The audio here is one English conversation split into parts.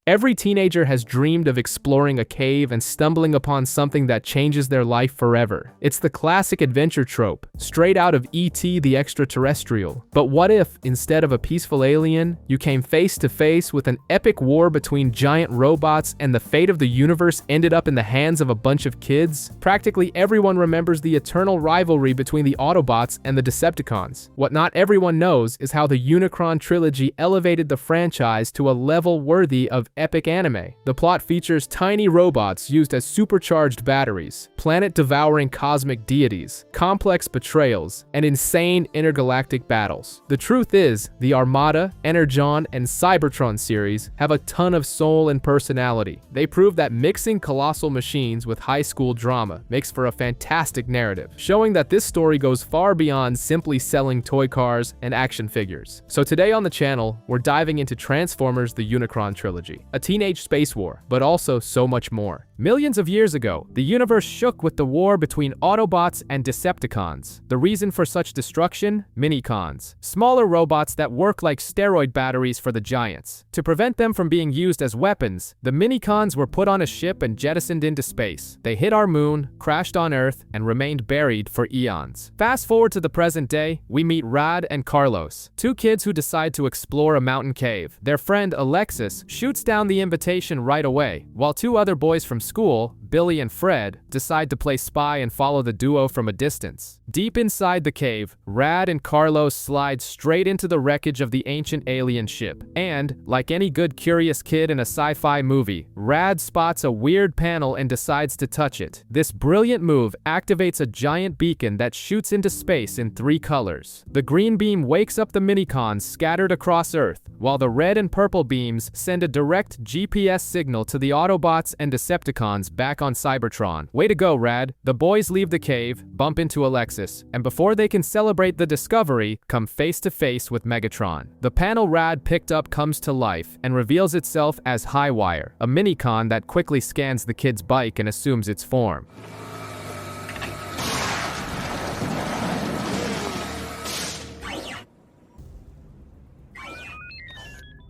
Every teenager has dreamed of exploring a cave and stumbling upon something that changes their life forever. It's the classic adventure trope, straight out of E.T. the Extraterrestrial. But what if, instead of a peaceful alien, you came face to face with an epic war between giant robots and the fate of the universe ended up in the hands of a bunch of kids? Practically everyone remembers the eternal rivalry between the Autobots and the Decepticons. What not everyone knows is how the Unicron Trilogy elevated the franchise to a level worthy of epic anime. The plot features tiny robots used as supercharged batteries, planet-devouring cosmic deities, complex betrayals, and insane intergalactic battles. The truth is, the Armada, Energon, and Cybertron series have a ton of soul and personality. They prove that mixing colossal machines with high school drama makes for a fantastic narrative, showing that this story goes far beyond simply selling toy cars and action figures. So today on the channel, we're diving into Transformers: The Unicron Trilogy, a teenage space war, but also so much more. Millions of years ago, the universe shook with the war between Autobots and Decepticons. The reason for such destruction? Minicons, smaller robots that work like steroid batteries for the giants. To prevent them from being used as weapons, the Minicons were put on a ship and jettisoned into space. They hit our moon, crashed on Earth, and remained buried for eons. Fast forward to the present day, we meet Rad and Carlos, two kids who decide to explore a mountain cave. Their friend Alexis shoots down the invitation right away, while two other boys from school, Billy and Fred, decide to play spy and follow the duo from a distance. Deep inside the cave, Rad and Carlos slide straight into the wreckage of the ancient alien ship. And, like any good curious kid in a sci-fi movie, Rad spots a weird panel and decides to touch it. This brilliant move activates a giant beacon that shoots into space in 3 colors. The green beam wakes up the Minicons scattered across Earth, while the red and purple beams send a direct GPS signal to the Autobots and Decepticons back on Cybertron. Way to go, Rad. The boys leave the cave, bump into Alexis, and before they can celebrate the discovery, come face to face with Megatron. The panel Rad picked up comes to life and reveals itself as Highwire, a Minicon that quickly scans the kid's bike and assumes its form.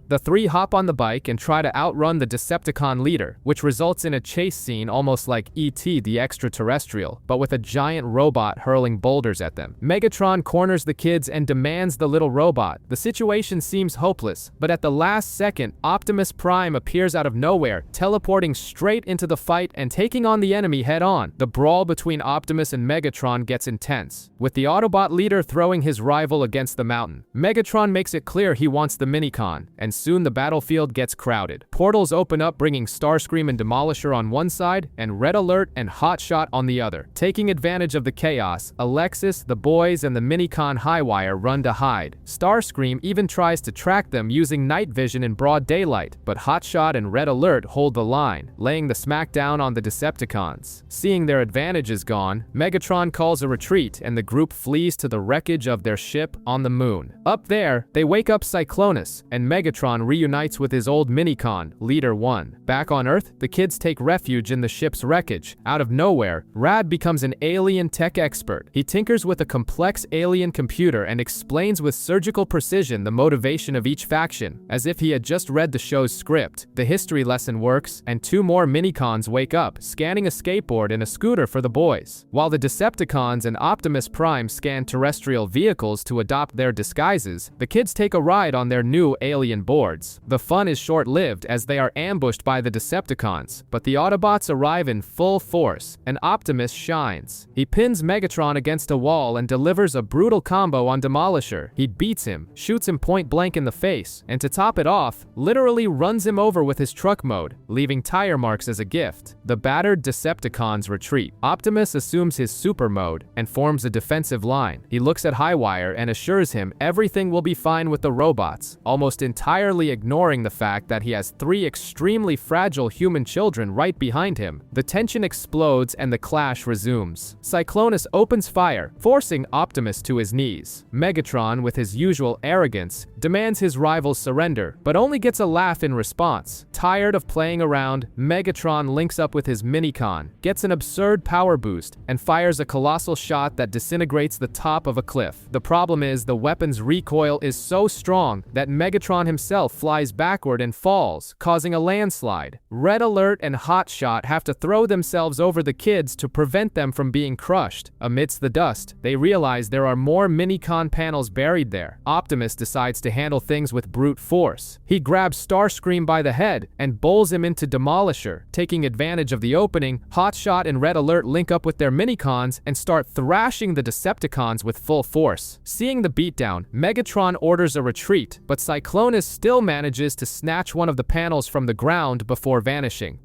The three hop on the bike and try to outrun the Decepticon leader, which results in a chase scene almost like E.T. the Extraterrestrial, but with a giant robot hurling boulders at them. Megatron corners the kids and demands the little robot. The situation seems hopeless, but at the last second, Optimus Prime appears out of nowhere, teleporting straight into the fight and taking on the enemy head-on. The brawl between Optimus and Megatron gets intense, with the Autobot leader throwing his rival against the mountain. Megatron makes it clear he wants the Minicon, and soon the battlefield gets crowded. Portals open up, bringing Starscream and Demolisher on one side and Red Alert and Hotshot on the other. Taking advantage of the chaos, Alexis, the boys, and the Minicon Highwire run to hide. Starscream even tries to track them using night vision in broad daylight, but Hotshot and Red Alert hold the line, laying the smackdown on the Decepticons. Seeing their advantages gone, Megatron calls a retreat and the group flees to the wreckage of their ship on the moon. Up there, they wake up Cyclonus, and Megatron reunites with his old Minicon, Leader 1. Back on Earth, the kids take refuge in the ship's wreckage. Out of nowhere, Rad becomes an alien tech expert. He tinkers with a complex alien computer and explains with surgical precision the motivation of each faction, as if he had just read the show's script. The history lesson works, and 2 more Minicons wake up, scanning a skateboard and a scooter for the boys. While the Decepticons and Optimus Prime scan terrestrial vehicles to adopt their disguises, the kids take a ride on their new alien boards. The fun is short-lived as they are ambushed by the Decepticons, but the Autobots arrive in full force, and Optimus shines. He pins Megatron against a wall and delivers a brutal combo on Demolisher. He beats him, shoots him point-blank in the face, and to top it off, literally runs him over with his truck mode, leaving tire marks as a gift. The battered Decepticons retreat. Optimus assumes his super mode and forms a defensive line. He looks at Highwire and assures him everything will be fine with the robots, almost entirely ignoring the fact that he has 3 extremely fragile human children right behind him. The tension explodes and the clash resumes. Cyclonus opens fire, forcing Optimus to his knees. Megatron, with his usual arrogance, demands his rival's surrender, but only gets a laugh in response. Tired of playing around, Megatron links up with his Minicon, gets an absurd power boost, and fires a colossal shot that disintegrates the top of a cliff. The problem is the weapon's recoil is so strong that Megatron himself itself flies backward and falls, causing a landslide. Red Alert and Hotshot have to throw themselves over the kids to prevent them from being crushed. Amidst the dust, they realize there are more Minicon panels buried there. Optimus decides to handle things with brute force. He grabs Starscream by the head and bowls him into Demolisher. Taking advantage of the opening, Hotshot and Red Alert link up with their Minicons and start thrashing the Decepticons with full force. Seeing the beatdown, Megatron orders a retreat, but Cyclonus still manages to snatch one of the panels from the ground before vanishing.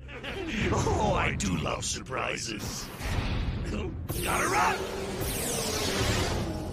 Oh, I do love surprises. Gotta run!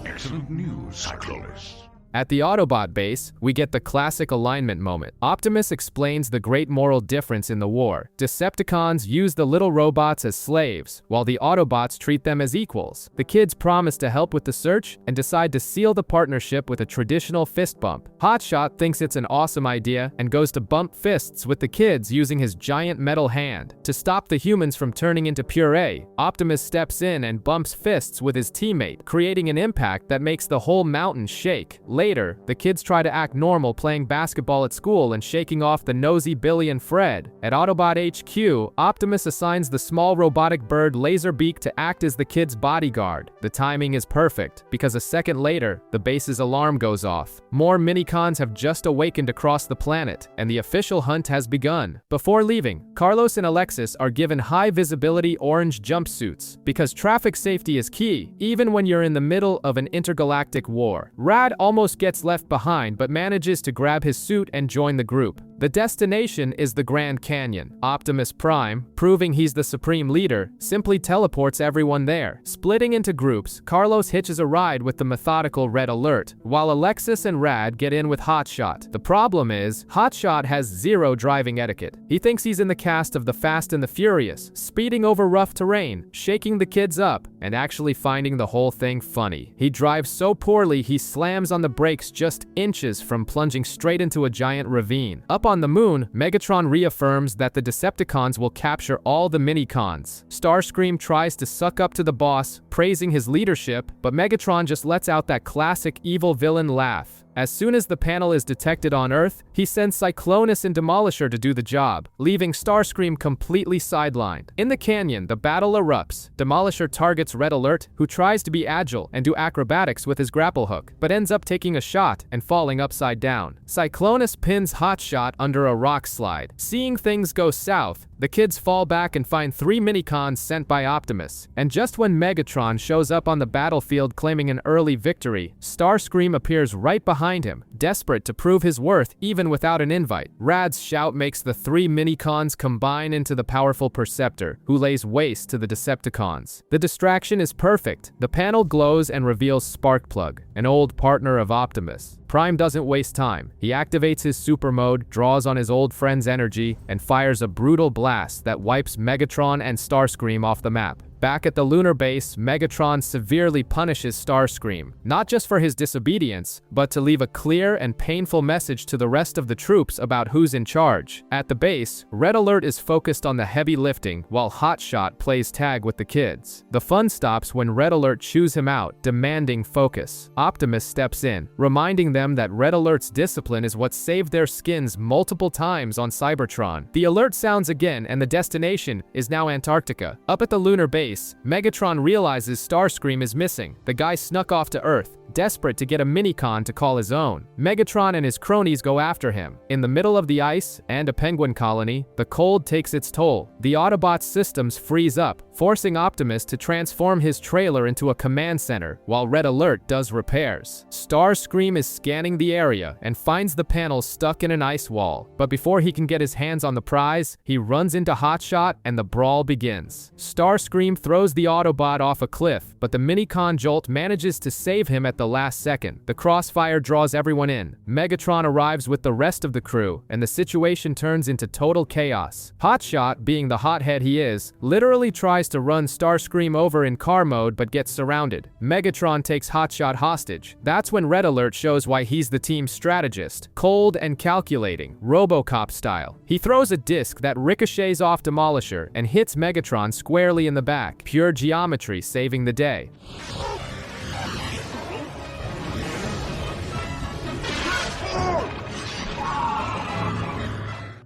Excellent news, Cyclonus. At the Autobot base, we get the classic alignment moment. Optimus explains the great moral difference in the war. Decepticons use the little robots as slaves, while the Autobots treat them as equals. The kids promise to help with the search and decide to seal the partnership with a traditional fist bump. Hotshot thinks it's an awesome idea and goes to bump fists with the kids using his giant metal hand. To stop the humans from turning into puree, Optimus steps in and bumps fists with his teammate, creating an impact that makes the whole mountain shake. Later, the kids try to act normal playing basketball at school and shaking off the nosy Billy and Fred. At Autobot HQ, Optimus assigns the small robotic bird Laserbeak to act as the kids' bodyguard. The timing is perfect, because a second later, the base's alarm goes off. More Minicons have just awakened across the planet, and the official hunt has begun. Before leaving, Carlos and Alexis are given high-visibility orange jumpsuits, because traffic safety is key, even when you're in the middle of an intergalactic war. Rad almost gets left behind but manages to grab his suit and join the group. The destination is the Grand Canyon. Optimus Prime, proving he's the supreme leader, simply teleports everyone there. Splitting into groups, Carlos hitches a ride with the methodical Red Alert, while Alexis and Rad get in with Hotshot. The problem is, Hotshot has zero driving etiquette. He thinks he's in the cast of The Fast and the Furious, speeding over rough terrain, shaking the kids up, and actually finding the whole thing funny. He drives so poorly he slams on the brakes just inches from plunging straight into a giant ravine. Up on the moon, Megatron reaffirms that the Decepticons will capture all the Minicons. Starscream tries to suck up to the boss, praising his leadership, but Megatron just lets out that classic evil villain laugh. As soon as the panel is detected on Earth, he sends Cyclonus and Demolisher to do the job, leaving Starscream completely sidelined. In the canyon, the battle erupts. Demolisher targets Red Alert, who tries to be agile and do acrobatics with his grapple hook, but ends up taking a shot and falling upside down. Cyclonus pins Hotshot under a rock slide. Seeing things go south, the kids fall back and find 3 Minicons sent by Optimus. And just when Megatron shows up on the battlefield claiming an early victory, Starscream appears right behind him, desperate to prove his worth even without an invite. Rad's shout makes the 3 Minicons combine into the powerful Perceptor, who lays waste to the Decepticons. The distraction is perfect. The panel glows and reveals Sparkplug, an old partner of Optimus. Prime doesn't waste time. He activates his super mode, draws on his old friend's energy, and fires a brutal blast that wipes Megatron and Starscream off the map. Back at the lunar base, Megatron severely punishes Starscream, not just for his disobedience, but to leave a clear and painful message to the rest of the troops about who's in charge. At the base, Red Alert is focused on the heavy lifting, while Hotshot plays tag with the kids. The fun stops when Red Alert chews him out, demanding focus. Optimus steps in, reminding them that Red Alert's discipline is what saved their skins multiple times on Cybertron. The alert sounds again, and the destination is now Antarctica. Up at the lunar base, Megatron realizes Starscream is missing. The guy snuck off to Earth, desperate to get a Minicon to call his own. Megatron and his cronies go after him. In the middle of the ice and a penguin colony, the cold takes its toll. The Autobots' systems freeze up, forcing Optimus to transform his trailer into a command center, while Red Alert does repairs. Starscream is scanning the area and finds the panel stuck in an ice wall. But before he can get his hands on the prize, he runs into Hotshot and the brawl begins. Starscream throws the Autobot off a cliff, but the Minicon Jolt manages to save him at the last second. The crossfire draws everyone in. Megatron arrives with the rest of the crew, and the situation turns into total chaos. Hotshot, being the hothead he is, literally tries to run Starscream over in car mode but gets surrounded. Megatron takes Hotshot hostage. That's when Red Alert shows why he's the team's strategist. Cold and calculating, RoboCop style. He throws a disc that ricochets off Demolisher and hits Megatron squarely in the back. Pure geometry saving the day.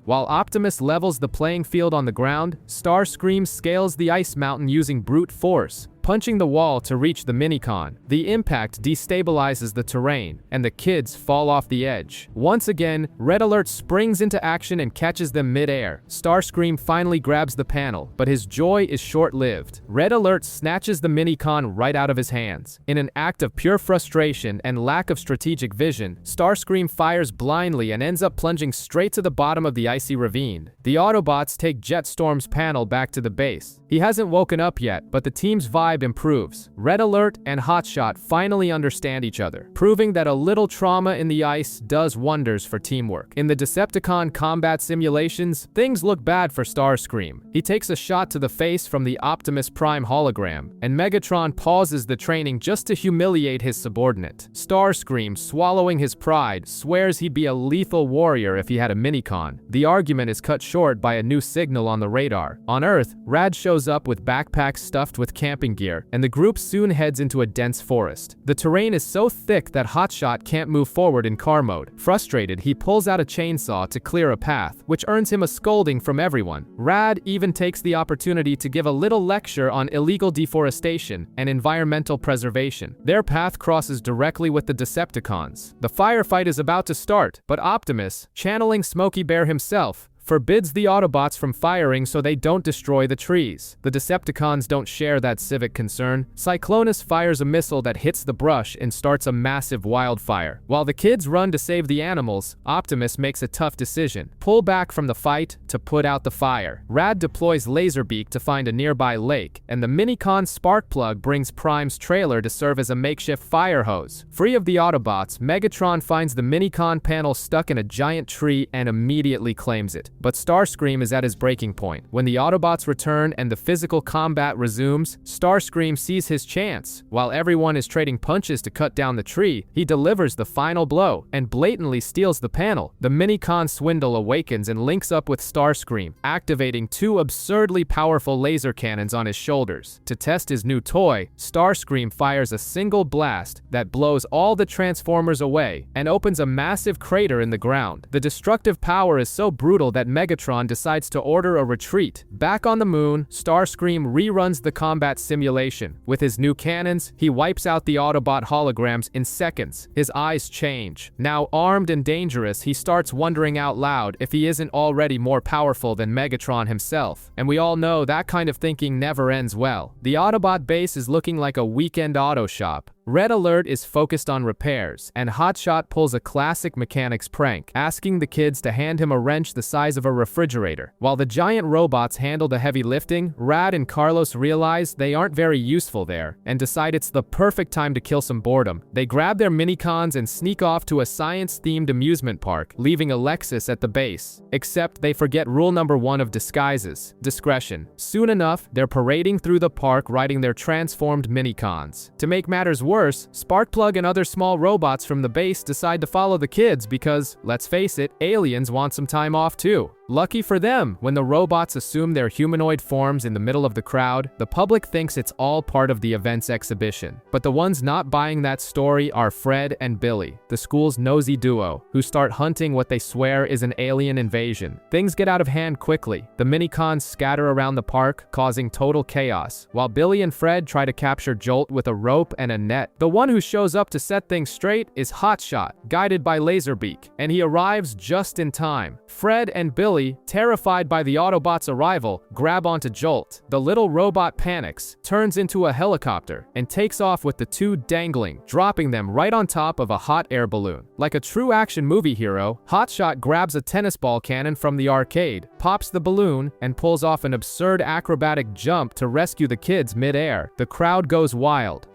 While Optimus levels the playing field on the ground, Starscream scales the ice mountain using brute force, punching the wall to reach the Minicon. The impact destabilizes the terrain, and the kids fall off the edge. Once again, Red Alert springs into action and catches them mid-air. Starscream finally grabs the panel, but his joy is short-lived. Red Alert snatches the Minicon right out of his hands. In an act of pure frustration and lack of strategic vision, Starscream fires blindly and ends up plunging straight to the bottom of the icy ravine. The Autobots take Jetstorm's panel back to the base. He hasn't woken up yet, but the team's vibe improves. Red Alert and Hotshot finally understand each other, proving that a little trauma in the ice does wonders for teamwork. In the Decepticon combat simulations, things look bad for Starscream. He takes a shot to the face from the Optimus Prime hologram, and Megatron pauses the training just to humiliate his subordinate. Starscream, swallowing his pride, swears he'd be a lethal warrior if he had a Minicon. The argument is cut short by a new signal on the radar. On Earth, Rad shows up with backpacks stuffed with camping gear, and the group soon heads into a dense forest. The terrain is so thick that Hotshot can't move forward in car mode. Frustrated, he pulls out a chainsaw to clear a path, which earns him a scolding from everyone. Rad even takes the opportunity to give a little lecture on illegal deforestation and environmental preservation. Their path crosses directly with the Decepticons. The firefight is about to start, but Optimus, channeling Smokey Bear himself, forbids the Autobots from firing so they don't destroy the trees. The Decepticons don't share that civic concern. Cyclonus fires a missile that hits the brush and starts a massive wildfire. While the kids run to save the animals, Optimus makes a tough decision: pull back from the fight to put out the fire. Rad deploys Laserbeak to find a nearby lake, and the Minicon Sparkplug brings Prime's trailer to serve as a makeshift fire hose. Free of the Autobots, Megatron finds the Minicon panel stuck in a giant tree and immediately claims it. But Starscream is at his breaking point. When the Autobots return and the physical combat resumes, Starscream sees his chance. While everyone is trading punches to cut down the tree, he delivers the final blow and blatantly steals the panel. The Minicon Swindle awakens and links up with Starscream, activating two absurdly powerful laser cannons on his shoulders. To test his new toy, Starscream fires a single blast that blows all the Transformers away and opens a massive crater in the ground. The destructive power is so brutal that Megatron decides to order a retreat. Back on the moon, Starscream reruns the combat simulation. With his new cannons, he wipes out the Autobot holograms in seconds. His eyes change. Now armed and dangerous, he starts wondering out loud if he isn't already more powerful than Megatron himself. And we all know that kind of thinking never ends well. The Autobot base is looking like a weekend auto shop. Red Alert is focused on repairs, and Hotshot pulls a classic mechanics prank, asking the kids to hand him a wrench the size of a refrigerator. While the giant robots handle the heavy lifting, Rad and Carlos realize they aren't very useful there, and decide it's the perfect time to kill some boredom. They grab their Minicons and sneak off to a science-themed amusement park, leaving Alexis at the base. Except they forget rule number 1 of disguises: discretion. Soon enough, they're parading through the park riding their transformed Minicons. To make matters worse, Sparkplug and other small robots from the base decide to follow the kids because, let's face it, aliens want some time off too. Lucky for them, when the robots assume their humanoid forms in the middle of the crowd, the public thinks it's all part of the event's exhibition. But the ones not buying that story are Fred and Billy, the school's nosy duo, who start hunting what they swear is an alien invasion. Things get out of hand quickly. The Minicons scatter around the park, causing total chaos, while Billy and Fred try to capture Jolt with a rope and a net. The one who shows up to set things straight is Hotshot, guided by Laserbeak, and he arrives just in time. Fred and Billy, terrified by the Autobots' arrival, grab onto Jolt. The little robot panics, turns into a helicopter, and takes off with the two dangling, dropping them right on top of a hot air balloon. Like a true action movie hero, Hotshot grabs a tennis ball cannon from the arcade, pops the balloon, and pulls off an absurd acrobatic jump to rescue the kids mid-air. The crowd goes wild.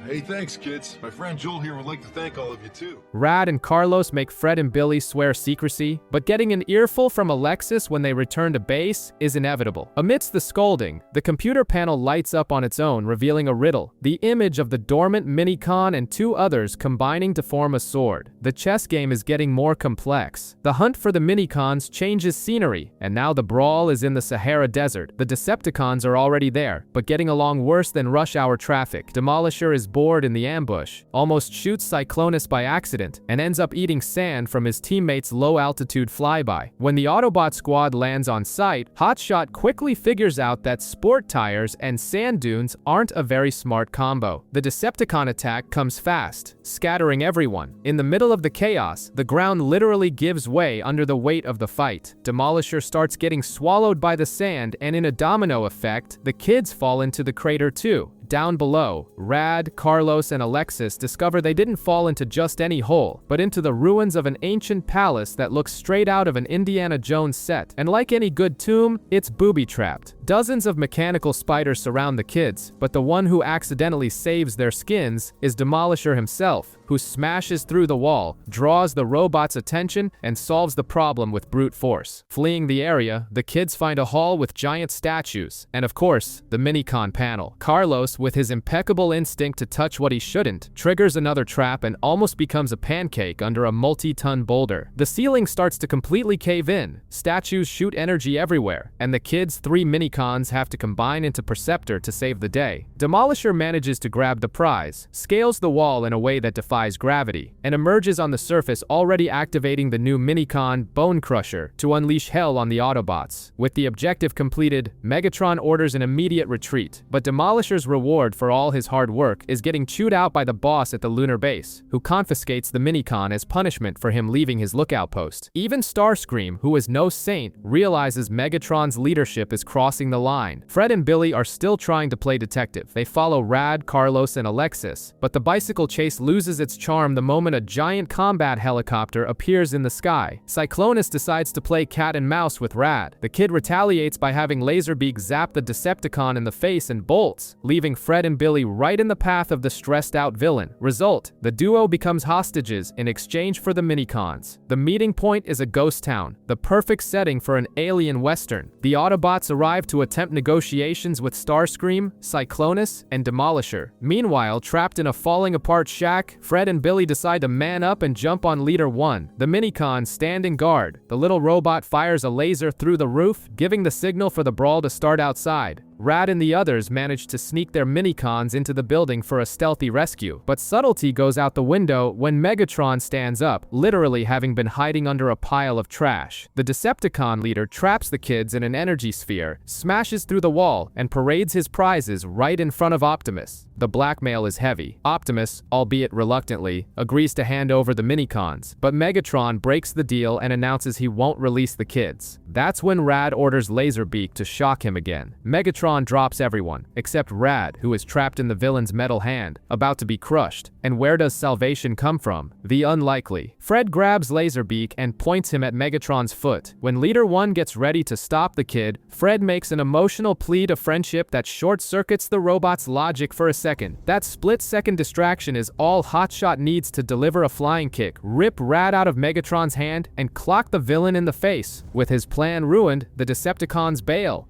Hey, thanks, kids. My friend Joel here would like to thank all of you, too. Rad and Carlos make Fred and Billy swear secrecy, but getting an earful from Alexis when they return to base is inevitable. Amidst the scolding, the computer panel lights up on its own, revealing a riddle: the image of the dormant Minicon and two others combining to form a sword. The chess game is getting more complex. The hunt for the Minicons changes scenery, and now the brawl is in the Sahara Desert. The Decepticons are already there, but getting along worse than rush hour traffic. Demolisher is bored board in the ambush, almost shoots Cyclonus by accident, and ends up eating sand from his teammates' low-altitude flyby. When the Autobot squad lands on site, Hotshot quickly figures out that sport tires and sand dunes aren't a very smart combo. The Decepticon attack comes fast, scattering everyone. In the middle of the chaos, the ground literally gives way under the weight of the fight. Demolisher starts getting swallowed by the sand, and in a domino effect, the kids fall into the crater too. Down below, Rad, Carlos, and Alexis discover they didn't fall into just any hole, but into the ruins of an ancient palace that looks straight out of an Indiana Jones set. And like any good tomb, it's booby-trapped. Dozens of mechanical spiders surround the kids, but the one who accidentally saves their skins is Demolisher himself, who smashes through the wall, draws the robot's attention, and solves the problem with brute force. Fleeing the area, the kids find a hall with giant statues, and of course, the Minicon panel. Carlos, with his impeccable instinct to touch what he shouldn't, triggers another trap and almost becomes a pancake under a multi-ton boulder. The ceiling starts to completely cave in, statues shoot energy everywhere, and the kids' 3 Minicons have to combine into Perceptor to save the day. Demolisher manages to grab the prize, scales the wall in a way that defies gravity, and emerges on the surface, already activating the new Minicon Bone Crusher to unleash hell on the Autobots. With the objective completed, Megatron orders an immediate retreat, but Demolisher's reward for all his hard work is getting chewed out by the boss at the lunar base, who confiscates the Minicon as punishment for him leaving his lookout post. Even Starscream, who is no saint, realizes Megatron's leadership is crossing the line. Fred and Billy are still trying to play detective. They follow Rad, Carlos, and Alexis, but the bicycle chase loses its charm the moment a giant combat helicopter appears in the sky. Cyclonus decides to play cat and mouse with Rad. The kid retaliates by having Laserbeak zap the Decepticon in the face and bolts, leaving Fred and Billy right in the path of the stressed-out villain. Result: the duo becomes hostages in exchange for the Minicons. The meeting point is a ghost town, the perfect setting for an alien western. The Autobots arrive to attempt negotiations with Starscream, Cyclonus, and Demolisher. Meanwhile, trapped in a falling-apart shack, Fred and Billy decide to man up and jump on Leader 1. The Minicons stand in guard. The little robot fires a laser through the roof, giving the signal for the brawl to start outside. Rad and the others manage to sneak their Minicons into the building for a stealthy rescue, but subtlety goes out the window when Megatron stands up, literally having been hiding under a pile of trash. The Decepticon leader traps the kids in an energy sphere, smashes through the wall, and parades his prizes right in front of Optimus. The blackmail is heavy. Optimus, albeit reluctantly, agrees to hand over the Minicons, but Megatron breaks the deal and announces he won't release the kids. That's when Rad orders Laserbeak to shock him again. Megatron drops everyone, except Rad, who is trapped in the villain's metal hand, about to be crushed. And where does salvation come from? The unlikely. Fred grabs Laserbeak and points him at Megatron's foot. When Leader 1 gets ready to stop the kid, Fred makes an emotional plea to friendship that short-circuits the robot's logic for a second. That split-second distraction is all Hotshot needs to deliver a flying kick, rip Rad out of Megatron's hand, and clock the villain in the face. With his plan ruined, the Decepticons bail.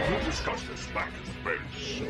We'll discuss this back at the base.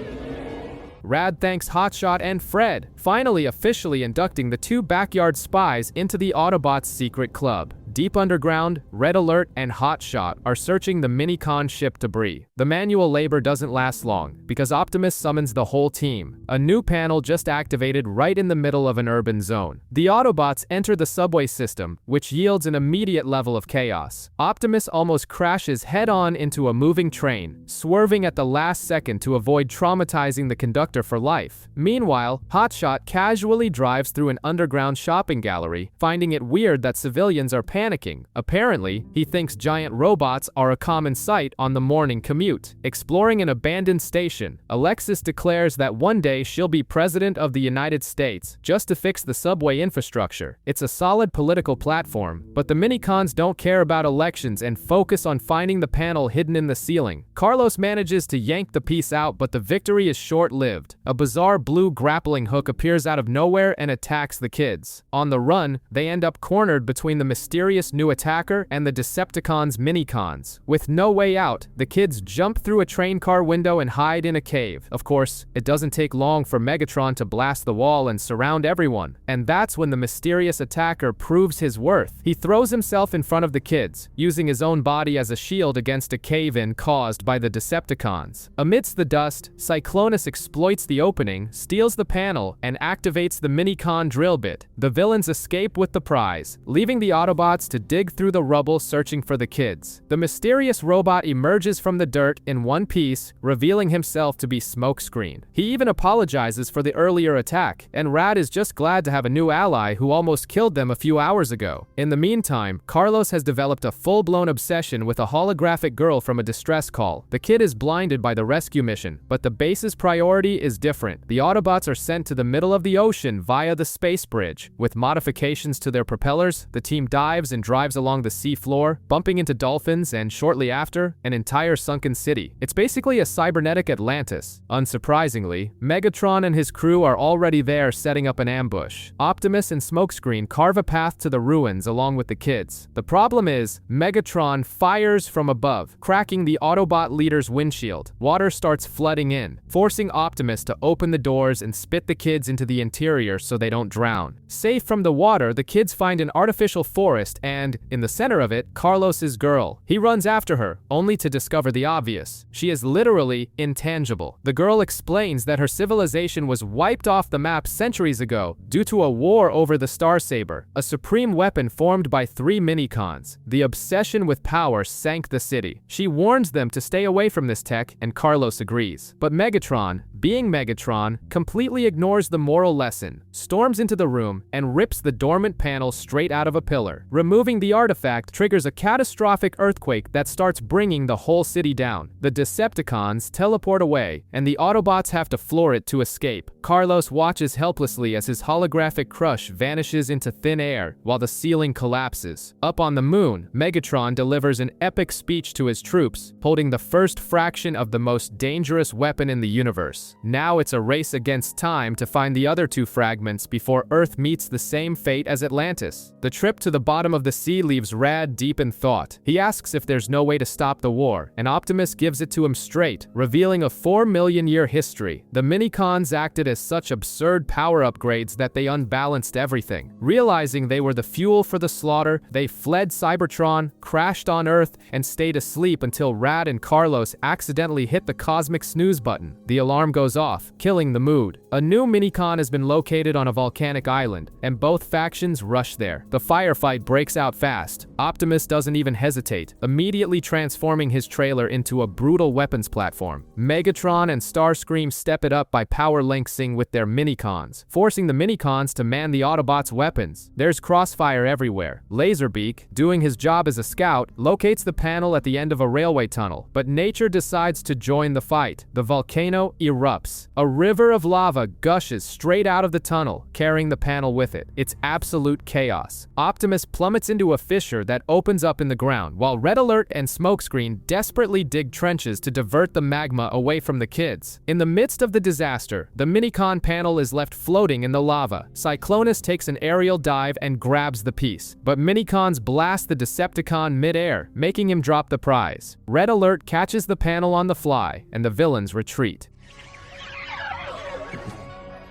Rad thanks Hotshot and Fred, finally officially inducting the 2 backyard spies into the Autobots' secret club. Deep underground, Red Alert and Hotshot are searching the Minicon ship debris. The manual labor doesn't last long, because Optimus summons the whole team. A new panel just activated right in the middle of an urban zone. The Autobots enter the subway system, which yields an immediate level of chaos. Optimus almost crashes head-on into a moving train, swerving at the last second to avoid traumatizing the conductor for life. Meanwhile, Hotshot casually drives through an underground shopping gallery, finding it weird that civilians are panicking. Apparently, he thinks giant robots are a common sight on the morning commute. Exploring an abandoned station, Alexis declares that one day she'll be president of the United States, just to fix the subway infrastructure. It's a solid political platform, but the Minicons don't care about elections and focus on finding the panel hidden in the ceiling. Carlos manages to yank the piece out, but the victory is short-lived. A bizarre blue grappling hook appears out of nowhere and attacks the kids. On the run, they end up cornered between the mysterious mysterious new attacker and the Decepticons' minicons. With no way out, the kids jump through a train car window and hide in a cave. Of course, it doesn't take long for Megatron to blast the wall and surround everyone. And that's when the mysterious attacker proves his worth. He throws himself in front of the kids, using his own body as a shield against a cave-in caused by the Decepticons. Amidst the dust, Cyclonus exploits the opening, steals the panel, and activates the minicon drill bit. The villains escape with the prize, leaving the Autobots to dig through the rubble searching for the kids. The mysterious robot emerges from the dirt in one piece, revealing himself to be Smokescreen. He even apologizes for the earlier attack, and Rad is just glad to have a new ally who almost killed them a few hours ago. In the meantime, Carlos has developed a full-blown obsession with a holographic girl from a distress call. The kid is blinded by the rescue mission, but the base's priority is different. The Autobots are sent to the middle of the ocean via the space bridge. With modifications to their propellers, the team dives and drives along the sea floor, bumping into dolphins and, shortly after, an entire sunken city. It's basically a cybernetic Atlantis. Unsurprisingly, Megatron and his crew are already there setting up an ambush. Optimus and Smokescreen carve a path to the ruins along with the kids. The problem is, Megatron fires from above, cracking the Autobot leader's windshield. Water starts flooding in, forcing Optimus to open the doors and spit the kids into the interior so they don't drown. Safe from the water, the kids find an artificial forest and, in the center of it, Carlos's girl. He runs after her, only to discover the obvious. She is literally intangible. The girl explains that her civilization was wiped off the map centuries ago due to a war over the Starsaber, a supreme weapon formed by 3 minicons. The obsession with power sank the city. She warns them to stay away from this tech, and Carlos agrees. But Megatron, being Megatron, completely ignores the moral lesson, storms into the room, and rips the dormant panel straight out of a pillar. Removing the artifact triggers a catastrophic earthquake that starts bringing the whole city down. The Decepticons teleport away, and the Autobots have to floor it to escape. Carlos watches helplessly as his holographic crush vanishes into thin air while the ceiling collapses. Up on the moon, Megatron delivers an epic speech to his troops, holding the first fraction of the most dangerous weapon in the universe. Now it's a race against time to find the other 2 fragments before Earth meets the same fate as Atlantis. The trip to the bottom of the sea leaves Rad deep in thought. He asks if there's no way to stop the war, and Optimus gives it to him straight, revealing a 4-million-year history. The minicons acted as such absurd power upgrades that they unbalanced everything. Realizing they were the fuel for the slaughter, they fled Cybertron, crashed on Earth, and stayed asleep until Rad and Carlos accidentally hit the cosmic snooze button. The alarm goes off, killing the mood. A new minicon has been located on a volcanic island, and both factions rush there. The firefight breaks out fast. Optimus doesn't even hesitate, immediately transforming his trailer into a brutal weapons platform. Megatron and Starscream step it up by power linksing with their minicons, forcing the minicons to man the Autobots' weapons. There's crossfire everywhere. Laserbeak, doing his job as a scout, locates the panel at the end of a railway tunnel, but nature decides to join the fight. The volcano erupts. A river of lava gushes straight out of the tunnel, carrying the panel with it. It's absolute chaos. Optimus plummets into a fissure that opens up in the ground, while Red Alert and Smokescreen desperately dig trenches to divert the magma away from the kids. In the midst of the disaster, the minicon panel is left floating in the lava. Cyclonus takes an aerial dive and grabs the piece, but minicons blast the Decepticon mid-air, making him drop the prize. Red Alert catches the panel on the fly, and the villains retreat.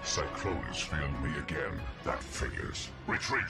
Cyclonus failed me again. That figures. Retreat!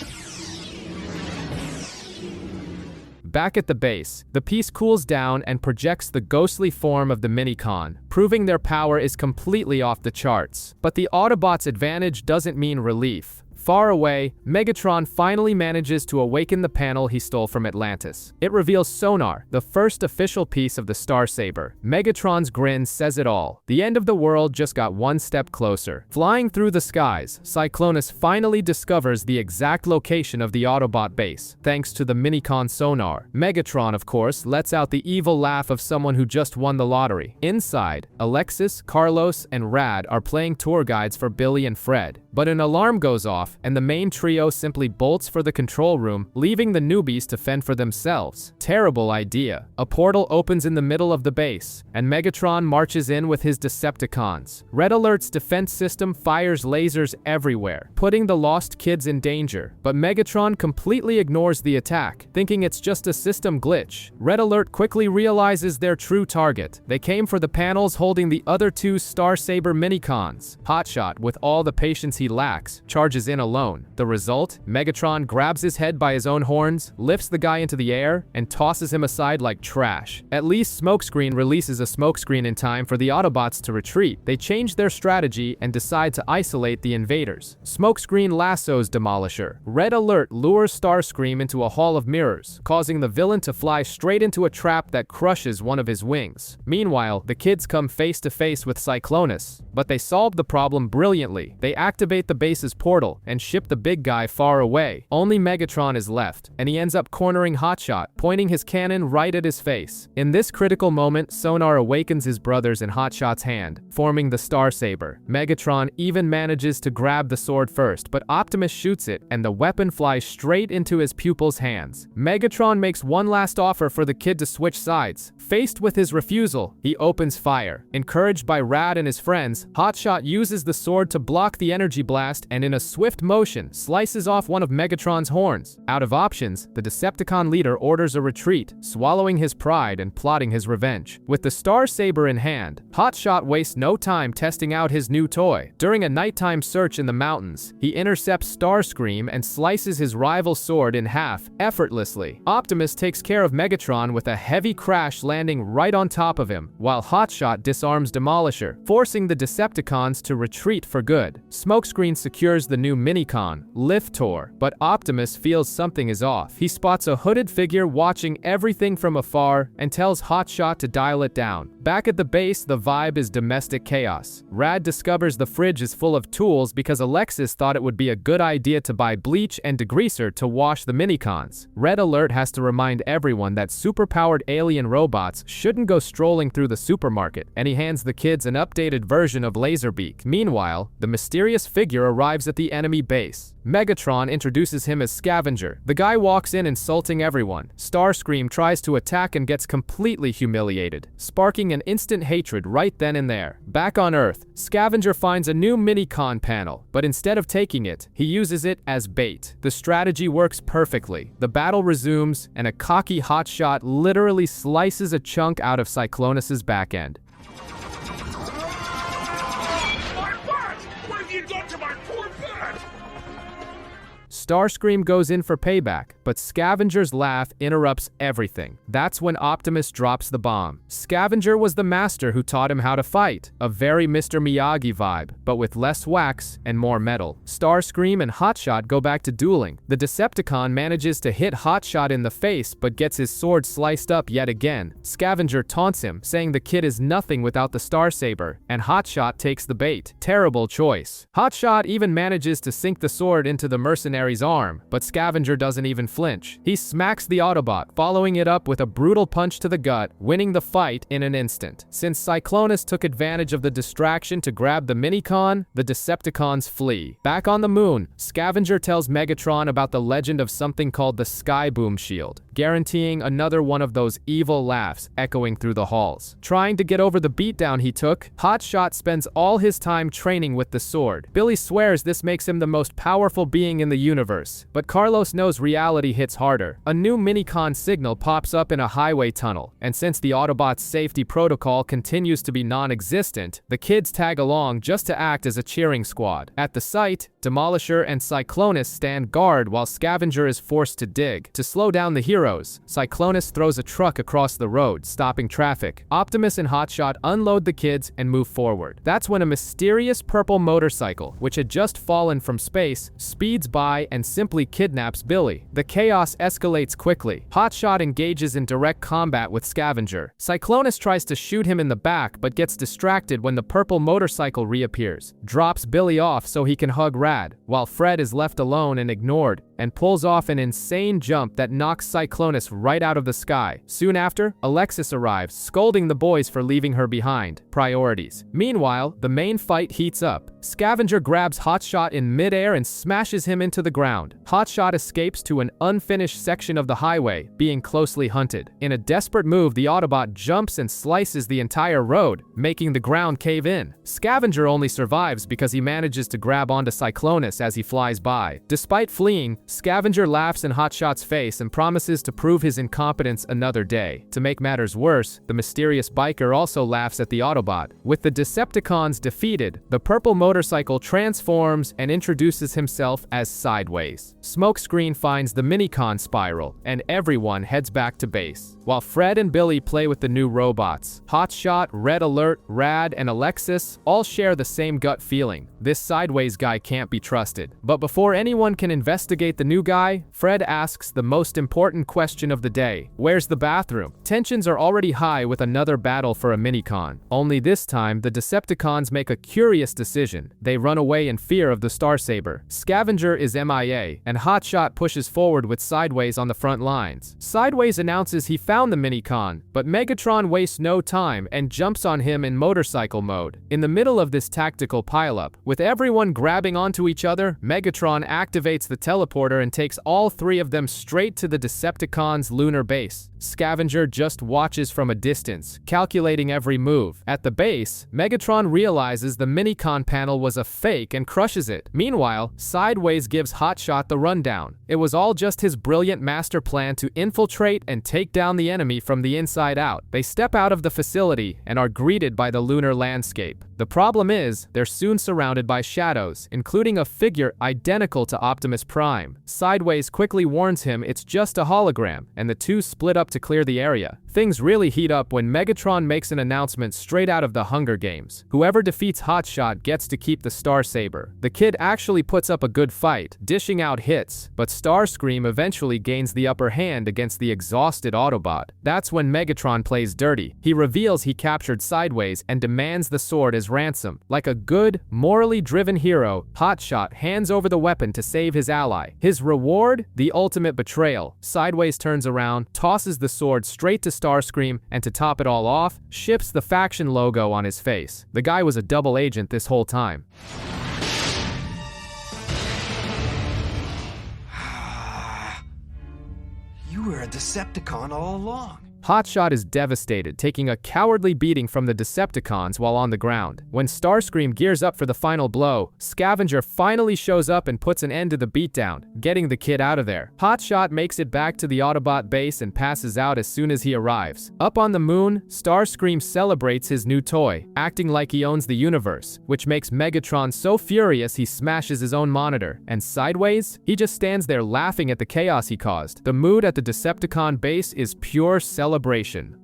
Back at the base, the piece cools down and projects the ghostly form of the minicon, proving their power is completely off the charts. But the Autobots' advantage doesn't mean relief. Far away, Megatron finally manages to awaken the panel he stole from Atlantis. It reveals sonar, the first official piece of the Starsaber. Megatron's grin says it all. The end of the world just got one step closer. Flying through the skies, Cyclonus finally discovers the exact location of the Autobot base, thanks to the minicon sonar. Megatron, of course, lets out the evil laugh of someone who just won the lottery. Inside, Alexis, Carlos, and Rad are playing tour guides for Billy and Fred. But an alarm goes off, and the main trio simply bolts for the control room, leaving the newbies to fend for themselves. Terrible idea. A portal opens in the middle of the base, and Megatron marches in with his Decepticons. Red Alert's defense system fires lasers everywhere, putting the lost kids in danger, but Megatron completely ignores the attack, thinking it's just a system glitch. Red Alert quickly realizes their true target. They came for the panels holding the other two Starsaber Minicons. Hotshot, with all the patience he lacks, charges in alone. The result? Megatron grabs his head by his own horns, lifts the guy into the air, and tosses him aside like trash. At least Smokescreen releases a smokescreen in time for the Autobots to retreat. They change their strategy and decide to isolate the invaders. Smokescreen lassos Demolisher. Red Alert lures Starscream into a hall of mirrors, causing the villain to fly straight into a trap that crushes one of his wings. Meanwhile, the kids come face to face with Cyclonus, but they solve the problem brilliantly. They activate the base's portal and ship the big guy far away. Only Megatron is left, and he ends up cornering Hotshot, pointing his cannon right at his face. In this critical moment, Sonar awakens his brothers in Hotshot's hand, forming the Starsaber. Megatron even manages to grab the sword first, but Optimus shoots it, and the weapon flies straight into his pupil's hands. Megatron makes one last offer for the kid to switch sides. Faced with his refusal, he opens fire. Encouraged by Rad and his friends, Hotshot uses the sword to block the energy blast and in a swift motion, slices off one of Megatron's horns. Out of options, the Decepticon leader orders a retreat, swallowing his pride and plotting his revenge. With the Starsaber in hand, Hotshot wastes no time testing out his new toy. During a nighttime search in the mountains, he intercepts Starscream and slices his rival's sword in half, effortlessly. Optimus takes care of Megatron with a heavy crash landing right on top of him, while Hotshot disarms Demolisher, forcing the Decepticons to retreat for good. Smokescreen secures the new Minicon, Liftor, but Optimus feels something is off. He spots a hooded figure watching everything from afar and tells Hotshot to dial it down. Back at the base, the vibe is domestic chaos. Rad discovers the fridge is full of tools because Alexis thought it would be a good idea to buy bleach and degreaser to wash the Minicons. Red Alert has to remind everyone that superpowered alien robots shouldn't go strolling through the supermarket, and he hands the kids an updated version of Laserbeak. Meanwhile, the mysterious figure arrives at the enemy base. Megatron introduces him as Scavenger. The guy walks in insulting everyone. Starscream tries to attack and gets completely humiliated, sparking an instant hatred right then and there. Back on Earth, Scavenger finds a new Minicon panel, but instead of taking it, he uses it as bait. The strategy works perfectly. The battle resumes, and a cocky Hotshot literally slices a chunk out of Cyclonus's back end. My butt! What have you done to my poor butt? Starscream goes in for payback, but Scavenger's laugh interrupts everything. That's when Optimus drops the bomb. Scavenger was the master who taught him how to fight. A very Mr. Miyagi vibe, but with less wax and more metal. Starscream and Hotshot go back to dueling. The Decepticon manages to hit Hotshot in the face, but gets his sword sliced up yet again. Scavenger taunts him, saying the kid is nothing without the Starsaber, and Hotshot takes the bait. Terrible choice. Hotshot even manages to sink the sword into the mercenary's arm, but Scavenger doesn't even flinch. He smacks the Autobot, following it up with a brutal punch to the gut, winning the fight in an instant. Since Cyclonus took advantage of the distraction to grab the Minicon, the Decepticons flee. Back on the moon, Scavenger tells Megatron about the legend of something called the Sky Boom Shield, guaranteeing another one of those evil laughs echoing through the halls. Trying to get over the beatdown he took, Hotshot spends all his time training with the sword. Billy swears this makes him the most powerful being in the universe, but Carlos knows reality hits harder. A new Minicon signal pops up in a highway tunnel, and since the Autobots' safety protocol continues to be non-existent, the kids tag along just to act as a cheering squad. At the site, Demolisher and Cyclonus stand guard while Scavenger is forced to dig. To slow down the heroes, Cyclonus throws a truck across the road, stopping traffic. Optimus and Hotshot unload the kids and move forward. That's when a mysterious purple motorcycle, which had just fallen from space, speeds by and simply kidnaps Billy. The chaos escalates quickly. Hotshot engages in direct combat with Scavenger. Cyclonus tries to shoot him in the back but gets distracted when the purple motorcycle reappears, drops Billy off so he can hug Rad, while Fred is left alone and ignored, and pulls off an insane jump that knocks Cyclonus right out of the sky. Soon after, Alexis arrives, scolding the boys for leaving her behind. Priorities. Meanwhile, the main fight heats up. Scavenger grabs Hotshot in midair and smashes him into the ground. Hotshot escapes to an unfinished section of the highway, being closely hunted. In a desperate move, the Autobot jumps and slices the entire road, making the ground cave in. Scavenger only survives because he manages to grab onto Cyclonus as he flies by. Despite fleeing, Scavenger laughs in Hotshot's face and promises to prove his incompetence another day. To make matters worse, the mysterious biker also laughs at the Autobot. With the Decepticons defeated, the purple motorcycle transforms and introduces himself as Sideways. Smokescreen finds the Minicon spiral, and everyone heads back to base. While Fred and Billy play with the new robots, Hotshot, Red Alert, Rad, and Alexis all share the same gut feeling. This Sideways guy can't be trusted. But before anyone can investigate the new guy, Fred asks the most important question of the day. Where's the bathroom? Tensions are already high with another battle for a Minicon. Only this time, the Decepticons make a curious decision. They run away in fear of the Starsaber. Scavenger is MIA, and Hotshot pushes forward with Sideways on the front lines. Sideways announces he found the Minicon, but Megatron wastes no time and jumps on him in motorcycle mode. In the middle of this tactical pileup, with everyone grabbing onto each other, Megatron activates the teleporter and takes all three of them straight to the Decepticons' lunar base. Scavenger just watches from a distance, calculating every move. At the base, Megatron realizes the Minicon panel was a fake and crushes it. Meanwhile, Sideways gives Hotshot the rundown. It was all just his brilliant master plan to infiltrate and take down the enemy from the inside out. They step out of the facility and are greeted by the lunar landscape. The problem is, they're soon surrounded by shadows, including a figure identical to Optimus Prime. Sideways quickly warns him it's just a hologram, and the two split up to clear the area. Things really heat up when Megatron makes an announcement straight out of the Hunger Games. Whoever defeats Hotshot gets to keep the Starsaber. The kid actually puts up a good fight, dishing out hits, but Starscream eventually gains the upper hand against the exhausted Autobot. That's when Megatron plays dirty. He reveals he captured Sideways and demands the sword as ransom. Like a good, morally driven hero, Hotshot hands over the weapon to save his ally. His reward? The ultimate betrayal. Sideways turns around, tosses the sword straight to Starscream, and to top it all off, ships the faction logo on his face. The guy was a double agent this whole time. You were a Decepticon all along. Hotshot is devastated, taking a cowardly beating from the Decepticons while on the ground. When Starscream gears up for the final blow, Scavenger finally shows up and puts an end to the beatdown, getting the kid out of there. Hotshot makes it back to the Autobot base and passes out as soon as he arrives. Up on the moon, Starscream celebrates his new toy, acting like he owns the universe, which makes Megatron so furious he smashes his own monitor. And Sideways? He just stands there laughing at the chaos he caused. The mood at the Decepticon base is pure celebration.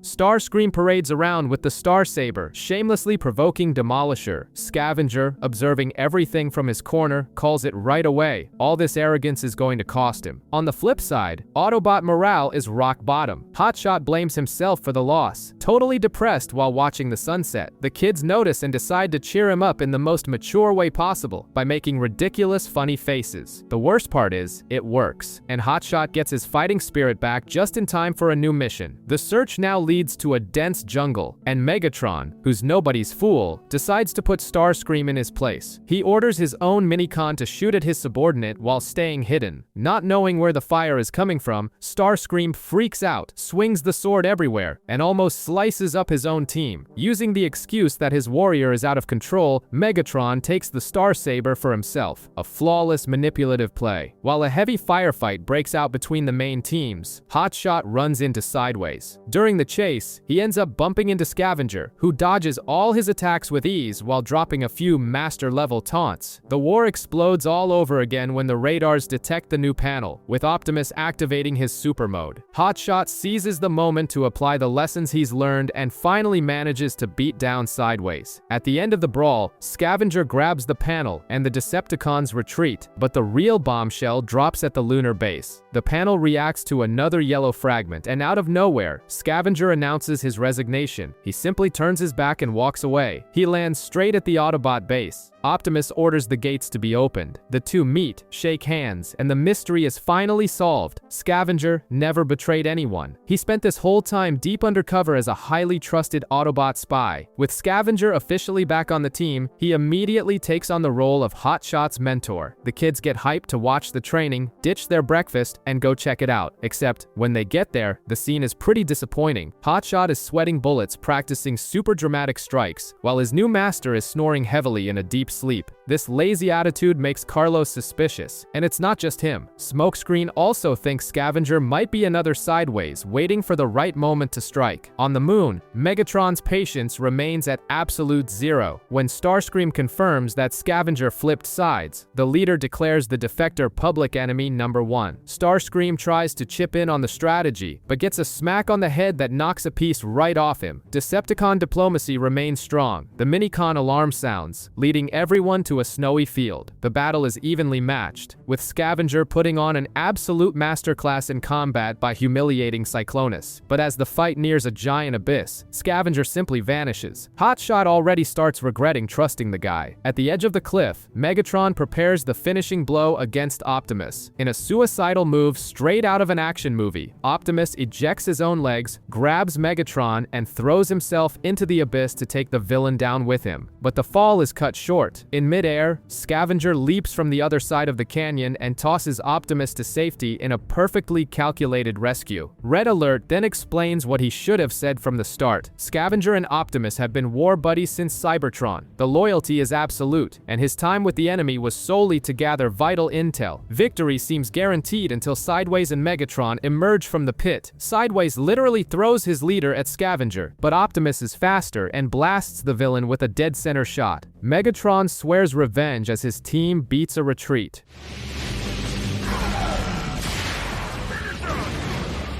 Starscream parades around with the Starsaber, shamelessly provoking Demolisher. Scavenger, observing everything from his corner, calls it right away. All this arrogance is going to cost him. On the flip side, Autobot morale is rock bottom. Hotshot blames himself for the loss, totally depressed while watching the sunset. The kids notice and decide to cheer him up in the most mature way possible, by making ridiculous, funny faces. The worst part is, it works, and Hotshot gets his fighting spirit back just in time for a new mission. The search now leads to a dense jungle, and Megatron, who's nobody's fool, decides to put Starscream in his place. He orders his own Minicon to shoot at his subordinate while staying hidden. Not knowing where the fire is coming from, Starscream freaks out, swings the sword everywhere, and almost slices up his own team. Using the excuse that his warrior is out of control, Megatron takes the Starsaber for himself. A flawless manipulative play. While a heavy firefight breaks out between the main teams, Hotshot runs into Sideways. During the chase, he ends up bumping into Scavenger, who dodges all his attacks with ease while dropping a few master-level taunts. The war explodes all over again when the radars detect the new panel, with Optimus activating his super mode. Hotshot seizes the moment to apply the lessons he's learned and finally manages to beat down Sideways. At the end of the brawl, Scavenger grabs the panel and the Decepticons retreat, but the real bombshell drops at the lunar base. The panel reacts to another yellow fragment, and out of nowhere, Scavenger announces his resignation. He simply turns his back and walks away. He lands straight at the Autobot base. Optimus orders the gates to be opened. The two meet, shake hands, and the mystery is finally solved. Scavenger never betrayed anyone. He spent this whole time deep undercover as a highly trusted Autobot spy. With Scavenger officially back on the team, he immediately takes on the role of Hotshot's mentor. The kids get hyped to watch the training, ditch their breakfast, and go check it out. Except, when they get there, the scene is pretty disappointing. Hotshot is sweating bullets, practicing super dramatic strikes, while his new master is snoring heavily in a deep sleep. This lazy attitude makes Carlos suspicious, and it's not just him. Smokescreen also thinks Scavenger might be another Sideways, waiting for the right moment to strike. On the moon, Megatron's patience remains at absolute zero. When Starscream confirms that Scavenger flipped sides, the leader declares the defector public enemy #1. Starscream tries to chip in on the strategy, but gets a smack on the head that knocks a piece right off him. Decepticon diplomacy remains strong. The Minicon alarm sounds, leading everyone to a snowy field. The battle is evenly matched, with Scavenger putting on an absolute masterclass in combat by humiliating Cyclonus. But as the fight nears a giant abyss, Scavenger simply vanishes. Hotshot already starts regretting trusting the guy. At the edge of the cliff, Megatron prepares the finishing blow against Optimus. In a suicidal move straight out of an action movie, Optimus ejects his own legs, grabs Megatron, and throws himself into the abyss to take the villain down with him. But the fall is cut short. In midair, Scavenger leaps from the other side of the canyon and tosses Optimus to safety in a perfectly calculated rescue. Red Alert then explains what he should have said from the start. Scavenger and Optimus have been war buddies since Cybertron. The loyalty is absolute, and his time with the enemy was solely to gather vital intel. Victory seems guaranteed until Sideways and Megatron emerge from the pit. Sideways literally throws his leader at Scavenger, but Optimus is faster and blasts the villain with a dead center shot. Megatron swears revenge as his team beats a retreat.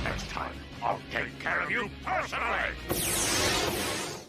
Next time, I'll take care of you personally!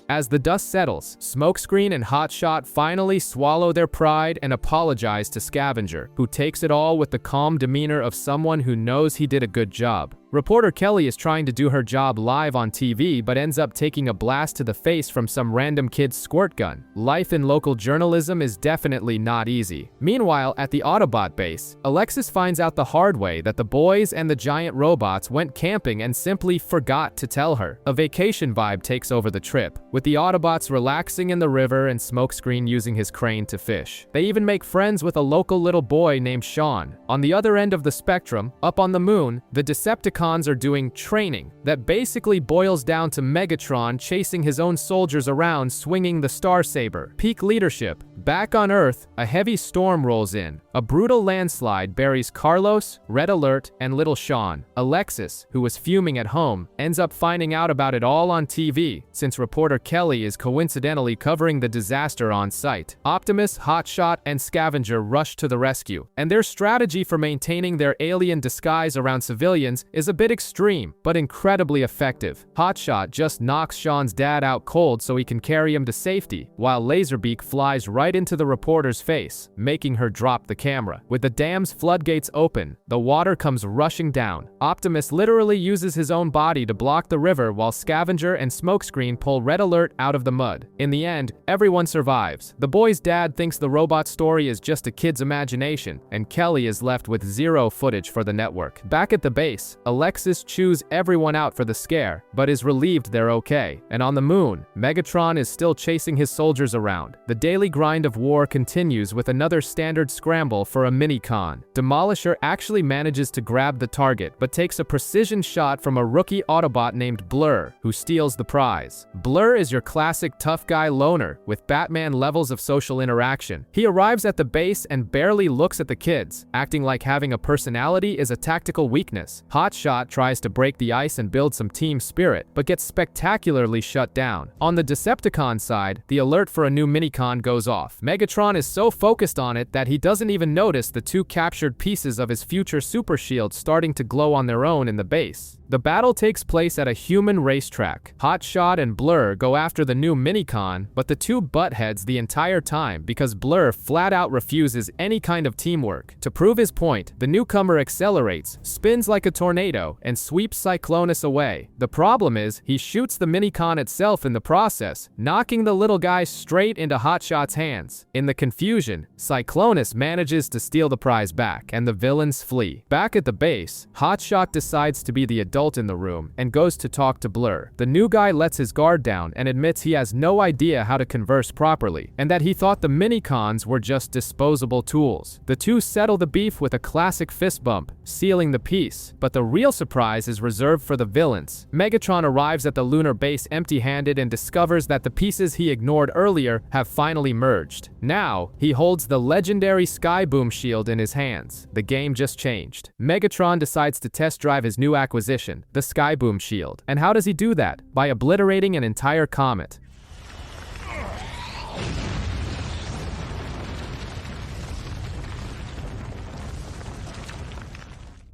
As the dust settles, Smokescreen and Hotshot finally swallow their pride and apologize to Scavenger, who takes it all with the calm demeanor of someone who knows he did a good job. Reporter Kelly is trying to do her job live on TV but ends up taking a blast to the face from some random kid's squirt gun. Life in local journalism is definitely not easy. Meanwhile, at the Autobot base, Alexis finds out the hard way that the boys and the giant robots went camping and simply forgot to tell her. A vacation vibe takes over the trip, with the Autobots relaxing in the river and Smokescreen using his crane to fish. They even make friends with a local little boy named Sean. On the other end of the spectrum, up on the moon, the Decepticons are doing training that basically boils down to Megatron chasing his own soldiers around swinging the Starsaber. Peak leadership. Back on Earth, a heavy storm rolls in. A brutal landslide buries Carlos, Red Alert, and little Sean. Alexis, who was fuming at home, ends up finding out about it all on TV, since reporter Kelly is coincidentally covering the disaster on site. Optimus, Hotshot, and Scavenger rush to the rescue, and their strategy for maintaining their alien disguise around civilians is a bit extreme, but incredibly effective. Hotshot just knocks Sean's dad out cold so he can carry him to safety, while Laserbeak flies right into the reporter's face, making her drop the camera. With the dam's floodgates open, the water comes rushing down. Optimus literally uses his own body to block the river while Scavenger and Smokescreen pull Red Alert out of the mud. In the end, everyone survives. The boy's dad thinks the robot story is just a kid's imagination, and Kelly is left with zero footage for the network. Back at the base, Alexis chews everyone out for the scare, but is relieved they're okay. And on the moon, Megatron is still chasing his soldiers around. The daily grind of war continues with another standard scramble for a Minicon. Demolisher actually manages to grab the target, but takes a precision shot from a rookie Autobot named Blur, who steals the prize. Blur is your classic tough guy loner, with Batman levels of social interaction. He arrives at the base and barely looks at the kids, acting like having a personality is a tactical weakness. Hotshot tries to break the ice and build some team spirit, but gets spectacularly shut down. On the Decepticon side, the alert for a new Minicon goes off. Megatron is so focused on it that he doesn't even notice the two captured pieces of his future super shield starting to glow on their own in the base. The battle takes place at a human racetrack. Hotshot and Blur go after the new Minicon, but the two butt heads the entire time because Blur flat out refuses any kind of teamwork. To prove his point, the newcomer accelerates, spins like a tornado, and sweeps Cyclonus away. The problem is, he shoots the Minicon itself in the process, knocking the little guy straight into Hotshot's hands. In the confusion, Cyclonus manages to steal the prize back, and the villains flee. Back at the base, Hotshot decides to be the adult in the room and goes to talk to Blur. The new guy lets his guard down and admits he has no idea how to converse properly, and that he thought the Minicons were just disposable tools. The two settle the beef with a classic fist bump, sealing the peace. But the real surprise is reserved for the villains. Megatron arrives at the lunar base empty-handed and discovers that the pieces he ignored earlier have finally merged. Now, he holds the legendary Skyboom shield in his hands. The game just changed. Megatron decides to test drive his new acquisition, the Skyboom shield. And how does he do that? By obliterating an entire comet.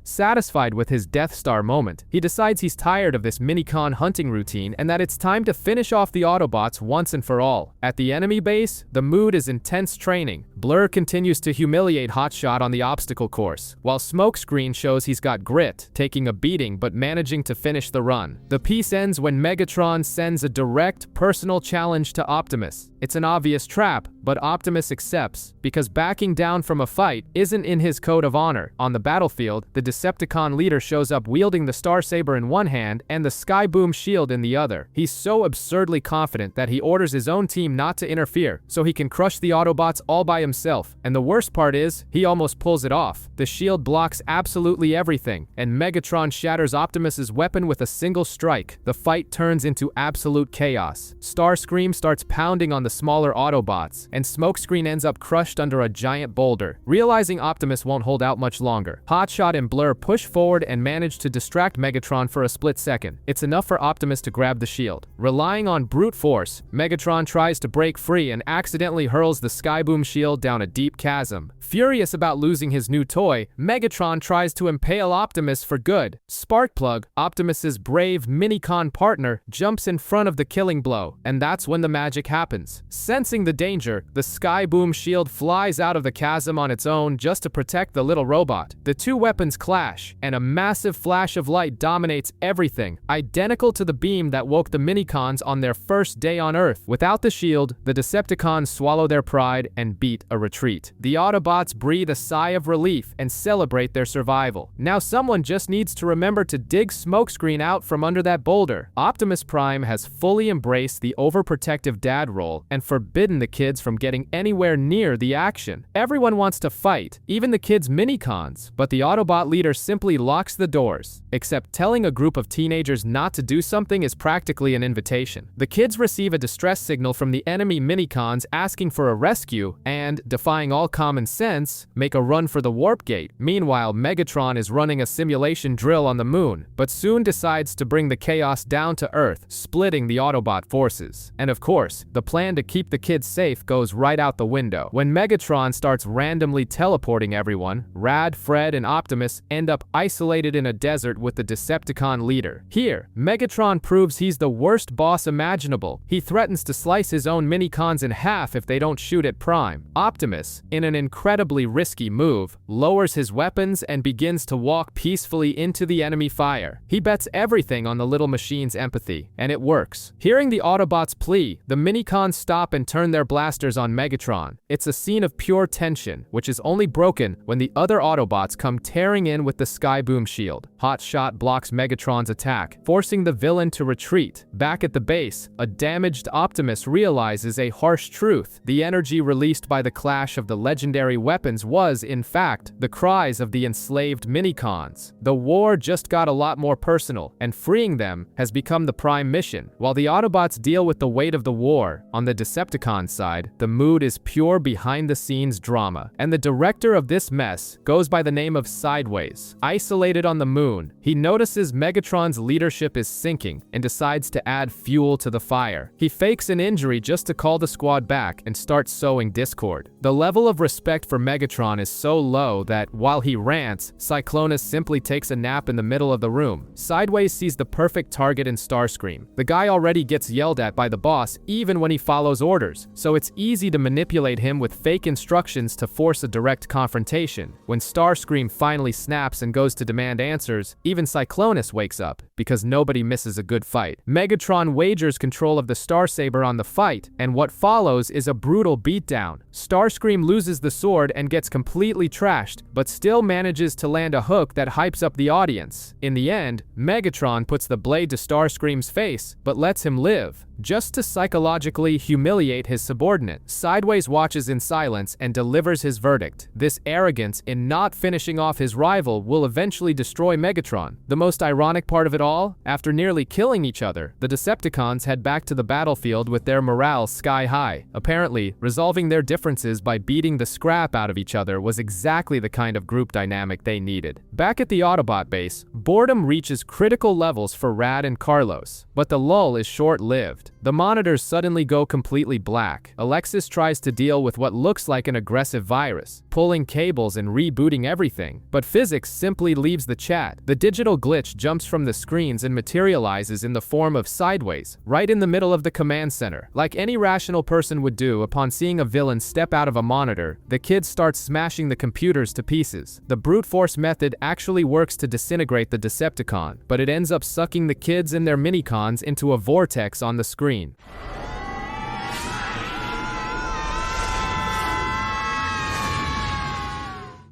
Satisfied with his Death Star moment, he decides he's tired of this Minicon hunting routine and that it's time to finish off the Autobots once and for all. At the enemy base, the mood is intense training. Blur continues to humiliate Hotshot on the obstacle course, while Smokescreen shows he's got grit, taking a beating but managing to finish the run. The piece ends when Megatron sends a direct, personal challenge to Optimus. It's an obvious trap, but Optimus accepts, because backing down from a fight isn't in his code of honor. On the battlefield, the Decepticon leader shows up wielding the Starsaber in one hand and the Skyboom shield in the other. He's so absurdly confident that he orders his own team not to interfere, so he can crush the Autobots all by himself. And the worst part is, he almost pulls it off. The shield blocks absolutely everything, and Megatron shatters Optimus's weapon with a single strike. The fight turns into absolute chaos. Starscream starts pounding on the smaller Autobots, and Smokescreen ends up crushed under a giant boulder. Realizing Optimus won't hold out much longer, Hotshot and Blur push forward and manage to distract Megatron for a split second. It's enough for Optimus to grab the shield. Relying on brute force, Megatron tries to break free and accidentally hurls the Skyboom shield down a deep chasm. Furious about losing his new toy, Megatron tries to impale Optimus for good. Sparkplug, Optimus's brave Minicon partner, jumps in front of the killing blow, and that's when the magic happens. Sensing the danger, the Skyboom shield flies out of the chasm on its own just to protect the little robot. The two weapons clash, and a massive flash of light dominates everything, identical to the beam that woke the Minicons on their first day on Earth. Without the shield, the Decepticons swallow their pride and beat a retreat. The Autobots breathe a sigh of relief and celebrate their survival. Now someone just needs to remember to dig Smokescreen out from under that boulder. Optimus Prime has fully embraced the overprotective dad role and forbidden the kids from getting anywhere near the action. Everyone wants to fight, even the kids' Minicons, but the Autobot leader simply locks the doors. Except telling a group of teenagers not to do something is practically an invitation. The kids receive a distress signal from the enemy Minicons asking for a rescue and, defying all common sense, make a run for the warp gate. Meanwhile, Megatron is running a simulation drill on the moon, but soon decides to bring the chaos down to Earth, splitting the Autobot forces. And of course, the plan to keep the kids safe goes right out the window. When Megatron starts randomly teleporting everyone, Rad, Fred, and Optimus end up isolated in a desert with the Decepticon leader. Here, Megatron proves he's the worst boss imaginable. He threatens to slice his own Minicons in half if they don't shoot at Prime. Optimus, in an incredibly risky move, lowers his weapons and begins to walk peacefully into the enemy fire. He bets everything on the little machine's empathy, and it works. Hearing the Autobots' plea, the Minicons stop and turn their blasters on Megatron. It's a scene of pure tension, which is only broken when the other Autobots come tearing in with the Skyboom shield. Hotshot blocks Megatron's attack, forcing the villain to retreat. Back at the base, a damaged Optimus realizes a harsh truth. The energy released by the clash of the legendary weapons was, in fact, the cries of the enslaved Minicons. The war just got a lot more personal, and freeing them has become the prime mission. While the Autobots deal with the weight of the war, on the Decepticon side, the mood is pure behind-the-scenes drama, and the director of this mess goes by the name of Sideways. Sideways. Isolated on the moon, he notices Megatron's leadership is sinking and decides to add fuel to the fire. He fakes an injury just to call the squad back and starts sowing discord. The level of respect for Megatron is so low that, while he rants, Cyclonus simply takes a nap in the middle of the room. Sideways sees the perfect target in Starscream. The guy already gets yelled at by the boss even when he follows orders, so it's easy to manipulate him with fake instructions to force a direct confrontation. When Starscream finally snaps and goes to demand answers, even Cyclonus wakes up, because nobody misses a good fight. Megatron wagers control of the Starsaber on the fight, and what follows is a brutal beatdown. Starscream loses the sword and gets completely trashed, but still manages to land a hook that hypes up the audience. In the end, Megatron puts the blade to Starscream's face, but lets him live, just to psychologically humiliate his subordinate. Sideways watches in silence and delivers his verdict. This arrogance in not finishing off his rival will eventually destroy Megatron. The most ironic part of it all, after nearly killing each other, the Decepticons head back to the battlefield with their morale sky high. Apparently, resolving their differences by beating the scrap out of each other was exactly the kind of group dynamic they needed. Back at the Autobot base, boredom reaches critical levels for Rad and Carlos, but the lull is short-lived. The monitors suddenly go completely black. Alexis tries to deal with what looks like an aggressive virus, pulling cables and rebooting everything, but physics simply leaves the chat. The digital glitch jumps from the screens and materializes in the form of Sideways, right in the middle of the command center. Like any rational person would do upon seeing a villain step out of a monitor, the kid starts smashing the computers to pieces. The brute force method actually works to disintegrate the Decepticon, but it ends up sucking the kids and their minicons into a vortex on the screen.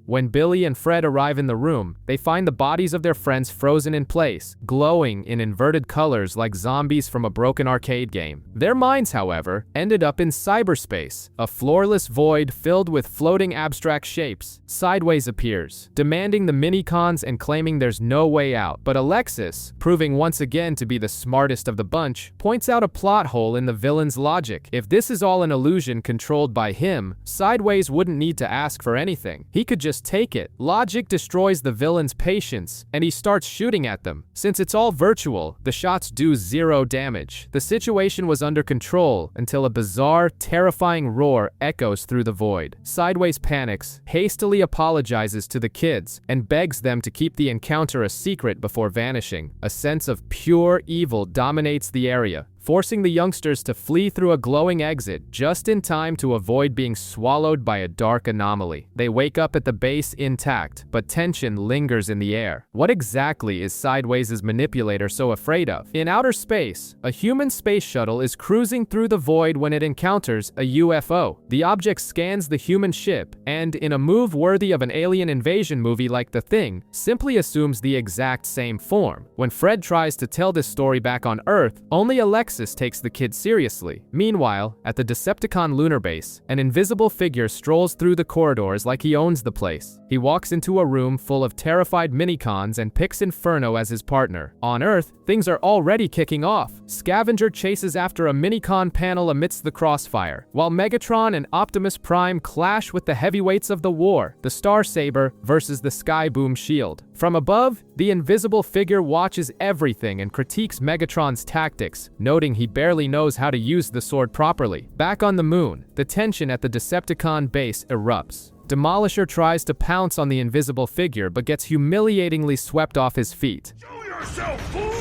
When Billy and Fred arrive in the room, they find the bodies of their friends frozen in place, glowing in inverted colors like zombies from a broken arcade game. Their minds, however, ended up in cyberspace, a floorless void filled with floating abstract shapes. Sideways appears, demanding the minicons and claiming there's no way out. But Alexis, proving once again to be the smartest of the bunch, points out a plot hole in the villain's logic. If this is all an illusion controlled by him, Sideways wouldn't need to ask for anything. He could just take it. Logic destroys the villain's patience, and he starts shooting at them. Since it's all virtual, the shots do zero damage. The situation was under control until a bizarre, terrifying roar echoes through the void. Sideways panics, hastily apologizes to the kids, and begs them to keep the encounter a secret before vanishing. A sense of pure evil dominates the area, forcing the youngsters to flee through a glowing exit just in time to avoid being swallowed by a dark anomaly. They wake up at the base intact, but tension lingers in the air. What exactly is Sideways' manipulator so afraid of? In outer space, a human space shuttle is cruising through the void when it encounters a UFO. The object scans the human ship, and in a move worthy of an alien invasion movie like The Thing, simply assumes the exact same form. When Fred tries to tell this story back on Earth, only Alexis takes the kid seriously. Meanwhile, at the Decepticon lunar base, an invisible figure strolls through the corridors like he owns the place. He walks into a room full of terrified minicons and picks Inferno as his partner. On Earth, things are already kicking off. Scavenger chases after a minicon panel amidst the crossfire, while Megatron and Optimus Prime clash with the heavyweights of the war, the Starsaber versus the Skyboom shield. From above, the invisible figure watches everything and critiques Megatron's tactics, noting he barely knows how to use the sword properly. Back on the moon, the tension at the Decepticon base erupts. Demolisher tries to pounce on the invisible figure but gets humiliatingly swept off his feet. Show yourself, fool!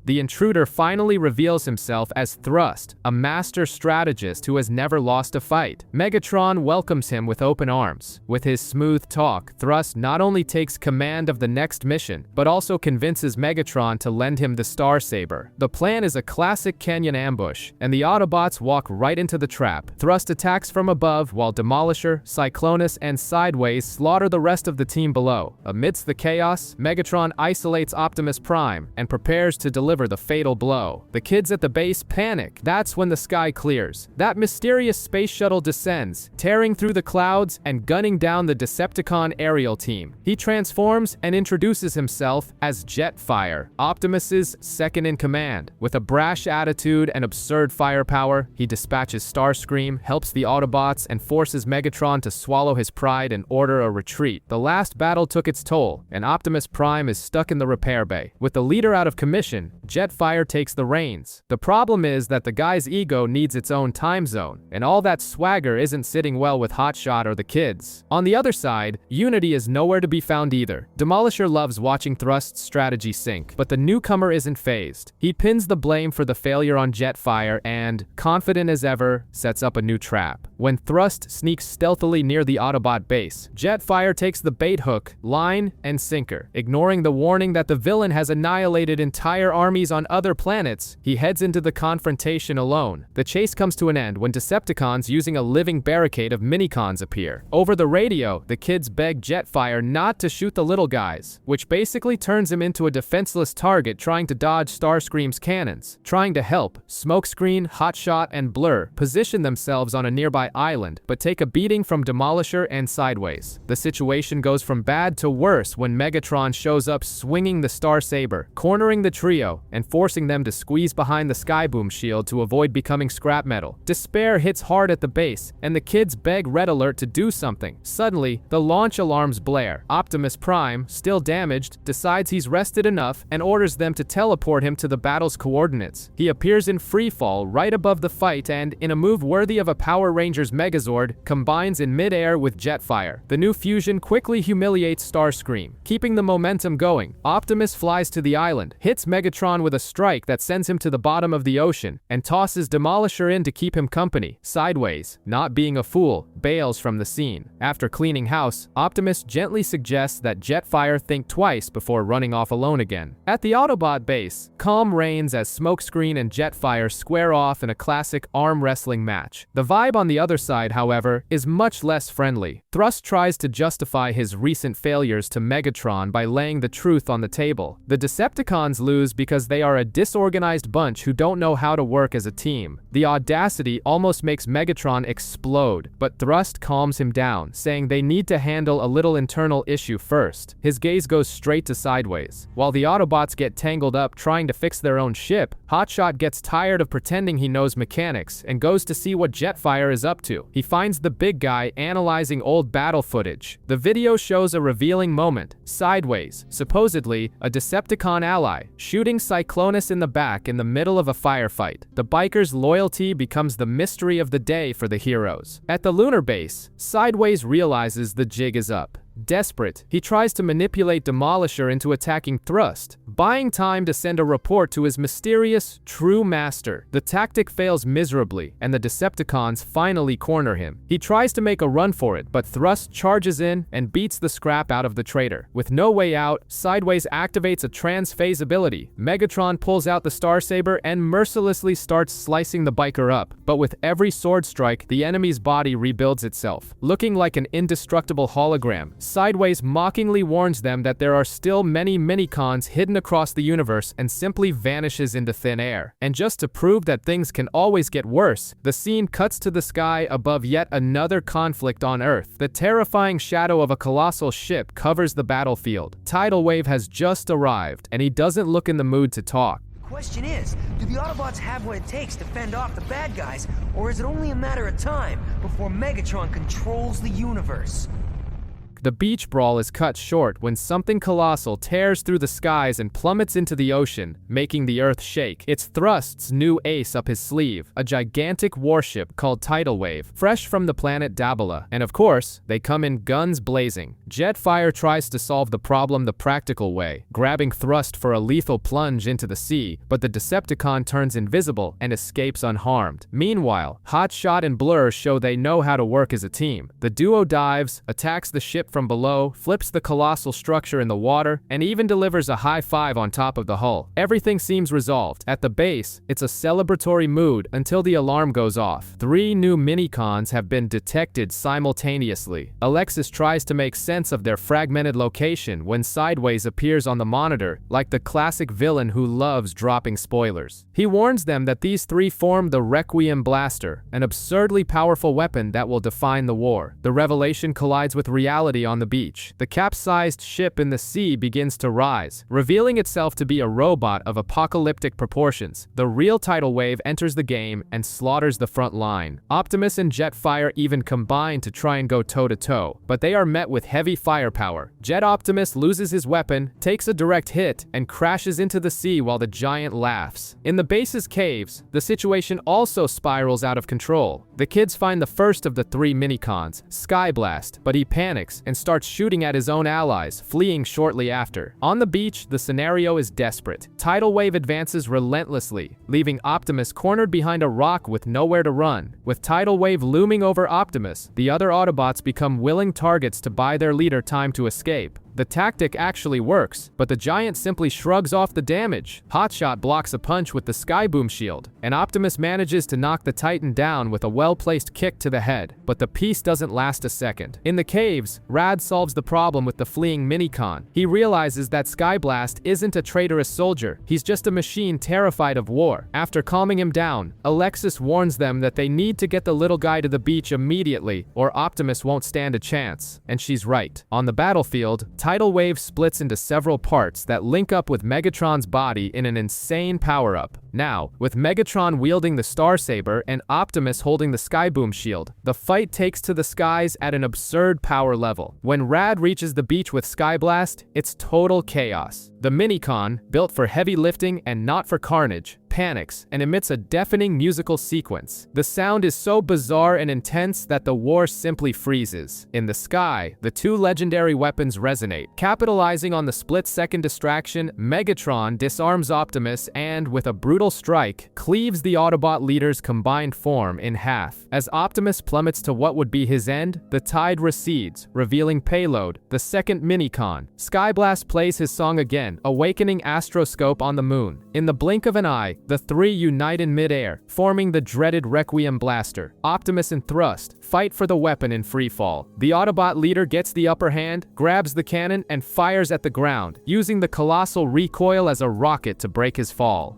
The intruder finally reveals himself as Thrust, a master strategist who has never lost a fight. Megatron welcomes him with open arms. With his smooth talk, Thrust not only takes command of the next mission, but also convinces Megatron to lend him the Starsaber. The plan is a classic Kenyan ambush, and the Autobots walk right into the trap. Thrust attacks from above, while Demolisher, Cyclonus, and Sideways slaughter the rest of the team below. Amidst the chaos, Megatron isolates Optimus Prime and prepares to deliver deliver the fatal blow. The kids at the base panic. That's when the sky clears. That mysterious space shuttle descends, tearing through the clouds and gunning down the Decepticon aerial team. He transforms and introduces himself as Jetfire, Optimus's second-in-command. With a brash attitude and absurd firepower, he dispatches Starscream, helps the Autobots, and forces Megatron to swallow his pride and order a retreat. The last battle took its toll, and Optimus Prime is stuck in the repair bay. With the leader out of commission, Jetfire takes the reins. The problem is that the guy's ego needs its own time zone, and all that swagger isn't sitting well with Hotshot or the kids. On the other side, Unity is nowhere to be found either. Demolisher loves watching Thrust's strategy sink, but the newcomer isn't fazed. He pins the blame for the failure on Jetfire and, confident as ever, sets up a new trap. When Thrust sneaks stealthily near the Autobot base, Jetfire takes the bait hook, line, and sinker. Ignoring the warning that the villain has annihilated entire armies on other planets, he heads into the confrontation alone. The chase comes to an end when Decepticons using a living barricade of Minicons appear. Over the radio, the kids beg Jetfire not to shoot the little guys, which basically turns him into a defenseless target trying to dodge Starscream's cannons. Trying to help, Smokescreen, Hotshot, and Blur position themselves on a nearby island, but take a beating from Demolisher and Sideways. The situation goes from bad to worse when Megatron shows up swinging the Star Saber, cornering the trio, and forcing them to squeeze behind the Skyboom shield to avoid becoming scrap metal. Despair hits hard at the base, and the kids beg Red Alert to do something. Suddenly, the launch alarms blare. Optimus Prime, still damaged, decides he's rested enough and orders them to teleport him to the battle's coordinates. He appears in freefall right above the fight and, in a move worthy of a Power Rangers Megazord, combines in mid-air with Jetfire. The new fusion quickly humiliates Starscream. Keeping the momentum going, Optimus flies to the island, hits Megatron with a strike that sends him to the bottom of the ocean, and tosses Demolisher in to keep him company. Sideways, not being a fool, bails from the scene. After cleaning house, Optimus gently suggests that Jetfire think twice before running off alone again. At the Autobot base, calm reigns as Smokescreen and Jetfire square off in a classic arm wrestling match. The vibe on the other side, however, is much less friendly. Thrust tries to justify his recent failures to Megatron by laying the truth on the table. The Decepticons lose because they are a disorganized bunch who don't know how to work as a team. The audacity almost makes Megatron explode, but Thrust calms him down, saying they need to handle a little internal issue first. His gaze goes straight to Sideways. While the Autobots get tangled up trying to fix their own ship, Hotshot gets tired of pretending he knows mechanics and goes to see what Jetfire is up to. He finds the big guy analyzing old battle footage. The video shows a revealing moment. Sideways, supposedly a Decepticon ally, shooting Cyclonus in the back in the middle of a firefight. The biker's loyalty becomes the mystery of the day for the heroes. At the lunar base, Sideways realizes the jig is up. Desperate, he tries to manipulate Demolisher into attacking Thrust, buying time to send a report to his mysterious, true master. The tactic fails miserably, and the Decepticons finally corner him. He tries to make a run for it, but Thrust charges in and beats the scrap out of the traitor. With no way out, Sideways activates a transphase ability. Megatron pulls out the Star Saber and mercilessly starts slicing the biker up, but with every sword strike, the enemy's body rebuilds itself. Looking like an indestructible hologram, Sideways mockingly warns them that there are still many Minicons hidden across the universe and simply vanishes into thin air. And just to prove that things can always get worse, the scene cuts to the sky above yet another conflict on Earth. The terrifying shadow of a colossal ship covers the battlefield. Tidal Wave has just arrived, and he doesn't look in the mood to talk. The question is, do the Autobots have what it takes to fend off the bad guys, or is it only a matter of time before Megatron controls the universe? The beach brawl is cut short when something colossal tears through the skies and plummets into the ocean, making the Earth shake. It's Thrust's new ace up his sleeve, a gigantic warship called Tidal Wave, fresh from the planet Dabala. And of course, they come in guns blazing. Jetfire tries to solve the problem the practical way, grabbing Thrust for a lethal plunge into the sea, but the Decepticon turns invisible and escapes unharmed. Meanwhile, Hotshot and Blur show they know how to work as a team. The duo dives, attacks the ship from below, flips the colossal structure in the water, and even delivers a high five on top of the hull. Everything seems resolved. At the base, it's a celebratory mood until the alarm goes off. 3 new minicons have been detected simultaneously. Alexis tries to make sense of their fragmented location when Sideways appears on the monitor, like the classic villain who loves dropping spoilers. He warns them that these 3 form the Requiem Blaster, an absurdly powerful weapon that will define the war. The revelation collides with reality on the beach. The capsized ship in the sea begins to rise, revealing itself to be a robot of apocalyptic proportions. The real tidal wave enters the game and slaughters the front line. Optimus and Jetfire even combine to try and go toe-to-toe, but they are met with heavy firepower. Jet Optimus loses his weapon, takes a direct hit, and crashes into the sea while the giant laughs. In the base's caves, the situation also spirals out of control. The kids find the first of the 3 minicons, Skyblast, but he panics and starts shooting at his own allies, fleeing shortly after. On the beach, the scenario is desperate. Tidal wave advances relentlessly, leaving Optimus cornered behind a rock with nowhere to run. With tidal wave looming over Optimus, the other Autobots become willing targets to buy their leader time to escape. The tactic actually works, but the giant simply shrugs off the damage. Hotshot blocks a punch with the Skyboom shield, and Optimus manages to knock the Titan down with a well-placed kick to the head, but the piece doesn't last a second. In the caves, Rad solves the problem with the fleeing minicon. He realizes that Skyblast isn't a traitorous soldier, he's just a machine terrified of war. After calming him down, Alexis warns them that they need to get the little guy to the beach immediately, or Optimus won't stand a chance. And she's right. On the battlefield, tidal wave splits into several parts that link up with Megatron's body in an insane power-up. Now, with Megatron wielding the Starsaber and Optimus holding the Skyboom shield, the fight takes to the skies at an absurd power level. When Rad reaches the beach with Skyblast, it's total chaos. The minicon, built for heavy lifting and not for carnage, panics and emits a deafening musical sequence. The sound is so bizarre and intense that the war simply freezes. In the sky, the 2 legendary weapons resonate. Capitalizing on the split-second distraction, Megatron disarms Optimus and, with a brutal strike, cleaves the Autobot leader's combined form in half. As Optimus plummets to what would be his end, the tide recedes, revealing Payload, the second minicon. Skyblast plays his song again, awakening Astroscope on the moon. In the blink of an eye, the 3 unite in midair, forming the dreaded Requiem Blaster. Optimus and Thrust fight for the weapon in freefall. The Autobot leader gets the upper hand, grabs the cannon, and fires at the ground, using the colossal recoil as a rocket to break his fall.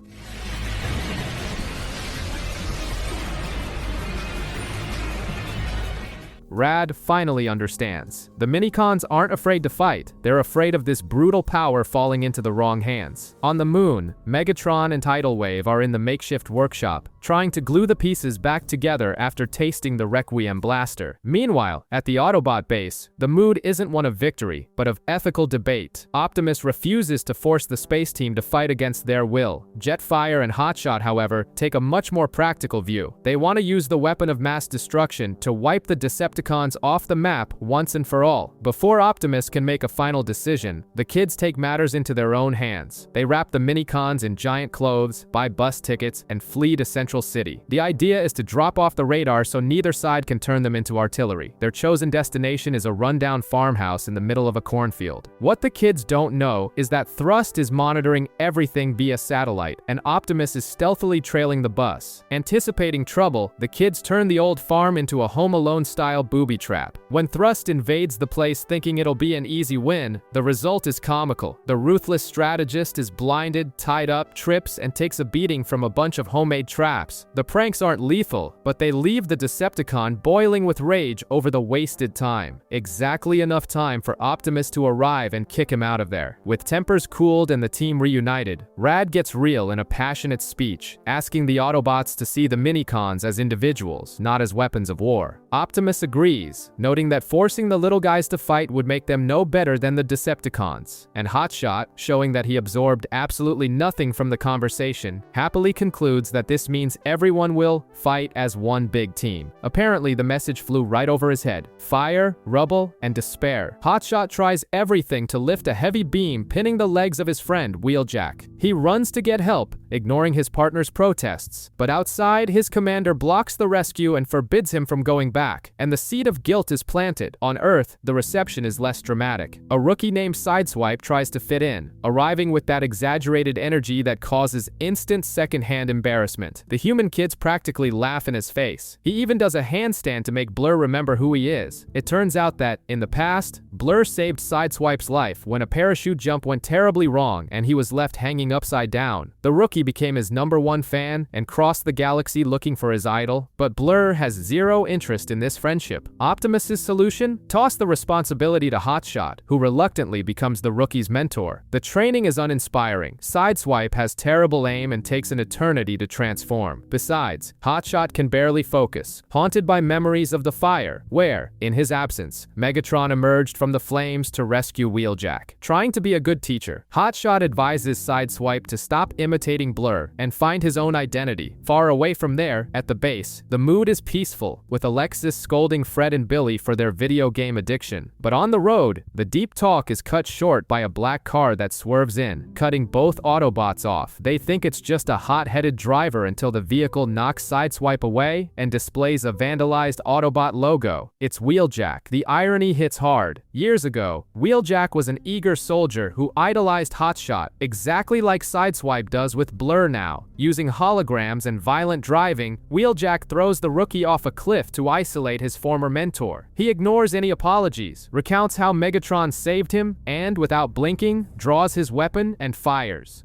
Rad finally understands. The minicons aren't afraid to fight, they're afraid of this brutal power falling into the wrong hands. On the moon, Megatron and Tidal Wave are in the makeshift workshop, trying to glue the pieces back together after tasting the Requiem Blaster. Meanwhile, at the Autobot base, the mood isn't one of victory, but of ethical debate. Optimus refuses to force the space team to fight against their will. Jetfire and Hotshot, however, take a much more practical view. They want to use the weapon of mass destruction to wipe the Decepticons off the map once and for all. Before Optimus can make a final decision, the kids take matters into their own hands. They wrap the minicons in giant clothes, buy bus tickets, and flee to Central City. The idea is to drop off the radar so neither side can turn them into artillery. Their chosen destination is a rundown farmhouse in the middle of a cornfield. What the kids don't know is that Thrust is monitoring everything via satellite, and Optimus is stealthily trailing the bus. Anticipating trouble, the kids turn the old farm into a Home Alone-style booby trap. When Thrust invades the place thinking it'll be an easy win, the result is comical. The ruthless strategist is blinded, tied up, trips, and takes a beating from a bunch of homemade traps. The pranks aren't lethal, but they leave the Decepticon boiling with rage over the wasted time. Exactly enough time for Optimus to arrive and kick him out of there. With tempers cooled and the team reunited, Rad gets real in a passionate speech, asking the Autobots to see the minicons as individuals, not as weapons of war. Optimus agrees, noting that forcing the little guys to fight would make them no better than the Decepticons. And Hotshot, showing that he absorbed absolutely nothing from the conversation, happily concludes that this means means everyone will fight as one big team. Apparently, the message flew right over his head. Fire, rubble, and despair. Hotshot tries everything to lift a heavy beam, pinning the legs of his friend, Wheeljack. He runs to get help, ignoring his partner's protests. But outside, his commander blocks the rescue and forbids him from going back. And the seed of guilt is planted. On Earth, the reception is less dramatic. A rookie named Sideswipe tries to fit in, arriving with that exaggerated energy that causes instant second-hand embarrassment. The human kids practically laugh in his face. He even does a handstand to make Blur remember who he is. It turns out that, in the past, Blur saved Sideswipe's life when a parachute jump went terribly wrong and he was left hanging upside down. The rookie became his #1 fan and crossed the galaxy looking for his idol, but Blur has zero interest in this friendship. Optimus's solution? Toss the responsibility to Hotshot, who reluctantly becomes the rookie's mentor. The training is uninspiring. Sideswipe has terrible aim and takes an eternity to transform. Besides, Hotshot can barely focus, haunted by memories of the fire, where, in his absence, Megatron emerged from the flames to rescue Wheeljack. Trying to be a good teacher, Hotshot advises Sideswipe to stop imitating Blur and find his own identity. Far away from there, at the base, the mood is peaceful, with Alexis scolding Fred and Billy for their video game addiction. But on the road, the deep talk is cut short by a black car that swerves in, cutting both Autobots off. They think it's just a hot-headed driver until the vehicle knocks Sideswipe away and displays a vandalized Autobot logo. It's Wheeljack. The irony hits hard. Years ago, Wheeljack was an eager soldier who idolized Hotshot, exactly like Sideswipe does with Blur now. Using holograms and violent driving, Wheeljack throws the rookie off a cliff to isolate his former mentor. He ignores any apologies, recounts how Megatron saved him, and, without blinking, draws his weapon and fires.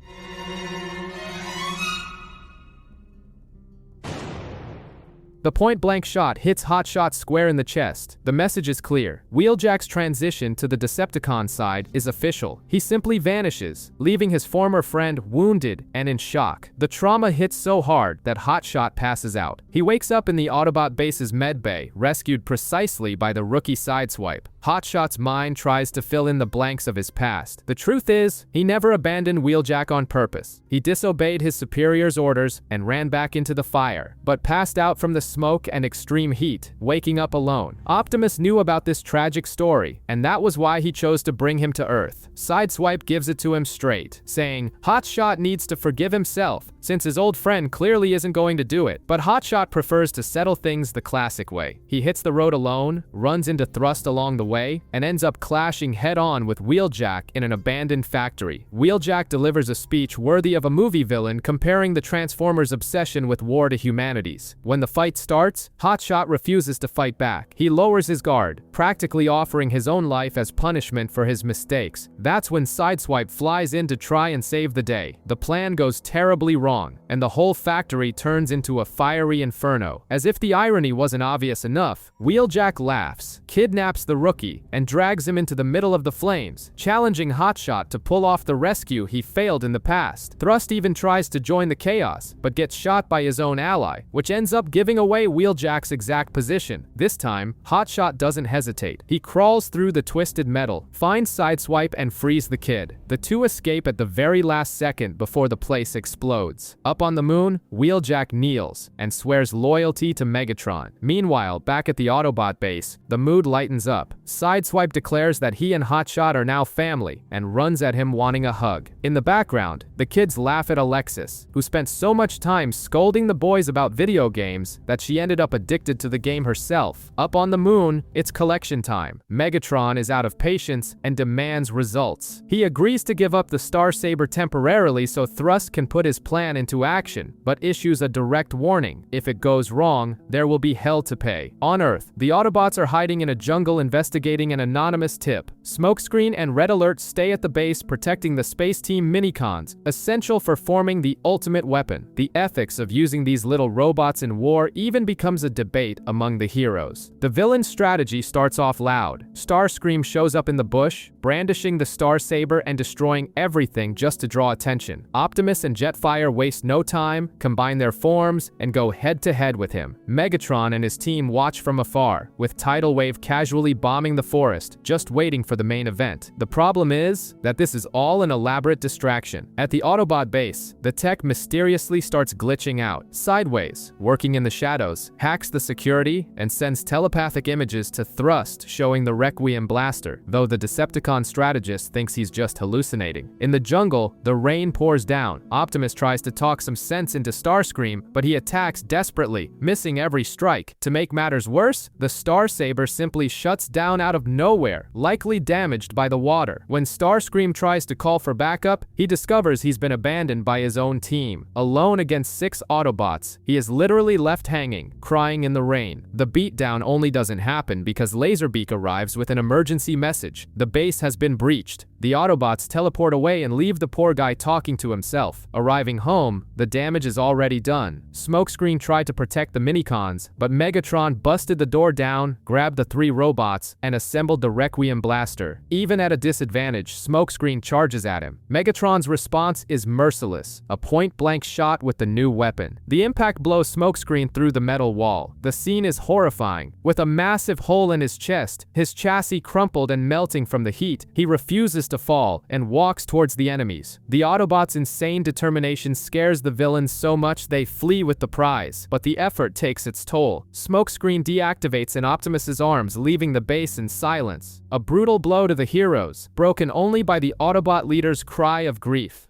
The point-blank shot hits Hotshot square in the chest. The message is clear. Wheeljack's transition to the Decepticon side is official. He simply vanishes, leaving his former friend wounded and in shock. The trauma hits so hard that Hotshot passes out. He wakes up in the Autobot base's medbay, rescued precisely by the rookie Sideswipe. Hotshot's mind tries to fill in the blanks of his past. The truth is, he never abandoned Wheeljack on purpose. He disobeyed his superior's orders and ran back into the fire, but passed out from the smoke and extreme heat, waking up alone. Optimus knew about this tragic story, and that was why he chose to bring him to Earth. Sideswipe gives it to him straight, saying, Hotshot needs to forgive himself, since his old friend clearly isn't going to do it. But Hotshot prefers to settle things the classic way. He hits the road alone, runs into Thrust along the way, and ends up clashing head-on with Wheeljack in an abandoned factory. Wheeljack delivers a speech worthy of a movie villain, comparing the Transformers' obsession with war to humanity's. When the fight starts, Hotshot refuses to fight back. He lowers his guard, practically offering his own life as punishment for his mistakes. That's when Sideswipe flies in to try and save the day. The plan goes terribly wrong, and the whole factory turns into a fiery inferno. As if the irony wasn't obvious enough, Wheeljack laughs, kidnaps the rookie, and drags him into the middle of the flames, challenging Hotshot to pull off the rescue he failed in the past. Thrust even tries to join the chaos, but gets shot by his own ally, which ends up giving away Wheeljack's exact position. This time, Hotshot doesn't hesitate. He crawls through the twisted metal, finds Sideswipe, and frees the kid. The two escape at the very last second before the place explodes. Up on the moon, Wheeljack kneels and swears loyalty to Megatron. Meanwhile, back at the Autobot base, the mood lightens up. Sideswipe declares that he and Hotshot are now family and runs at him wanting a hug. In the background, the kids laugh at Alexis, who spent so much time scolding the boys about video games that she ended up addicted to the game herself. Up on the moon, it's collection time. Megatron is out of patience and demands results. He agrees to give up the Starsaber temporarily so Thrust can put his plan into action, but issues a direct warning. If it goes wrong, there will be hell to pay. On Earth, the Autobots are hiding in a jungle investigating an anonymous tip. Smokescreen and Red Alert stay at the base protecting the space team minicons, essential for forming the ultimate weapon. The ethics of using these little robots in war even becomes a debate among the heroes. The villain's strategy starts starts off loud. Starscream shows up in the bush, brandishing the Star Saber and destroying everything just to draw attention. Optimus and Jetfire waste no time, combine their forms, and go head-to-head with him. Megatron and his team watch from afar, with Tidal Wave casually bombing the forest, just waiting for the main event. The problem is that this is all an elaborate distraction. At the Autobot base, the tech mysteriously starts glitching out, sideways, working in the shadows, hacks the security, and sends telepathic images to Thrust showing the Requiem blaster, though the Decepticon strategist thinks he's just hallucinating. In the jungle, the rain pours down. Optimus tries to talk some sense into Starscream, but he attacks desperately, missing every strike. To make matters worse, the Star Saber simply shuts down out of nowhere, likely damaged by the water. When Starscream tries to call for backup, he discovers he's been abandoned by his own team. Alone against 6 Autobots, he is literally left hanging, crying in the rain. The beatdown only doesn't happen because Laserbeak arrives with an emergency message. The base has been breached. The Autobots teleport away and leave the poor guy talking to himself. Arriving home, the damage is already done. Smokescreen tried to protect the Minicons, but Megatron busted the door down, grabbed the 3 robots, and assembled the Requiem blaster. Even at a disadvantage, Smokescreen charges at him. Megatron's response is merciless, a point-blank shot with the new weapon. The impact blows Smokescreen through the metal wall. The scene is horrifying. With a massive hole in his chest, his chassis crumpled and melting from the heat, he refuses to fall and walks towards the enemies. The Autobots' insane determination scares the villains so much they flee with the prize, but the effort takes its toll. Smokescreen deactivates in Optimus's arms, leaving the base in silence. A brutal blow to the heroes, broken only by the Autobot leader's cry of grief.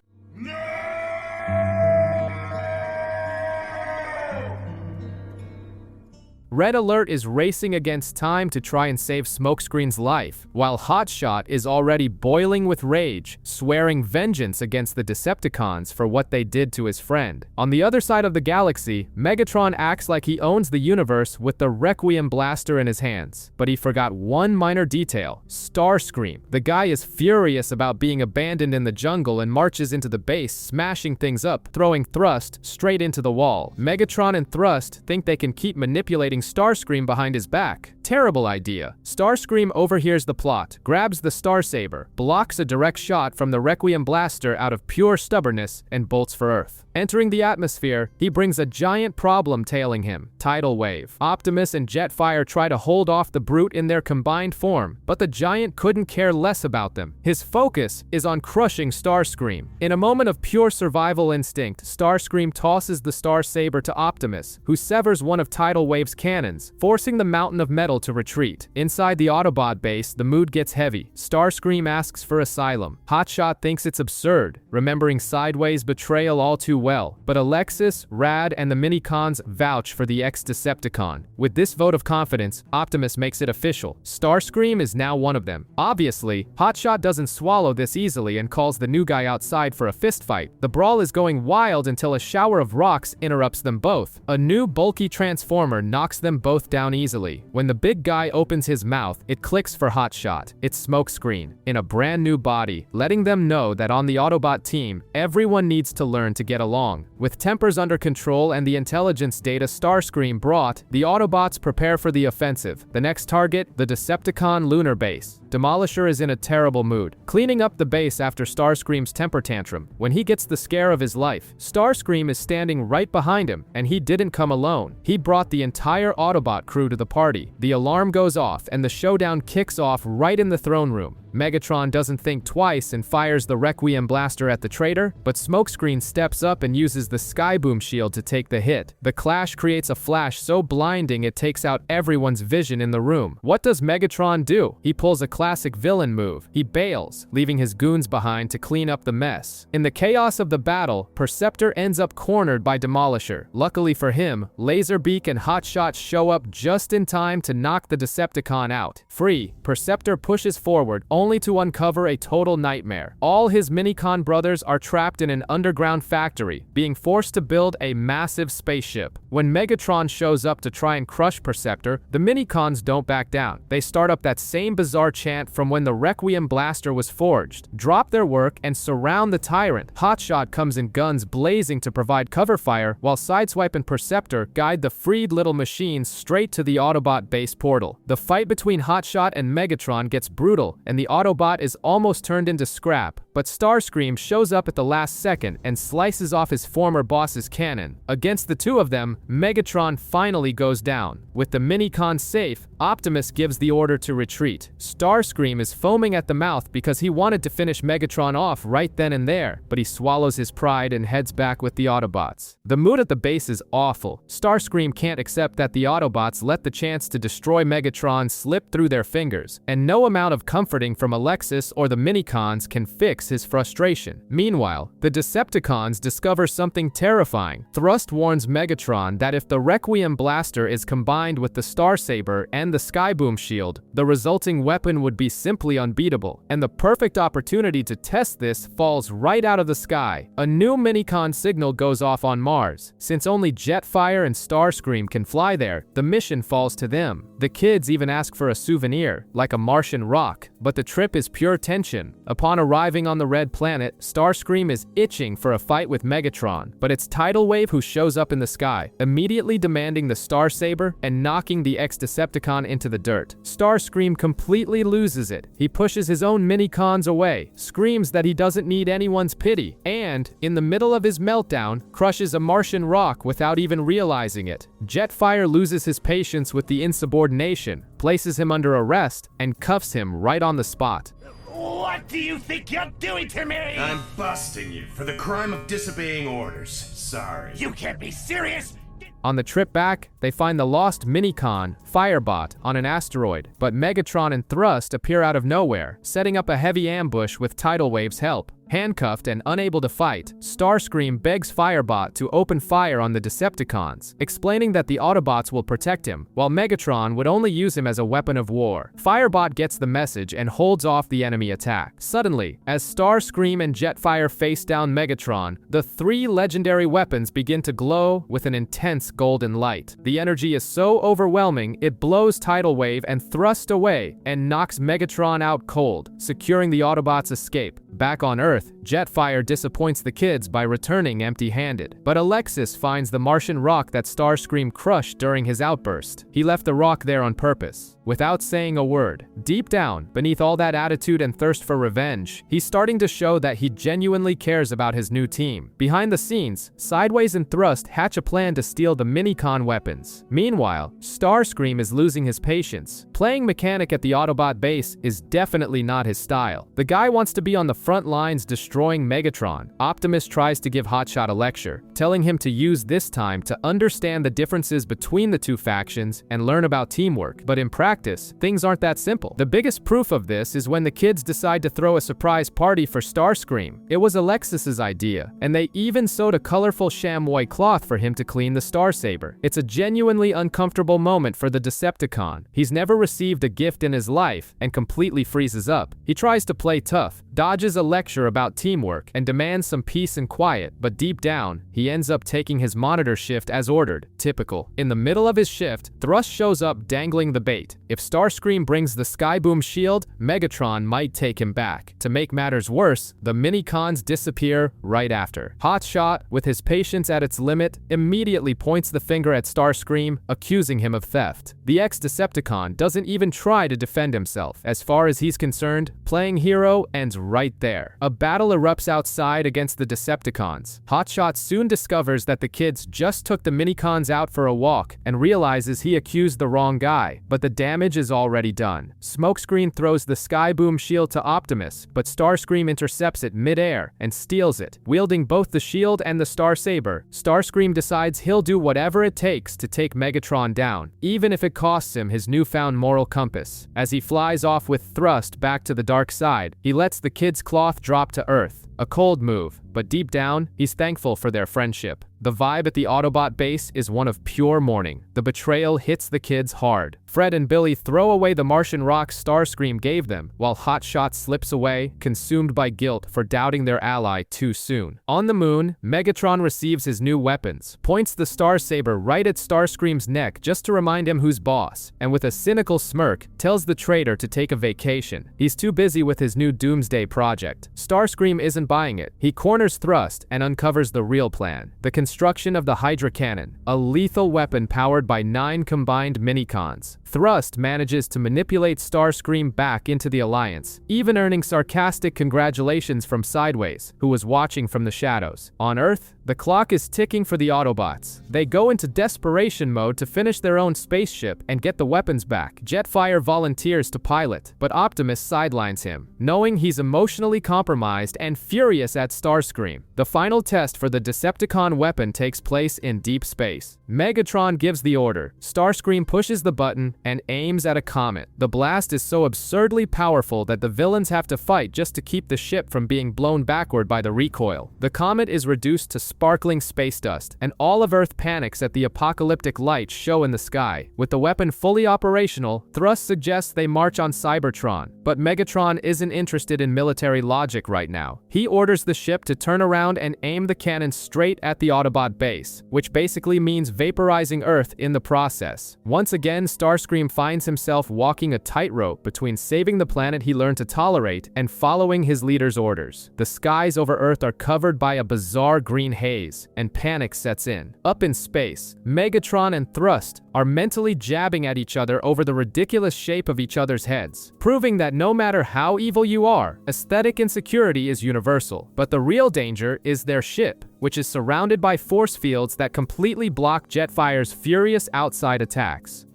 Red Alert is racing against time to try and save Smokescreen's life, while Hotshot is already boiling with rage, swearing vengeance against the Decepticons for what they did to his friend. On the other side of the galaxy, Megatron acts like he owns the universe with the Requiem blaster in his hands. But he forgot one minor detail: Starscream. The guy is furious about being abandoned in the jungle and marches into the base, smashing things up, throwing Thrust straight into the wall. Megatron and Thrust think they can keep manipulating Starscream behind his back. Terrible idea. Starscream overhears the plot, grabs the Star Saber, blocks a direct shot from the Requiem blaster out of pure stubbornness, and bolts for Earth. Entering the atmosphere, he brings a giant problem tailing him: Tidal Wave. Optimus and Jetfire try to hold off the brute in their combined form, but the giant couldn't care less about them. His focus is on crushing Starscream. In a moment of pure survival instinct, Starscream tosses the Star Saber to Optimus, who severs one of Tidal Wave's cannons, forcing the mountain of metal to retreat. Inside the Autobot base, the mood gets heavy. Starscream asks for asylum. Hotshot thinks it's absurd, remembering Sideways' betrayal all too well. But Alexis, Rad, and the Minicons vouch for the ex-Decepticon. With this vote of confidence, Optimus makes it official. Starscream is now one of them. Obviously, Hotshot doesn't swallow this easily and calls the new guy outside for a fistfight. The brawl is going wild until a shower of rocks interrupts them both. A new bulky transformer knocks them both down easily. When the big guy opens his mouth, it clicks for Hotshot. It's Smokescreen, in a brand new body, letting them know that on the Autobot team, everyone needs to learn to get along. With tempers under control and the intelligence data Starscream brought, the Autobots prepare for the offensive. The next target, the Decepticon lunar base. Demolisher is in a terrible mood, cleaning up the base after Starscream's temper tantrum. When he gets the scare of his life, Starscream is standing right behind him, and he didn't come alone. He brought the entire Autobot crew to the party. The alarm goes off, and the showdown kicks off right in the throne room. Megatron doesn't think twice and fires the Requiem blaster at the traitor, but Smokescreen steps up and uses the Skyboom shield to take the hit. The clash creates a flash so blinding it takes out everyone's vision in the room. What does Megatron do? He pulls a classic villain move. He bails, leaving his goons behind to clean up the mess. In the chaos of the battle, Perceptor ends up cornered by Demolisher. Luckily for him, Laserbeak and Hotshot show up just in time to knock the Decepticon out. Free, Perceptor pushes forward, only to uncover a total nightmare. All his Minicon brothers are trapped in an underground factory, being forced to build a massive spaceship. When Megatron shows up to try and crush Perceptor, the Minicons don't back down. They start up that same bizarre chant from when the Requiem blaster was forged, drop their work, and surround the tyrant. Hotshot comes in guns blazing to provide cover fire, while Sideswipe and Perceptor guide the freed little machines straight to the Autobot base portal. The fight between Hotshot and Megatron gets brutal, and the Autobot is almost turned into scrap, but Starscream shows up at the last second and slices off his former boss's cannon. Against the two of them, Megatron finally goes down. With the Minicon safe, Optimus gives the order to retreat. Starscream is foaming at the mouth because he wanted to finish Megatron off right then and there, but he swallows his pride and heads back with the Autobots. The mood at the base is awful. Starscream can't accept that the Autobots let the chance to destroy Megatron slip through their fingers, and no amount of comforting from Alexis or the Minicons can fix his frustration. Meanwhile, the Decepticons discover something terrifying. Thrust warns Megatron that if the Requiem blaster is combined with the Starsaber and the Skyboom shield, the resulting weapon would be simply unbeatable, and the perfect opportunity to test this falls right out of the sky. A new Minicon signal goes off on Mars. Since only Jetfire and Starscream can fly there, the mission falls to them. The kids even ask for a souvenir, like a Martian rock, but the trip is pure tension. Upon arriving on the red planet, Starscream is itching for a fight with Megatron, but it's Tidal Wave who shows up in the sky, immediately demanding the Starsaber and knocking the ex-Decepticon into the dirt. Starscream completely loses it. He pushes his own Minicons away, screams that he doesn't need anyone's pity, and, in the middle of his meltdown, crushes a Martian rock without even realizing it. Jetfire loses his patience with the insubordination, places him under arrest, and cuffs him right on the spot. What do you think you're doing to me? I'm busting you for the crime of disobeying orders. Sorry. You can't be serious! On the trip back, they find the lost Minicon, Firebot, on an asteroid, but Megatron and Thrust appear out of nowhere, setting up a heavy ambush with Tidal Wave's help. Handcuffed and unable to fight, Starscream begs Firebot to open fire on the Decepticons, explaining that the Autobots will protect him, while Megatron would only use him as a weapon of war. Firebot gets the message and holds off the enemy attack. Suddenly, as Starscream and Jetfire face down Megatron, the three legendary weapons begin to glow with an intense golden light. The energy is so overwhelming, it blows Tidal Wave and Thrust away and knocks Megatron out cold, securing the Autobots' escape. Back on Earth, Jetfire disappoints the kids by returning empty-handed. But Alexis finds the Martian rock that Starscream crushed during his outburst. He left the rock there on purpose, without saying a word. Deep down, beneath all that attitude and thirst for revenge, he's starting to show that he genuinely cares about his new team. Behind the scenes, Sideways and Thrust hatch a plan to steal the Minicon weapons. Meanwhile, Starscream is losing his patience. Playing mechanic at the Autobot base is definitely not his style. The guy wants to be on the front lines destroying Megatron. Optimus tries to give Hotshot a lecture, telling him to use this time to understand the differences between the two factions and learn about teamwork, but in practice, things aren't that simple. The biggest proof of this is when the kids decide to throw a surprise party for Starscream. It was Alexis's idea, and they even sewed a colorful chamois cloth for him to clean the Starsaber. It's a genuinely uncomfortable moment for the Decepticon. He's never received a gift in his life and completely freezes up. He tries to play tough, dodges a lecture about teamwork, and demands some peace and quiet, but deep down, he ends up taking his monitor shift as ordered. Typical. In the middle of his shift, Thrust shows up dangling the bait. If Starscream brings the Skyboom shield, Megatron might take him back. To make matters worse, the Minicons disappear right after. Hotshot, with his patience at its limit, immediately points the finger at Starscream, accusing him of theft. The ex-Decepticon doesn't even try to defend himself. As far as he's concerned, playing hero ends right there. A battle erupts outside against the Decepticons. Hotshot soon discovers that the kids just took the Minicons out for a walk and realizes he accused the wrong guy, but the damage is already done. Smokescreen throws the Skyboom shield to Optimus, but Starscream intercepts it mid-air and steals it. Wielding both the shield and the Starsaber, Starscream decides he'll do whatever it takes to take Megatron down, even if it costs him his newfound moral compass. As he flies off with Thrust back to the dark side, he lets the kid's cloth drop to Earth. A cold move, but deep down, he's thankful for their friendship. The vibe at the Autobot base is one of pure mourning. The betrayal hits the kids hard. Fred and Billy throw away the Martian rock Starscream gave them, while Hotshot slips away, consumed by guilt for doubting their ally too soon. On the moon, Megatron receives his new weapons, points the Starsaber right at Starscream's neck just to remind him who's boss, and with a cynical smirk, tells the traitor to take a vacation. He's too busy with his new Doomsday project. Starscream isn't buying it. He corners Thrust and uncovers the real plan: the construction of the Hydra Cannon, a lethal weapon powered by 9 combined minicons. Thrust manages to manipulate Starscream back into the Alliance, even earning sarcastic congratulations from Sideways, who was watching from the shadows. On Earth, the clock is ticking for the Autobots. They go into desperation mode to finish their own spaceship and get the weapons back. Jetfire volunteers to pilot, but Optimus sidelines him, knowing he's emotionally compromised and furious at Starscream. The final test for the Decepticon weapon takes place in deep space. Megatron gives the order. Starscream pushes the button and aims at a comet. The blast is so absurdly powerful that the villains have to fight just to keep the ship from being blown backward by the recoil. The comet is reduced to sparkling space dust, and all of Earth panics at the apocalyptic lights show in the sky. With the weapon fully operational, Thrust suggests they march on Cybertron, but Megatron isn't interested in military logic right now. He orders the ship to turn around and aim the cannon straight at the Autobot base, which basically means vaporizing Earth in the process. Once again, Starscream finds himself walking a tightrope between saving the planet he learned to tolerate and following his leader's orders. The skies over Earth are covered by a bizarre green haze, and panic sets in. Up in space, Megatron and Thrust are mentally jabbing at each other over the ridiculous shape of each other's heads, proving that no matter how evil you are, aesthetic insecurity is universal. But the real danger is their ship, which is surrounded by force fields that completely block Jetfire's furious outside attacks.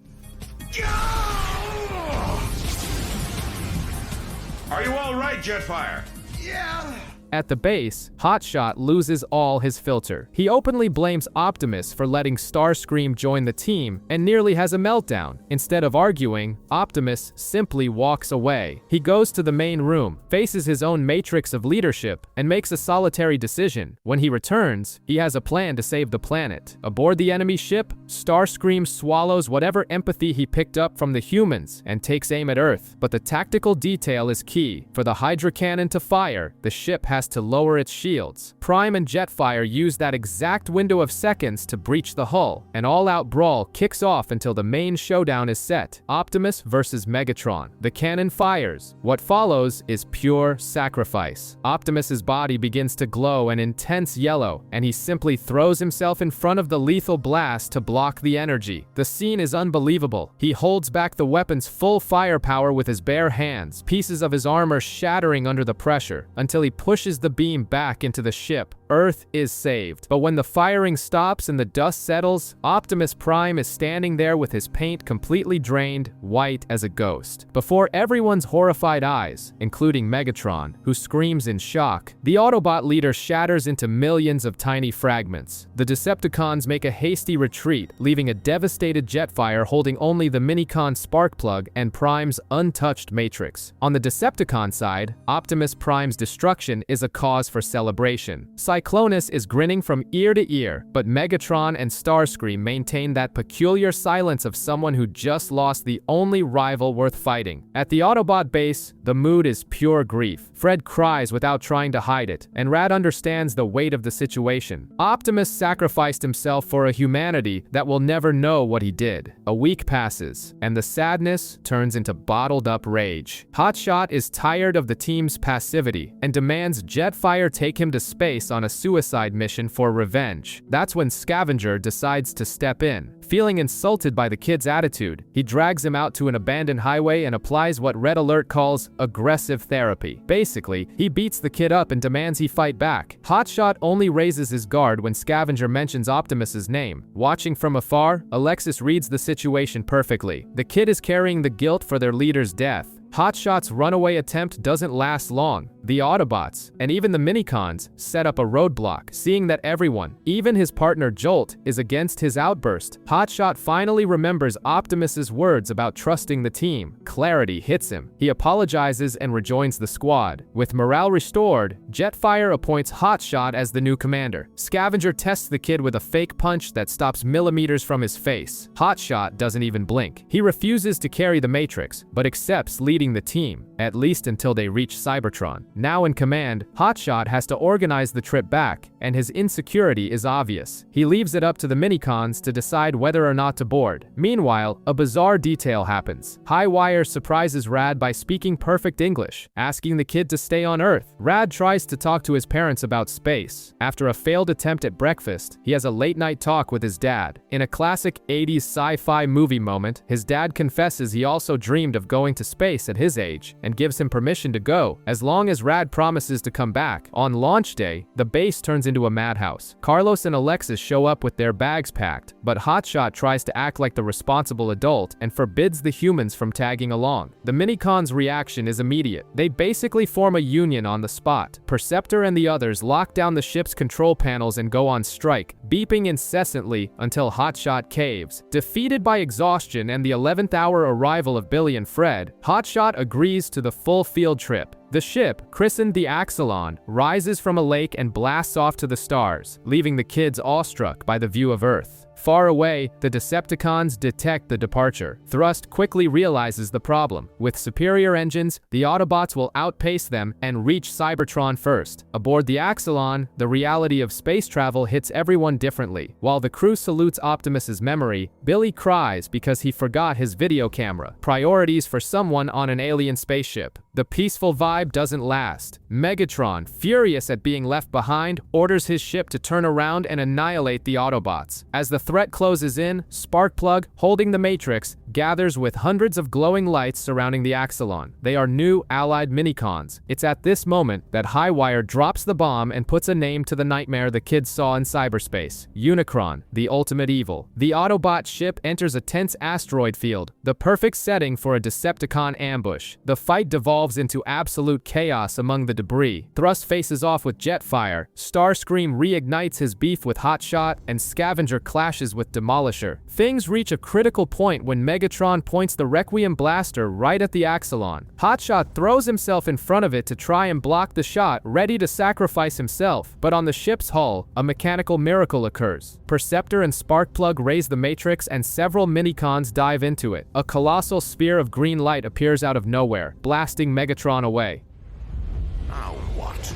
Are you all right, Jetfire? At the base, Hotshot loses all his filter. He openly blames Optimus for letting Starscream join the team and nearly has a meltdown. Instead of arguing, Optimus simply walks away. He goes to the main room, faces his own matrix of leadership, and makes a solitary decision. When he returns, he has a plan to save the planet. Aboard the enemy ship, Starscream swallows whatever empathy he picked up from the humans and takes aim at Earth. But the tactical detail is key. For the Hydra Cannon to fire, the ship has to lower its shields. Prime and Jetfire use that exact window of seconds to breach the hull. An all-out brawl kicks off until the main showdown is set: Optimus versus Megatron. The cannon fires. What follows is pure sacrifice. Optimus's body begins to glow an intense yellow, and he simply throws himself in front of the lethal blast to block the energy. The scene is unbelievable. He holds back the weapon's full firepower with his bare hands, pieces of his armor shattering under the pressure, until he pushes the beam back into the ship. Earth is saved. But when the firing stops and the dust settles, Optimus Prime is standing there with his paint completely drained, white as a ghost. Before everyone's horrified eyes, including Megatron, who screams in shock, the Autobot leader shatters into millions of tiny fragments. The Decepticons make a hasty retreat, leaving a devastated Jetfire holding only the Minicon spark plug and Prime's untouched matrix. On the Decepticon side, Optimus Prime's destruction is a cause for celebration. Cyclonus is grinning from ear to ear, but Megatron and Starscream maintain that peculiar silence of someone who just lost the only rival worth fighting. At the Autobot base, the mood is pure grief. Fred cries without trying to hide it, and Rad understands the weight of the situation. Optimus sacrificed himself for a humanity that will never know what he did. A week passes, and the sadness turns into bottled-up rage. Hotshot is tired of the team's passivity and demands Jetfire take him to space on a suicide mission for revenge. That's when Scavenger decides to step in. Feeling insulted by the kid's attitude, he drags him out to an abandoned highway and applies what Red Alert calls aggressive therapy. Basically, he beats the kid up and demands he fight back. Hotshot only raises his guard when Scavenger mentions Optimus's name. Watching from afar, Alexis reads the situation perfectly. The kid is carrying the guilt for their leader's death. Hotshot's runaway attempt doesn't last long. The Autobots, and even the Minicons, set up a roadblock, seeing that everyone, even his partner Jolt, is against his outburst. Hotshot finally remembers Optimus's words about trusting the team. Clarity hits him. He apologizes and rejoins the squad. With morale restored, Jetfire appoints Hotshot as the new commander. Scavenger tests the kid with a fake punch that stops millimeters from his face. Hotshot doesn't even blink. He refuses to carry the Matrix, but accepts leading the team, at least until they reach Cybertron. Now in command, Hotshot has to organize the trip back, and his insecurity is obvious. He leaves it up to the Minicons to decide whether or not to board. Meanwhile, a bizarre detail happens. Highwire surprises Rad by speaking perfect English, asking the kid to stay on Earth. Rad tries to talk to his parents about space. After a failed attempt at breakfast, he has a late-night talk with his dad. In a classic 80s sci-fi movie moment, his dad confesses he also dreamed of going to space at his age, and gives him permission to go, as long as Rad promises to come back. On launch day, the base turns into a madhouse. Carlos and Alexis show up with their bags packed, but Hotshot tries to act like the responsible adult and forbids the humans from tagging along. The Minicons' reaction is immediate. They basically form a union on the spot. Perceptor and the others lock down the ship's control panels and go on strike, beeping incessantly until Hotshot caves. Defeated by exhaustion and the 11th hour arrival of Billy and Fred, Hotshot agrees to the full field trip. The ship, christened the Axelon, rises from a lake and blasts off to the stars, leaving the kids awestruck by the view of Earth. Far away, the Decepticons detect the departure. Thrust quickly realizes the problem. With superior engines, the Autobots will outpace them and reach Cybertron first. Aboard the Axelon, the reality of space travel hits everyone differently. While the crew salutes Optimus's memory, Billy cries because he forgot his video camera. Priorities for someone on an alien spaceship. The peaceful vibe doesn't last. Megatron, furious at being left behind, orders his ship to turn around and annihilate the Autobots. As the threat closes in, Sparkplug, holding the Matrix, gathers with hundreds of glowing lights surrounding the Axelon. They are new allied Minicons. It's at this moment that Highwire drops the bomb and puts a name to the nightmare the kids saw in cyberspace: Unicron, the ultimate evil. The Autobot ship enters a tense asteroid field, the perfect setting for a Decepticon ambush. The fight devolves into absolute chaos among the debris. Thrust faces off with Jetfire, Starscream reignites his beef with Hotshot, and Scavenger clashes with Demolisher. Things reach a critical point when Megatron points the Requiem blaster right at the Axelon. Hotshot throws himself in front of it to try and block the shot, ready to sacrifice himself. But on the ship's hull, a mechanical miracle occurs. Perceptor and Sparkplug raise the Matrix and several Minicons dive into it. A colossal sphere of green light appears out of nowhere, blasting Megatron away. Now what?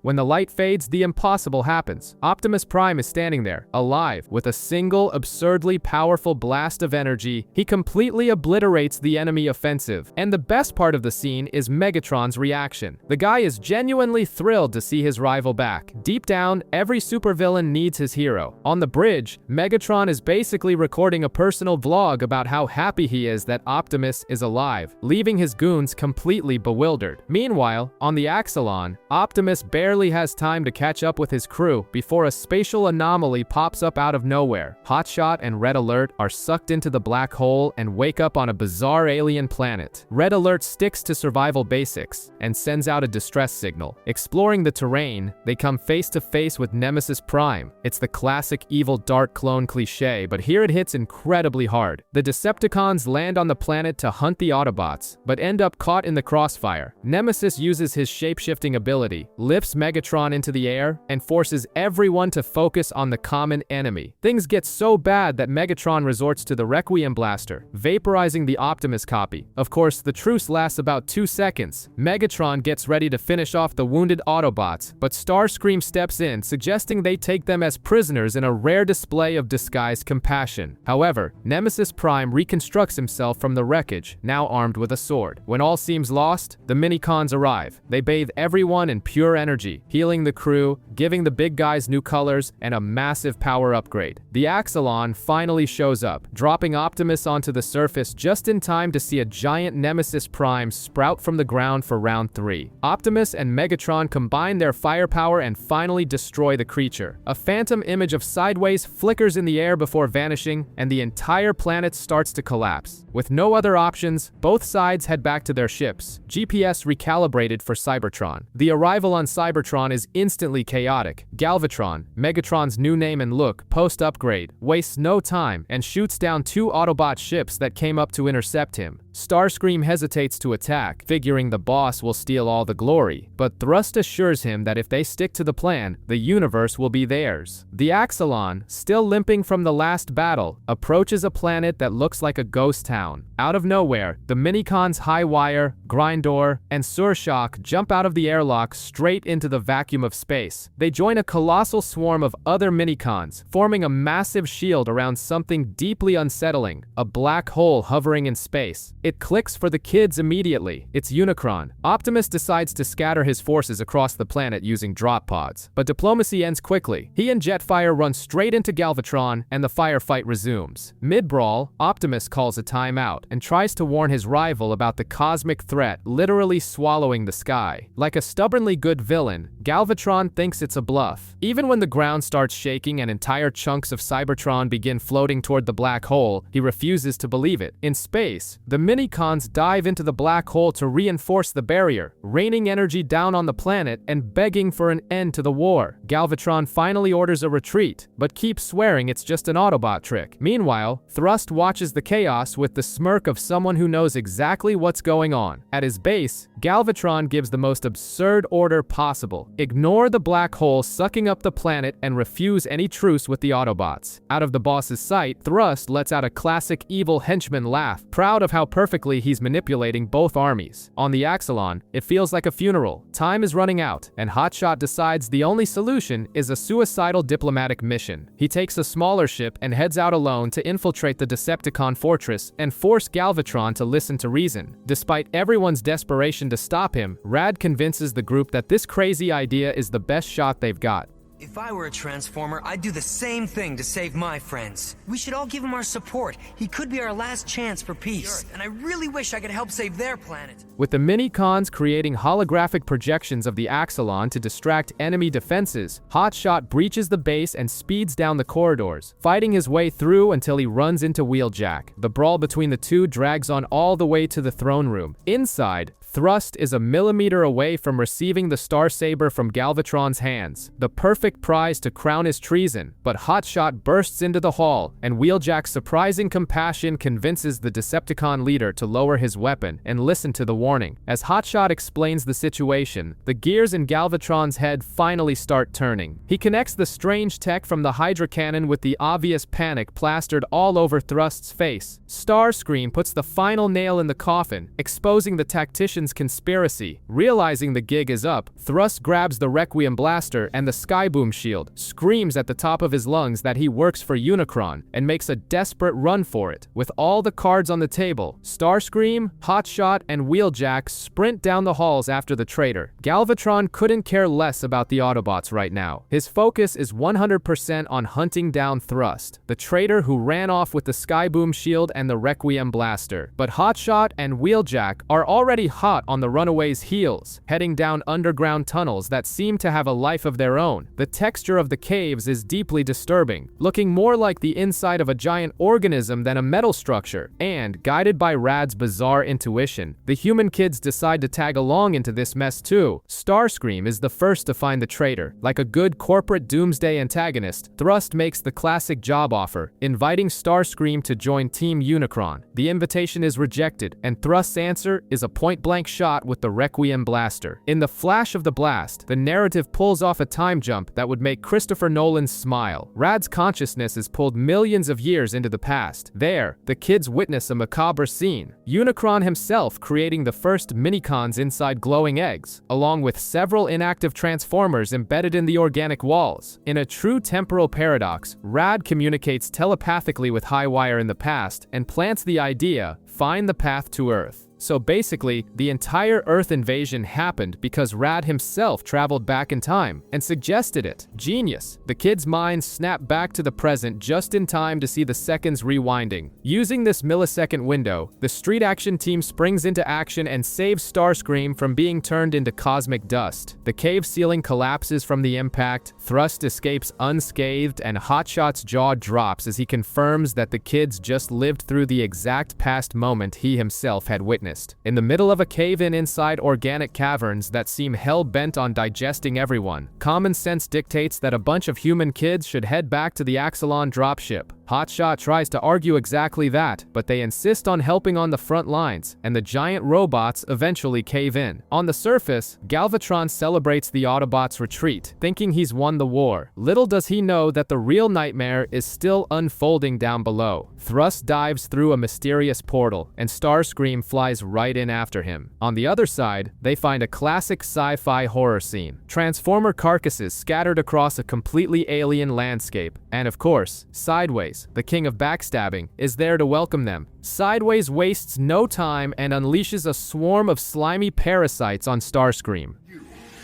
When the light fades, the impossible happens. Optimus Prime is standing there, alive, with a single, absurdly powerful blast of energy. He completely obliterates the enemy offensive. And the best part of the scene is Megatron's reaction. The guy is genuinely thrilled to see his rival back. Deep down, every supervillain needs his hero. On the bridge, Megatron is basically recording a personal vlog about how happy he is that Optimus is alive, leaving his goons completely bewildered. Meanwhile, on the Axelon, Optimus barely has time to catch up with his crew before a spatial anomaly pops up out of nowhere. Hotshot and Red Alert are sucked into the black hole and wake up on a bizarre alien planet. Red Alert sticks to survival basics and sends out a distress signal. Exploring the terrain, they come face to face with Nemesis Prime. It's the classic evil dark clone cliche, but here it hits incredibly hard. The Decepticons land on the planet to hunt the Autobots, but end up caught in the crossfire. Nemesis uses his shape-shifting ability, lifts Megatron into the air, and forces everyone to focus on the common enemy. Things get so bad that Megatron resorts to the Requiem blaster, vaporizing the Optimus copy. Of course, the truce lasts about 2 seconds. Megatron gets ready to finish off the wounded Autobots, but Starscream steps in, suggesting they take them as prisoners in a rare display of disguised compassion. However, Nemesis Prime reconstructs himself from the wreckage, now armed with a sword. When all seems lost, the Minicons arrive. They bathe everyone in pure energy, Trilogy, healing the crew, giving the big guys new colors, and a massive power upgrade. The Axelon finally shows up, dropping Optimus onto the surface just in time to see a giant Nemesis Prime sprout from the ground for round 3. Optimus and Megatron combine their firepower and finally destroy the creature. A phantom image of Sideways flickers in the air before vanishing, and the entire planet starts to collapse. With no other options, both sides head back to their ships, GPS recalibrated for Cybertron. The arrival on Cybertron is instantly chaotic. Galvatron, Megatron's new name and look post-upgrade, wastes no time and shoots down 2 Autobot ships that came up to intercept him. Starscream hesitates to attack, figuring the boss will steal all the glory, but Thrust assures him that if they stick to the plan, the universe will be theirs. The Axelon, still limping from the last battle, approaches a planet that looks like a ghost town. Out of nowhere, the Minicons Highwire, Grindor, and Surshock jump out of the airlock straight into the vacuum of space. They join a colossal swarm of other Minicons, forming a massive shield around something deeply unsettling, a black hole hovering in space. It clicks for the kids immediately. It's Unicron. Optimus decides to scatter his forces across the planet using drop pods, but diplomacy ends quickly. He and Jetfire run straight into Galvatron, and the firefight resumes. Mid-brawl, Optimus calls a timeout and tries to warn his rival about the cosmic threat literally swallowing the sky. Like a stubbornly good villain, Galvatron thinks it's a bluff. Even when the ground starts shaking and entire chunks of Cybertron begin floating toward the black hole, he refuses to believe it. In space, the Minicons dive into the black hole to reinforce the barrier, raining energy down on the planet and begging for an end to the war. Galvatron finally orders a retreat, but keeps swearing it's just an Autobot trick. Meanwhile, Thrust watches the chaos with the smirk of someone who knows exactly what's going on. At his base, Galvatron gives the most absurd order possible. Ignore the black hole sucking up the planet and refuse any truce with the Autobots. Out of the boss's sight, Thrust lets out a classic evil henchman laugh, proud of how perfectly he's manipulating both armies. On the Axelon, it feels like a funeral. Time is running out, and Hotshot decides the only solution is a suicidal diplomatic mission. He takes a smaller ship and heads out alone to infiltrate the Decepticon fortress and force Galvatron to listen to reason. Despite everyone's desperation to stop him, Rad convinces the group that this crazy idea is the best shot they've got. If I were a Transformer, I'd do the same thing to save my friends. We should all give him our support. He could be our last chance for peace. And I really wish I could help save their planet. With the Minicons creating holographic projections of the Axelon to distract enemy defenses, Hotshot breaches the base and speeds down the corridors, fighting his way through until he runs into Wheeljack. The brawl between the two drags on all the way to the throne room. Inside, Thrust is a millimeter away from receiving the Starsaber from Galvatron's hands, the perfect prize to crown his treason, but Hotshot bursts into the hall, and Wheeljack's surprising compassion convinces the Decepticon leader to lower his weapon and listen to the warning. As Hotshot explains the situation, the gears in Galvatron's head finally start turning. He connects the strange tech from the Hydra cannon with the obvious panic plastered all over Thrust's face. Starscream puts the final nail in the coffin, exposing the tactician's conspiracy. Realizing the gig is up, Thrust grabs the Requiem blaster and the Skyboom shield, screams at the top of his lungs that he works for Unicron, and makes a desperate run for it. With all the cards on the table, Starscream, Hotshot, and Wheeljack sprint down the halls after the traitor. Galvatron couldn't care less about the Autobots right now. His focus is 100% on hunting down Thrust, the traitor who ran off with the Skyboom shield and the Requiem blaster. But Hotshot and Wheeljack are already hot on the runaways' heels, heading down underground tunnels that seem to have a life of their own. The texture of the caves is deeply disturbing, looking more like the inside of a giant organism than a metal structure, and, guided by Rad's bizarre intuition, the human kids decide to tag along into this mess too. Starscream is the first to find the traitor. Like a good corporate doomsday antagonist, Thrust makes the classic job offer, inviting Starscream to join Team Unicron. The invitation is rejected, and Thrust's answer is a point-blank shot with the Requiem blaster. In the flash of the blast, the narrative pulls off a time jump that would make Christopher Nolan smile. Rad's consciousness is pulled millions of years into the past. There, the kids witness a macabre scene. Unicron himself creating the first Minicons inside glowing eggs, along with several inactive Transformers embedded in the organic walls. In a true temporal paradox, Rad communicates telepathically with Highwire in the past and plants the idea, find the path to Earth. So basically, the entire Earth invasion happened because Rad himself traveled back in time and suggested it. Genius. The kids' minds snap back to the present just in time to see the seconds rewinding. Using this millisecond window, the street action team springs into action and saves Starscream from being turned into cosmic dust. The cave ceiling collapses from the impact, Thrust escapes unscathed, and Hotshot's jaw drops as he confirms that the kids just lived through the exact past moment he himself had witnessed. In the middle of a cave-in inside organic caverns that seem hell-bent on digesting everyone, common sense dictates that a bunch of human kids should head back to the Axelon dropship. Hotshot tries to argue exactly that, but they insist on helping on the front lines, and the giant robots eventually cave in. On the surface, Galvatron celebrates the Autobots' retreat, thinking he's won the war. Little does he know that the real nightmare is still unfolding down below. Thrust dives through a mysterious portal, and Starscream flies right in after him. On the other side, they find a classic sci-fi horror scene. Transformer carcasses scattered across a completely alien landscape, and of course, Sideways, the king of backstabbing, is there to welcome them. Sideways wastes no time and unleashes a swarm of slimy parasites on Starscream.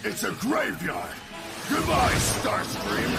It's a graveyard. Goodbye, Starscream.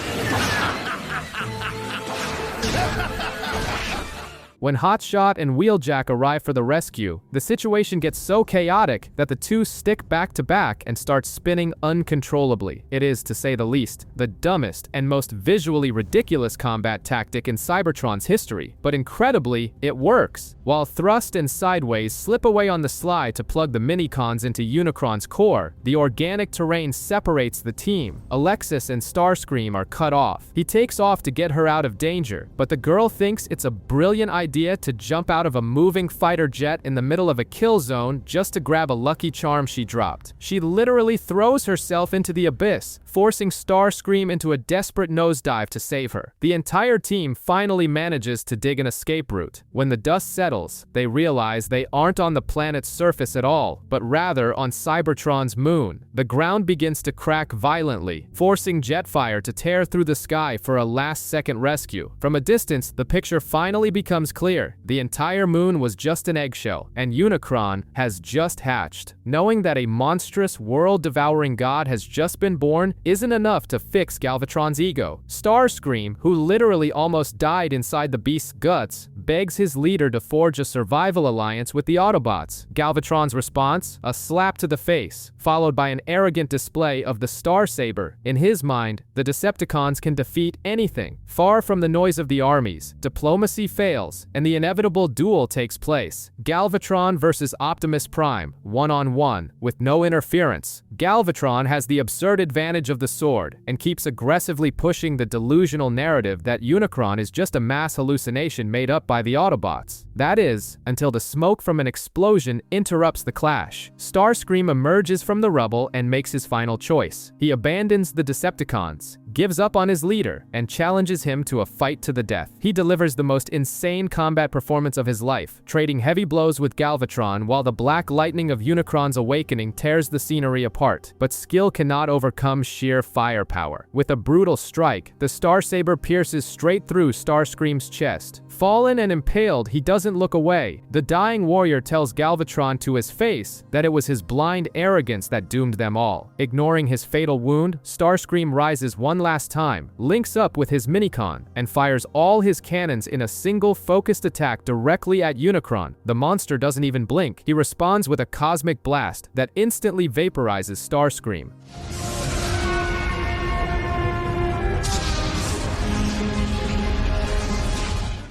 When Hotshot and Wheeljack arrive for the rescue, the situation gets so chaotic that the two stick back to back and start spinning uncontrollably. It is, to say the least, the dumbest and most visually ridiculous combat tactic in Cybertron's history, but incredibly, it works. While Thrust and Sideways slip away on the sly to plug the minicons into Unicron's core, the organic terrain separates the team. Alexis and Starscream are cut off. He takes off to get her out of danger, but the girl thinks it's a brilliant idea to jump out of a moving fighter jet in the middle of a kill zone just to grab a lucky charm she dropped. She literally throws herself into the abyss, forcing Starscream into a desperate nosedive to save her. The entire team finally manages to dig an escape route. When the dust settles, they realize they aren't on the planet's surface at all, but rather on Cybertron's moon. The ground begins to crack violently, forcing Jetfire to tear through the sky for a last-second rescue. From a distance, the picture finally becomes clear. The entire moon was just an eggshell, and Unicron has just hatched. Knowing that a monstrous, world-devouring god has just been born isn't enough to fix Galvatron's ego. Starscream, who literally almost died inside the beast's guts, begs his leader to forge a survival alliance with the Autobots. Galvatron's response? A slap to the face, followed by an arrogant display of the Star Saber. In his mind, the Decepticons can defeat anything. Far from the noise of the armies, diplomacy fails, and the inevitable duel takes place. Galvatron versus Optimus Prime, one-on-one, with no interference. Galvatron has the absurd advantage of the sword, and keeps aggressively pushing the delusional narrative that Unicron is just a mass hallucination made up by the Autobots. That is, until the smoke from an explosion interrupts the clash. Starscream emerges from the rubble and makes his final choice. He abandons the Decepticons, gives up on his leader, and challenges him to a fight to the death. He delivers the most insane combat performance of his life, trading heavy blows with Galvatron while the black lightning of Unicron's awakening tears the scenery apart. But skill cannot overcome sheer firepower. With a brutal strike, the Star Saber pierces straight through Starscream's chest. Fallen and impaled, he doesn't look away. The dying warrior tells Galvatron to his face that it was his blind arrogance that doomed them all. Ignoring his fatal wound, Starscream rises one last time, links up with his minicon, and fires all his cannons in a single focused attack directly at Unicron. The monster doesn't even blink. He responds with a cosmic blast that instantly vaporizes Starscream.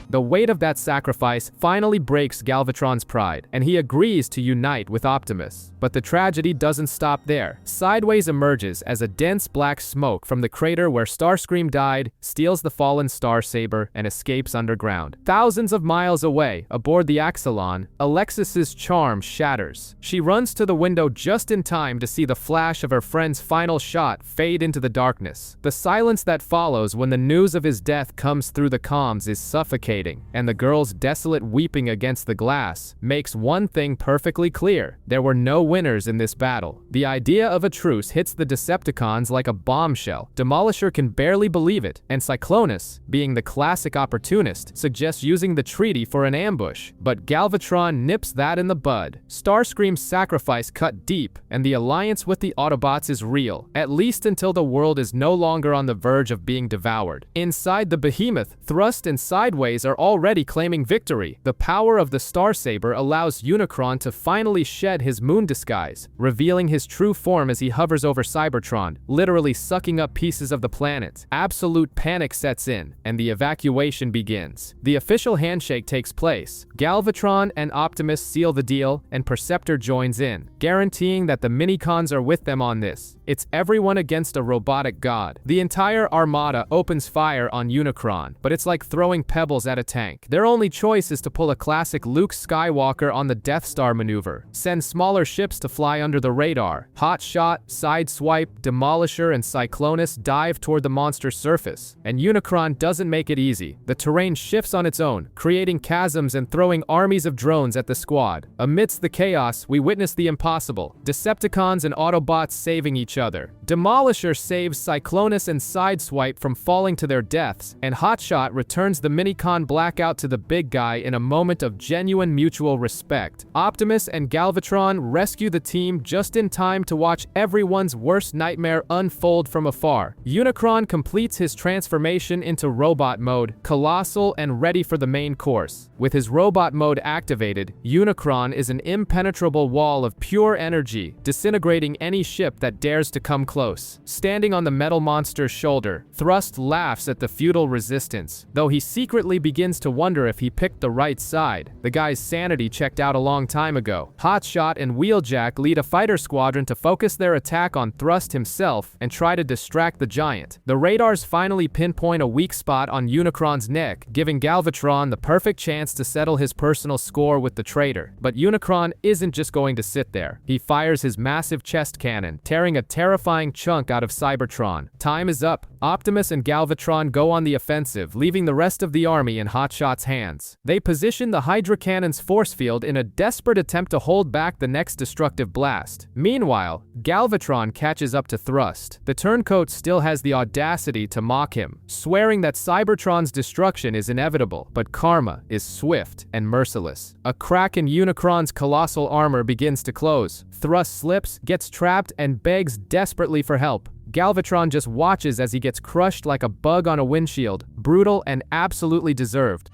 The weight of that sacrifice finally breaks Galvatron's pride, and he agrees to unite with Optimus. But the tragedy doesn't stop there. Sideways emerges as a dense black smoke from the crater where Starscream died, steals the fallen Star Saber, and escapes underground. Thousands of miles away, aboard the Axelon, Alexis's charm shatters. She runs to the window just in time to see the flash of her friend's final shot fade into the darkness. The silence that follows when the news of his death comes through the comms is suffocating. hesitating, and the girl's desolate weeping against the glass makes one thing perfectly clear. There were no winners in this battle. The idea of a truce hits the Decepticons like a bombshell. Demolisher can barely believe it, and Cyclonus, being the classic opportunist, suggests using the treaty for an ambush. But Galvatron nips that in the bud. Starscream's sacrifice cut deep, and the alliance with the Autobots is real, at least until the world is no longer on the verge of being devoured. Inside the behemoth, Thrust and Sideways are already claiming victory. The power of the Starsaber allows Unicron to finally shed his moon disguise, revealing his true form as he hovers over Cybertron, literally sucking up pieces of the planet. Absolute panic sets in, and the evacuation begins. The official handshake takes place. Galvatron and Optimus seal the deal, and Perceptor joins in, guaranteeing that the Minicons are with them on this. It's everyone against a robotic god. The entire Armada opens fire on Unicron, but it's like throwing pebbles at a tank. Their only choice is to pull a classic Luke Skywalker on the Death Star maneuver, send smaller ships to fly under the radar. Hotshot, Sideswipe, Demolisher, and Cyclonus dive toward the monster's surface, and Unicron doesn't make it easy. The terrain shifts on its own, creating chasms and throwing armies of drones at the squad. Amidst the chaos, we witness the impossible. Decepticons and Autobots saving each other. Demolisher saves Cyclonus and Sideswipe from falling to their deaths, and Hotshot returns the Minicon Blackout to the big guy in a moment of genuine mutual respect. Optimus and Galvatron rescue the team just in time to watch everyone's worst nightmare unfold from afar. Unicron completes his transformation into robot mode, colossal and ready for the main course. With his robot mode activated, Unicron is an impenetrable wall of pure energy, disintegrating any ship that dares to come close. Standing on the metal monster's shoulder, Thrust laughs at the futile resistance, though he secretly begins to wonder if he picked the right side. The guy's sanity checked out a long time ago. Hotshot and Wheeljack lead a fighter squadron to focus their attack on Thrust himself and try to distract the giant. The radars finally pinpoint a weak spot on Unicron's neck, giving Galvatron the perfect chance to settle his personal score with the traitor. But Unicron isn't just going to sit there. He fires his massive chest cannon, tearing a terrifying chunk out of Cybertron. Time is up. Optimus and Galvatron go on the offensive, leaving the rest of the army in Hotshot's hands. They position the Hydra Cannon's force field in a desperate attempt to hold back the next destructive blast. Meanwhile, Galvatron catches up to Thrust. The turncoat still has the audacity to mock him, swearing that Cybertron's destruction is inevitable, but karma is swift and merciless. A crack in Unicron's colossal armor begins to close. Thrust slips, gets trapped, and begs desperately for help. Galvatron just watches as he gets crushed like a bug on a windshield. Brutal and absolutely deserved.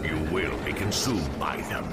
You will be consumed by them.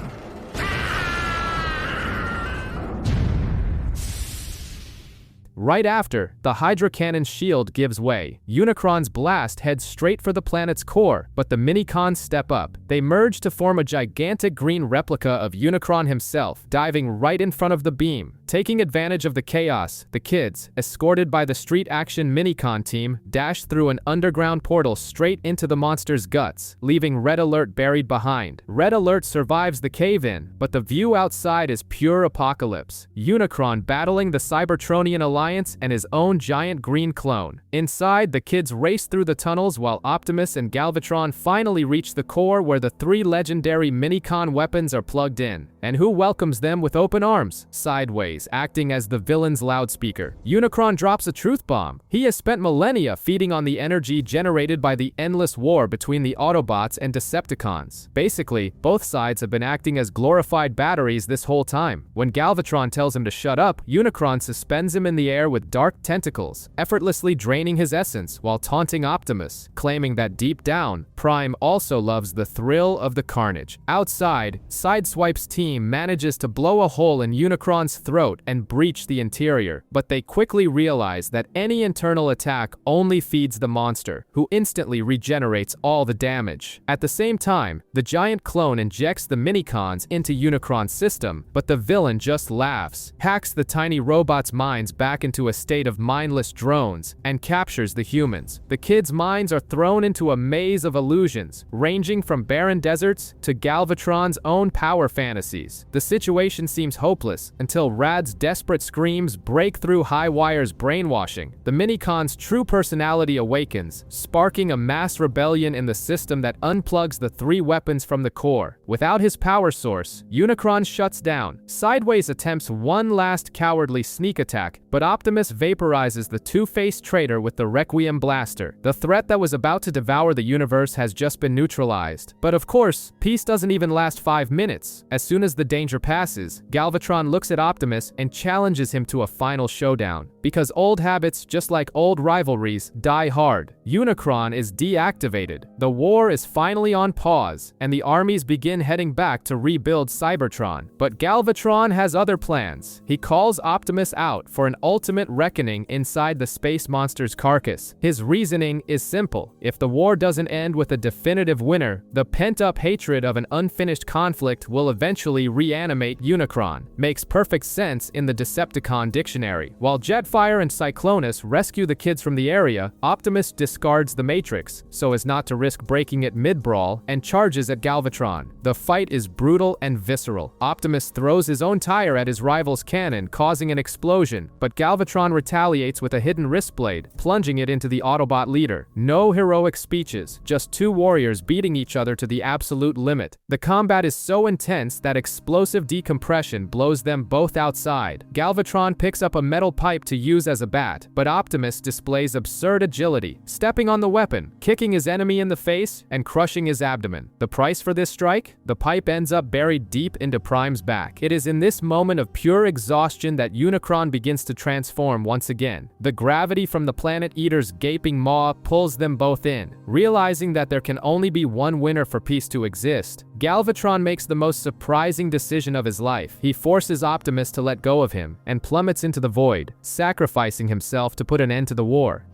Right after, the Hydra Cannon's shield gives way. Unicron's blast heads straight for the planet's core, but the Minicons step up. They merge to form a gigantic green replica of Unicron himself, diving right in front of the beam. Taking advantage of the chaos, the kids, escorted by the Street Action Minicon team, dash through an underground portal straight into the monster's guts, leaving Red Alert buried behind. Red Alert survives the cave-in, but the view outside is pure apocalypse. Unicron battling the Cybertronian Alliance and his own giant green clone. Inside, the kids race through the tunnels while Optimus and Galvatron finally reach the core where the three legendary Minicon weapons are plugged in. And who welcomes them with open arms? Sideways, acting as the villain's loudspeaker. Unicron drops a truth bomb. He has spent millennia feeding on the energy generated by the endless war between the Autobots and Decepticons. Basically, both sides have been acting as glorified batteries this whole time. When Galvatron tells him to shut up, Unicron suspends him in the air with dark tentacles, effortlessly draining his essence while taunting Optimus, claiming that deep down, Prime also loves the thrill of the carnage. Outside, Sideswipe's team manages to blow a hole in Unicron's throat and breach the interior, but they quickly realize that any internal attack only feeds the monster, who instantly regenerates all the damage. At the same time, the giant clone injects the Minicons into Unicron's system, but the villain just laughs, hacks the tiny robot's minds back back into a state of mindless drones and captures the humans. The kids' minds are thrown into a maze of illusions, ranging from barren deserts to Galvatron's own power fantasies. The situation seems hopeless until Rad's desperate screams break through Highwire's brainwashing. The Minicon's true personality awakens, sparking a mass rebellion in the system that unplugs the three weapons from the core. Without his power source, Unicron shuts down. Sideways attempts one last cowardly sneak attack, but Optimus vaporizes the two-faced traitor with the Requiem blaster. The threat that was about to devour the universe has just been neutralized. But of course, peace doesn't even last 5 minutes. As soon as the danger passes, Galvatron looks at Optimus and challenges him to a final showdown. Because old habits, just like old rivalries, die hard. Unicron is deactivated. The war is finally on pause, and the armies begin heading back to rebuild Cybertron. But Galvatron has other plans. He calls Optimus out for an ultimate reckoning inside the space monster's carcass. His reasoning is simple. If the war doesn't end with a definitive winner, the pent-up hatred of an unfinished conflict will eventually reanimate Unicron. Makes perfect sense in the Decepticon dictionary. While Jetfire and Cyclonus rescue the kids from the area, Optimus discards the Matrix, so as not to risk breaking it mid-brawl, and charges at Galvatron. The fight is brutal and visceral. Optimus throws his own tire at his rival's cannon, causing an explosion, but Galvatron retaliates with a hidden wrist blade, plunging it into the Autobot leader. No heroic speeches, just two warriors beating each other to the absolute limit. The combat is so intense that explosive decompression blows them both outside. Galvatron picks up a metal pipe to use as a bat, but Optimus displays absurd agility, stepping on the weapon, kicking his enemy in the face, and crushing his abdomen. The price for this strike? The pipe ends up buried deep into Prime's back. It is in this moment of pure exhaustion that Unicron begins to transform once again. The gravity from the Planet Eater's gaping maw pulls them both in. Realizing that there can only be one winner for peace to exist, Galvatron makes the most surprising decision of his life. He forces Optimus to let go of him and plummets into the void, sacrificing himself to put an end to the war.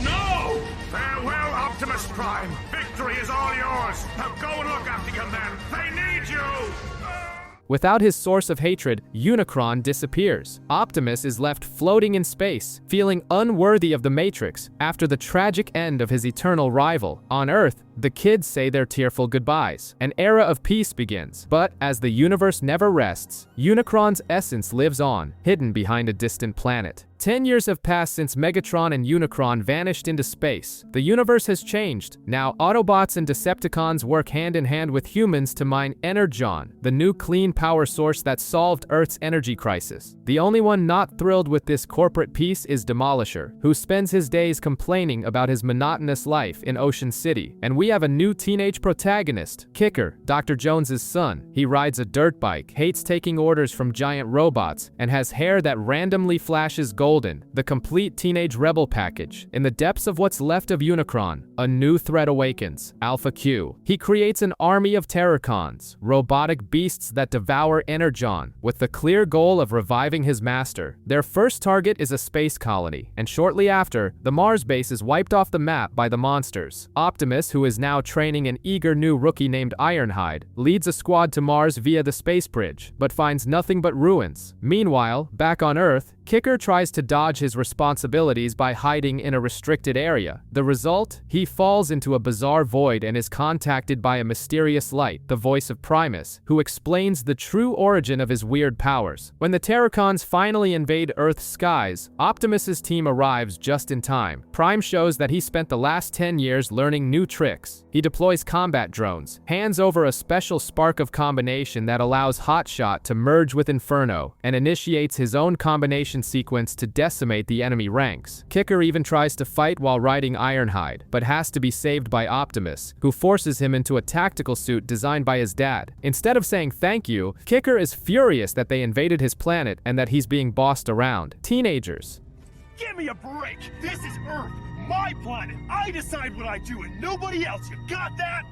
No! Farewell, Optimus Prime! Victory is all yours! Now go and look after your men! They need you! Without his source of hatred, Unicron disappears. Optimus is left floating in space, feeling unworthy of the Matrix after the tragic end of his eternal rival. On Earth, the kids say their tearful goodbyes. An era of peace begins. But as the universe never rests, Unicron's essence lives on, hidden behind a distant planet. 10 years have passed since Megatron and Unicron vanished into space. The universe has changed. Now, Autobots and Decepticons work hand in hand with humans to mine Energon, the new clean power source that solved Earth's energy crisis. The only one not thrilled with this corporate peace is Demolisher, who spends his days complaining about his monotonous life in Ocean City. And we have a new teenage protagonist, Kicker, Dr. Jones's son. He rides a dirt bike, hates taking orders from giant robots, and has hair that randomly flashes golden, the complete teenage rebel package. In the depths of what's left of Unicron, a new threat awakens, Alpha Q. He creates an army of Terracons, robotic beasts that devour Energon, with the clear goal of reviving his master. Their first target is a space colony, and shortly after, the Mars base is wiped off the map by the monsters. Optimus, who is now training an eager new rookie named Ironhide, leads a squad to Mars via the space bridge, but finds nothing but ruins. Meanwhile, back on Earth, Kicker tries to dodge his responsibilities by hiding in a restricted area. The result? He falls into a bizarre void and is contacted by a mysterious light, the voice of Primus, who explains the true origin of his weird powers. When the Terracons finally invade Earth's skies, Optimus's team arrives just in time. Prime shows that he spent the last 10 years learning new tricks. He deploys combat drones, hands over a special spark of combination that allows Hotshot to merge with Inferno, and initiates his own combination sequence to decimate the enemy ranks. Kicker even tries to fight while riding Ironhide, but has to be saved by Optimus, who forces him into a tactical suit designed by his dad. Instead of saying thank you, Kicker is furious that they invaded his planet and that he's being bossed around. Teenagers. Give me a break! This is Earth, my planet. I decide what I do and nobody else. You got that?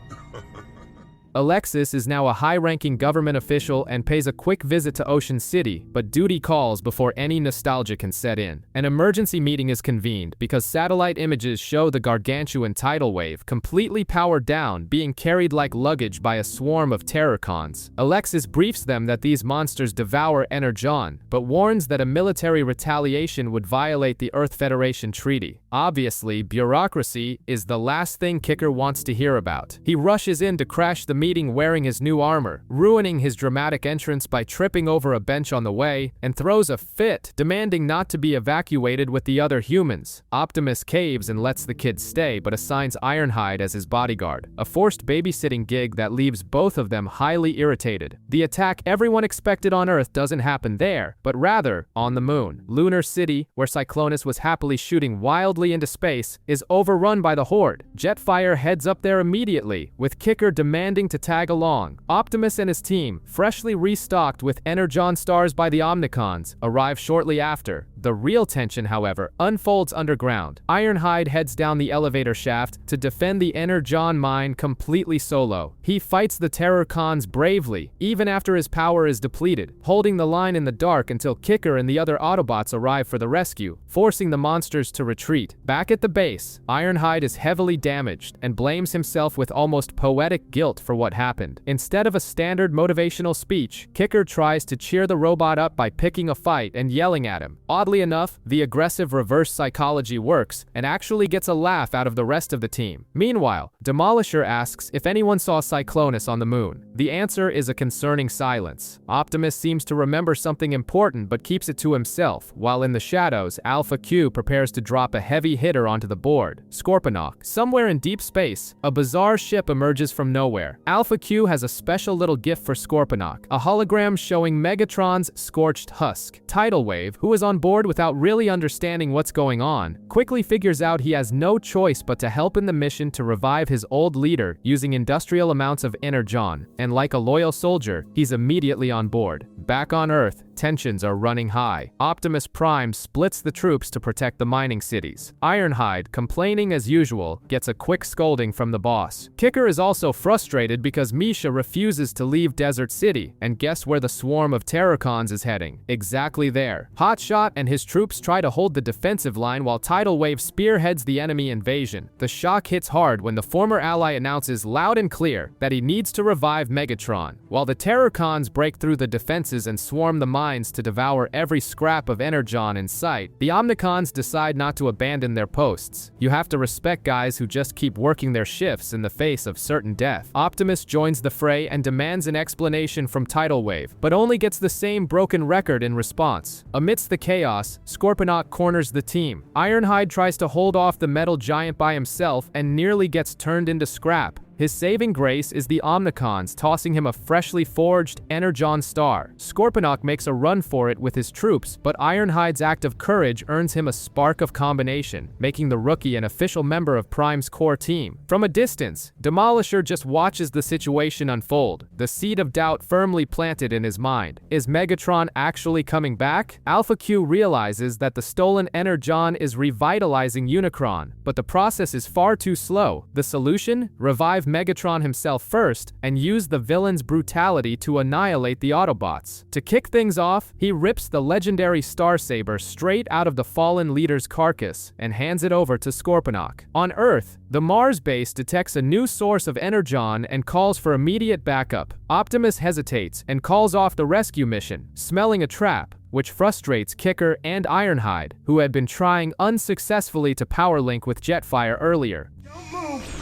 Alexis is now a high-ranking government official and pays a quick visit to Ocean City, but duty calls before any nostalgia can set in. An emergency meeting is convened because satellite images show the gargantuan tidal wave, completely powered down, being carried like luggage by a swarm of Terrorcons. Alexis briefs them that these monsters devour Energon, but warns that a military retaliation would violate the Earth Federation Treaty. Obviously, bureaucracy is the last thing Kicker wants to hear about. He rushes in to crash the meeting wearing his new armor, ruining his dramatic entrance by tripping over a bench on the way, and throws a fit, demanding not to be evacuated with the other humans. Optimus caves and lets the kids stay, but assigns Ironhide as his bodyguard, a forced babysitting gig that leaves both of them highly irritated. The attack everyone expected on Earth doesn't happen there, but rather on the moon. Lunar City, where Cyclonus was happily shooting wildly into space, is overrun by the Horde. Jetfire heads up there immediately, with Kicker demanding to tag along. Optimus and his team, freshly restocked with Energon stars by the Omnicons, arrive shortly after. The real tension, however, unfolds underground. Ironhide heads down the elevator shaft to defend the Energon mine completely solo. He fights the Terrorcons bravely, even after his power is depleted, holding the line in the dark until Kicker and the other Autobots arrive for the rescue, forcing the monsters to retreat. Back at the base, Ironhide is heavily damaged and blames himself with almost poetic guilt for what happened. Instead of a standard motivational speech, Kicker tries to cheer the robot up by picking a fight and yelling at him. Oddly enough, the aggressive reverse psychology works and actually gets a laugh out of the rest of the team. Meanwhile, Demolisher asks if anyone saw Cyclonus on the moon. The answer is a concerning silence. Optimus seems to remember something important but keeps it to himself, while in the shadows, Alpha Q prepares to drop a heavy hitter onto the board. Scorponok. Somewhere in deep space, a bizarre ship emerges from nowhere. Alpha Q has a special little gift for Scorponok, a hologram showing Megatron's scorched husk. Tidal Wave, who is on board without really understanding what's going on, quickly figures out he has no choice but to help in the mission to revive his old leader using industrial amounts of Energon, and like a loyal soldier, he's immediately on board. Back on Earth, tensions are running high. Optimus Prime splits the troops to protect the mining cities. Ironhide, complaining as usual, gets a quick scolding from the boss. Kicker is also frustrated because Misha refuses to leave Desert City, and guess where the swarm of Terrorcons is heading? Exactly there. Hotshot and his troops try to hold the defensive line while Tidal Wave spearheads the enemy invasion. The shock hits hard when the former ally announces loud and clear that he needs to revive Megatron. While the Terrorcons break through the defenses and swarm the mines to devour every scrap of Energon in sight, the Omnicons decide not to abandon their posts. You have to respect guys who just keep working their shifts in the face of certain death. Optimus joins the fray and demands an explanation from Tidal Wave, but only gets the same broken record in response. Amidst the chaos, Scorponok corners the team. Ironhide tries to hold off the metal giant by himself and nearly gets turned into scrap. His saving grace is the Omnicons tossing him a freshly forged Energon star. Scorponok makes a run for it with his troops, but Ironhide's act of courage earns him a spark of combination, making the rookie an official member of Prime's core team. From a distance, Demolisher just watches the situation unfold, the seed of doubt firmly planted in his mind. Is Megatron actually coming back? Alpha Q realizes that the stolen Energon is revitalizing Unicron, but the process is far too slow. The solution? Revive Megatron himself first and use the villain's brutality to annihilate the Autobots. To kick things off, he rips the legendary Starsaber straight out of the fallen leader's carcass and hands it over to Scorponok. On Earth, the Mars base detects a new source of Energon and calls for immediate backup. Optimus hesitates and calls off the rescue mission, smelling a trap, which frustrates Kicker and Ironhide, who had been trying unsuccessfully to power link with Jetfire earlier. Don't move!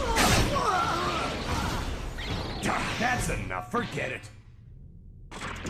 That's enough, forget it.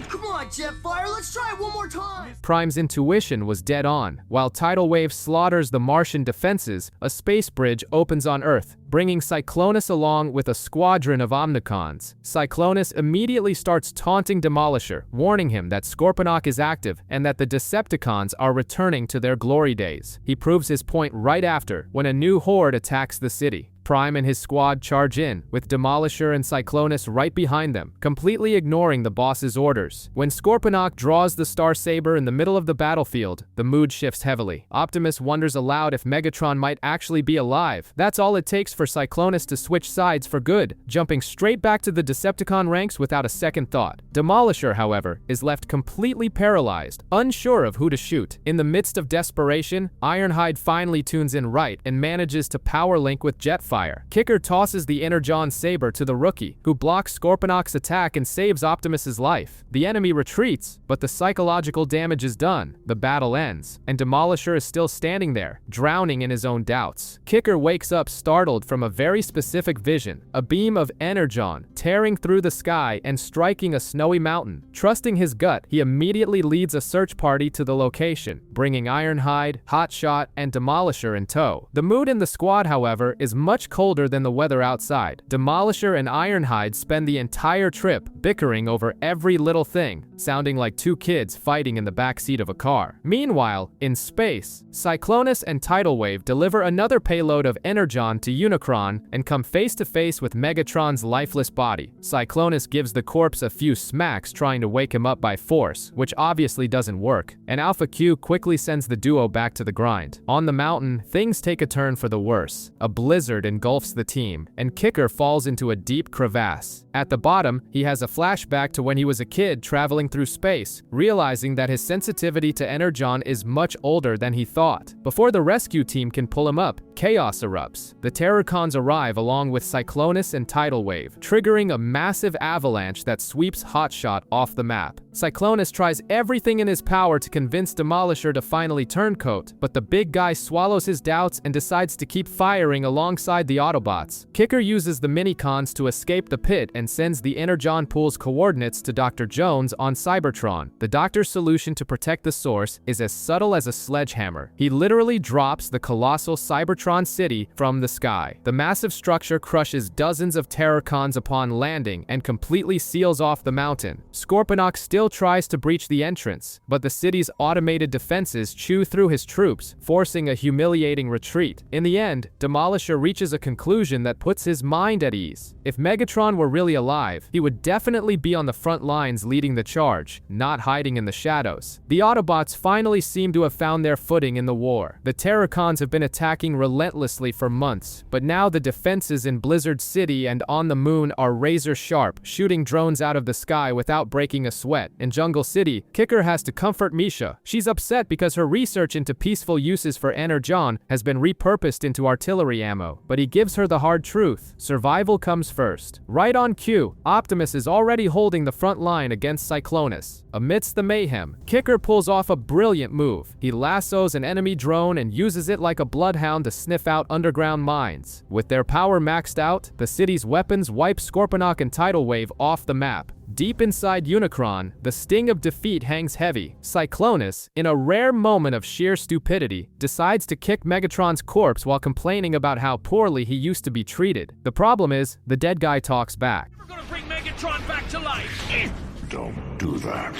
Come on, Jetfire, let's try it one more time! Prime's intuition was dead on. While Tidal Wave slaughters the Martian defenses, a space bridge opens on Earth, bringing Cyclonus along with a squadron of Omnicons. Cyclonus immediately starts taunting Demolisher, warning him that Scorponok is active and that the Decepticons are returning to their glory days. He proves his point right after, when a new horde attacks the city. Prime and his squad charge in, with Demolisher and Cyclonus right behind them, completely ignoring the boss's orders. When Scorponok draws the Star Saber in the middle of the battlefield, the mood shifts heavily. Optimus wonders aloud if Megatron might actually be alive. That's all it takes for Cyclonus to switch sides for good, jumping straight back to the Decepticon ranks without a second thought. Demolisher, however, is left completely paralyzed, unsure of who to shoot. In the midst of desperation, Ironhide finally tunes in right and manages to power link with Jetfire. Kicker tosses the Energon Saber to the rookie, who blocks Scorponok's attack and saves Optimus's life. The enemy retreats, but the psychological damage is done. The battle ends, and Demolisher is still standing there, drowning in his own doubts. Kicker wakes up startled from a very specific vision, a beam of Energon tearing through the sky and striking a snowy mountain. Trusting his gut, he immediately leads a search party to the location, bringing Ironhide, Hotshot, and Demolisher in tow. The mood in the squad, however, is much colder than the weather outside. Demolisher and Ironhide spend the entire trip bickering over every little thing, sounding like two kids fighting in the backseat of a car. Meanwhile, in space, Cyclonus and Tidal Wave deliver another payload of Energon to Unicron and come face to face with Megatron's lifeless body. Cyclonus gives the corpse a few smacks trying to wake him up by force, which obviously doesn't work, and Alpha Q quickly sends the duo back to the grind. On the mountain, things take a turn for the worse. A blizzard engulfs the team, and Kicker falls into a deep crevasse. At the bottom, he has a flashback to when he was a kid traveling through space, realizing that his sensitivity to Energon is much older than he thought. Before the rescue team can pull him up, chaos erupts. The Terrorcons arrive along with Cyclonus and Tidal Wave, triggering a massive avalanche that sweeps Hotshot off the map. Cyclonus tries everything in his power to convince Demolisher to finally turncoat, but the big guy swallows his doubts and decides to keep firing alongside the Autobots. Kicker uses the Minicons to escape the pit and sends the Energon Pool's coordinates to Dr. Jones on Cybertron. The Doctor's solution to protect the source is as subtle as a sledgehammer. He literally drops the colossal Cybertron city from the sky. The massive structure crushes dozens of Terrorcons upon landing and completely seals off the mountain. Scorponok still tries to breach the entrance, but the city's automated defenses chew through his troops, forcing a humiliating retreat. In the end, Demolisher reaches a conclusion that puts his mind at ease. If Megatron were really alive, he would definitely be on the front lines leading the charge, not hiding in the shadows. The Autobots finally seem to have found their footing in the war. The Terrorcons have been attacking relentlessly for months, but now the defenses in Blizzard City and on the moon are razor sharp, shooting drones out of the sky without breaking a sweat. In Jungle City, Kicker has to comfort Misha. She's upset because her research into peaceful uses for Energon has been repurposed into artillery ammo, but he gives her the hard truth. Survival comes first. Right on cue, Optimus is already holding the front line against Cyclonus. Amidst the mayhem, Kicker pulls off a brilliant move. He lassos an enemy drone and uses it like a bloodhound to sniff out underground mines. With their power maxed out, the city's weapons wipe Scorponok and Tidal Wave off the map. Deep inside Unicron, the sting of defeat hangs heavy. Cyclonus, in a rare moment of sheer stupidity, decides to kick Megatron's corpse while complaining about how poorly he used to be treated. The problem is, the dead guy talks back. We're gonna bring Megatron back to life! Don't do that.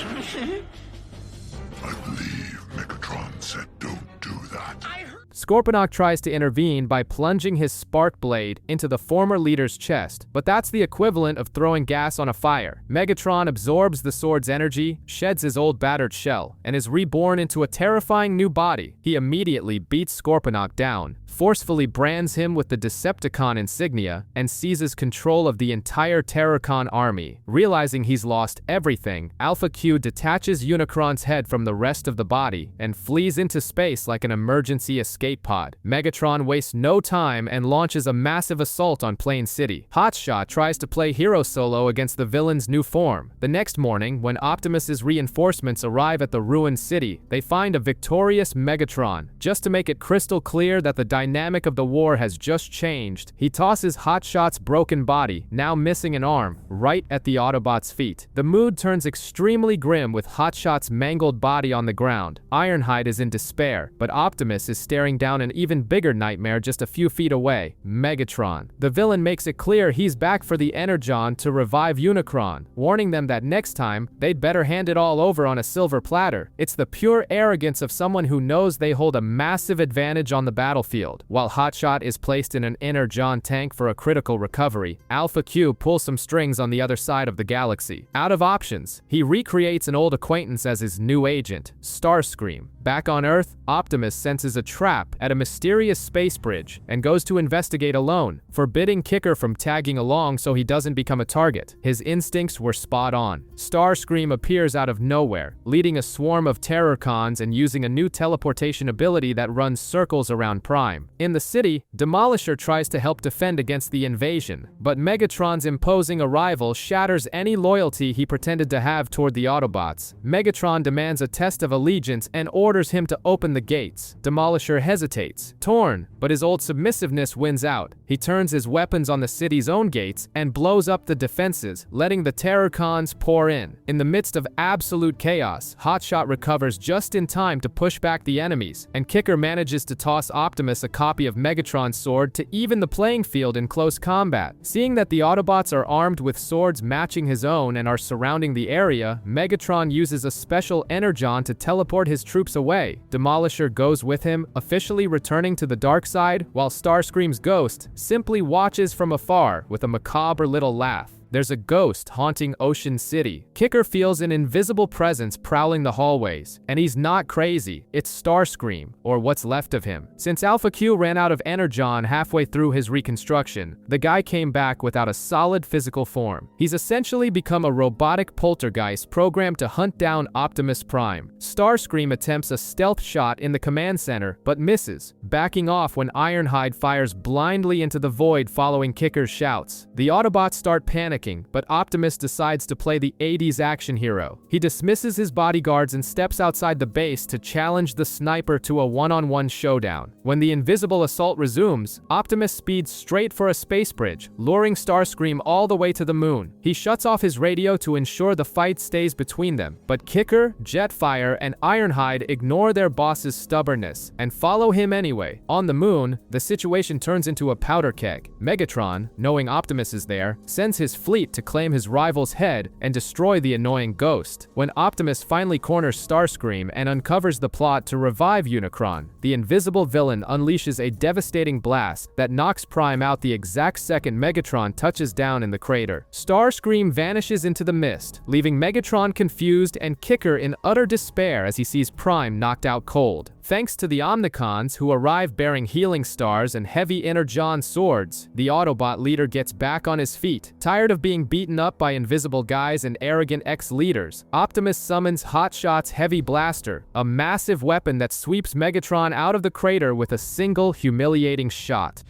I believe Megatron said don't do that. Scorponok tries to intervene by plunging his spark blade into the former leader's chest, but that's the equivalent of throwing gas on a fire. Megatron absorbs the sword's energy, sheds his old battered shell, and is reborn into a terrifying new body. He immediately beats Scorponok down, forcefully brands him with the Decepticon insignia, and seizes control of the entire Terrorcon army. Realizing he's lost everything, Alpha Q detaches Unicron's head from the rest of the body and flees into space like an emergency escape pod. Megatron wastes no time and launches a massive assault on Plain City. Hotshot tries to play hero solo against the villain's new form. The next morning, when Optimus's reinforcements arrive at the ruined city, they find a victorious Megatron. Just to make it crystal clear that the dynamic of the war has just changed, he tosses Hotshot's broken body, now missing an arm, right at the Autobots' feet. The mood turns extremely grim with Hotshot's mangled body on the ground. Ironhide is in despair, but Optimus is staring chasing down an even bigger nightmare just a few feet away, Megatron. The villain makes it clear he's back for the Energon to revive Unicron, warning them that next time, they'd better hand it all over on a silver platter. It's the pure arrogance of someone who knows they hold a massive advantage on the battlefield. While Hotshot is placed in an Energon tank for a critical recovery, Alpha Q pulls some strings on the other side of the galaxy. Out of options, he recreates an old acquaintance as his new agent, Starscream. Back on Earth, Optimus senses a trap at a mysterious space bridge and goes to investigate alone, forbidding Kicker from tagging along so he doesn't become a target. His instincts were spot on. Starscream appears out of nowhere, leading a swarm of Terrorcons and using a new teleportation ability that runs circles around Prime. In the city, Demolisher tries to help defend against the invasion, but Megatron's imposing arrival shatters any loyalty he pretended to have toward the Autobots. Megatron demands a test of allegiance and orders him to open the gates. Demolisher hesitates, torn, but his old submissiveness wins out. He turns his weapons on the city's own gates and blows up the defenses, letting the Terrorcons pour in. In the midst of absolute chaos, Hotshot recovers just in time to push back the enemies, and Kicker manages to toss Optimus a copy of Megatron's sword to even the playing field in close combat. Seeing that the Autobots are armed with swords matching his own and are surrounding the area, Megatron uses a special Energon to teleport his troops away. Demolisher goes with him, officially returning to the dark side, while Starscream's ghost simply watches from afar with a macabre little laugh. There's a ghost haunting Ocean City. Kicker feels an invisible presence prowling the hallways, and he's not crazy. It's Starscream, or what's left of him. Since Alpha Q ran out of Energon halfway through his reconstruction, the guy came back without a solid physical form. He's essentially become a robotic poltergeist programmed to hunt down Optimus Prime. Starscream attempts a stealth shot in the command center, but misses, backing off when Ironhide fires blindly into the void following Kicker's shouts. The Autobots start panicking, but Optimus decides to play the 80s action hero. He dismisses his bodyguards and steps outside the base to challenge the sniper to a one-on-one showdown. When the invisible assault resumes, Optimus speeds straight for a space bridge, luring Starscream all the way to the moon. He shuts off his radio to ensure the fight stays between them, but Kicker, Jetfire, and Ironhide ignore their boss's stubbornness and follow him anyway. On the moon, the situation turns into a powder keg. Megatron, knowing Optimus is there, sends his fleet to claim his rival's head and destroy the annoying ghost. When Optimus finally corners Starscream and uncovers the plot to revive Unicron, the invisible villain unleashes a devastating blast that knocks Prime out the exact second Megatron touches down in the crater. Starscream vanishes into the mist, leaving Megatron confused and Kicker in utter despair as he sees Prime knocked out cold. Thanks to the Omnicons, who arrive bearing healing stars and heavy Energon swords, the Autobot leader gets back on his feet. Tired of being beaten up by invisible guys and arrogant ex-leaders, Optimus summons Hotshot's Heavy Blaster, a massive weapon that sweeps Megatron out of the crater with a single humiliating shot.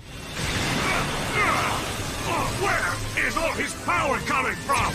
Where is all his power coming from?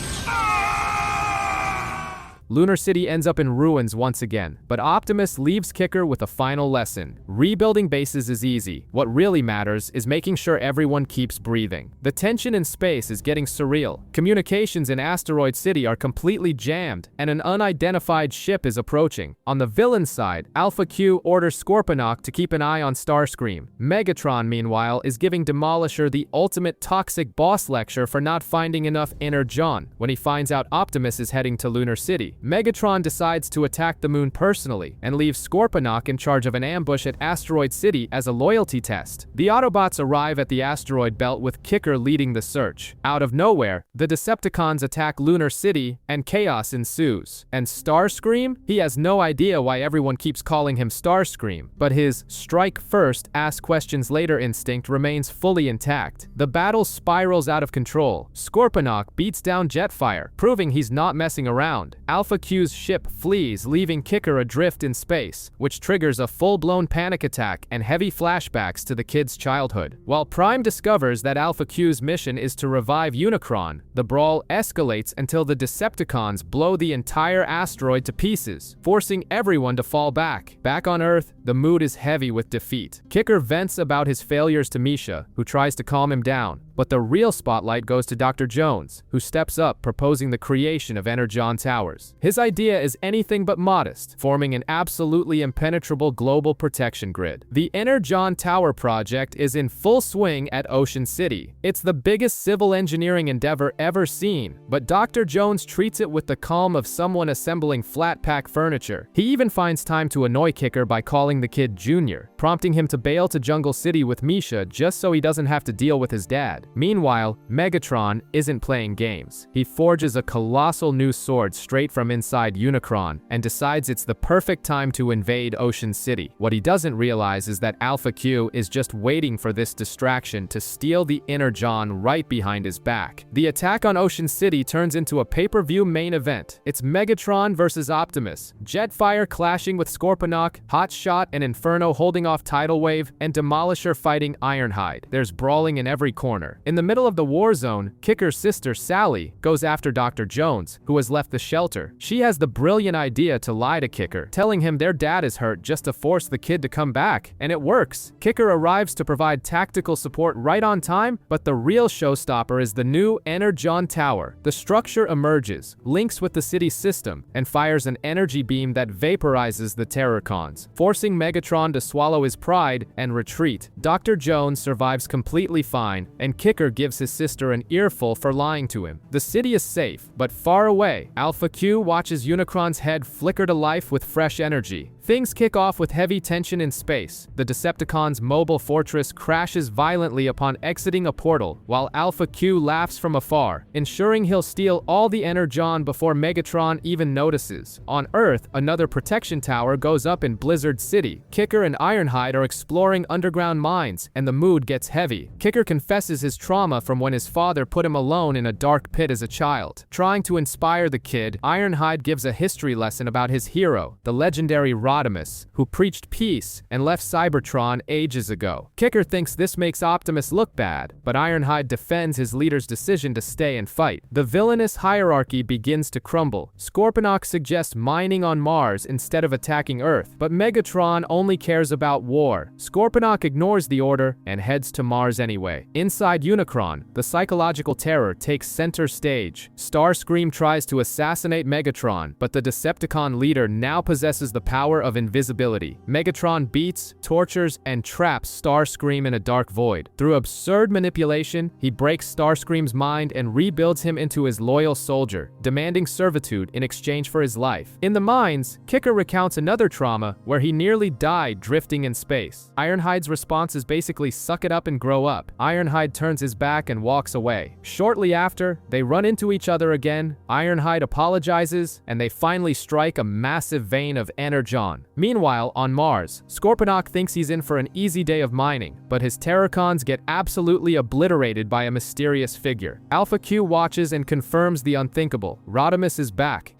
Lunar City ends up in ruins once again, but Optimus leaves Kicker with a final lesson. Rebuilding bases is easy. What really matters is making sure everyone keeps breathing. The tension in space is getting surreal. Communications in Asteroid City are completely jammed, and an unidentified ship is approaching. On the villain side, Alpha Q orders Scorponok to keep an eye on Starscream. Megatron, meanwhile, is giving Demolisher the ultimate toxic boss lecture for not finding enough Energon when he finds out Optimus is heading to Lunar City. Megatron decides to attack the moon personally and leaves Scorponok in charge of an ambush at Asteroid City as a loyalty test. The Autobots arrive at the asteroid belt with Kicker leading the search. Out of nowhere, the Decepticons attack Lunar City and chaos ensues. And Starscream? He has no idea why everyone keeps calling him Starscream, but his strike first, ask questions later instinct remains fully intact. The battle spirals out of control. Scorponok beats down Jetfire, proving he's not messing around. Alpha Q's ship flees, leaving Kicker adrift in space, which triggers a full-blown panic attack and heavy flashbacks to the kid's childhood. While Prime discovers that Alpha Q's mission is to revive Unicron, the brawl escalates until the Decepticons blow the entire asteroid to pieces, forcing everyone to fall back. Back on Earth, the mood is heavy with defeat. Kicker vents about his failures to Misha, who tries to calm him down, But the real spotlight goes to Dr. Jones, who steps up, proposing the creation of Energon Towers. His idea is anything but modest, forming an absolutely impenetrable global protection grid. The Energon Tower project is in full swing at Ocean City. It's the biggest civil engineering endeavor ever seen, but Dr. Jones treats it with the calm of someone assembling flat-pack furniture. He even finds time to annoy Kicker by calling the kid Junior, prompting him to bail to Jungle City with Misha just so he doesn't have to deal with his dad. Meanwhile, Megatron isn't playing games. He forges a colossal new sword straight from inside Unicron and decides it's the perfect time to invade Ocean City. What he doesn't realize is that Alpha Q is just waiting for this distraction to steal the Energon right behind his back. The attack on Ocean City turns into a pay-per-view main event. It's Megatron versus Optimus, Jetfire clashing with Scorponok, Hotshot and Inferno holding off Tidal Wave, and Demolisher fighting Ironhide. There's brawling in every corner. In the middle of the war zone, Kicker's sister Sally goes after Dr. Jones, who has left the shelter. She has the brilliant idea to lie to Kicker, telling him their dad is hurt just to force the kid to come back, and it works. Kicker arrives to provide tactical support right on time, but the real showstopper is the new Energon Tower. The structure emerges, links with the city's system, and fires an energy beam that vaporizes the Terrorcons, forcing Megatron to swallow his pride and retreat. Dr. Jones survives completely fine, and Kicker gives his sister an earful for lying to him. The city is safe, but far away, Alpha Q watches Unicron's head flicker to life with fresh energy. Things kick off with heavy tension in space. The Decepticons' mobile fortress crashes violently upon exiting a portal, while Alpha Q laughs from afar, ensuring he'll steal all the Energon before Megatron even notices. On Earth, another protection tower goes up in Blizzard City. Kicker and Ironhide are exploring underground mines, and the mood gets heavy. Kicker confesses his trauma from when his father put him alone in a dark pit as a child. Trying to inspire the kid, Ironhide gives a history lesson about his hero, the legendary Rodimus, who preached peace and left Cybertron ages ago. Kicker thinks this makes Optimus look bad, but Ironhide defends his leader's decision to stay and fight. The villainous hierarchy begins to crumble. Scorponok suggests mining on Mars instead of attacking Earth, but Megatron only cares about war. Scorponok ignores the order and heads to Mars anyway. Inside Unicron, the psychological terror takes center stage. Starscream tries to assassinate Megatron, but the Decepticon leader now possesses the power of invisibility. Megatron beats, tortures, and traps Starscream in a dark void. Through absurd manipulation, he breaks Starscream's mind and rebuilds him into his loyal soldier, demanding servitude in exchange for his life. In the mines, Kicker recounts another trauma where he nearly died drifting in space. Ironhide's response is basically suck it up and grow up. Ironhide turns his back and walks away. Shortly after, they run into each other again, Ironhide apologizes, and they finally strike a massive vein of Energon. Meanwhile, on Mars, Scorponok thinks he's in for an easy day of mining, but his Terracons get absolutely obliterated by a mysterious figure. Alpha Q watches and confirms the unthinkable. Rodimus is back.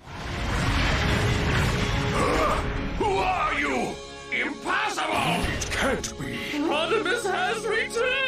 Who are you? Impossible! It can't be. Rodimus has returned!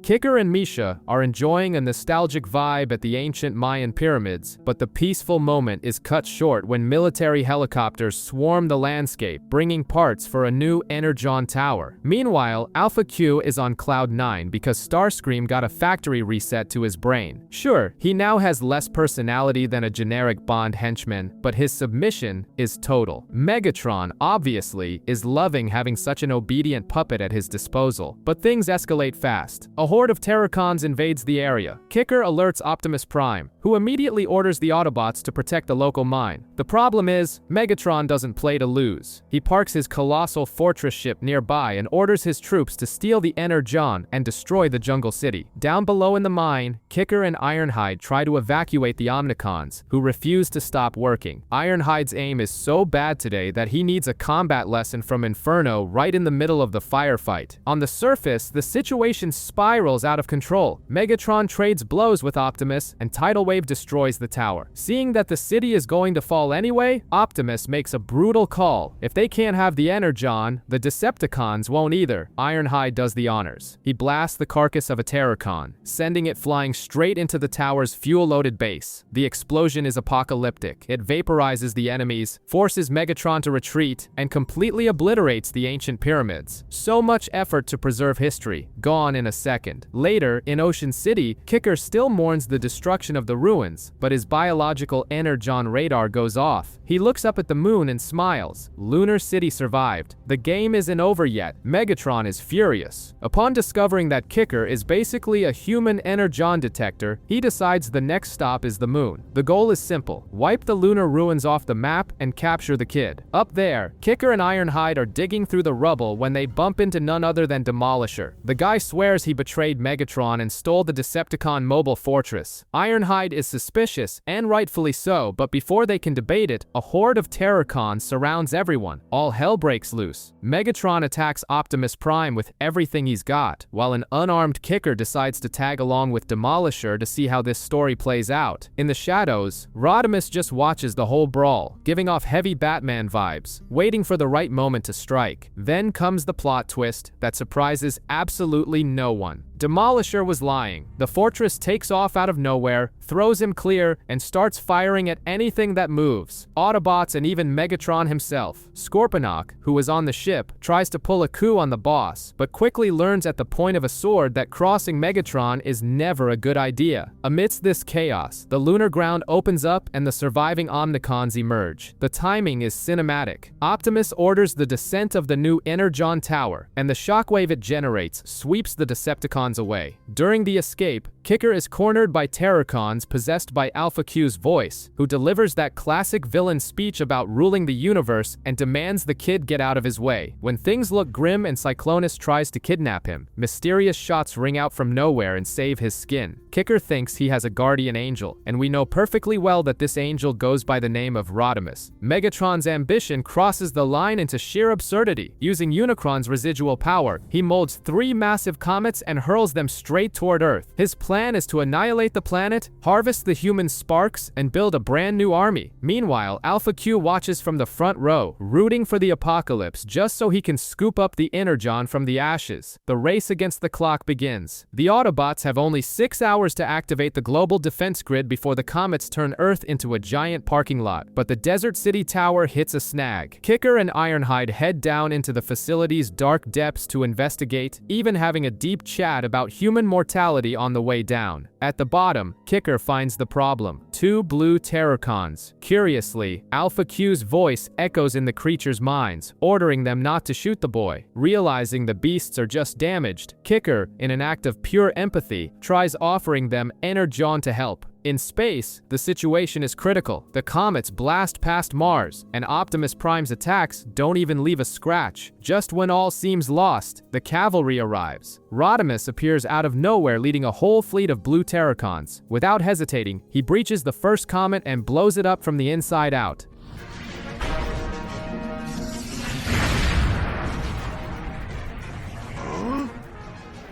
Kicker and Misha are enjoying a nostalgic vibe at the ancient Mayan pyramids, but the peaceful moment is cut short when military helicopters swarm the landscape, bringing parts for a new Energon Tower. Meanwhile, Alpha Q is on Cloud 9 because Starscream got a factory reset to his brain. Sure, he now has less personality than a generic Bond henchman, but his submission is total. Megatron, obviously, is loving having such an obedient puppet at his disposal, but things escalate fast. A horde of Terracons invades the area. Kicker alerts Optimus Prime, who immediately orders the Autobots to protect the local mine. The problem is, Megatron doesn't play to lose. He parks his colossal fortress ship nearby and orders his troops to steal the Energon and destroy the Jungle City. Down below in the mine, Kicker and Ironhide try to evacuate the Omnicons, who refuse to stop working. Ironhide's aim is so bad today that he needs a combat lesson from Inferno right in the middle of the firefight. On the surface, the situation spirals out of control. Megatron trades blows with Optimus, and Tidal Wave destroys the tower. Seeing that the city is going to fall anyway, Optimus makes a brutal call. If they can't have the Energon, the Decepticons won't either. Ironhide does the honors. He blasts the carcass of a Terracon, sending it flying straight into the tower's fuel-loaded base. The explosion is apocalyptic. It vaporizes the enemies, forces Megatron to retreat, and completely obliterates the ancient pyramids. So much effort to preserve history, gone in a second. second. Later, in Ocean City, Kicker still mourns the destruction of the ruins, but his biological Energon radar goes off. He looks up at the moon and smiles. Lunar City survived. The game isn't over yet. Megatron is furious. Upon discovering that Kicker is basically a human Energon detector, he decides the next stop is the moon. The goal is simple: wipe the lunar ruins off the map and capture the kid. Up there, Kicker and Ironhide are digging through the rubble when they bump into none other than Demolisher. The guy swears he betrayed Megatron and stole the Decepticon mobile fortress. Ironhide is suspicious, and rightfully so, but before they can debate it, a horde of Terrorcons surrounds everyone. All hell breaks loose. Megatron attacks Optimus Prime with everything he's got, while an unarmed Kicker decides to tag along with Demolisher to see how this story plays out. In the shadows, Rodimus just watches the whole brawl, giving off heavy Batman vibes, waiting for the right moment to strike. Then comes the plot twist that surprises absolutely no one. Demolisher was lying. The fortress takes off out of nowhere, throws him clear, and starts firing at anything that moves. Autobots and even Megatron himself. Scorponok, who was on the ship, tries to pull a coup on the boss, but quickly learns at the point of a sword that crossing Megatron is never a good idea. Amidst this chaos, the lunar ground opens up and the surviving Omnicons emerge. The timing is cinematic. Optimus orders the descent of the new Energon Tower, and the shockwave it generates sweeps the Decepticons away. During the escape, Kicker is cornered by Terrorcons possessed by Alpha Q's voice, who delivers that classic villain speech about ruling the universe and demands the kid get out of his way. When things look grim and Cyclonus tries to kidnap him, mysterious shots ring out from nowhere and save his skin. Kicker thinks he has a guardian angel, and we know perfectly well that this angel goes by the name of Rodimus. Megatron's ambition crosses the line into sheer absurdity. Using Unicron's residual power, he molds 3 massive comets and hurls them straight toward Earth. His plan is to annihilate the planet, harvest the human sparks, and build a brand new army. Meanwhile, Alpha Q watches from the front row, rooting for the apocalypse just so he can scoop up the Energon from the ashes. The race against the clock begins. The Autobots have only 6 hours to activate the global defense grid before the comets turn Earth into a giant parking lot, but the Desert City Tower hits a snag. Kicker and Ironhide head down into the facility's dark depths to investigate, even having a deep chat about human mortality on the way down. At the bottom, Kicker finds the problem: 2 blue Terrorcons. Curiously, Alpha Q's voice echoes in the creatures' minds, ordering them not to shoot the boy. Realizing the beasts are just damaged, Kicker, in an act of pure empathy, tries offering them Energon to help. In space, the situation is critical. The comets blast past Mars, and Optimus Prime's attacks don't even leave a scratch. Just when all seems lost, the cavalry arrives. Rodimus appears out of nowhere leading a whole fleet of blue Terrorcons. Without hesitating, he breaches the first comet and blows it up from the inside out.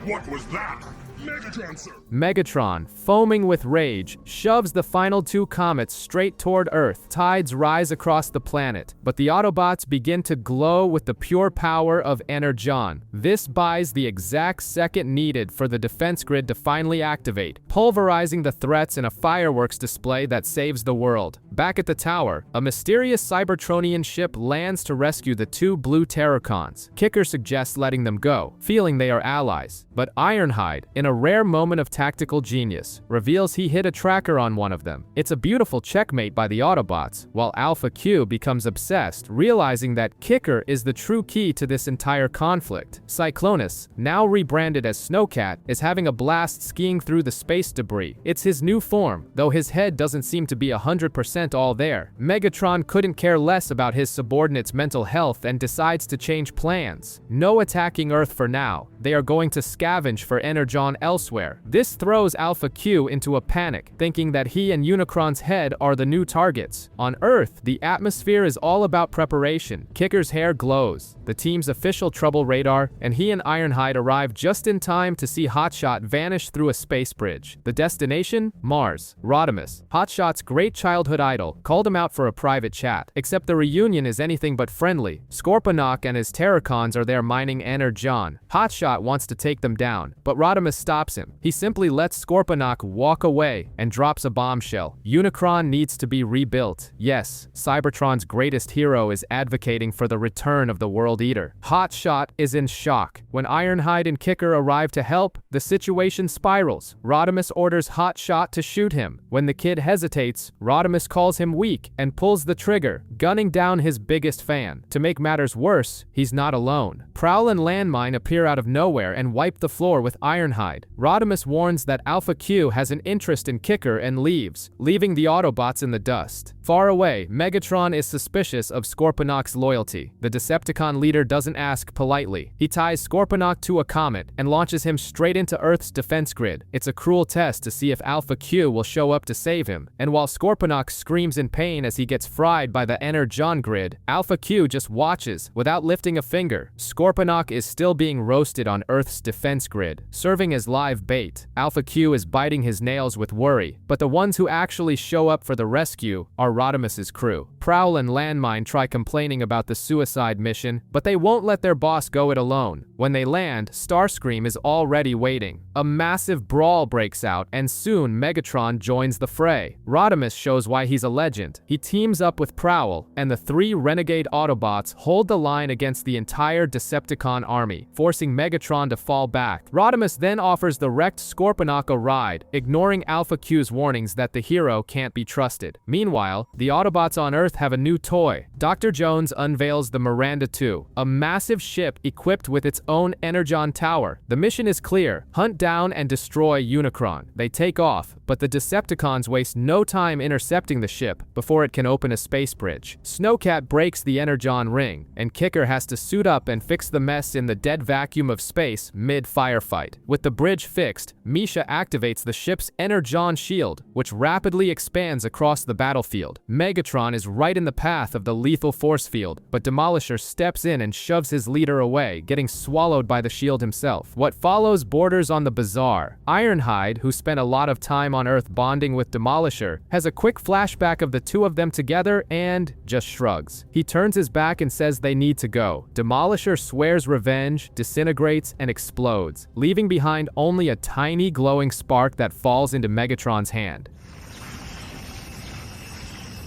What was that? Megatron, sir! Megatron, foaming with rage, shoves the final 2 comets straight toward Earth. Tides rise across the planet, but the Autobots begin to glow with the pure power of Energon. This buys the exact second needed for the defense grid to finally activate, pulverizing the threats in a fireworks display that saves the world. Back at the tower, a mysterious Cybertronian ship lands to rescue the 2 blue Terrorcons. Kicker suggests letting them go, feeling they are allies, but Ironhide, in a rare moment of tactical genius, reveals he hit a tracker on one of them. It's a beautiful checkmate by the Autobots, while Alpha Q becomes obsessed, realizing that Kicker is the true key to this entire conflict. Cyclonus, now rebranded as Snowcat, is having a blast skiing through the space debris. It's his new form, though his head doesn't seem to be 100% all there. Megatron couldn't care less about his subordinates' mental health and decides to change plans. No attacking Earth for now. They are going to scavenge for Energon elsewhere. This throws Alpha Q into a panic, thinking that he and Unicron's head are the new targets. On Earth, the atmosphere is all about preparation. Kicker's hair glows, the team's official trouble radar, and he and Ironhide arrive just in time to see Hotshot vanish through a space bridge. The destination? Mars. Rodimus, Hotshot's great childhood idol, called him out for a private chat. Except the reunion is anything but friendly. Scorponok and his Terrorcons are there mining Energon. Hotshot wants to take them down, but Rodimus stops him. He simply lets Scorponok walk away and drops a bombshell. Unicron needs to be rebuilt. Yes, Cybertron's greatest hero is advocating for the return of the World Eater. Hotshot is in shock. When Ironhide and Kicker arrive to help, the situation spirals. Rodimus orders Hotshot to shoot him. When the kid hesitates, Rodimus calls him weak and pulls the trigger, gunning down his biggest fan. To make matters worse, he's not alone. Prowl and Landmine appear out of nowhere and wipe the floor with Ironhide. Rodimus warns that Alpha Q has an interest in Kicker and leaves, leaving the Autobots in the dust. Far away, Megatron is suspicious of Scorponok's loyalty. The Decepticon leader doesn't ask politely. He ties Scorponok to a comet and launches him straight into Earth's defense grid. It's a cruel test to see if Alpha Q will show up to save him, and while Scorponok screams in pain as he gets fried by the Energon grid, Alpha Q just watches without lifting a finger. Scorponok is still being roasted on Earth's defense grid, serving as live bait. Alpha Q is biting his nails with worry, but the ones who actually show up for the rescue are Rodimus's crew. Prowl and Landmine try complaining about the suicide mission, but they won't let their boss go it alone. When they land, Starscream is already waiting. A massive brawl breaks out, and soon Megatron joins the fray. Rodimus shows why he's a legend. He teams up with Prowl, and the three renegade Autobots hold the line against the entire Decepticon army, forcing Megatron to fall back. Rodimus then offers the wrecked Scorponok a ride, ignoring Alpha Q's warnings that the hero can't be trusted. Meanwhile, the Autobots on Earth have a new toy. Dr. Jones unveils the Miranda 2, a massive ship equipped with its own Energon tower. The mission is clear: hunt down and destroy Unicron. They take off, but the Decepticons waste no time intercepting the ship before it can open a space bridge. Snowcat breaks the Energon ring, and Kicker has to suit up and fix the mess in the dead vacuum of space mid-firefight. With the bridge fixed, Misha activates the ship's Energon shield, which rapidly expands across the battlefield. Megatron is right in the path of the lethal force field, but Demolisher steps in and shoves his leader away, getting swallowed by the shield himself. What follows borders on the bizarre. Ironhide, who spent a lot of time on Earth bonding with Demolisher, has a quick flashback of the two of them together and just shrugs. He turns his back and says they need to go. Demolisher swears revenge, disintegrates, and explodes, leaving behind only a tiny glowing spark that falls into Megatron's hand.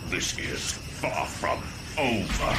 This is far from over.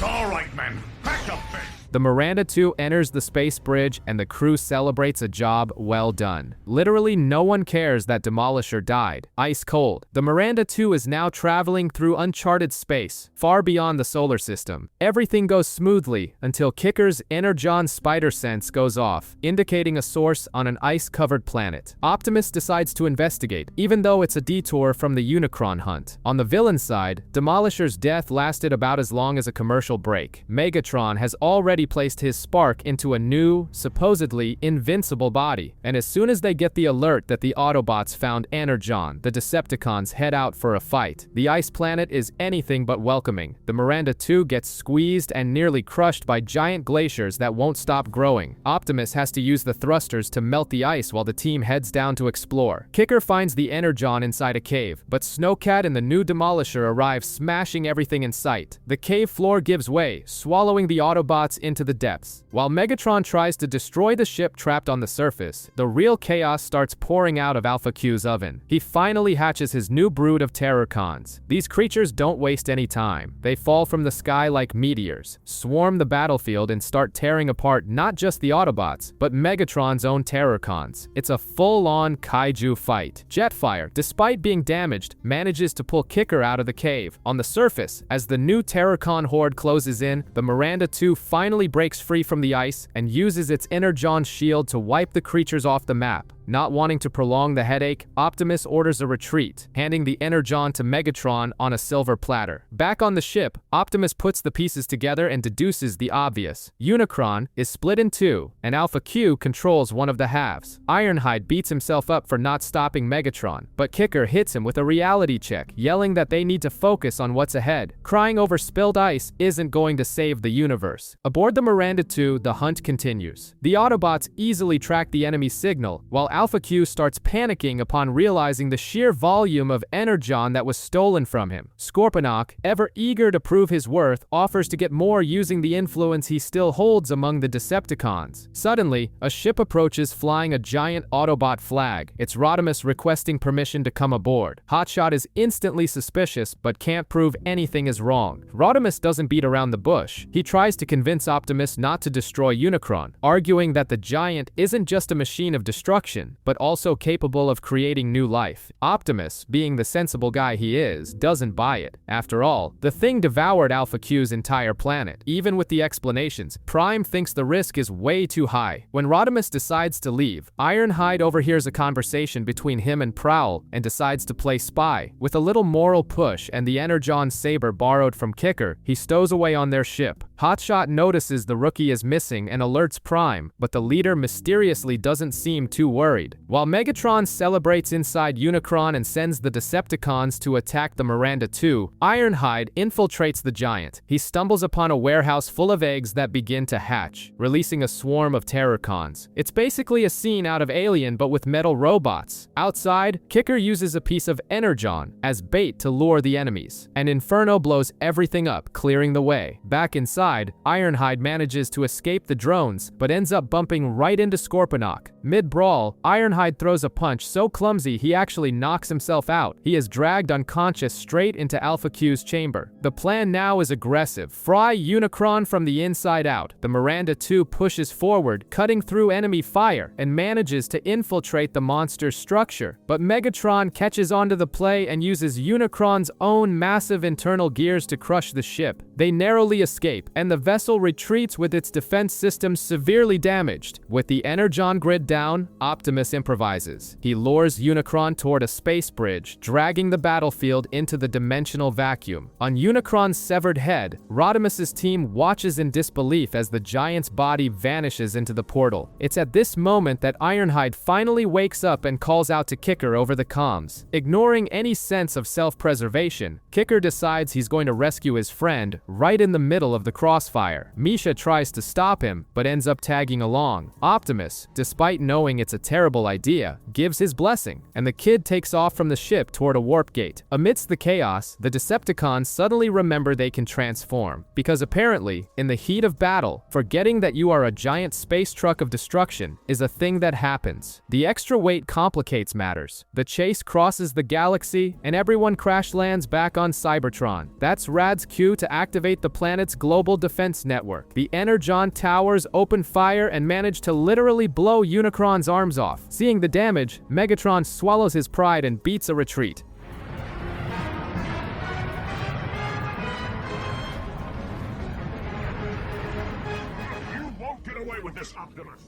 All right, men. Pack up, bit. The Miranda 2 enters the space bridge, and the crew celebrates a job well done. Literally no one cares that Demolisher died. Ice cold. The Miranda 2 is now traveling through uncharted space, far beyond the solar system. Everything goes smoothly until Kicker's Energon spider sense goes off, indicating a source on an ice-covered planet. Optimus decides to investigate, even though it's a detour from the Unicron hunt. On the villain side, Demolisher's death lasted about as long as a commercial break. Megatron has already placed his spark into a new, supposedly invincible body, and as soon as they get the alert that the Autobots found Energon, the Decepticons head out for a fight. The ice planet is anything but welcoming. The Miranda 2 gets squeezed and nearly crushed by giant glaciers that won't stop growing. Optimus has to use the thrusters to melt the ice while the team heads down to explore. Kicker finds the Energon inside a cave, but Snowcat and the new Demolisher arrive, smashing everything in sight. The cave floor gives way, swallowing the Autobots into the depths. While Megatron tries to destroy the ship trapped on the surface, the real chaos starts pouring out of Alpha Q's oven. He finally hatches his new brood of Terrorcons. These creatures don't waste any time. They fall from the sky like meteors, swarm the battlefield, and start tearing apart not just the Autobots, but Megatron's own Terrorcons. It's a full-on kaiju fight. Jetfire, despite being damaged, manages to pull Kicker out of the cave. On the surface, as the new Terrorcon horde closes in, the Miranda 2 finally breaks free from the ice and uses its Energon shield to wipe the creatures off the map. Not wanting to prolong the headache, Optimus orders a retreat, handing the Energon to Megatron on a silver platter. Back on the ship, Optimus puts the pieces together and deduces the obvious. Unicron is split in two, and Alpha Q controls one of the halves. Ironhide beats himself up for not stopping Megatron, but Kicker hits him with a reality check, yelling that they need to focus on what's ahead. Crying over spilled ice isn't going to save the universe. Aboard the Miranda 2, the hunt continues. The Autobots easily track the enemy's signal, while Alpha Q starts panicking upon realizing the sheer volume of energon that was stolen from him. Scorponok, ever eager to prove his worth, offers to get more using the influence he still holds among the Decepticons. Suddenly, a ship approaches flying a giant Autobot flag. It's Rodimus requesting permission to come aboard. Hotshot is instantly suspicious, but can't prove anything is wrong. Rodimus doesn't beat around the bush. He tries to convince Optimus not to destroy Unicron, arguing that the giant isn't just a machine of destruction, but also capable of creating new life. Optimus, being the sensible guy he is, doesn't buy it. After all, the thing devoured Alpha Q's entire planet. Even with the explanations, Prime thinks the risk is way too high. When Rodimus decides to leave, Ironhide overhears a conversation between him and Prowl and decides to play spy. With a little moral push and the Energon saber borrowed from Kicker, he stows away on their ship. Hotshot notices the rookie is missing and alerts Prime, but the leader mysteriously doesn't seem too worried. While Megatron celebrates inside Unicron and sends the Decepticons to attack the Miranda 2, Ironhide infiltrates the giant. He stumbles upon a warehouse full of eggs that begin to hatch, releasing a swarm of Terrorcons. It's basically a scene out of Alien but with metal robots. Outside, Kicker uses a piece of Energon as bait to lure the enemies, and Inferno blows everything up, clearing the way. Back inside, Ironhide manages to escape the drones, but ends up bumping right into Scorponok. Mid-brawl, Ironhide throws a punch so clumsy he actually knocks himself out. He is dragged unconscious straight into Alpha Q's chamber. The plan now is aggressive. Fry Unicron from the inside out. The Miranda 2 pushes forward, cutting through enemy fire, and manages to infiltrate the monster's structure. But Megatron catches onto the play and uses Unicron's own massive internal gears to crush the ship. They narrowly escape, and the vessel retreats with its defense systems severely damaged. With the Energon grid down, Optimus improvises. He lures Unicron toward a space bridge, dragging the battlefield into the dimensional vacuum. On Unicron's severed head, Rodimus's team watches in disbelief as the giant's body vanishes into the portal. It's at this moment that Ironhide finally wakes up and calls out to Kicker over the comms. Ignoring any sense of self-preservation, Kicker decides he's going to rescue his friend right in the middle of the crossfire. Misha tries to stop him, but ends up tagging along. Optimus, despite knowing it's a terrible idea, gives his blessing, and the kid takes off from the ship toward a warp gate. Amidst the chaos, the Decepticons suddenly remember they can transform, because apparently, in the heat of battle, forgetting that you are a giant space truck of destruction is a thing that happens. The extra weight complicates matters. The chase crosses the galaxy, and everyone crash lands back on Cybertron. That's Rad's cue to activate the planet's global defense network. The Energon towers open fire and manage to literally blow Unicron's arms off. Seeing the damage, Megatron swallows his pride and beats a retreat.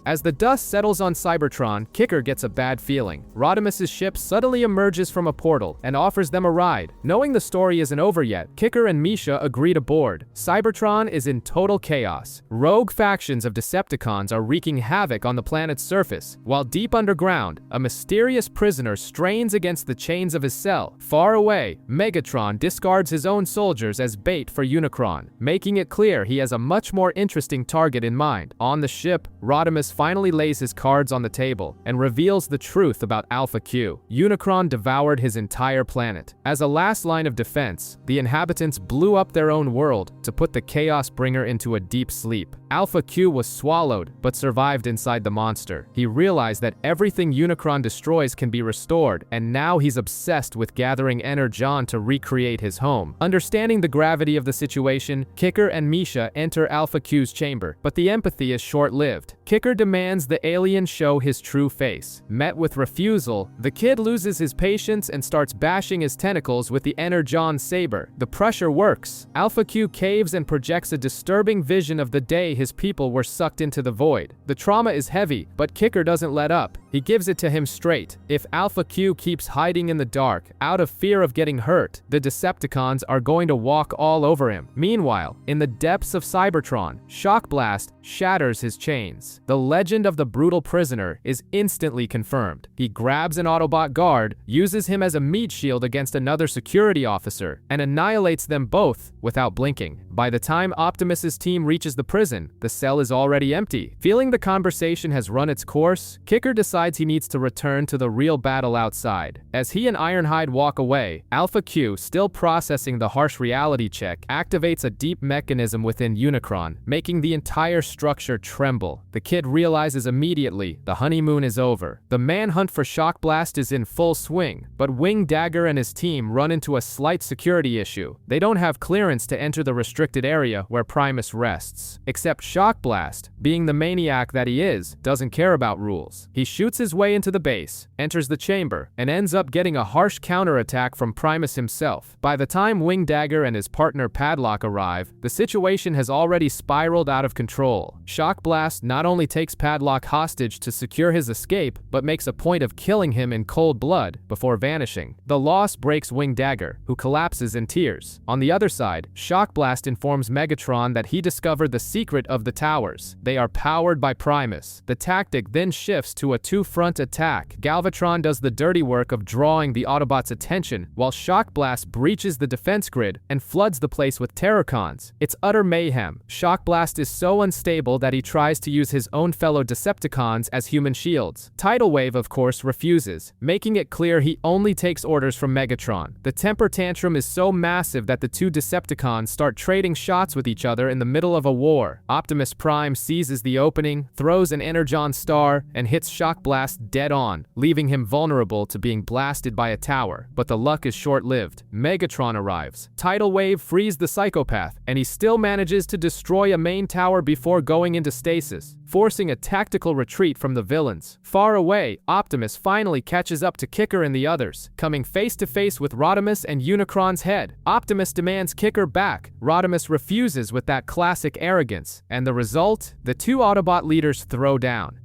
As the dust settles on Cybertron, Kicker gets a bad feeling. Rodimus's ship suddenly emerges from a portal and offers them a ride. Knowing the story isn't over yet, Kicker and Misha agree to board. Cybertron is in total chaos. Rogue factions of Decepticons are wreaking havoc on the planet's surface, while deep underground, a mysterious prisoner strains against the chains of his cell. Far away, Megatron discards his own soldiers as bait for Unicron, making it clear he has a much more interesting target in mind. On the ship, Rodimus finally lays his cards on the table and reveals the truth about Alpha Q. Unicron devoured his entire planet. As a last line of defense, the inhabitants blew up their own world to put the Chaos Bringer into a deep sleep. Alpha Q was swallowed, but survived inside the monster. He realized that everything Unicron destroys can be restored, and now he's obsessed with gathering Energon to recreate his home. Understanding the gravity of the situation, Kicker and Misha enter Alpha Q's chamber, but the empathy is short-lived. Kicker demands the alien show his true face. Met with refusal, the kid loses his patience and starts bashing his tentacles with the Energon saber. The pressure works. Alpha Q caves and projects a disturbing vision of the day his people were sucked into the void. The trauma is heavy, but Kicker doesn't let up. He gives it to him straight. If Alpha Q keeps hiding in the dark, out of fear of getting hurt, the Decepticons are going to walk all over him. Meanwhile, in the depths of Cybertron, Shock Blast shatters his chains. happens, the legend of the brutal prisoner is instantly confirmed. He grabs an Autobot guard, uses him as a meat shield against another security officer, and annihilates them both without blinking. By the time Optimus's team reaches the prison, the cell is already empty. Feeling the conversation has run its course, Kicker decides he needs to return to the real battle outside. As he and Ironhide walk away, Alpha Q, still processing the harsh reality check, activates a deep mechanism within Unicron, making the entire structure tremble. The kid realizes immediately the honeymoon is over. The manhunt for Shock Blast is in full swing, but Wing Dagger and his team run into a slight security issue. They don't have clearance to enter the restricted area where Primus rests. Except Shock Blast, being the maniac that he is, doesn't care about rules. He shoots his way into the base, enters the chamber, and ends up getting a harsh counterattack from Primus himself. By the time Wing Dagger and his partner Padlock arrive, the situation has already spiraled out of control. Shock Blast not only takes Padlock hostage to secure his escape, but makes a point of killing him in cold blood before vanishing. The loss breaks Wing Dagger, who collapses in tears. On the other side, Shock Blast informs Megatron that he discovered the secret of the towers. They are powered by Primus. The tactic then shifts to a two-front attack. Galvatron does the dirty work of drawing the Autobots' attention, while Shock Blast breaches the defense grid and floods the place with Terracons. It's utter mayhem. Shock Blast is so unstable that he tries to use his own fellow Decepticons as human shields. Tidal Wave, of course, refuses, making it clear he only takes orders from Megatron. The temper tantrum is so massive that the two Decepticons start trading shots with each other in the middle of a war. Optimus Prime seizes the opening, throws an Energon star, and hits Shock Blast dead on, leaving him vulnerable to being blasted by a tower. But the luck is short-lived. Megatron arrives. Tidal Wave frees the psychopath, and he still manages to destroy a main tower before going into stasis, forcing a tactical retreat from the villains. Far away, Optimus finally catches up to Kicker and the others, coming face to face with Rodimus and Unicron's head. Optimus demands Kicker back. Rodimus refuses with that classic arrogance, and the result? The two Autobot leaders throw down.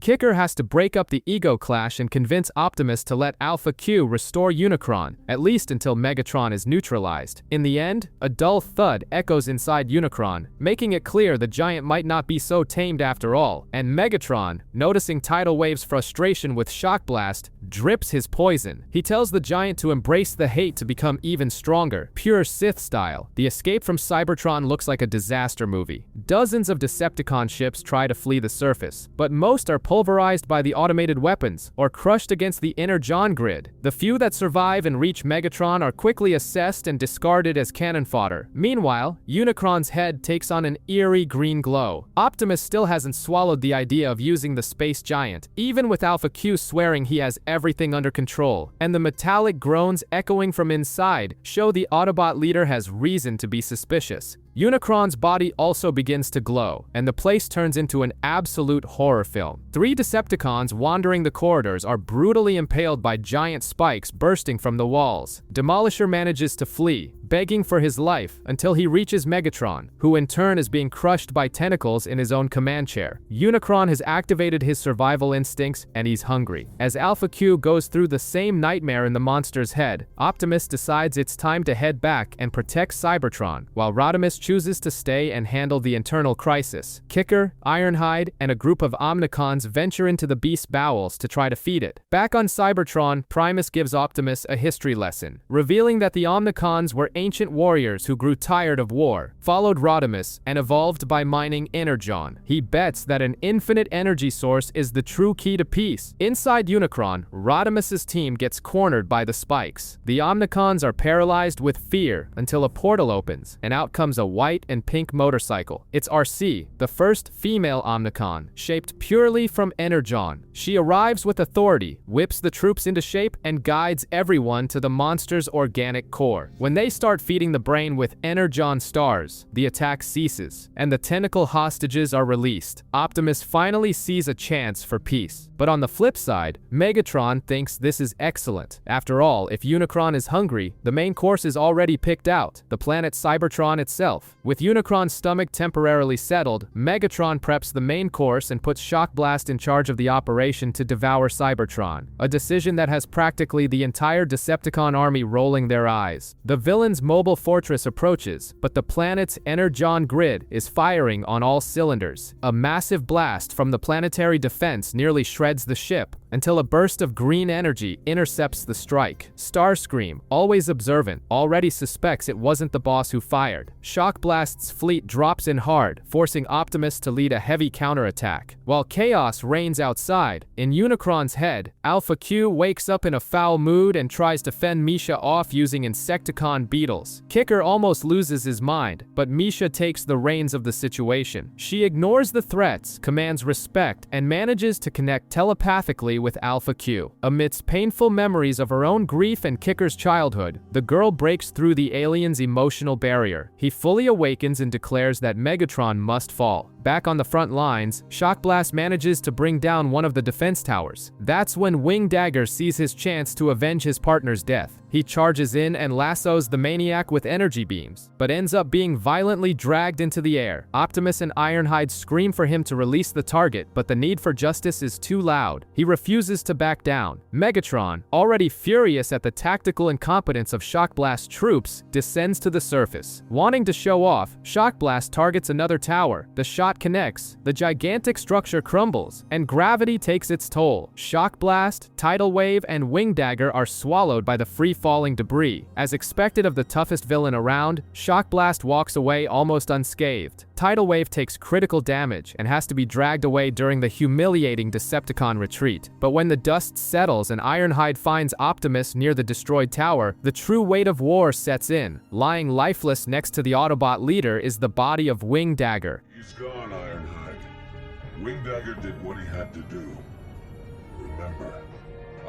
Kicker has to break up the ego clash and convince Optimus to let Alpha Q restore Unicron, at least until Megatron is neutralized. In the end, a dull thud echoes inside Unicron, making it clear the giant might not be so tamed after all, and Megatron, noticing Tidal Wave's frustration with Shock Blast, drips his poison. He tells the giant to embrace the hate to become even stronger, pure Sith style. The escape from Cybertron looks like a disaster movie. Dozens of Decepticon ships try to flee the surface, but most are pulverized by the automated weapons, or crushed against the Energon grid. The few that survive and reach Megatron are quickly assessed and discarded as cannon fodder. Meanwhile, Unicron's head takes on an eerie green glow. Optimus still hasn't swallowed the idea of using the space giant, even with Alpha Q swearing he has everything under control, and the metallic groans echoing from inside show the Autobot leader has reason to be suspicious. Unicron's body also begins to glow, and the place turns into an absolute horror film. Three Decepticons wandering the corridors are brutally impaled by giant spikes bursting from the walls. Demolisher manages to flee, begging for his life, until he reaches Megatron, who in turn is being crushed by tentacles in his own command chair. Unicron has activated his survival instincts, and he's hungry. As Alpha Q goes through the same nightmare in the monster's head, Optimus decides it's time to head back and protect Cybertron, while Rodimus chooses to stay and handle the internal crisis. Kicker, Ironhide, and a group of Omnicons venture into the beast's bowels to try to feed it. Back on Cybertron, Primus gives Optimus a history lesson, revealing that the Omnicons were ancient warriors who grew tired of war, followed Rodimus, and evolved by mining Energon. He bets that an infinite energy source is the true key to peace. Inside Unicron, Rodimus's team gets cornered by the spikes. The Omnicons are paralyzed with fear until a portal opens, and out comes a white and pink motorcycle. It's RC, the first female Omnicon, shaped purely from Energon. She arrives with authority, whips the troops into shape, and guides everyone to the monster's organic core. When they start feeding the brain with Energon stars, the attack ceases, and the tentacle hostages are released. Optimus finally sees a chance for peace. But on the flip side, Megatron thinks this is excellent. After all, if Unicron is hungry, the main course is already picked out, the planet Cybertron itself. With Unicron's stomach temporarily settled, Megatron preps the main course and puts Shock Blast in charge of the operation to devour Cybertron, a decision that has practically the entire Decepticon army rolling their eyes. The villain's mobile fortress approaches, but the planet's Energon grid is firing on all cylinders. A massive blast from the planetary defense nearly shreds the ship, until a burst of green energy intercepts the strike. Starscream, always observant, already suspects it wasn't the boss who fired. Shock Blast's fleet drops in hard, forcing Optimus to lead a heavy counterattack. While chaos reigns outside, in Unicron's head, Alpha Q wakes up in a foul mood and tries to fend Misha off using Insecticon beetles. Kicker almost loses his mind, but Misha takes the reins of the situation. She ignores the threats, commands respect, and manages to connect telepathically with Alpha Q. Amidst painful memories of her own grief and Kicker's childhood, the girl breaks through the alien's emotional barrier. He fully awakens and declares that Megatron must fall. Back on the front lines, Shock Blast manages to bring down one of the defense towers. That's when Wing Dagger sees his chance to avenge his partner's death. He charges in and lassos the maniac with energy beams, but ends up being violently dragged into the air. Optimus and Ironhide scream for him to release the target, but the need for justice is too loud. He refuses to back down. Megatron, already furious at the tactical incompetence of Shock Blast's troops, descends to the surface. Wanting to show off, Shock Blast targets another tower. The shot connects, the gigantic structure crumbles, and gravity takes its toll. Shock Blast, Tidal Wave, and Wing Dagger are swallowed by the free-falling debris. As expected of the toughest villain around, Shock Blast walks away almost unscathed. Tidal Wave takes critical damage and has to be dragged away during the humiliating Decepticon retreat. But when the dust settles and Ironhide finds Optimus near the destroyed tower, the true weight of war sets in. Lying lifeless next to the Autobot leader is the body of Wing Dagger. He's gone, Ironhide. Wing Dagger did what he had to do. Remember,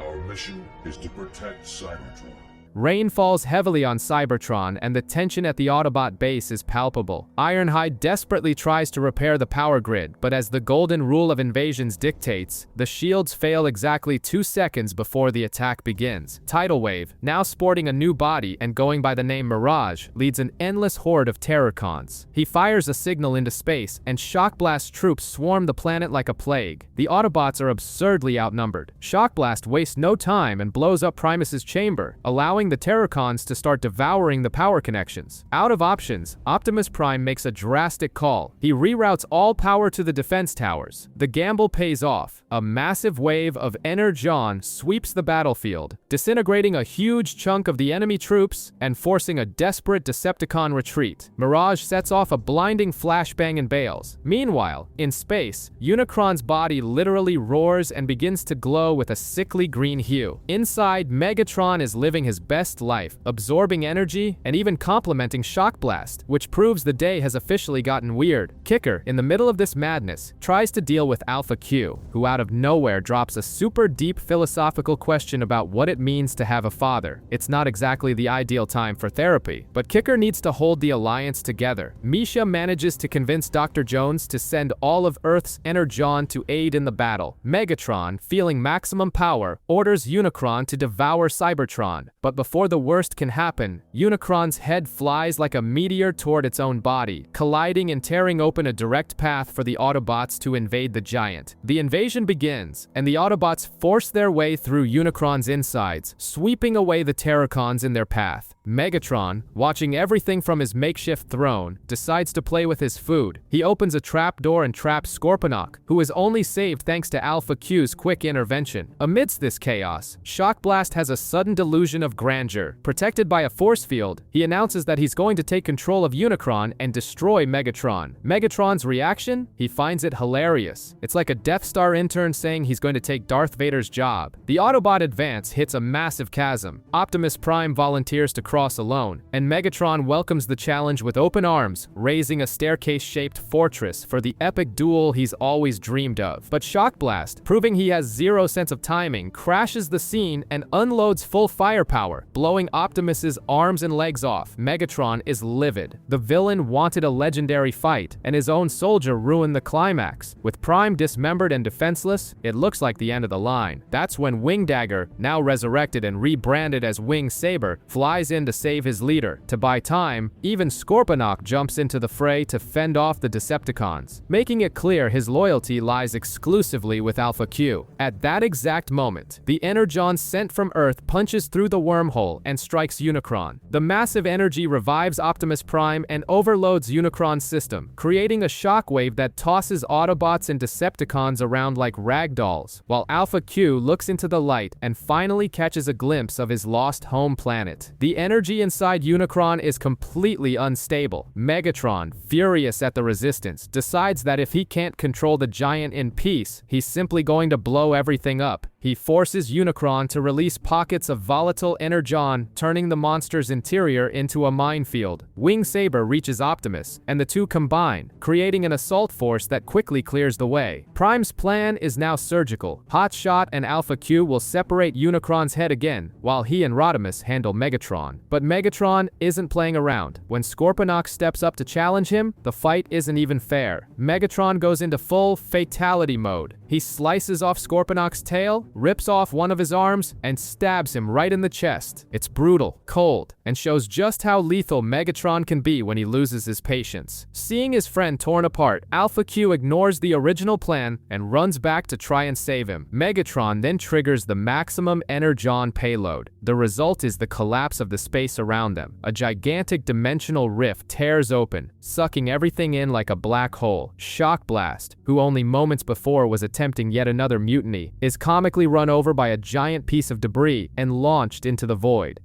our mission is to protect Cybertron. Rain falls heavily on Cybertron, and the tension at the Autobot base is palpable. Ironhide desperately tries to repair the power grid, but as the golden rule of invasions dictates, the shields fail exactly 2 seconds before the attack begins. Tidal Wave, now sporting a new body and going by the name Mirage, leads an endless horde of Terrorcons. He fires a signal into space, and Shock Blast's troops swarm the planet like a plague. The Autobots are absurdly outnumbered. Shock Blast wastes no time and blows up Primus's chamber, allowing the Terrorcons to start devouring the power connections. Out of options, Optimus Prime makes a drastic call. He reroutes all power to the defense towers. The gamble pays off. A massive wave of Energon sweeps the battlefield, disintegrating a huge chunk of the enemy troops and forcing a desperate Decepticon retreat. Mirage sets off a blinding flashbang and bails. Meanwhile, in space, Unicron's body literally roars and begins to glow with a sickly green hue. Inside, Megatron is living his best life, absorbing energy and even complementing Shock Blast, which proves the day has officially gotten weird. Kicker, in the middle of this madness, tries to deal with Alpha Q, who out of nowhere drops a super deep philosophical question about what it means to have a father. It's not exactly the ideal time for therapy, but Kicker needs to hold the alliance together. Misha manages to convince Dr. Jones to send all of Earth's Energon to aid in the battle. Megatron, feeling maximum power, orders Unicron to devour Cybertron, but before the worst can happen, Unicron's head flies like a meteor toward its own body, colliding and tearing open a direct path for the Autobots to invade the giant. The invasion begins, and the Autobots force their way through Unicron's insides, sweeping away the Terrorcons in their path. Megatron, watching everything from his makeshift throne, decides to play with his food. He opens a trapdoor and traps Scorponok, who is only saved thanks to Alpha Q's quick intervention. Amidst this chaos, Shock Blast has a sudden delusion of grandeur. Protected by a force field, he announces that he's going to take control of Unicron and destroy Megatron. Megatron's reaction? He finds it hilarious. It's like a Death Star intern saying he's going to take Darth Vader's job. The Autobot advance hits a massive chasm. Optimus Prime volunteers to cross alone, and Megatron welcomes the challenge with open arms, raising a staircase-shaped fortress for the epic duel he's always dreamed of. But Shock Blast, proving he has zero sense of timing, crashes the scene and unloads full firepower, blowing Optimus's arms and legs off. Megatron is livid. The villain wanted a legendary fight, and his own soldier ruined the climax. With Prime dismembered and defenseless, it looks like the end of the line. That's when Wing Dagger, now resurrected and rebranded as Wing Saber, flies in to save his leader. To buy time, even Scorponok jumps into the fray to fend off the Decepticons, making it clear his loyalty lies exclusively with Alpha Q. At that exact moment, the Energon sent from Earth punches through the wormhole and strikes Unicron. The massive energy revives Optimus Prime and overloads Unicron's system, creating a shockwave that tosses Autobots and Decepticons around like ragdolls, while Alpha Q looks into the light and finally catches a glimpse of his lost home planet. The energy inside Unicron is completely unstable. Megatron, furious at the resistance, decides that if he can't control the giant in peace, he's simply going to blow everything up. He forces Unicron to release pockets of volatile energon, turning the monster's interior into a minefield. Wing Saber reaches Optimus, and the two combine, creating an assault force that quickly clears the way. Prime's plan is now surgical. Hotshot and Alpha Q will separate Unicron's head again, while he and Rodimus handle Megatron. But Megatron isn't playing around. When Scorponok steps up to challenge him, the fight isn't even fair. Megatron goes into full fatality mode. He slices off Scorponok's tail, rips off one of his arms, and stabs him right in the chest. It's brutal, cold, and shows just how lethal Megatron can be when he loses his patience. Seeing his friend torn apart, Alpha Q ignores the original plan and runs back to try and save him. Megatron then triggers the maximum energon payload. The result is the collapse of the space around them. A gigantic dimensional rift tears open, sucking everything in like a black hole. Shock Blast, who only moments before was attempting yet another mutiny, is comically run over by a giant piece of debris and launched into the void.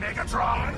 Megatron!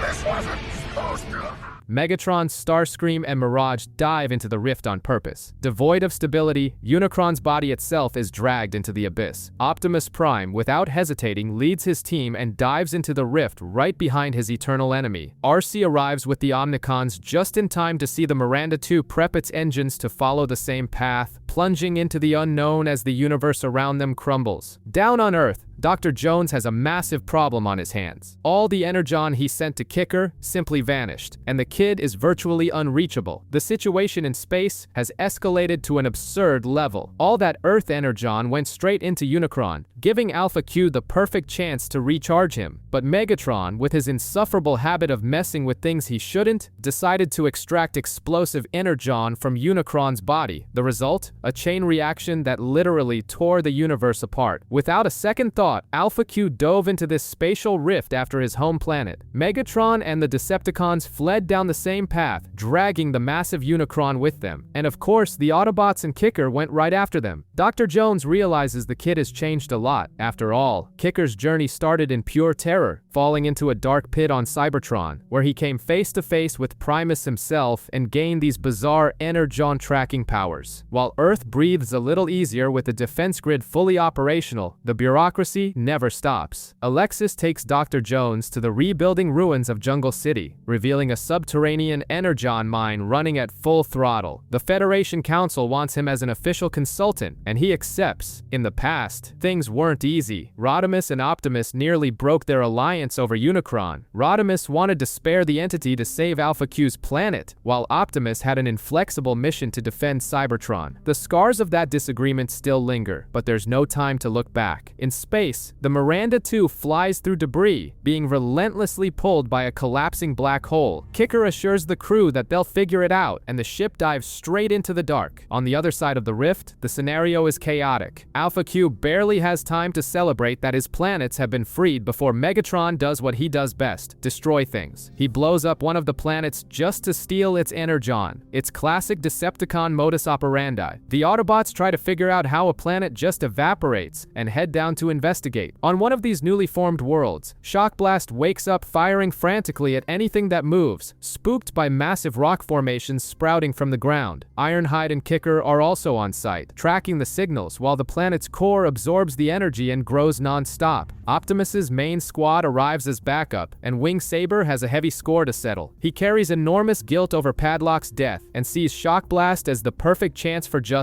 This wasn't supposed to... Megatron, Starscream, and Mirage dive into the rift on purpose. Devoid of stability, Unicron's body itself is dragged into the abyss. Optimus Prime, without hesitating, leads his team and dives into the rift right behind his eternal enemy. Arcee arrives with the Omnicons just in time to see the Miranda 2 prep its engines to follow the same path, plunging into the unknown as the universe around them crumbles. Down on Earth, Dr. Jones has a massive problem on his hands. All the energon he sent to Kicker simply vanished, and the kid is virtually unreachable. The situation in space has escalated to an absurd level. All that Earth energon went straight into Unicron, giving Alpha Q the perfect chance to recharge him. But Megatron, with his insufferable habit of messing with things he shouldn't, decided to extract explosive energon from Unicron's body. The result? A chain reaction that literally tore the universe apart. Without a second thought, Alpha Q dove into this spatial rift after his home planet. Megatron and the Decepticons fled down the same path, dragging the massive Unicron with them. And of course, the Autobots and Kicker went right after them. Dr. Jones realizes the kid has changed a lot. After all, Kicker's journey started in pure terror, falling into a dark pit on Cybertron, where he came face to face with Primus himself and gained these bizarre energon tracking powers. While Earth breathes a little easier with the defense grid fully operational, the bureaucracy never stops. Alexis takes Dr. Jones to the rebuilding ruins of Jungle City, revealing a subterranean energon mine running at full throttle. The Federation Council wants him as an official consultant, and he accepts. In the past, things weren't easy. Rodimus and Optimus nearly broke their alliance over Unicron. Rodimus wanted to spare the entity to save Alpha Q's planet, while Optimus had an inflexible mission to defend Cybertron. The scars of that disagreement still linger, but there's no time to look back. In space, the Miranda 2 flies through debris, being relentlessly pulled by a collapsing black hole. Kicker assures the crew that they'll figure it out, and the ship dives straight into the dark. On the other side of the rift, the scenario is chaotic. Alpha Q barely has time to celebrate that his planets have been freed before Megatron does what he does best: destroy things. He blows up one of the planets just to steal its energon. It's classic Decepticon modus operandi. The Autobots try to figure out how a planet just evaporates and head down to investigate. On one of these newly formed worlds, Shockblast wakes up firing frantically at anything that moves, spooked by massive rock formations sprouting from the ground. Ironhide and Kicker are also on site, tracking the signals while the planet's core absorbs the energy and grows non-stop. Optimus's main squad arrives as backup, and Wing Saber has a heavy score to settle. He carries enormous guilt over Padlock's death and sees Shockblast as the perfect chance for justice.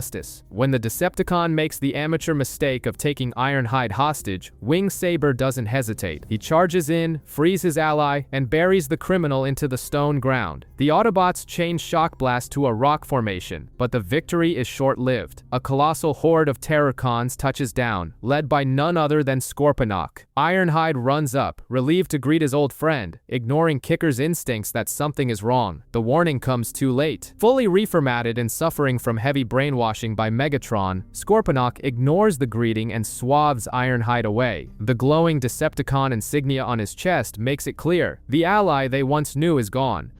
When the Decepticon makes the amateur mistake of taking Ironhide hostage, Wing Saber doesn't hesitate. He charges in, frees his ally, and buries the criminal into the stone ground. The Autobots change Shockblast to a rock formation, but the victory is short-lived. A colossal horde of Terrorcons touches down, led by none other than Scorponok. Ironhide runs up, relieved to greet his old friend, ignoring Kicker's instincts that something is wrong. The warning comes too late. Fully reformatted and suffering from heavy brainwashing by Megatron, Scorponok ignores the greeting and swathes Ironhide away. The glowing Decepticon insignia on his chest makes it clear the ally they once knew is gone.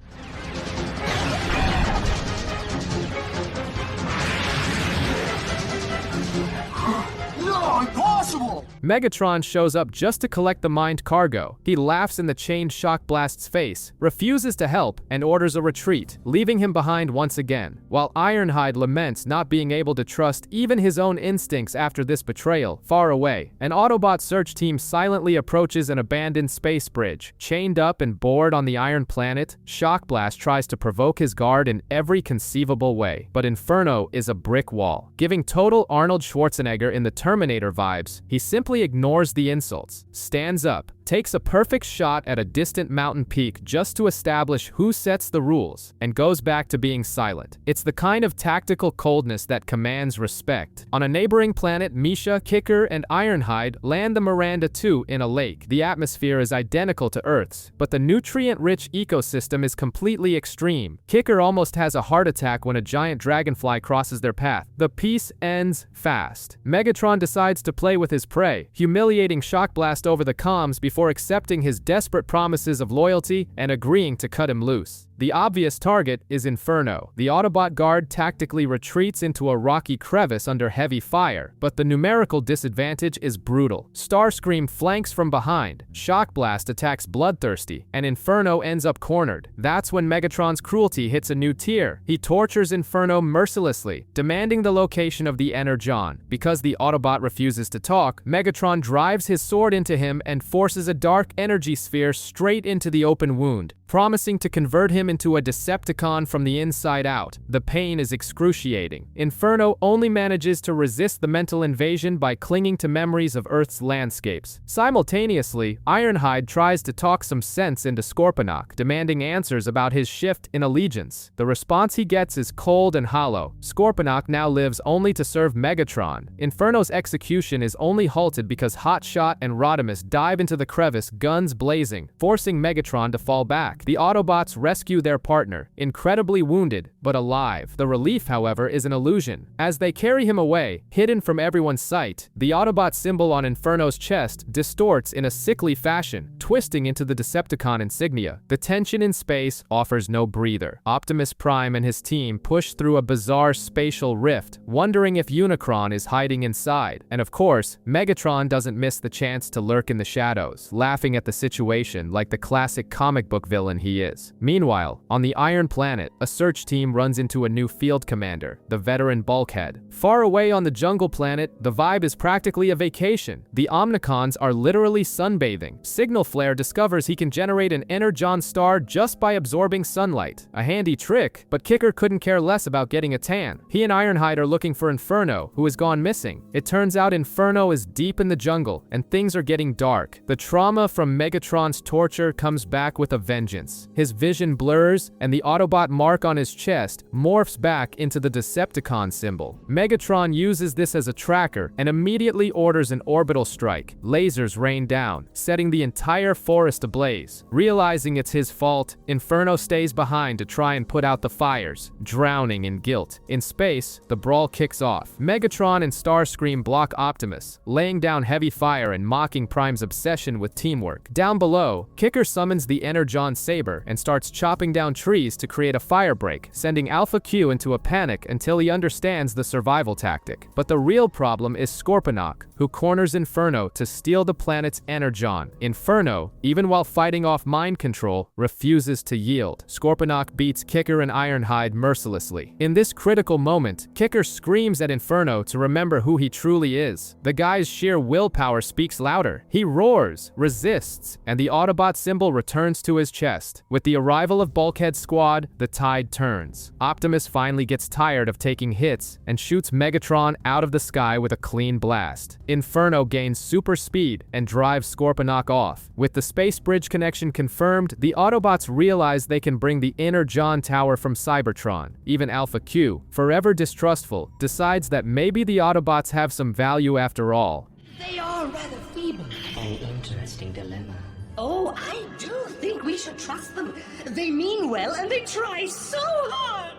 No, impossible! Megatron shows up just to collect the mined cargo. He laughs in the chained Shockblast's face, refuses to help, and orders a retreat, leaving him behind once again. While Ironhide laments not being able to trust even his own instincts after this betrayal, far away, an Autobot search team silently approaches an abandoned space bridge. Chained up and bored on the Iron Planet, Shockblast tries to provoke his guard in every conceivable way, but Inferno is a brick wall. Giving total Arnold Schwarzenegger in the Terminator vibes, he simply ignores the insults, stands up, takes a perfect shot at a distant mountain peak just to establish who sets the rules, and goes back to being silent. It's the kind of tactical coldness that commands respect. On a neighboring planet, Misha, Kicker, and Ironhide land the Miranda II in a lake. The atmosphere is identical to Earth's, but the nutrient-rich ecosystem is completely extreme. Kicker almost has a heart attack when a giant dragonfly crosses their path. The piece ends fast. Megatron decides to play with his prey, humiliating Shockblast over the comms before accepting his desperate promises of loyalty and agreeing to cut him loose. The obvious target is Inferno. The Autobot guard tactically retreats into a rocky crevice under heavy fire, but the numerical disadvantage is brutal. Starscream flanks from behind, Shockblast attacks Bloodthirsty, and Inferno ends up cornered. That's when Megatron's cruelty hits a new tier. He tortures Inferno mercilessly, demanding the location of the Energon. Because the Autobot refuses to talk, Megatron drives his sword into him and forces a dark energy sphere straight into the open wound, promising to convert him into a Decepticon from the inside out. The pain is excruciating. Inferno only manages to resist the mental invasion by clinging to memories of Earth's landscapes. Simultaneously, Ironhide tries to talk some sense into Scorponok, demanding answers about his shift in allegiance. The response he gets is cold and hollow. Scorponok now lives only to serve Megatron. Inferno's execution is only halted because Hotshot and Rodimus dive into the crevice, guns blazing, forcing Megatron to fall back. The Autobots rescue their partner, incredibly wounded, but alive. The relief, however, is an illusion. As they carry him away, hidden from everyone's sight, the Autobot symbol on Inferno's chest distorts in a sickly fashion, twisting into the Decepticon insignia. The tension in space offers no breather. Optimus Prime and his team push through a bizarre spatial rift, wondering if Unicron is hiding inside. And of course, Megatron doesn't miss the chance to lurk in the shadows, laughing at the situation like the classic comic book villain he is. Meanwhile, on the Iron Planet, a search team runs into a new field commander, the veteran Bulkhead. Far away on the jungle planet, the vibe is practically a vacation. The Omnicons are literally sunbathing. Signal Flare discovers he can generate an Energon star just by absorbing sunlight. A handy trick, but Kicker couldn't care less about getting a tan. He and Ironhide are looking for Inferno, who has gone missing. It turns out Inferno is deep in the jungle, and things are getting dark. The trauma from Megatron's torture comes back with a vengeance. His vision blurs, and the Autobot mark on his chest morphs back into the Decepticon symbol. Megatron uses this as a tracker and immediately orders an orbital strike. Lasers rain down, setting the entire forest ablaze. Realizing it's his fault, Inferno stays behind to try and put out the fires, drowning in guilt. In space, the brawl kicks off. Megatron and Starscream block Optimus, laying down heavy fire and mocking Prime's obsession win with teamwork. Down below, Kicker summons the Energon Saber and starts chopping down trees to create a fire break, sending Alpha Q into a panic until he understands the survival tactic. But the real problem is Scorponok, who corners Inferno to steal the planet's Energon. Inferno, even while fighting off mind control, refuses to yield. Scorponok beats Kicker and Ironhide mercilessly. In this critical moment, Kicker screams at Inferno to remember who he truly is. The guy's sheer willpower speaks louder. He roars, resists, and the Autobot symbol returns to his chest. With the arrival of Bulkhead's squad, the tide turns. Optimus finally gets tired of taking hits and shoots Megatron out of the sky with a clean blast. Inferno gains super speed and drives Scorponok off. With the space bridge connection confirmed, the Autobots realize they can bring the Energon Tower from Cybertron. Even Alpha Q, forever distrustful, decides that maybe the Autobots have some value after all. They are rather feeble. An interesting dilemma. Oh, I do think we should trust them. They mean well and they try so hard.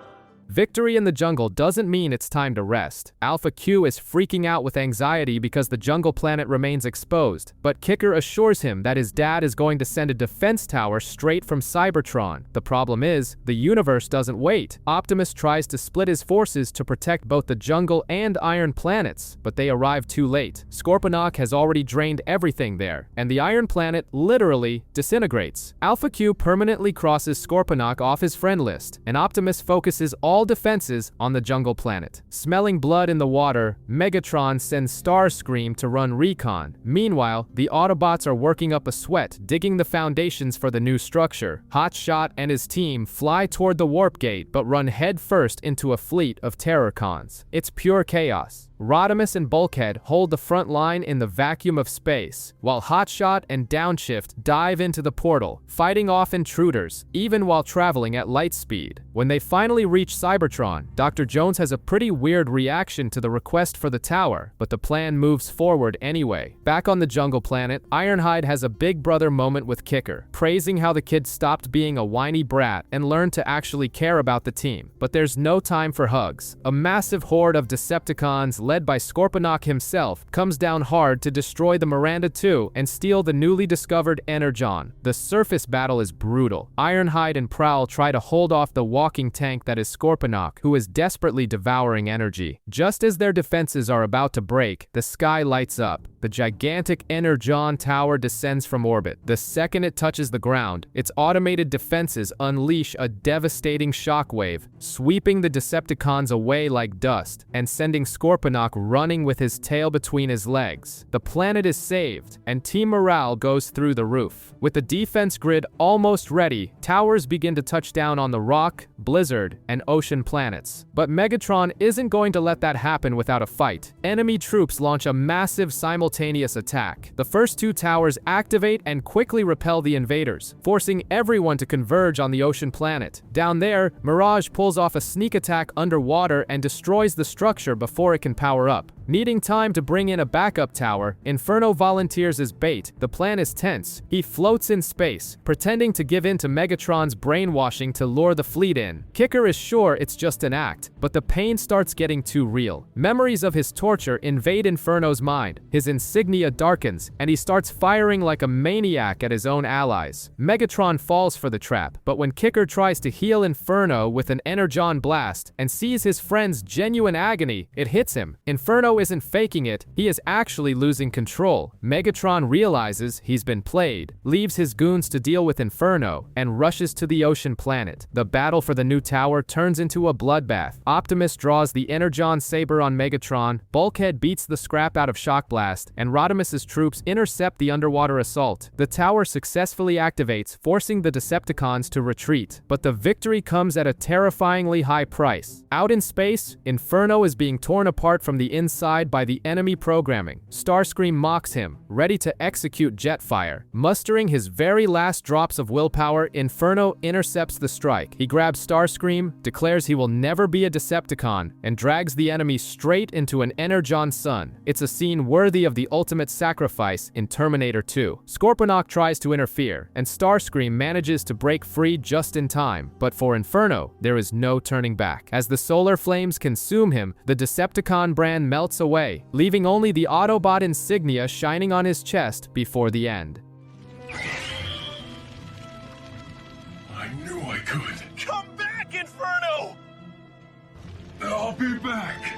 Victory in the jungle doesn't mean it's time to rest. Alpha Q is freaking out with anxiety because the jungle planet remains exposed, but Kicker assures him that his dad is going to send a defense tower straight from Cybertron. The problem is, the universe doesn't wait. Optimus tries to split his forces to protect both the jungle and Iron planets, but they arrive too late. Scorponok has already drained everything there, and the Iron planet literally disintegrates. Alpha Q permanently crosses Scorponok off his friend list, and Optimus focuses all defenses on the jungle planet. Smelling blood in the water, Megatron sends Starscream to run recon. Meanwhile, the Autobots are working up a sweat, digging the foundations for the new structure. Hotshot and his team fly toward the warp gate, but run headfirst into a fleet of Terrorcons. It's pure chaos. Rodimus and Bulkhead hold the front line in the vacuum of space, while Hotshot and Downshift dive into the portal, fighting off intruders, even while traveling at light speed. When they finally reach Cybertron, Dr. Jones has a pretty weird reaction to the request for the tower, but the plan moves forward anyway. Back on the jungle planet, Ironhide has a big brother moment with Kicker, praising how the kid stopped being a whiny brat and learned to actually care about the team. But there's no time for hugs. A massive horde of Decepticons led by Scorponok himself, comes down hard to destroy the Miranda 2 and steal the newly discovered Energon. The surface battle is brutal. Ironhide and Prowl try to hold off the walking tank that is Scorponok, who is desperately devouring energy. Just as their defenses are about to break, the sky lights up. The gigantic Energon Tower descends from orbit. The second it touches the ground, its automated defenses unleash a devastating shockwave, sweeping the Decepticons away like dust, and sending Scorponok running with his tail between his legs. The planet is saved, and team morale goes through the roof. With the defense grid almost ready, towers begin to touch down on the Rock, Blizzard, and Ocean planets. But Megatron isn't going to let that happen without a fight. Enemy troops launch a massive simultaneous attack. The first two towers activate and quickly repel the invaders, forcing everyone to converge on the Ocean planet. Down there, Mirage pulls off a sneak attack underwater and destroys the structure before it can power up. Needing time to bring in a backup tower, Inferno volunteers as bait. The plan is tense. He floats in space, pretending to give in to Megatron's brainwashing to lure the fleet in. Kicker is sure it's just an act, but the pain starts getting too real. Memories of his torture invade Inferno's mind. His insignia darkens, and he starts firing like a maniac at his own allies. Megatron falls for the trap, but when Kicker tries to heal Inferno with an Energon blast and sees his friend's genuine agony, it hits him. Inferno isn't faking it, he is actually losing control. Megatron realizes he's been played, leaves his goons to deal with Inferno, and rushes to the Ocean planet. The battle for the new tower turns into a bloodbath. Optimus draws the Energon Saber on Megatron, Bulkhead beats the scrap out of Shock Blast, and Rodimus's troops intercept the underwater assault. The tower successfully activates, forcing the Decepticons to retreat. But the victory comes at a terrifyingly high price. Out in space, Inferno is being torn apart from the inside by the enemy programming. Starscream mocks him, ready to execute Jetfire. Mustering his very last drops of willpower, Inferno intercepts the strike. He grabs Starscream, declares he will never be a Decepticon, and drags the enemy straight into an Energon sun. It's a scene worthy of the ultimate sacrifice in Terminator 2. Scorponok tries to interfere, and Starscream manages to break free just in time. But for Inferno, there is no turning back. As the solar flames consume him, the Decepticon brand melts away, leaving only the Autobot insignia shining on his chest before the end. I knew I could. Come back, Inferno! I'll be back.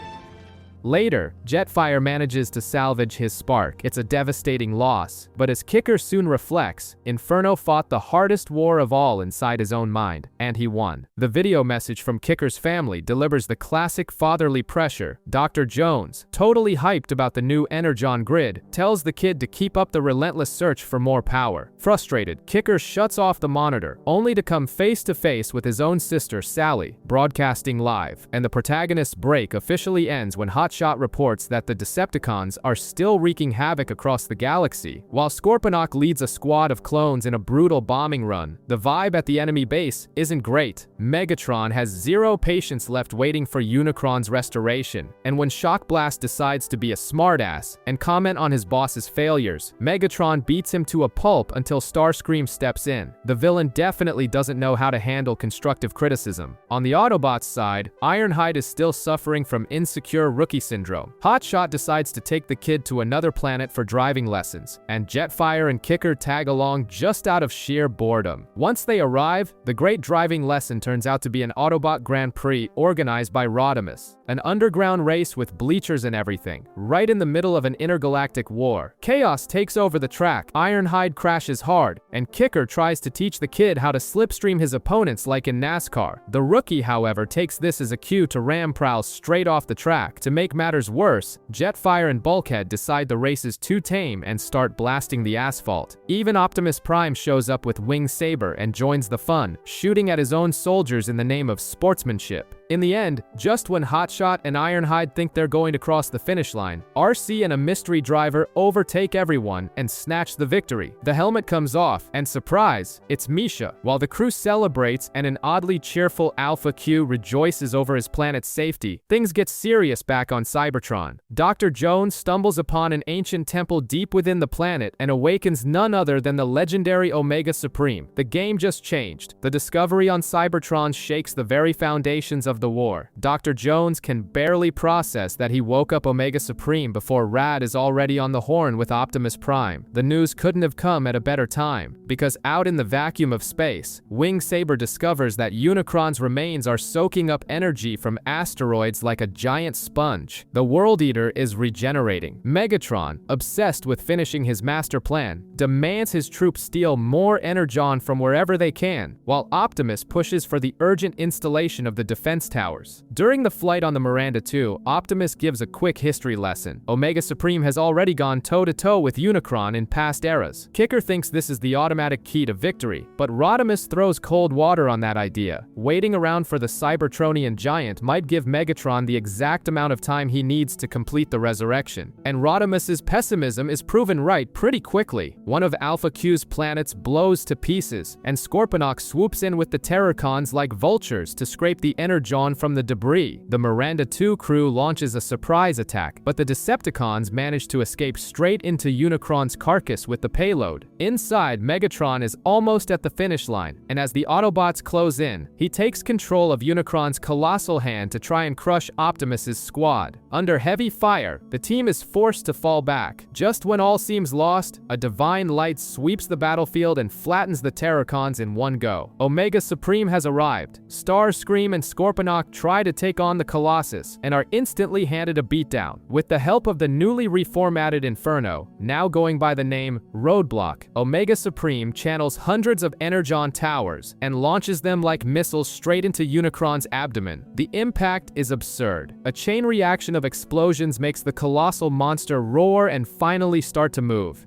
Later, Jetfire manages to salvage his spark. It's a devastating loss, but as Kicker soon reflects, Inferno fought the hardest war of all inside his own mind, and he won. The video message from Kicker's family delivers the classic fatherly pressure. Dr. Jones, totally hyped about the new Energon grid, tells the kid to keep up the relentless search for more power. Frustrated, Kicker shuts off the monitor, only to come face to face with his own sister Sally, broadcasting live, and the protagonist's break officially ends when Hotshot reports that the Decepticons are still wreaking havoc across the galaxy. While Scorponok leads a squad of clones in a brutal bombing run, the vibe at the enemy base isn't great. Megatron has zero patience left waiting for Unicron's restoration, and when Shockblast decides to be a smartass and comment on his boss's failures, Megatron beats him to a pulp until Starscream steps in. The villain definitely doesn't know how to handle constructive criticism. On the Autobots' side, Ironhide is still suffering from insecure rookie syndrome. Hotshot decides to take the kid to another planet for driving lessons, and Jetfire and Kicker tag along just out of sheer boredom. Once they arrive, the great driving lesson turns out to be an Autobot Grand Prix organized by Rodimus, an underground race with bleachers and everything, right in the middle of an intergalactic war. Chaos takes over the track, Ironhide crashes hard, and Kicker tries to teach the kid how to slipstream his opponents like in NASCAR. The rookie, however, takes this as a cue to ram Prowl straight off the track. To make matters worse, Jetfire and Bulkhead decide the race is too tame and start blasting the asphalt. Even Optimus Prime shows up with Wing Saber and joins the fun, shooting at his own soldiers in the name of sportsmanship. In the end, just when Hotshot and Ironhide think they're going to cross the finish line, RC and a mystery driver overtake everyone and snatch the victory. The helmet comes off, and surprise, it's Misha. While the crew celebrates and an oddly cheerful Alpha Q rejoices over his planet's safety, things get serious back on Cybertron. Dr. Jones stumbles upon an ancient temple deep within the planet and awakens none other than the legendary Omega Supreme. The game just changed. The discovery on Cybertron shakes the very foundations of the war. Dr. Jones can barely process that he woke up Omega Supreme before Rad is already on the horn with Optimus Prime. The news couldn't have come at a better time, because out in the vacuum of space, Wing Saber discovers that Unicron's remains are soaking up energy from asteroids like a giant sponge. The World Eater is regenerating. Megatron, obsessed with finishing his master plan, demands his troops steal more Energon from wherever they can, while Optimus pushes for the urgent installation of the defense towers. During the flight on the Miranda 2, Optimus gives a quick history lesson. Omega Supreme has already gone toe-to-toe with Unicron in past eras. Kicker thinks this is the automatic key to victory, but Rodimus throws cold water on that idea. Waiting around for the Cybertronian giant might give Megatron the exact amount of time he needs to complete the resurrection. And Rodimus's pessimism is proven right pretty quickly. One of Alpha Q's planets blows to pieces, and Scorponok swoops in with the Terrorcons like vultures to scrape the Energon from the debris. The Miranda 2 crew launches a surprise attack, but the Decepticons manage to escape straight into Unicron's carcass with the payload. Inside, Megatron is almost at the finish line, and as the Autobots close in, he takes control of Unicron's colossal hand to try and crush Optimus's squad. Under heavy fire, the team is forced to fall back. Just when all seems lost, a divine light sweeps the battlefield and flattens the Terrorcons in one go. Omega Supreme has arrived. Starscream and Scorponok try to take on the Colossus and are instantly handed a beatdown. With the help of the newly reformatted Inferno, now going by the name Roadblock, Omega Supreme channels hundreds of Energon towers and launches them like missiles straight into Unicron's abdomen. The impact is absurd. A chain reaction of explosions makes the colossal monster roar and finally start to move.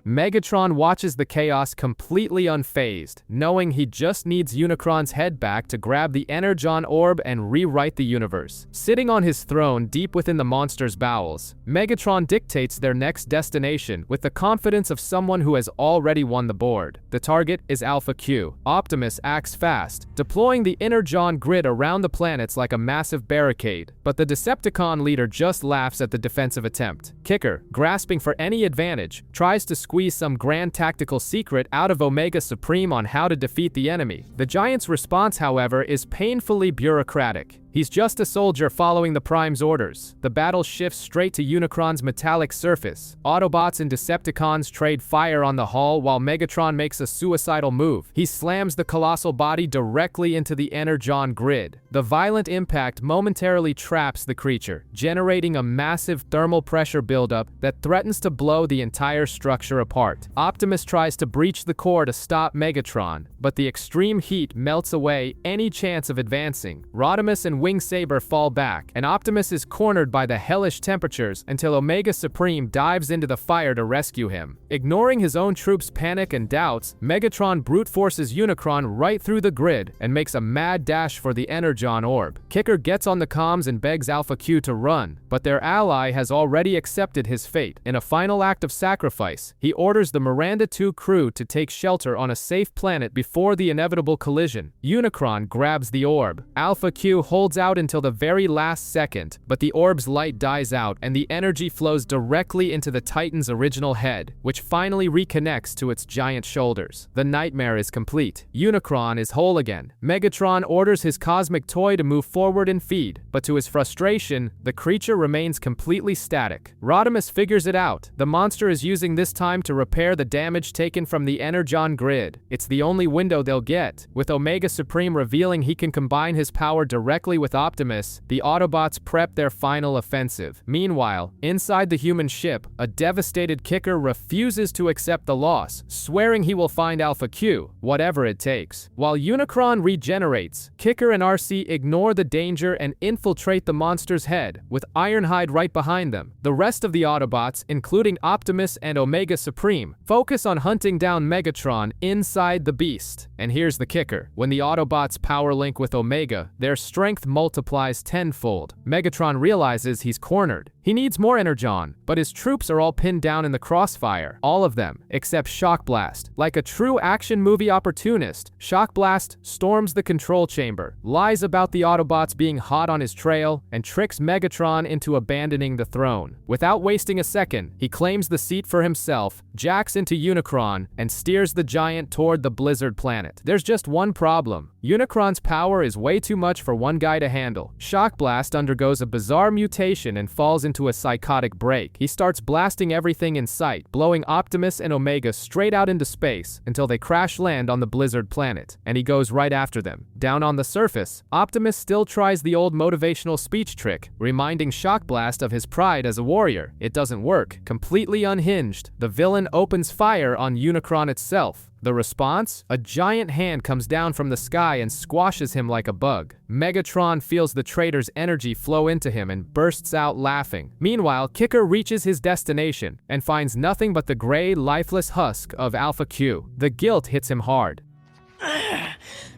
Megatron watches the chaos completely unfazed, knowing he just needs Unicron's head back to grab the Energon orb and rewrite the universe. Sitting on his throne deep within the monster's bowels, Megatron dictates their next destination with the confidence of someone who has already won the board. The target is Alpha Q. Optimus acts fast, deploying the Energon grid around the planets like a massive barricade, but the Decepticon leader just laughs at the defensive attempt. Kicker, grasping for any advantage, tries to squeeze some grand tactical secret out of Omega Supreme on how to defeat the enemy. The giant's response, however, is painfully bureaucratic. He's just a soldier following the Prime's orders. The battle shifts straight to Unicron's metallic surface. Autobots and Decepticons trade fire on the hull while Megatron makes a suicidal move. He slams the colossal body directly into the Energon grid. The violent impact momentarily traps the creature, generating a massive thermal pressure buildup that threatens to blow the entire structure apart. Optimus tries to breach the core to stop Megatron, but the extreme heat melts away any chance of advancing. Rodimus and Wing Saber fall back, and Optimus is cornered by the hellish temperatures until Omega Supreme dives into the fire to rescue him. Ignoring his own troops' panic and doubts, Megatron brute forces Unicron right through the grid and makes a mad dash for the Energon orb. Kicker gets on the comms and begs Alpha Q to run, but their ally has already accepted his fate. In a final act of sacrifice, he orders the Miranda 2 crew to take shelter on a safe planet before the inevitable collision. Unicron grabs the orb. Alpha Q holds out until the very last second, but the orb's light dies out and the energy flows directly into the Titan's original head, which finally reconnects to its giant shoulders. The nightmare is complete. Unicron is whole again. Megatron orders his cosmic toy to move forward and feed, but to his frustration, the creature remains completely static. Rodimus figures it out. The monster is using this time to repair the damage taken from the Energon grid. It's the only window they'll get. With Omega Supreme revealing he can combine his power directly with Optimus, the Autobots prep their final offensive. Meanwhile, inside the human ship, a devastated Kicker refuses to accept the loss, swearing he will find Alpha Q, whatever it takes. While Unicron regenerates, Kicker and RC ignore the danger and infiltrate the monster's head, with Ironhide right behind them. The rest of the Autobots, including Optimus and Omega Supreme, focus on hunting down Megatron inside the beast. And here's the kicker. When the Autobots power link with Omega, their strength multiplies tenfold. Megatron realizes he's cornered. He needs more Energon, but his troops are all pinned down in the crossfire. All of them, except Shockblast. Like a true action movie opportunist, Shockblast storms the control chamber, lies about the Autobots being hot on his trail, and tricks Megatron into abandoning the throne. Without wasting a second, he claims the seat for himself, jacks into Unicron, and steers the giant toward the Blizzard planet. There's just one problem. Unicron's power is way too much for one guy to handle. Shockblast undergoes a bizarre mutation and falls into a psychotic break. He starts blasting everything in sight, blowing Optimus and Omega straight out into space until they crash land on the Blizzard planet, and he goes right after them. Down on the surface, Optimus still tries the old motivational speech trick, reminding Shockblast of his pride as a warrior. It doesn't work. Completely unhinged, the villain opens fire on Unicron itself. The response? A giant hand comes down from the sky and squashes him like a bug. Megatron feels the traitor's energy flow into him and bursts out laughing. Meanwhile, Kicker reaches his destination and finds nothing but the gray, lifeless husk of Alpha Q. The guilt hits him hard.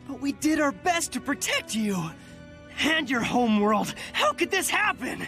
But we did our best to protect you. And your homeworld. How could this happen?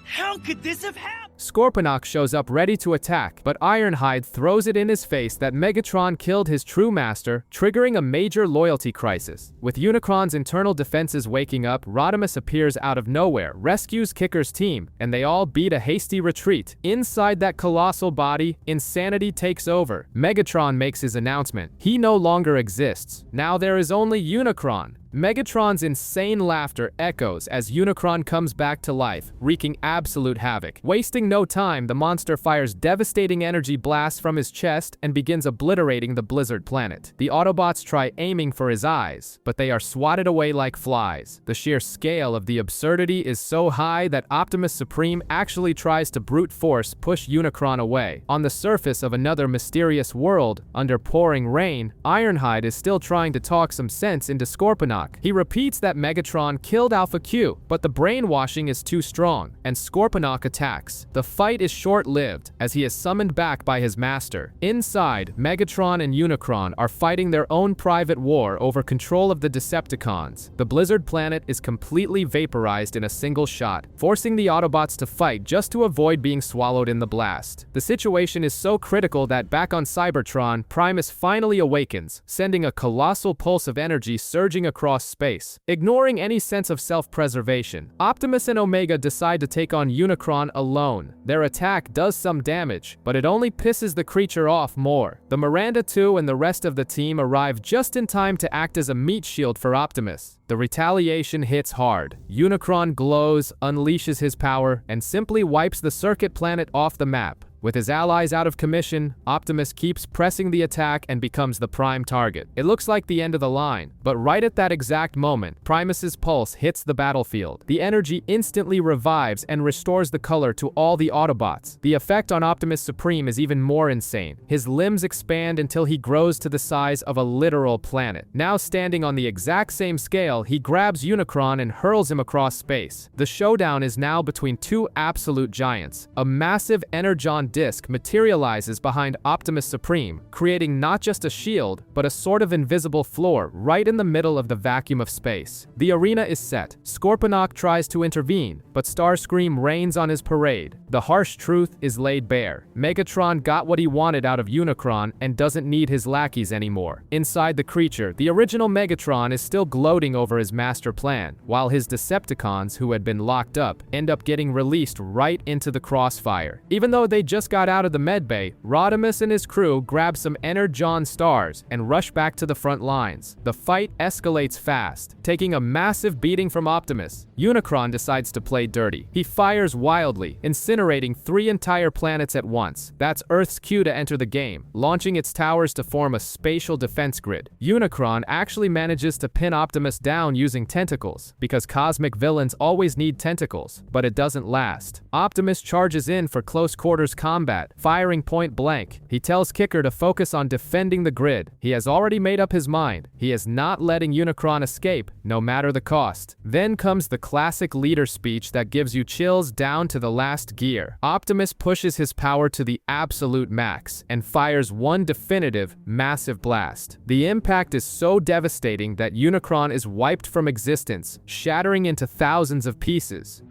How could this have happened? Scorponok shows up ready to attack, but Ironhide throws it in his face that Megatron killed his true master, triggering a major loyalty crisis. With Unicron's internal defenses waking up, Rodimus appears out of nowhere, rescues Kicker's team, and they all beat a hasty retreat. Inside that colossal body, insanity takes over. Megatron makes his announcement. He no longer exists. Now there is only Unicron. Megatron's insane laughter echoes as Unicron comes back to life, wreaking absolute havoc. Wasting no time, the monster fires devastating energy blasts from his chest and begins obliterating the Blizzard planet. The Autobots try aiming for his eyes, but they are swatted away like flies. The sheer scale of the absurdity is so high that Optimus Supreme actually tries to brute force push Unicron away. On the surface of another mysterious world, under pouring rain, Ironhide is still trying to talk some sense into Scorponok. He repeats that Megatron killed Alpha Q, but the brainwashing is too strong, and Scorponok attacks. The fight is short-lived, as he is summoned back by his master. Inside, Megatron and Unicron are fighting their own private war over control of the Decepticons. The Blizzard planet is completely vaporized in a single shot, forcing the Autobots to fight just to avoid being swallowed in the blast. The situation is so critical that back on Cybertron, Primus finally awakens, sending a colossal pulse of energy surging across across space. Ignoring any sense of self-preservation, Optimus and Omega decide to take on Unicron alone. Their attack does some damage, but it only pisses the creature off more. The Miranda 2 and the rest of the team arrive just in time to act as a meat shield for Optimus. The retaliation hits hard. Unicron glows, unleashes his power, and simply wipes the circuit planet off the map. With his allies out of commission, Optimus keeps pressing the attack and becomes the prime target. It looks like the end of the line, but right at that exact moment, Primus's pulse hits the battlefield. The energy instantly revives and restores the color to all the Autobots. The effect on Optimus Supreme is even more insane. His limbs expand until he grows to the size of a literal planet. Now standing on the exact same scale, he grabs Unicron and hurls him across space. The showdown is now between two absolute giants. A massive Energon disc materializes behind Optimus Supreme, creating not just a shield, but a sort of invisible floor right in the middle of the vacuum of space. The arena is set. Scorponok tries to intervene, but Starscream rains on his parade. The harsh truth is laid bare. Megatron got what he wanted out of Unicron and doesn't need his lackeys anymore. Inside the creature, the original Megatron is still gloating over his master plan, while his Decepticons, who had been locked up, end up getting released right into the crossfire. Even though they just got out of the medbay, Rodimus and his crew grab some Energon stars and rush back to the front lines. The fight escalates fast, taking a massive beating from Optimus. Unicron decides to play dirty. He fires wildly, incinerating 3 entire planets at once. That's Earth's cue to enter the game, launching its towers to form a spatial defense grid. Unicron actually manages to pin Optimus down using tentacles, because cosmic villains always need tentacles, but it doesn't last. Optimus charges in for close quarters combat, firing point blank. He tells Kicker to focus on defending the grid. He has already made up his mind. He is not letting Unicron escape, no matter the cost. Then comes the classic leader speech that gives you chills down to the last gear. Optimus pushes his power to the absolute max and fires one definitive, massive blast. The impact is so devastating that Unicron is wiped from existence, shattering into thousands of pieces.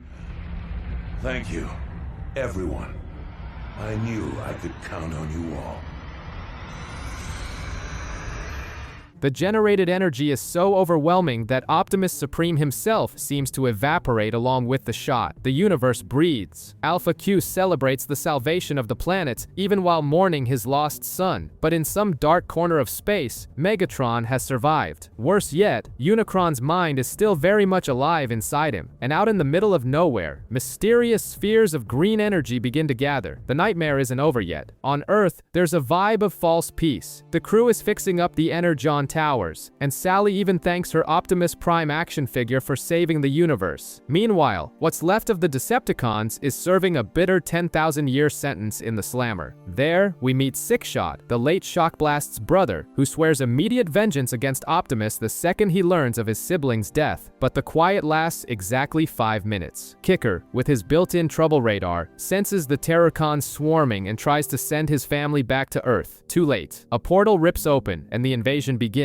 Thank you, everyone. I knew I could count on you all. The generated energy is so overwhelming that Optimus Supreme himself seems to evaporate along with the shot. The universe breathes. Alpha Q celebrates the salvation of the planet, even while mourning his lost son. But in some dark corner of space, Megatron has survived. Worse yet, Unicron's mind is still very much alive inside him. And out in the middle of nowhere, mysterious spheres of green energy begin to gather. The nightmare isn't over yet. On Earth, there's a vibe of false peace. The crew is fixing up the Energon towers, and Sally even thanks her Optimus Prime action figure for saving the universe. Meanwhile, what's left of the Decepticons is serving a bitter 10,000-year sentence in the Slammer. There, we meet Sixshot, the late Shockblast's brother, who swears immediate vengeance against Optimus the second he learns of his sibling's death, but the quiet lasts exactly 5 minutes. Kicker, with his built-in trouble radar, senses the Terrorcons swarming and tries to send his family back to Earth. Too late. A portal rips open, and the invasion begins.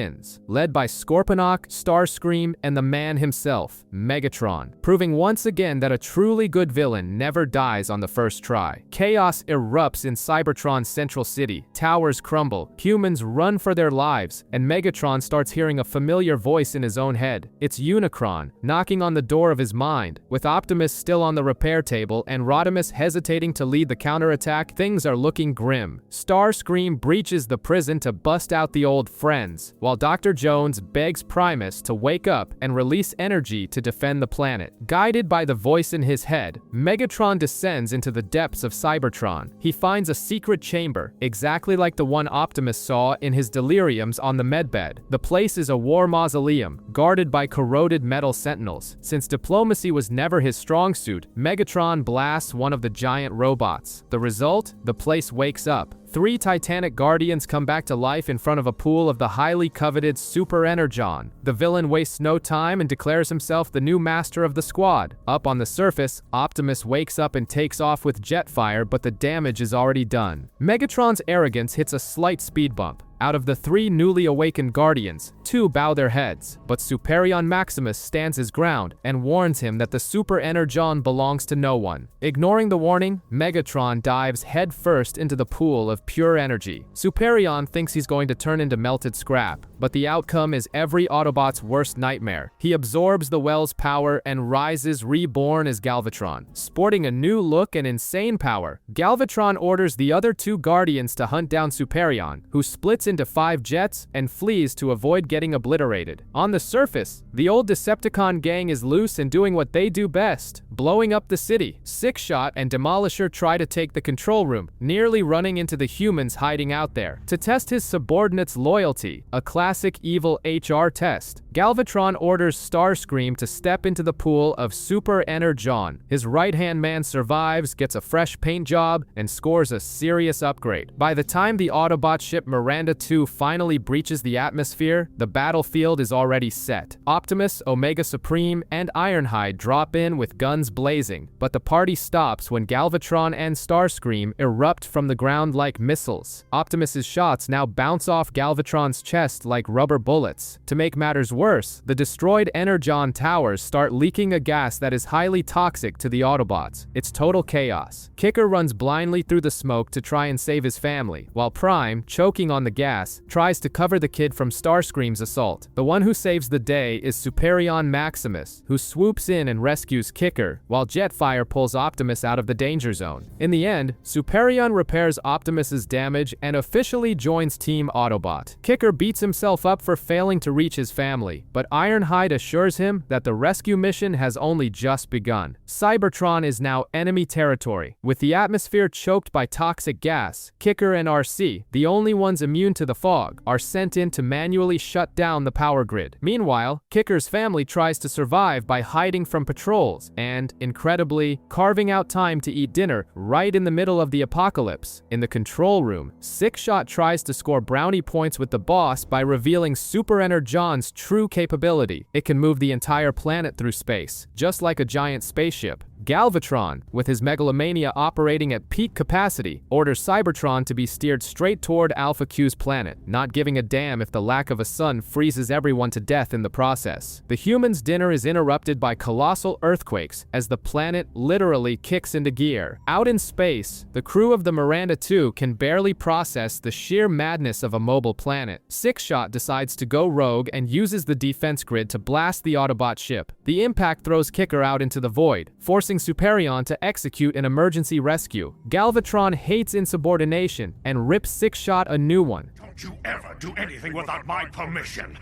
Led by Scorponok, Starscream, and the man himself, Megatron, proving once again that a truly good villain never dies on the first try. Chaos erupts in Cybertron's central city, towers crumble, humans run for their lives, and Megatron starts hearing a familiar voice in his own head. It's Unicron, knocking on the door of his mind. With Optimus still on the repair table and Rodimus hesitating to lead the counterattack, things are looking grim. Starscream breaches the prison to bust out the old friends, while Dr. Jones begs Primus to wake up and release energy to defend the planet. Guided by the voice in his head, Megatron descends into the depths of Cybertron. He finds a secret chamber, exactly like the one Optimus saw in his deliriums on the medbed. The place is a war mausoleum, guarded by corroded metal sentinels. Since diplomacy was never his strong suit, Megatron blasts one of the giant robots. The result? The place wakes up. 3 Titanic Guardians come back to life in front of a pool of the highly coveted Super Energon. The villain wastes no time and declares himself the new master of the squad. Up on the surface, Optimus wakes up and takes off with Jetfire, but the damage is already done. Megatron's arrogance hits a slight speed bump. Out of the 3 newly awakened Guardians, 2 bow their heads, but Superion Maximus stands his ground and warns him that the Super Energon belongs to no one. Ignoring the warning, Megatron dives headfirst into the pool of pure energy. Superion thinks he's going to turn into melted scrap, but the outcome is every Autobot's worst nightmare. He absorbs the well's power and rises reborn as Galvatron. Sporting a new look and insane power, Galvatron orders the other 2 Guardians to hunt down Superion, who splits into 5 jets and flees to avoid getting obliterated. On the surface, the old Decepticon gang is loose and doing what they do best, blowing up the city. Six-Shot and Demolisher try to take the control room, nearly running into the humans hiding out there. To test his subordinates' loyalty, a classic evil HR test, Galvatron orders Starscream to step into the pool of Super Energon. His right-hand man survives, gets a fresh paint job, and scores a serious upgrade. By the time the Autobot ship Miranda 2 finally breaches the atmosphere, the battlefield is already set. Optimus, Omega Supreme, and Ironhide drop in with guns blazing, but the party stops when Galvatron and Starscream erupt from the ground like missiles. Optimus's shots now bounce off Galvatron's chest like rubber bullets. To make matters worse, the destroyed Energon towers start leaking a gas that is highly toxic to the Autobots. It's total chaos. Kicker runs blindly through the smoke to try and save his family, while Prime, choking on the gas, tries to cover the kid from Starscream's assault. The one who saves the day is Superion Maximus, who swoops in and rescues Kicker, while Jetfire pulls Optimus out of the danger zone. In the end, Superion repairs Optimus's damage and officially joins Team Autobot. Kicker beats himself up for failing to reach his family, but Ironhide assures him that the rescue mission has only just begun. Cybertron is now enemy territory. With the atmosphere choked by toxic gas, Kicker and RC, the only ones immune to the fog, are sent in to manually shut down the power grid. Meanwhile, Kicker's family tries to survive by hiding from patrols and, incredibly, carving out time to eat dinner right in the middle of the apocalypse. In the control room, Six-Shot tries to score brownie points with the boss by revealing Super Energon's true capability. It can move the entire planet through space, just like a giant spaceship. Galvatron, with his megalomania operating at peak capacity, orders Cybertron to be steered straight toward Alpha Q's planet, not giving a damn if the lack of a sun freezes everyone to death in the process. The humans' dinner is interrupted by colossal earthquakes as the planet literally kicks into gear. Out in space, the crew of the Miranda 2 can barely process the sheer madness of a mobile planet. Six-Shot decides to go rogue and uses the defense grid to blast the Autobot ship. The impact throws Kicker out into the void, forcing Superion to execute an emergency rescue. Galvatron hates insubordination and rips Six-Shot a new one. Don't you ever do anything without my permission.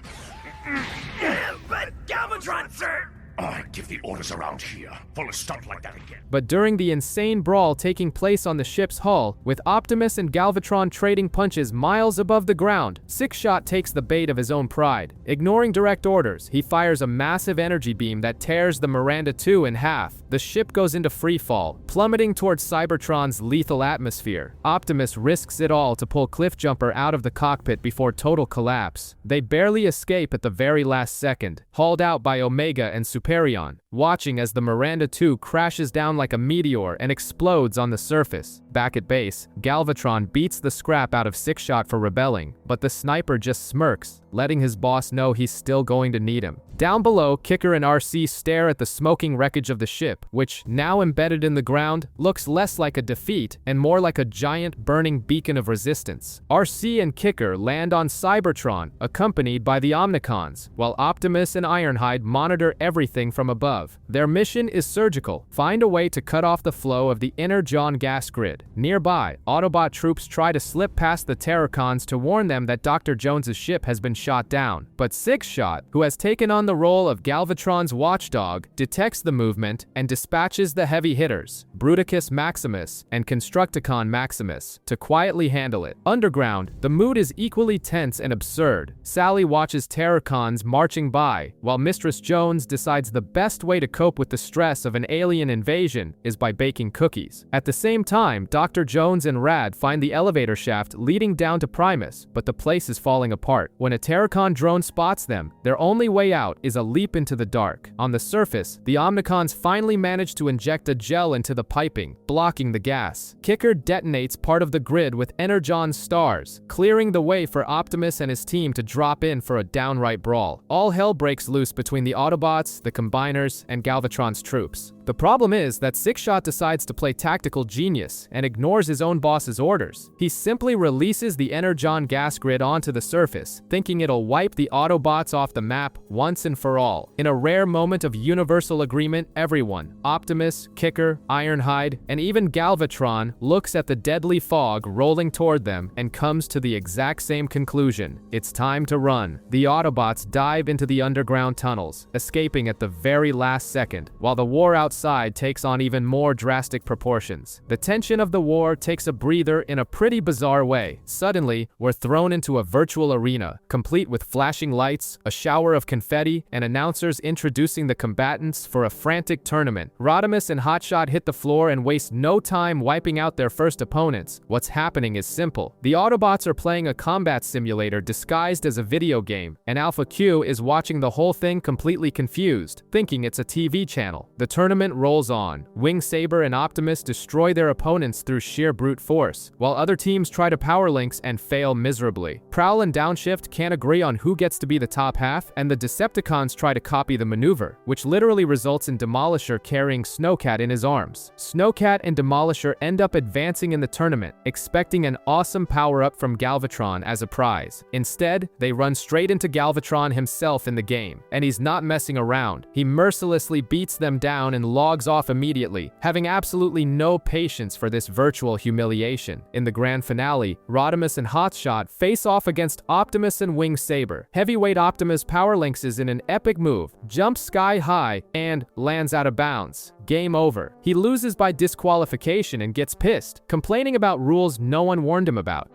But Galvatron, sir! I give the orders around here. Pull a stunt like that again. But during the insane brawl taking place on the ship's hull, with Optimus and Galvatron trading punches miles above the ground, Six-Shot takes the bait of his own pride. Ignoring direct orders, he fires a massive energy beam that tears the Miranda 2 in half. The ship goes into free fall, plummeting towards Cybertron's lethal atmosphere. Optimus risks it all to pull Cliffjumper out of the cockpit before total collapse. They barely escape at the very last second, hauled out by Omega and Superion, watching as the Miranda 2 crashes down like a meteor and explodes on the surface. Back at base, Galvatron beats the scrap out of Six-Shot for rebelling, but the sniper just smirks, letting his boss know he's still going to need him. Down below, Kicker and RC stare at the smoking wreckage of the ship, which, now embedded in the ground, looks less like a defeat and more like a giant burning beacon of resistance. RC and Kicker land on Cybertron, accompanied by the Omnicons, while Optimus and Ironhide monitor everything from above. Their mission is surgical: find a way to cut off the flow of the Energon gas grid. Nearby, Autobot troops try to slip past the Terracons to warn them that Dr. Jones's ship has been shot down. But Six-Shot, who has taken on the role of Galvatron's watchdog, detects the movement and dispatches the heavy hitters, Bruticus Maximus and Constructicon Maximus, to quietly handle it. Underground, the mood is equally tense and absurd. Sally watches Terracons marching by, while Mistress Jones decides the best way to cope with the stress of an alien invasion is by baking cookies. At the same time, Dr. Jones and Rad find the elevator shaft leading down to Primus, but the place is falling apart. When a Terracon drone spots them, their only way out out is a leap into the dark. On the surface, the Omnicons finally manage to inject a gel into the piping, blocking the gas. Kicker detonates part of the grid with Energon stars, clearing the way for Optimus and his team to drop in for a downright brawl. All hell breaks loose between the Autobots, the Combiners, and Galvatron's troops. The problem is that Six-Shot decides to play tactical genius and ignores his own boss's orders. He simply releases the Energon gas grid onto the surface, thinking it'll wipe the Autobots off the map once and for all. In a rare moment of universal agreement, everyone, Optimus, Kicker, Ironhide, and even Galvatron, looks at the deadly fog rolling toward them and comes to the exact same conclusion. It's time to run. The Autobots dive into the underground tunnels, escaping at the very last second, while the war outside takes on even more drastic proportions. The tension of the war takes a breather in a pretty bizarre way. Suddenly, we're thrown into a virtual arena, complete with flashing lights, a shower of confetti, and announcers introducing the combatants for a frantic tournament. Rodimus and Hotshot hit the floor and waste no time wiping out their first opponents. What's happening is simple. The Autobots are playing a combat simulator disguised as a video game, and Alpha Q is watching the whole thing completely confused, thinking it's a TV channel. The tournament rolls on. Wing Saber and Optimus destroy their opponents through sheer brute force, while other teams try to power links and fail miserably. Prowl and Downshift can't agree on who gets to be the top half, and the Decepticons try to copy the maneuver, which literally results in Demolisher carrying Snowcat in his arms. Snowcat and Demolisher end up advancing in the tournament, expecting an awesome power-up from Galvatron as a prize. Instead, they run straight into Galvatron himself in the game, and he's not messing around. He mercilessly beats them down and logs off immediately, having absolutely no patience for this virtual humiliation. In the grand finale, Rodimus and Hotshot face off against Optimus and Wing Saber. Heavyweight Optimus power links in an epic move, jumps sky high, and lands out of bounds. Game over. He loses by disqualification and gets pissed, complaining about rules no one warned him about.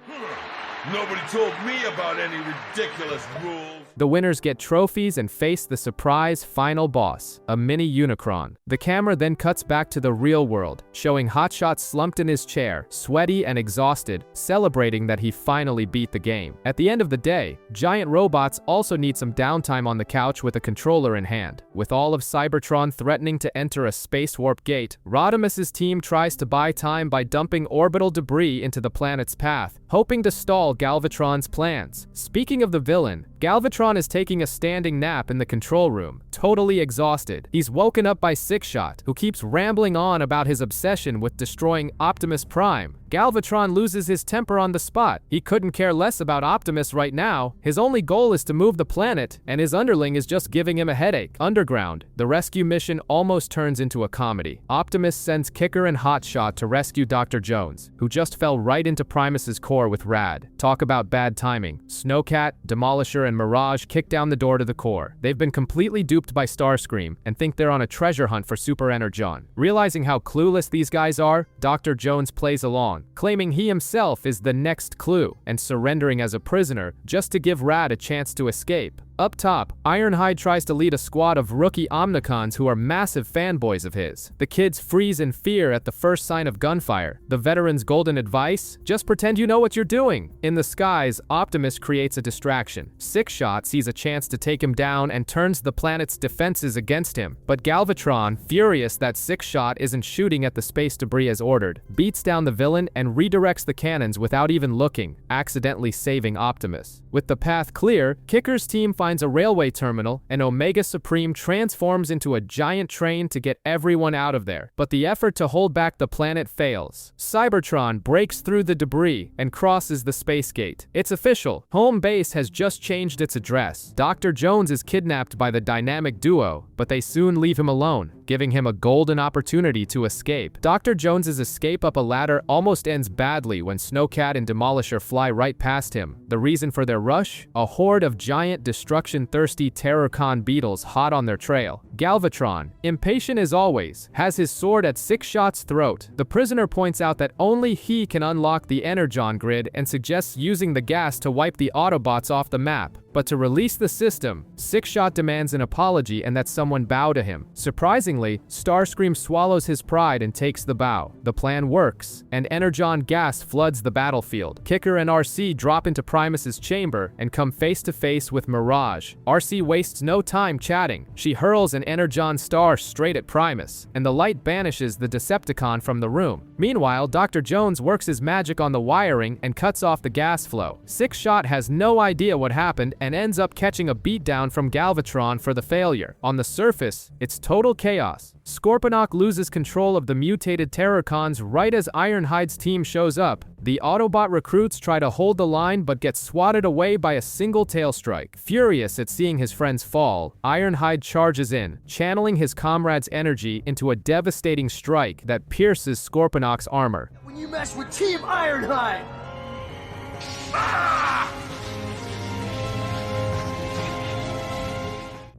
Nobody told me about any ridiculous rules. The winners get trophies and face the surprise final boss, a mini Unicron. The camera then cuts back to the real world, showing Hotshot slumped in his chair, sweaty and exhausted, celebrating that he finally beat the game. At the end of the day, giant robots also need some downtime on the couch with a controller in hand. With all of Cybertron threatening to enter a space warp gate, Rodimus's team tries to buy time by dumping orbital debris into the planet's path, hoping to stall Galvatron's plans. Speaking of the villain, Galvatron is taking a standing nap in the control room, totally exhausted. He's woken up by Six-Shot, who keeps rambling on about his obsession with destroying Optimus Prime. Galvatron loses his temper on the spot. He couldn't care less about Optimus right now. His only goal is to move the planet, and his underling is just giving him a headache. Underground, the rescue mission almost turns into a comedy. Optimus sends Kicker and Hotshot to rescue Dr. Jones, who just fell right into Primus's core with Rad. Talk about bad timing. Snowcat, Demolisher, and Mirage kick down the door to the core. They've been completely duped by Starscream and think they're on a treasure hunt for Super Energon. Realizing how clueless these guys are, Dr. Jones plays along, claiming he himself is the next clue, and surrendering as a prisoner just to give Rad a chance to escape. Up top, Ironhide tries to lead a squad of rookie Omnicons who are massive fanboys of his. The kids freeze in fear at the first sign of gunfire. The veteran's golden advice? Just pretend you know what you're doing. In the skies, Optimus creates a distraction. Six-Shot sees a chance to take him down and turns the planet's defenses against him. But Galvatron, furious that Six-Shot isn't shooting at the space debris as ordered, beats down the villain and redirects the cannons without even looking, accidentally saving Optimus. With the path clear, Kicker's team finds a railway terminal, and Omega Supreme transforms into a giant train to get everyone out of there. But the effort to hold back the planet fails. Cybertron breaks through the debris and crosses the space gate. It's official. Home base has just changed its address. Dr. Jones is kidnapped by the dynamic duo, but they soon leave him alone, giving him a golden opportunity to escape. Dr. Jones's escape up a ladder almost ends badly when Snowcat and Demolisher fly right past him. The reason for their rush? A horde of giant destruction-thirsty Terrorcon beetles hot on their trail. Galvatron, impatient as always, has his sword at Six-Shot's throat. The prisoner points out that only he can unlock the Energon grid and suggests using the gas to wipe the Autobots off the map. But to release the system, Six-Shot demands an apology and that someone bow to him. Surprisingly, Starscream swallows his pride and takes the bow. The plan works, and Energon gas floods the battlefield. Kicker and RC drop into Primus's chamber and come face to face with Mirage. RC wastes no time chatting. She hurls an Energon star straight at Primus, and the light banishes the Decepticon from the room. Meanwhile, Dr. Jones works his magic on the wiring and cuts off the gas flow. Six-Shot has no idea what happened and ends up catching a beatdown from Galvatron for the failure. On the surface, it's total chaos. Scorponok loses control of the mutated Terrorcons right as Ironhide's team shows up. The Autobot recruits try to hold the line but get swatted away by a single tail strike. Furious at seeing his friends fall, Ironhide charges in, channeling his comrade's energy into a devastating strike that pierces Scorponok's armor. When you mess with Team Ironhide!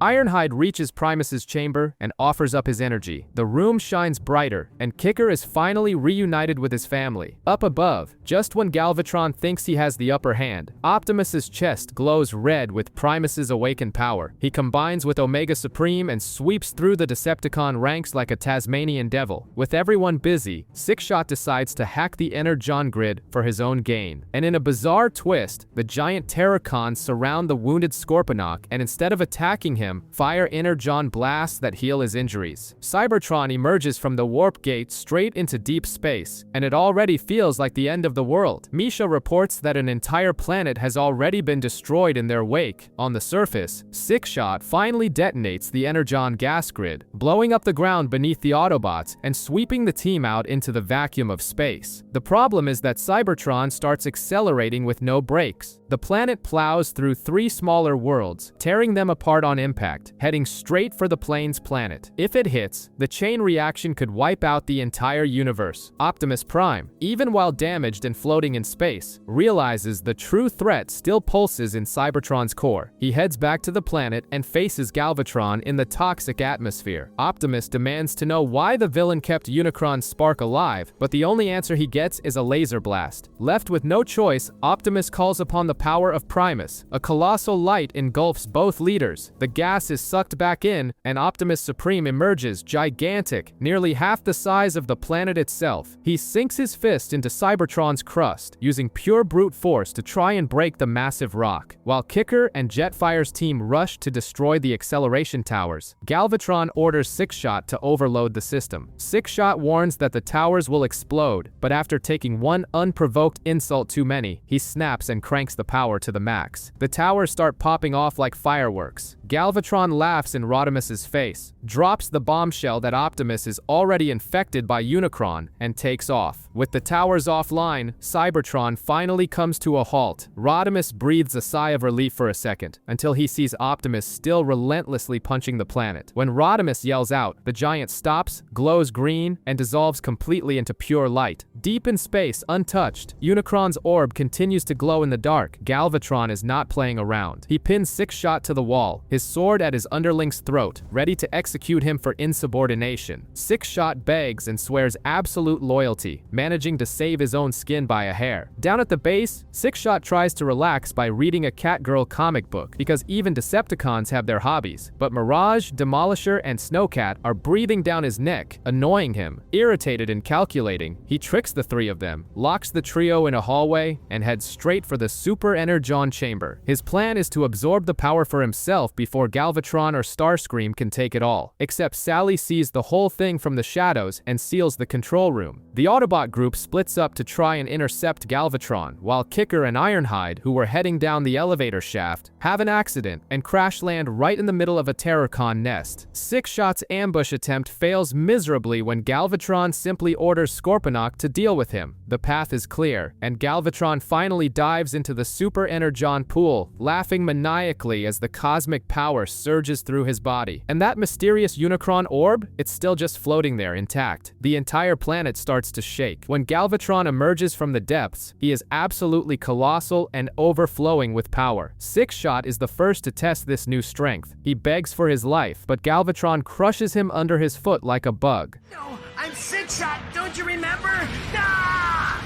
Ironhide reaches Primus's chamber and offers up his energy. The room shines brighter, and Kicker is finally reunited with his family. Up above, just when Galvatron thinks he has the upper hand, Optimus's chest glows red with Primus's awakened power. He combines with Omega Supreme and sweeps through the Decepticon ranks like a Tasmanian devil. With everyone busy, Six-Shot decides to hack the Energon grid for his own gain. And in a bizarre twist, the giant Terracons surround the wounded Scorponok, and instead of attacking him, fire Energon blasts that heal his injuries. Cybertron emerges from the warp gate straight into deep space, and it already feels like the end of the world. Misha reports that an entire planet has already been destroyed in their wake. On the surface, Six-Shot finally detonates the Energon gas grid, blowing up the ground beneath the Autobots and sweeping the team out into the vacuum of space. The problem is that Cybertron starts accelerating with no brakes. The planet plows through 3 smaller worlds, tearing them apart on impact, heading straight for the plane's planet. If it hits, the chain reaction could wipe out the entire universe. Optimus Prime, even while damaged and floating in space, realizes the true threat still pulses in Cybertron's core. He heads back to the planet and faces Galvatron in the toxic atmosphere. Optimus demands to know why the villain kept Unicron's spark alive, but the only answer he gets is a laser blast. Left with no choice, Optimus calls upon the power of Primus. A colossal light engulfs both leaders. The gas is sucked back in, and Optimus Supreme emerges gigantic, nearly half the size of the planet itself. He sinks his fist into Cybertron's crust, using pure brute force to try and break the massive rock. While Kicker and Jetfire's team rush to destroy the acceleration towers, Galvatron orders Six-Shot to overload the system. Six-Shot warns that the towers will explode, but after taking one unprovoked insult too many, he snaps and cranks the power to the max. The towers start popping off like fireworks. Galvatron laughs in Rodimus's face, drops the bombshell that Optimus is already infected by Unicron, and takes off. With the towers offline, Cybertron finally comes to a halt. Rodimus breathes a sigh of relief for a second, until he sees Optimus still relentlessly punching the planet. When Rodimus yells out, the giant stops, glows green, and dissolves completely into pure light. Deep in space, untouched, Unicron's orb continues to glow in the dark. Galvatron is not playing around. He pins Six-Shot to the wall, his sword at his underling's throat, ready to execute him for insubordination. Six-Shot begs and swears absolute loyalty, managing to save his own skin by a hair. Down at the base, Six-Shot tries to relax by reading a Catgirl comic book, because even Decepticons have their hobbies. But Mirage, Demolisher, and Snowcat are breathing down his neck, annoying him. Irritated and calculating, he tricks the 3 of them, locks the trio in a hallway, and heads straight for the Super Energon chamber. His plan is to absorb the power for himself before Galvatron or Starscream can take it all. Except Sally sees the whole thing from the shadows and seals the control room. The Autobot group splits up to try and intercept Galvatron, while Kicker and Ironhide, who were heading down the elevator shaft, have an accident and crash land right in the middle of a Terrorcon nest. Six-Shot's ambush attempt fails miserably when Galvatron simply orders Scorponok to deal with him. The path is clear, and Galvatron finally dives into the Super Energon pool, laughing maniacally as the cosmic power surges through his body. And that mysterious Unicron orb? It's still just floating there intact. The entire planet starts to shake. When Galvatron emerges from the depths, he is absolutely colossal and overflowing with power. Six-Shot is the first to test this new strength. He begs for his life, but Galvatron crushes him under his foot like a bug. No, I'm Six-Shot, don't you remember? Ah!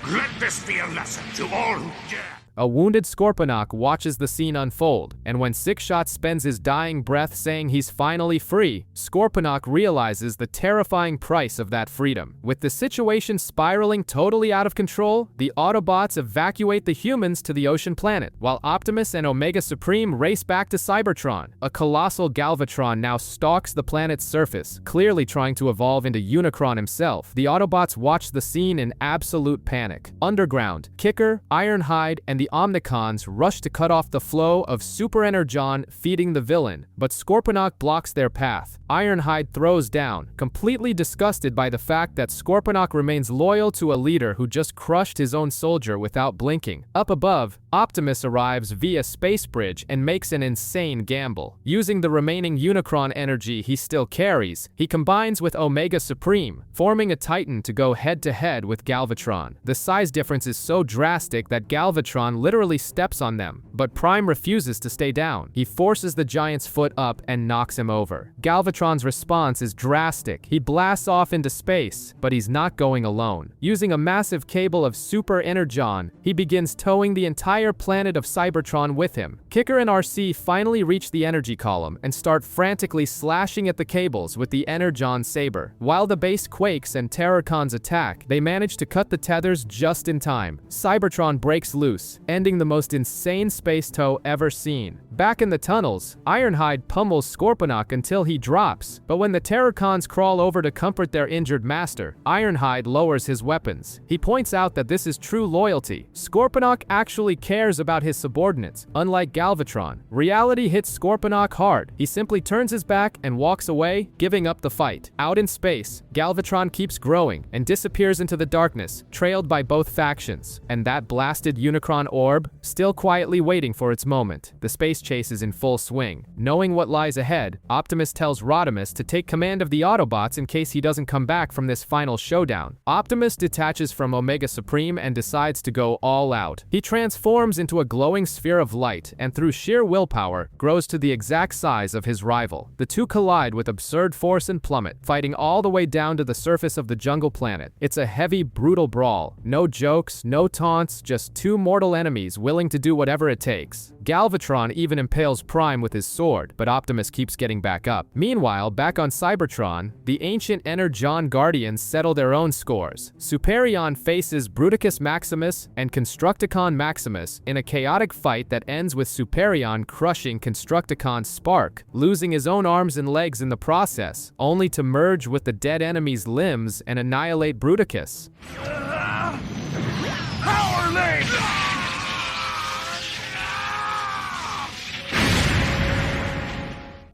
Let this be a lesson to all who dare. A wounded Scorponok watches the scene unfold, and when Sixshot spends his dying breath saying he's finally free, Scorponok realizes the terrifying price of that freedom. With the situation spiraling totally out of control, the Autobots evacuate the humans to the ocean planet, while Optimus and Omega Supreme race back to Cybertron. A colossal Galvatron now stalks the planet's surface, clearly trying to evolve into Unicron himself. The Autobots watch the scene in absolute panic. Underground, Kicker, Ironhide, and the Omnicons rush to cut off the flow of Super Energon feeding the villain, but Scorponok blocks their path. Ironhide throws down, completely disgusted by the fact that Scorponok remains loyal to a leader who just crushed his own soldier without blinking. Up above, Optimus arrives via space bridge and makes an insane gamble. Using the remaining Unicron energy he still carries, he combines with Omega Supreme, forming a Titan to go head-to-head with Galvatron. The size difference is so drastic that Galvatron literally steps on them, but Prime refuses to stay down. He forces the giant's foot up and knocks him over. Galvatron's response is drastic. He blasts off into space, but he's not going alone. Using a massive cable of Super Energon, he begins towing the entire planet of Cybertron with him. Kicker and RC finally reach the energy column and start frantically slashing at the cables with the Energon saber. While the base quakes and Terrorcons attack, they manage to cut the tethers just in time. Cybertron breaks loose, ending the most insane space tow ever seen. Back in the tunnels, Ironhide pummels Scorponok until he drops, but when the Terrorcons crawl over to comfort their injured master, Ironhide lowers his weapons. He points out that this is true loyalty. Scorponok actually cares about his subordinates, unlike Galvatron. Reality hits Scorponok hard. He simply turns his back and walks away, giving up the fight. Out in space, Galvatron keeps growing and disappears into the darkness, trailed by both factions. And that blasted Unicron orb, still quietly waiting for its moment. The space chase is in full swing. Knowing what lies ahead, Optimus tells Rodimus to take command of the Autobots in case he doesn't come back from this final showdown. Optimus detaches from Omega Supreme and decides to go all out. He transforms into a glowing sphere of light and through sheer willpower grows to the exact size of his rival. The two collide with absurd force and plummet, fighting all the way down to the surface of the jungle planet. It's a heavy, brutal brawl. No jokes, no taunts, just two mortal enemies willing to do whatever it takes. Galvatron even impales Prime with his sword, but Optimus keeps getting back up. Meanwhile, back on Cybertron, the ancient Energon Guardians settle their own scores. Superion faces Bruticus Maximus and Constructicon Maximus in a chaotic fight that ends with Superion crushing Constructicon Spark, losing his own arms and legs in the process, only to merge with the dead enemy's limbs and annihilate Bruticus. Power Link!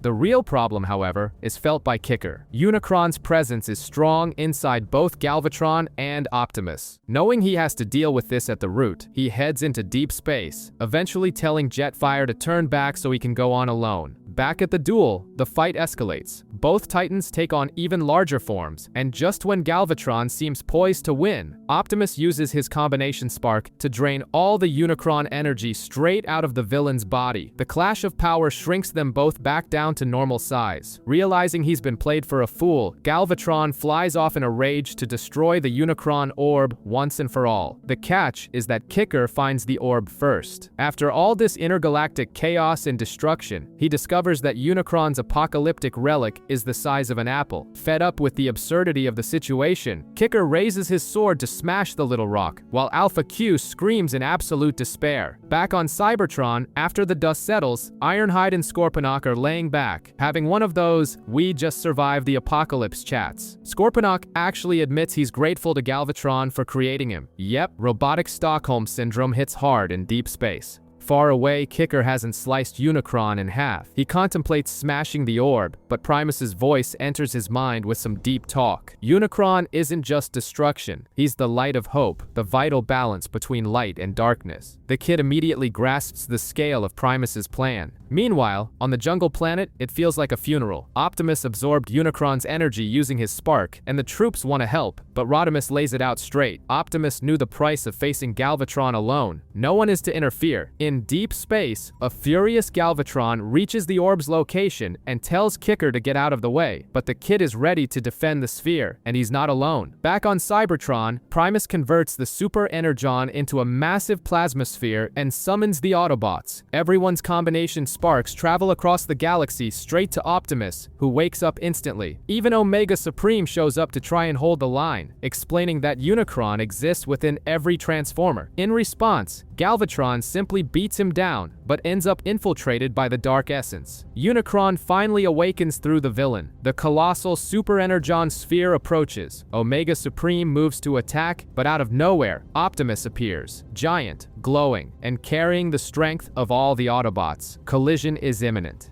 The real problem, however, is felt by Kicker. Unicron's presence is strong inside both Galvatron and Optimus. Knowing he has to deal with this at the root, he heads into deep space, eventually telling Jetfire to turn back so he can go on alone. Back at the duel, the fight escalates. Both Titans take on even larger forms, and just when Galvatron seems poised to win, Optimus uses his combination spark to drain all the Unicron energy straight out of the villain's body. The clash of power shrinks them both back down to normal size. Realizing he's been played for a fool, Galvatron flies off in a rage to destroy the Unicron orb once and for all. The catch is that Kicker finds the orb first. After all this intergalactic chaos and destruction, he discovers that Unicron's apocalyptic relic is the size of an apple. Fed up with the absurdity of the situation, Kicker raises his sword to smash the little rock, while Alpha Q screams in absolute despair. Back on Cybertron, after the dust settles, Ironhide and Scorponok are laying back, having one of those "we just survived the apocalypse" chats. Scorponok actually admits he's grateful to Galvatron for creating him. Yep, robotic Stockholm syndrome hits hard in deep space. Far away, Kicker hasn't sliced Unicron in half. He contemplates smashing the orb, but Primus's voice enters his mind with some deep talk. Unicron isn't just destruction. He's the light of hope, the vital balance between light and darkness. The kid immediately grasps the scale of Primus's plan. Meanwhile, on the jungle planet, it feels like a funeral. Optimus absorbed Unicron's energy using his spark, and the troops want to help, but Rodimus lays it out straight. Optimus knew the price of facing Galvatron alone. No one is to interfere. In In deep space, a furious Galvatron reaches the orb's location and tells Kicker to get out of the way, but the kid is ready to defend the sphere, and he's not alone. Back on Cybertron, Primus converts the Super Energon into a massive plasma sphere and summons the Autobots. Everyone's combination sparks travel across the galaxy straight to Optimus, who wakes up instantly. Even Omega Supreme shows up to try and hold the line, explaining that Unicron exists within every Transformer. In response, Galvatron simply beats him down, but ends up infiltrated by the Dark Essence. Unicron finally awakens through the villain. The colossal Super Energon sphere approaches. Omega Supreme moves to attack, but out of nowhere, Optimus appears, giant, glowing, and carrying the strength of all the Autobots. Collision is imminent.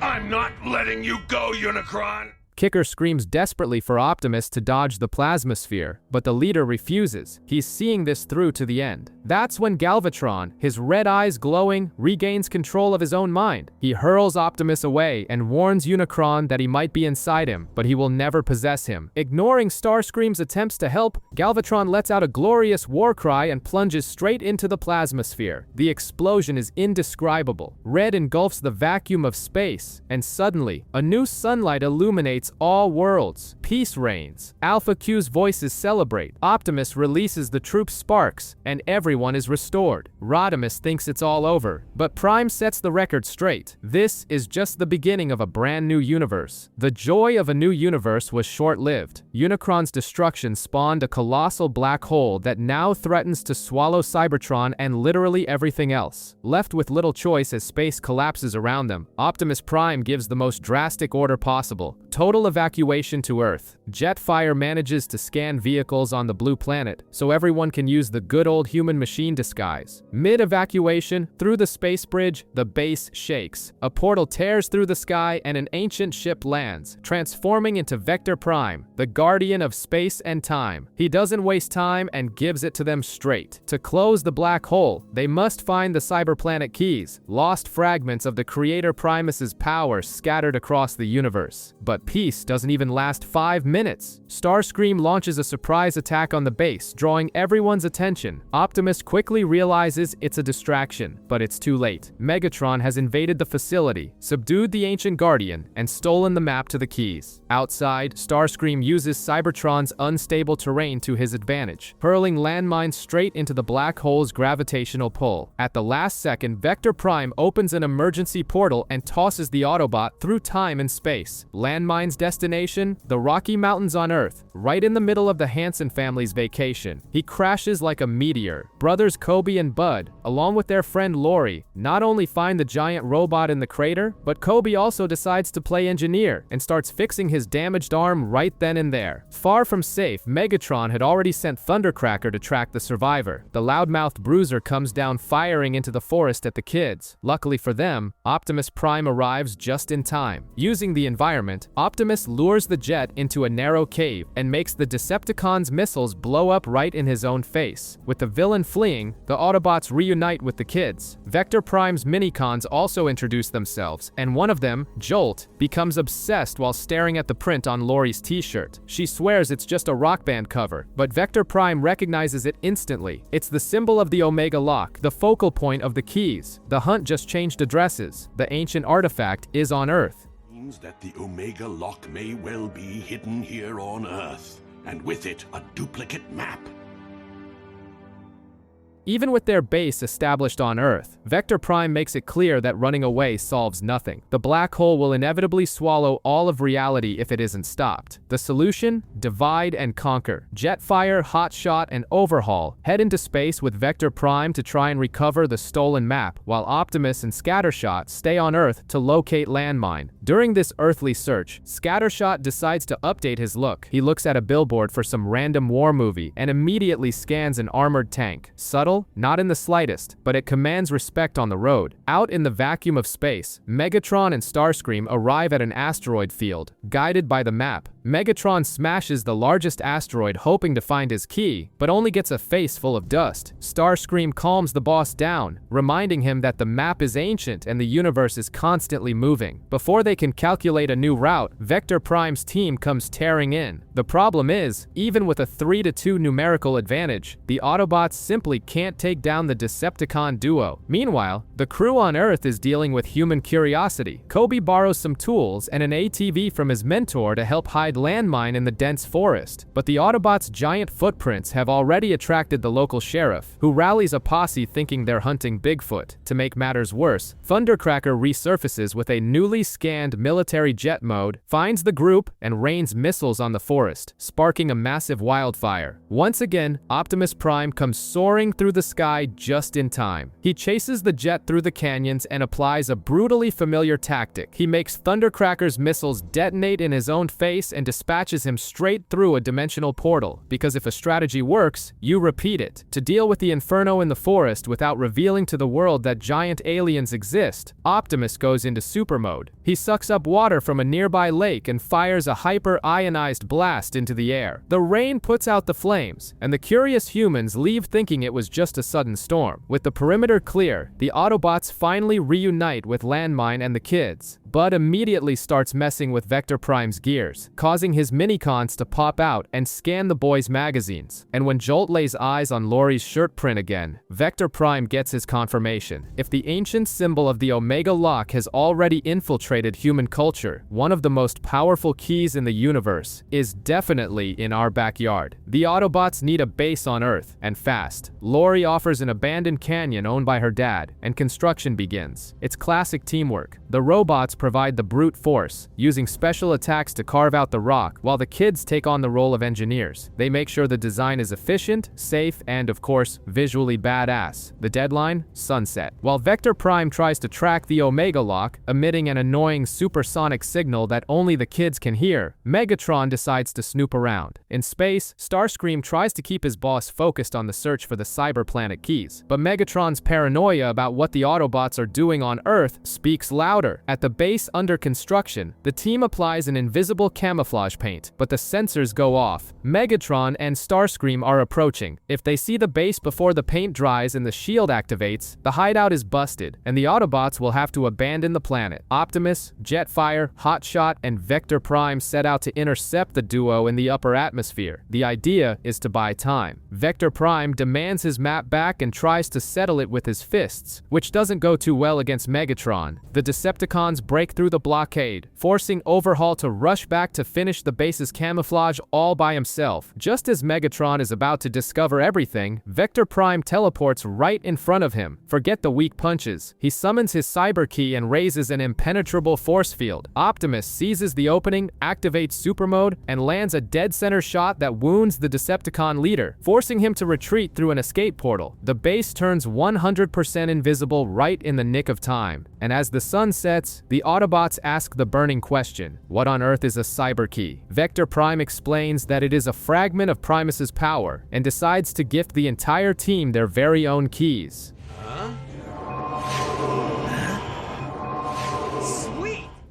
I'm not letting you go, Unicron! Kicker screams desperately for Optimus to dodge the plasma sphere, but the leader refuses. He's seeing this through to the end. That's when Galvatron, his red eyes glowing, regains control of his own mind. He hurls Optimus away and warns Unicron that he might be inside him, but he will never possess him. Ignoring Starscream's attempts to help, Galvatron lets out a glorious war cry and plunges straight into the plasma sphere. The explosion is indescribable. Red engulfs the vacuum of space, and suddenly, a new sunlight illuminates all worlds. Peace reigns. Alpha Q's voices celebrate. Optimus releases the troop's sparks, and everyone is restored. Rodimus thinks it's all over, but Prime sets the record straight. This is just the beginning of a brand new universe. The joy of a new universe was short-lived. Unicron's destruction spawned a colossal black hole that now threatens to swallow Cybertron and literally everything else. Left with little choice as space collapses around them, Optimus Prime gives the most drastic order possible. Total evacuation to Earth. Jetfire manages to scan vehicles on the blue planet, so everyone can use the good old human-machine disguise. Mid-evacuation, through the space bridge, the base shakes. A portal tears through the sky and an ancient ship lands, transforming into Vector Prime, the guardian of space and time. He doesn't waste time and gives it to them straight. To close the black hole, they must find the cyberplanet keys, lost fragments of the Creator Primus's power scattered across the universe. But peace doesn't even last 5 minutes. Starscream launches a surprise attack on the base, drawing everyone's attention. Optimus quickly realizes it's a distraction, but it's too late. Megatron has invaded the facility, subdued the ancient Guardian, and stolen the map to the keys. Outside, Starscream uses Cybertron's unstable terrain to his advantage, hurling landmines straight into the black hole's gravitational pull. At the last second, Vector Prime opens an emergency portal and tosses the Autobot through time and space. Landmine's destination? The Rocky Mountains on Earth, right in the middle of the Hanson family's vacation. He crashes like a meteor. Brothers Kobe and Bud, along with their friend Lori, not only find the giant robot in the crater, but Kobe also decides to play engineer and starts fixing his damaged arm right then and there. Far from safe, Megatron had already sent Thundercracker to track the survivor. The loudmouthed Bruiser comes down firing into the forest at the kids. Luckily for them, Optimus Prime arrives just in time. Using the environment, Optimus lures the jet into a narrow cave and makes the Decepticons' missiles blow up right in his own face. With the villain fleeing, the Autobots reunite with the kids. Vector Prime's minicons also introduce themselves, and one of them, Jolt, becomes obsessed while staring at the print on Lori's t-shirt. She swears it's just a rock band cover, but Vector Prime recognizes it instantly. It's the symbol of the Omega Lock, the focal point of the keys. The hunt just changed addresses. The ancient artifact is on Earth. That the Omega Lock may well be hidden here on Earth, and with it, a duplicate map. Even with their base established on Earth, Vector Prime makes it clear that running away solves nothing. The black hole will inevitably swallow all of reality if it isn't stopped. The solution? Divide and conquer. Jetfire, Hotshot, and Overhaul head into space with Vector Prime to try and recover the stolen map, while Optimus and Scattershot stay on Earth to locate Landmine. During this earthly search, Scattershot decides to update his look. He looks at a billboard for some random war movie and immediately scans an armored tank. Subtle? Not in the slightest, but it commands respect on the road. Out in the vacuum of space, Megatron and Starscream arrive at an asteroid field. Guided by the map, Megatron smashes the largest asteroid hoping to find his key, but only gets a face full of dust. Starscream calms the boss down, reminding him that the map is ancient and the universe is constantly moving. Before they can calculate a new route, Vector Prime's team comes tearing in. The problem is, even with a 3-2 numerical advantage, the Autobots simply can't take down the Decepticon duo. Meanwhile, the crew on Earth is dealing with human curiosity. Kobe borrows some tools and an ATV from his mentor to help hide landmine in the dense forest. But the Autobots' giant footprints have already attracted the local sheriff, who rallies a posse thinking they're hunting Bigfoot. To make matters worse, Thundercracker resurfaces with a newly scanned military jet mode, finds the group, and rains missiles on the forest, sparking a massive wildfire. Once again, Optimus Prime comes soaring through the sky just in time. He chases the jet through the canyons and applies a brutally familiar tactic. He makes Thundercracker's missiles detonate in his own face and dispatches him straight through a dimensional portal, because if a strategy works, you repeat it. To deal with the inferno in the forest without revealing to the world that giant aliens exist, Optimus goes into super mode. He sucks up water from a nearby lake and fires a hyper-ionized blast into the air. The rain puts out the flames, and the curious humans leave thinking it was just a sudden storm. With the perimeter clear, the Autobots finally reunite with Landmine and the kids. Bud immediately starts messing with Vector Prime's gears, causing his minicons to pop out and scan the boys' magazines. And when Jolt lays eyes on Laurie's shirt print again, Vector Prime gets his confirmation. If the ancient symbol of the Omega Lock has already infiltrated human culture, one of the most powerful keys in the universe is definitely in our backyard. The Autobots need a base on Earth, and fast. Laurie offers an abandoned canyon owned by her dad, and construction begins. It's classic teamwork. The robots provide the brute force, using special attacks to carve out the rock, while the kids take on the role of engineers. They make sure the design is efficient, safe, and, of course, visually badass. The deadline? Sunset. While Vector Prime tries to track the Omega Lock, emitting an annoying supersonic signal that only the kids can hear, Megatron decides to snoop around. In space, Starscream tries to keep his boss focused on the search for the cyber planet keys, but Megatron's paranoia about what the Autobots are doing on Earth speaks louder. At the base under construction, the team applies an invisible camouflage paint, but the sensors go off. Megatron and Starscream are approaching. If they see the base before the paint dries and the shield activates, the hideout is busted, and the Autobots will have to abandon the planet. Optimus, Jetfire, Hotshot, and Vector Prime set out to intercept the duo in the upper atmosphere. The idea is to buy time. Vector Prime demands his map back and tries to settle it with his fists, which doesn't go too well against Megatron. The Decepticons break through the blockade, forcing Overhaul to rush back to finish the base's camouflage all by himself. Just as Megatron is about to discover everything, Vector Prime teleports right in front of him. Forget the weak punches. He summons his cyber key and raises an impenetrable force field. Optimus seizes the opening, activates super mode, and lands a dead center shot that wounds the Decepticon leader, forcing him to retreat through an escape portal. The base turns 100% invisible right in the nick of time, and as the sun sets, the Autobots ask the burning question, what on earth is a cyber key? Vector Prime explains that it is a fragment of Primus's power, and decides to gift the entire team their very own keys.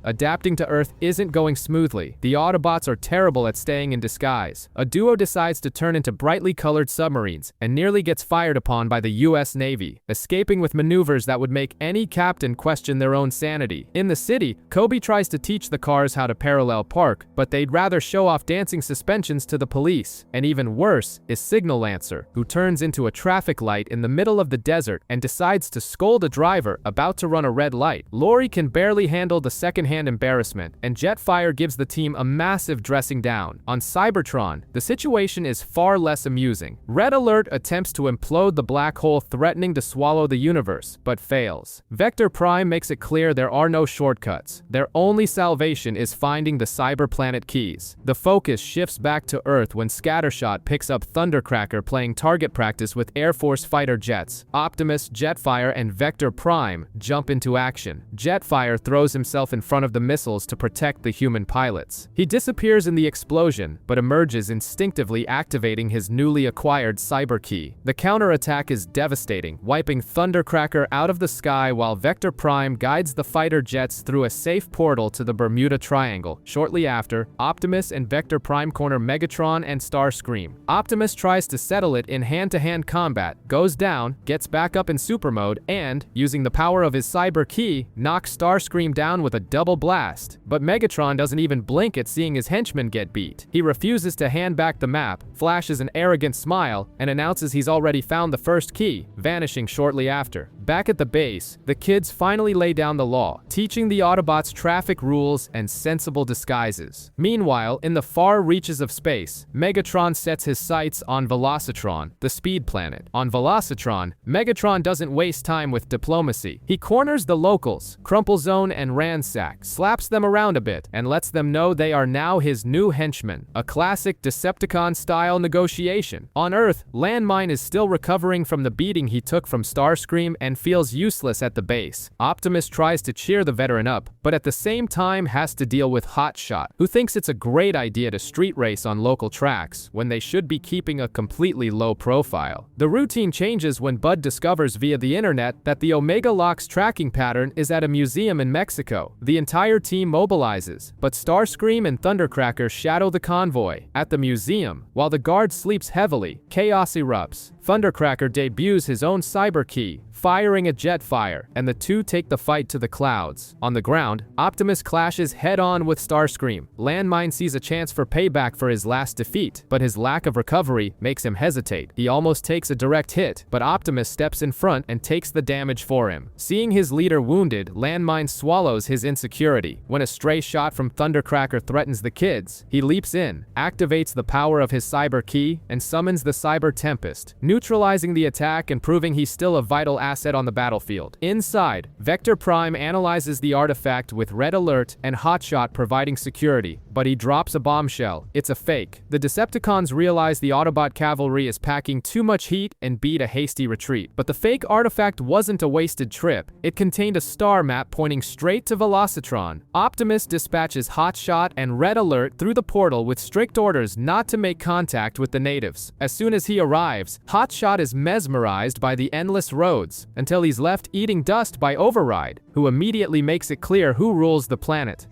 Adapting to Earth isn't going smoothly. The Autobots are terrible at staying in disguise. A duo decides to turn into brightly colored submarines and nearly gets fired upon by the US Navy, escaping with maneuvers that would make any captain question their own sanity. In the city, Kobe tries to teach the cars how to parallel park, but they'd rather show off dancing suspensions to the police. And even worse is Signal Lancer, who turns into a traffic light in the middle of the desert and decides to scold a driver about to run a red light. Laurie can barely handle the second-hand embarrassment, and Jetfire gives the team a massive dressing down. On Cybertron, the situation is far less amusing. Red Alert attempts to implode the black hole threatening to swallow the universe, but fails. Vector Prime makes it clear there are no shortcuts. Their only salvation is finding the cyber planet keys. The focus shifts back to Earth when Scattershot picks up Thundercracker playing target practice with Air Force fighter jets. Optimus, Jetfire, and Vector Prime jump into action. Jetfire throws himself in front front of the missiles to protect the human pilots. He disappears in the explosion, but emerges instinctively, activating his newly acquired cyber key. The counterattack is devastating, wiping Thundercracker out of the sky while Vector Prime guides the fighter jets through a safe portal to the Bermuda Triangle. Shortly after, Optimus and Vector Prime corner Megatron and Starscream. Optimus tries to settle it in hand-to-hand combat, goes down, gets back up in super mode, and, using the power of his cyber key, knocks Starscream down with a double blast. But Megatron doesn't even blink at seeing his henchmen get beat. He refuses to hand back the map, flashes an arrogant smile, and announces he's already found the first key, vanishing shortly after. Back at the base, the kids finally lay down the law, teaching the Autobots traffic rules and sensible disguises. Meanwhile, in the far reaches of space, Megatron sets his sights on Velocitron, the speed planet. On Velocitron, Megatron doesn't waste time with diplomacy. He corners the locals, Crumplezone and Ransack, slaps them around a bit, and lets them know they are now his new henchmen. A classic Decepticon-style negotiation. On Earth, Landmine is still recovering from the beating he took from Starscream and feels useless at the base. Optimus tries to cheer the veteran up, but at the same time has to deal with Hotshot, who thinks it's a great idea to street race on local tracks when they should be keeping a completely low profile. The routine changes when Bud discovers via the internet that the Omega Lock's tracking pattern is at a museum in Mexico. The entire team mobilizes, but Starscream and Thundercracker shadow the convoy. At the museum, while the guard sleeps heavily, chaos erupts. Thundercracker debuts his own cyber key, firing a Jetfire, and the two take the fight to the clouds. On the ground, Optimus clashes head-on with Starscream. Landmine sees a chance for payback for his last defeat, but his lack of recovery makes him hesitate. He almost takes a direct hit, but Optimus steps in front and takes the damage for him. Seeing his leader wounded, Landmine swallows his insecurity. When a stray shot from Thundercracker threatens the kids, he leaps in, activates the power of his cyber key, and summons the Cyber Tempest, neutralizing the attack and proving he's still a vital asset on the battlefield. Inside, Vector Prime analyzes the artifact with Red Alert and Hotshot providing security, but he drops a bombshell. It's a fake. The Decepticons realize the Autobot cavalry is packing too much heat and beat a hasty retreat. But the fake artifact wasn't a wasted trip. It contained a star map pointing straight to Velocitron. Optimus dispatches Hotshot and Red Alert through the portal with strict orders not to make contact with the natives. As soon as he arrives, Hotshot is mesmerized by the endless roads, until he's left eating dust by Override, who immediately makes it clear who rules the planet.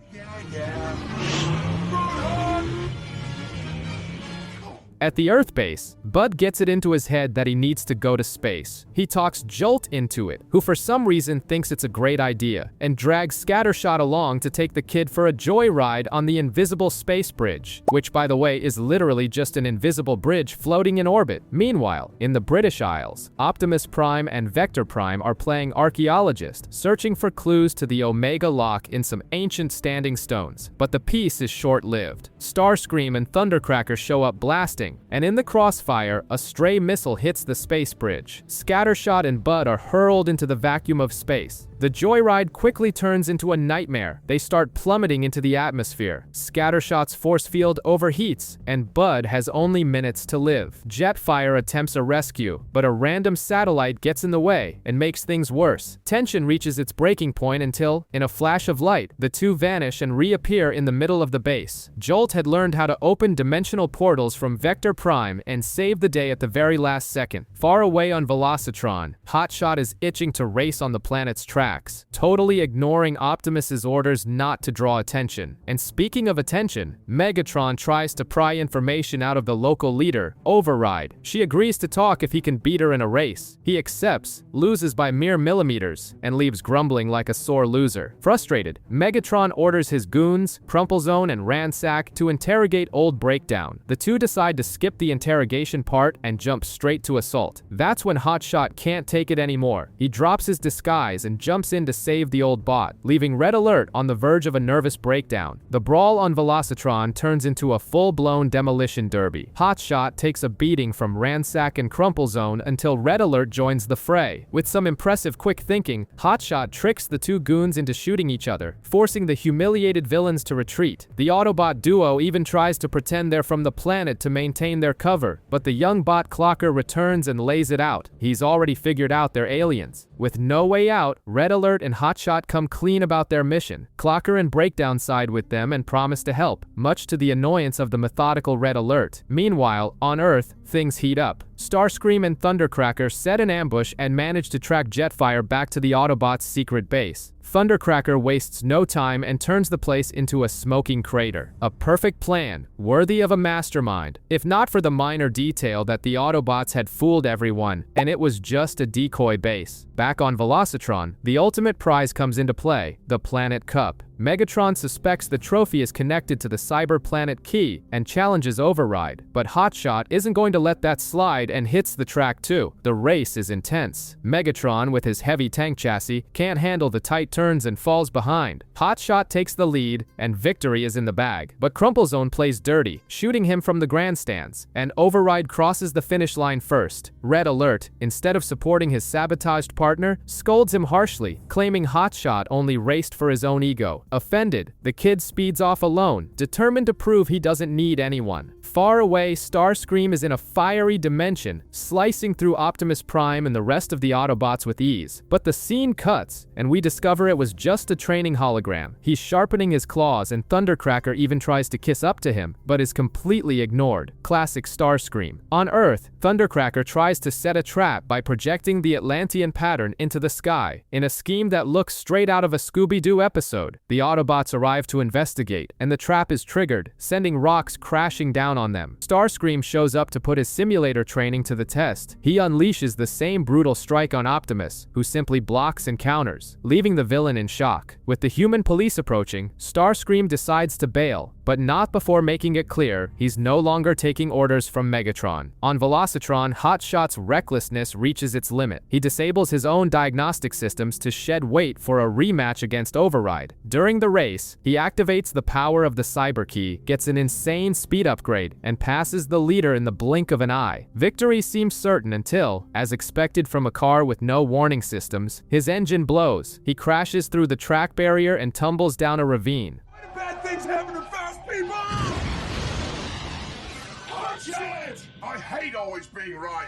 At the Earth base, Bud gets it into his head that he needs to go to space. He talks Jolt into it, who for some reason thinks it's a great idea, and drags Scattershot along to take the kid for a joyride on the invisible space bridge, which by the way is literally just an invisible bridge floating in orbit. Meanwhile, in the British Isles, Optimus Prime and Vector Prime are playing archaeologist, searching for clues to the Omega Lock in some ancient standing stones. But the peace is short-lived. Starscream and Thundercracker show up blasting, and in the crossfire, a stray missile hits the space bridge. Scattershot and Bud are hurled into the vacuum of space. The joyride quickly turns into a nightmare. They start plummeting into the atmosphere. Scattershot's force field overheats, and Bud has only minutes to live. Jetfire attempts a rescue, but a random satellite gets in the way and makes things worse. Tension reaches its breaking point until, in a flash of light, the two vanish and reappear in the middle of the base. Jolt had learned how to open dimensional portals from Vector Prime and save the day at the very last second. Far away on Velocitron, Hotshot is itching to race on the planet's track, totally ignoring Optimus's orders not to draw attention. And speaking of attention, Megatron tries to pry information out of the local leader, Override. She agrees to talk if he can beat her in a race. He accepts, loses by mere millimeters, and leaves grumbling like a sore loser. Frustrated, Megatron orders his goons, Crumplezone and Ransack, to interrogate Old Breakdown. The two decide to skip the interrogation part and jump straight to assault. That's when Hotshot can't take it anymore. He drops his disguise and jumps in to save the old bot, leaving Red Alert on the verge of a nervous breakdown. The brawl on Velocitron turns into a full-blown demolition derby. Hotshot takes a beating from Ransack and Crumplezone until Red Alert joins the fray. With some impressive quick thinking, Hotshot tricks the two goons into shooting each other, forcing the humiliated villains to retreat. The Autobot duo even tries to pretend they're from the planet to maintain their cover, but the young bot Clocker returns and lays it out. He's already figured out they're aliens. With no way out, Red Red Alert and Hotshot come clean about their mission. Clocker and Breakdown side with them and promise to help, much to the annoyance of the methodical Red Alert. Meanwhile, on Earth, things heat up. Starscream and Thundercracker set an ambush and manage to track Jetfire back to the Autobots' secret base. Thundercracker wastes no time and turns the place into a smoking crater. A perfect plan, worthy of a mastermind, if not for the minor detail that the Autobots had fooled everyone, and it was just a decoy base. Back on Velocitron, the ultimate prize comes into play, the Planet Cup. Megatron suspects the trophy is connected to the Cyber Planet Key and challenges Override, but Hotshot isn't going to let that slide and hits the track too. The race is intense. Megatron, with his heavy tank chassis, can't handle the tight turns and falls behind. Hotshot takes the lead, and victory is in the bag. But Crumplezone plays dirty, shooting him from the grandstands, and Override crosses the finish line first. Red Alert, instead of supporting his sabotaged partner, scolds him harshly, claiming Hotshot only raced for his own ego. Offended, the kid speeds off alone, determined to prove he doesn't need anyone. Far away, Starscream is in a fiery dimension, slicing through Optimus Prime and the rest of the Autobots with ease. But the scene cuts, and we discover it was just a training hologram. He's sharpening his claws, and Thundercracker even tries to kiss up to him, but is completely ignored. Classic Starscream. On Earth, Thundercracker tries to set a trap by projecting the Atlantean pattern into the sky. In a scheme that looks straight out of a Scooby-Doo episode, the Autobots arrive to investigate, and the trap is triggered, sending rocks crashing down on them. Starscream shows up to put his simulator training to the test. He unleashes the same brutal strike on Optimus, who simply blocks and counters, leaving the villain in shock. With the human police approaching, Starscream decides to bail, but not before making it clear he's no longer taking orders from Megatron. On Velocitron, Hotshot's recklessness reaches its limit. He disables his own diagnostic systems to shed weight for a rematch against Override. During the race, he activates the power of the Cyber Key, gets an insane speed upgrade, and passes the leader in the blink of an eye. Victory seems certain until, as expected from a car with no warning systems, his engine blows. He crashes through the track barrier and tumbles down a ravine. Why do bad things happen to fast people? I hate always being right.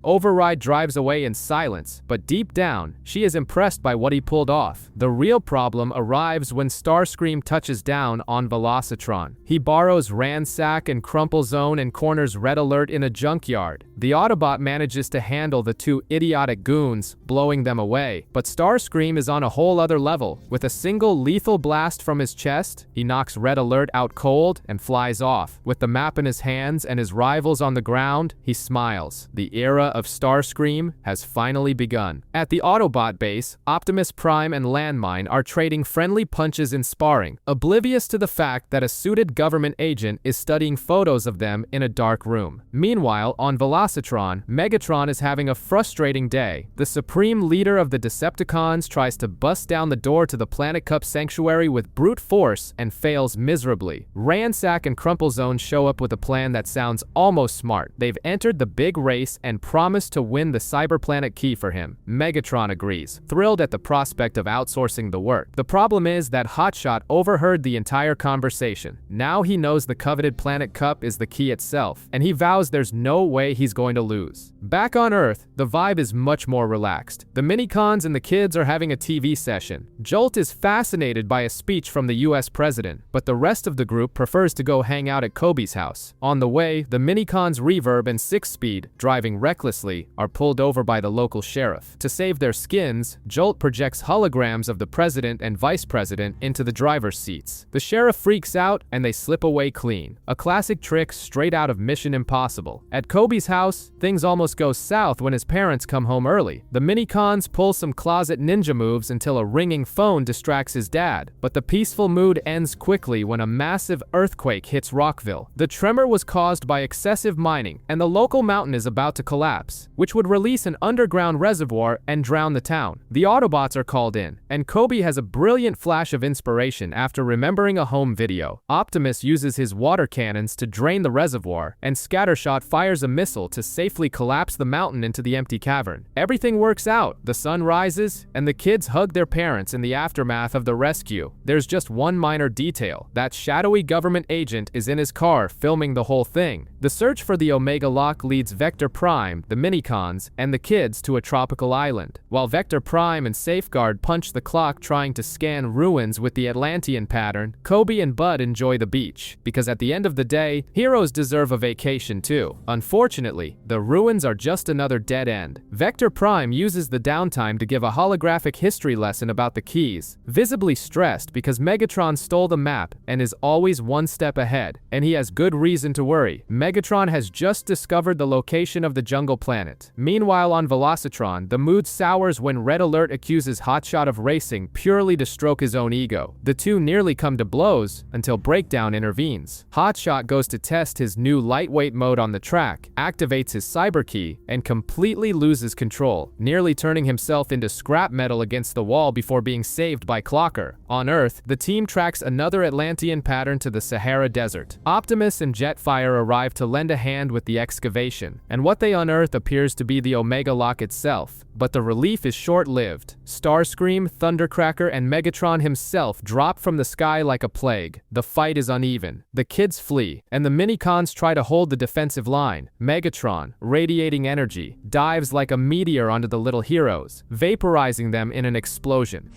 Override drives away in silence, but deep down, she is impressed by what he pulled off. The real problem arrives when Starscream touches down on Velocitron. He borrows Ransack and Crumplezone and corners Red Alert in a junkyard. The Autobot manages to handle the two idiotic goons, blowing them away, but Starscream is on a whole other level. With a single lethal blast from his chest, he knocks Red Alert out cold and flies off. With the map in his hands and his rivals on the ground, he smiles. The era of Starscream has finally begun. At the Autobot base, Optimus Prime and Landmine are trading friendly punches in sparring, oblivious to the fact that a suited government agent is studying photos of them in a dark room. Meanwhile, on Velocitron, Megatron is having a frustrating day. The supreme leader of the Decepticons tries to bust down the door to the Planet Cup sanctuary with brute force and fails miserably. Ransack and Crumplezone show up with a plan that sounds almost smart. They've entered the big race and promise to win the Cyber Planet Key for him. Megatron agrees, thrilled at the prospect of outsourcing the work. The problem is that Hotshot overheard the entire conversation. Now he knows the coveted Planet Cup is the key itself, and he vows there's no way he's going to lose. Back on Earth, the vibe is much more relaxed. The Minicons and the kids are having a TV session. Jolt is fascinated by a speech from the US president, but the rest of the group prefers to go hang out at Kobe's house. On the way, the Minicons Reverb and 6-Speed, driving recklessly, are pulled over by the local sheriff. To save their skins, Jolt projects holograms of the president and vice president into the driver's seats. The sheriff freaks out, and they slip away clean. A classic trick straight out of Mission Impossible. At Kobe's house, things almost go south when his parents come home early. The Minicons pull some closet ninja moves until a ringing phone distracts his dad, but the peaceful mood ends quickly when a massive earthquake hits Rockville. The tremor was caused by excessive mining, and the local mountain is about to collapse, which would release an underground reservoir and drown the town. The Autobots are called in, and Kobe has a brilliant flash of inspiration after remembering a home video. Optimus uses his water cannons to drain the reservoir, and Scattershot fires a missile to safely collapse the mountain into the empty cavern. Everything works out, the sun rises, and the kids hug their parents in the aftermath of the rescue. There's just one minor detail. That shadowy government agent is in his car filming the whole thing. The search for the Omega Lock leads Vector Prime, the Minicons, and the kids to a tropical island. While Vector Prime and Safeguard punch the clock trying to scan ruins with the Atlantean pattern, Kobe and Bud enjoy the beach, because at the end of the day, heroes deserve a vacation too. Unfortunately, the ruins are just another dead end. Vector Prime uses the downtime to give a holographic history lesson about the keys, visibly stressed because Megatron stole the map and is always one step ahead, and he has good reason to worry. Megatron has just discovered the location of the jungle planet. Meanwhile, on Velocitron, the mood sours when Red Alert accuses Hotshot of racing purely to stroke his own ego. The two nearly come to blows until Breakdown intervenes. Hotshot goes to test his new lightweight mode on the track, activates his cyber key, and completely loses control, nearly turning himself into scrap metal against the wall before being saved by Clocker. On Earth, the team tracks another Atlantean pattern to the Sahara Desert. Optimus and Jetfire arrive to lend a hand with the excavation, and what they unearth appears to be the Omega Lock itself. But the relief is short-lived. Starscream, Thundercracker, and Megatron himself drop from the sky like a plague. The fight is uneven. The kids flee, and the Minicons try to hold the defensive line. Megatron, radiating energy, dives like a meteor onto the little heroes, vaporizing them in an explosion.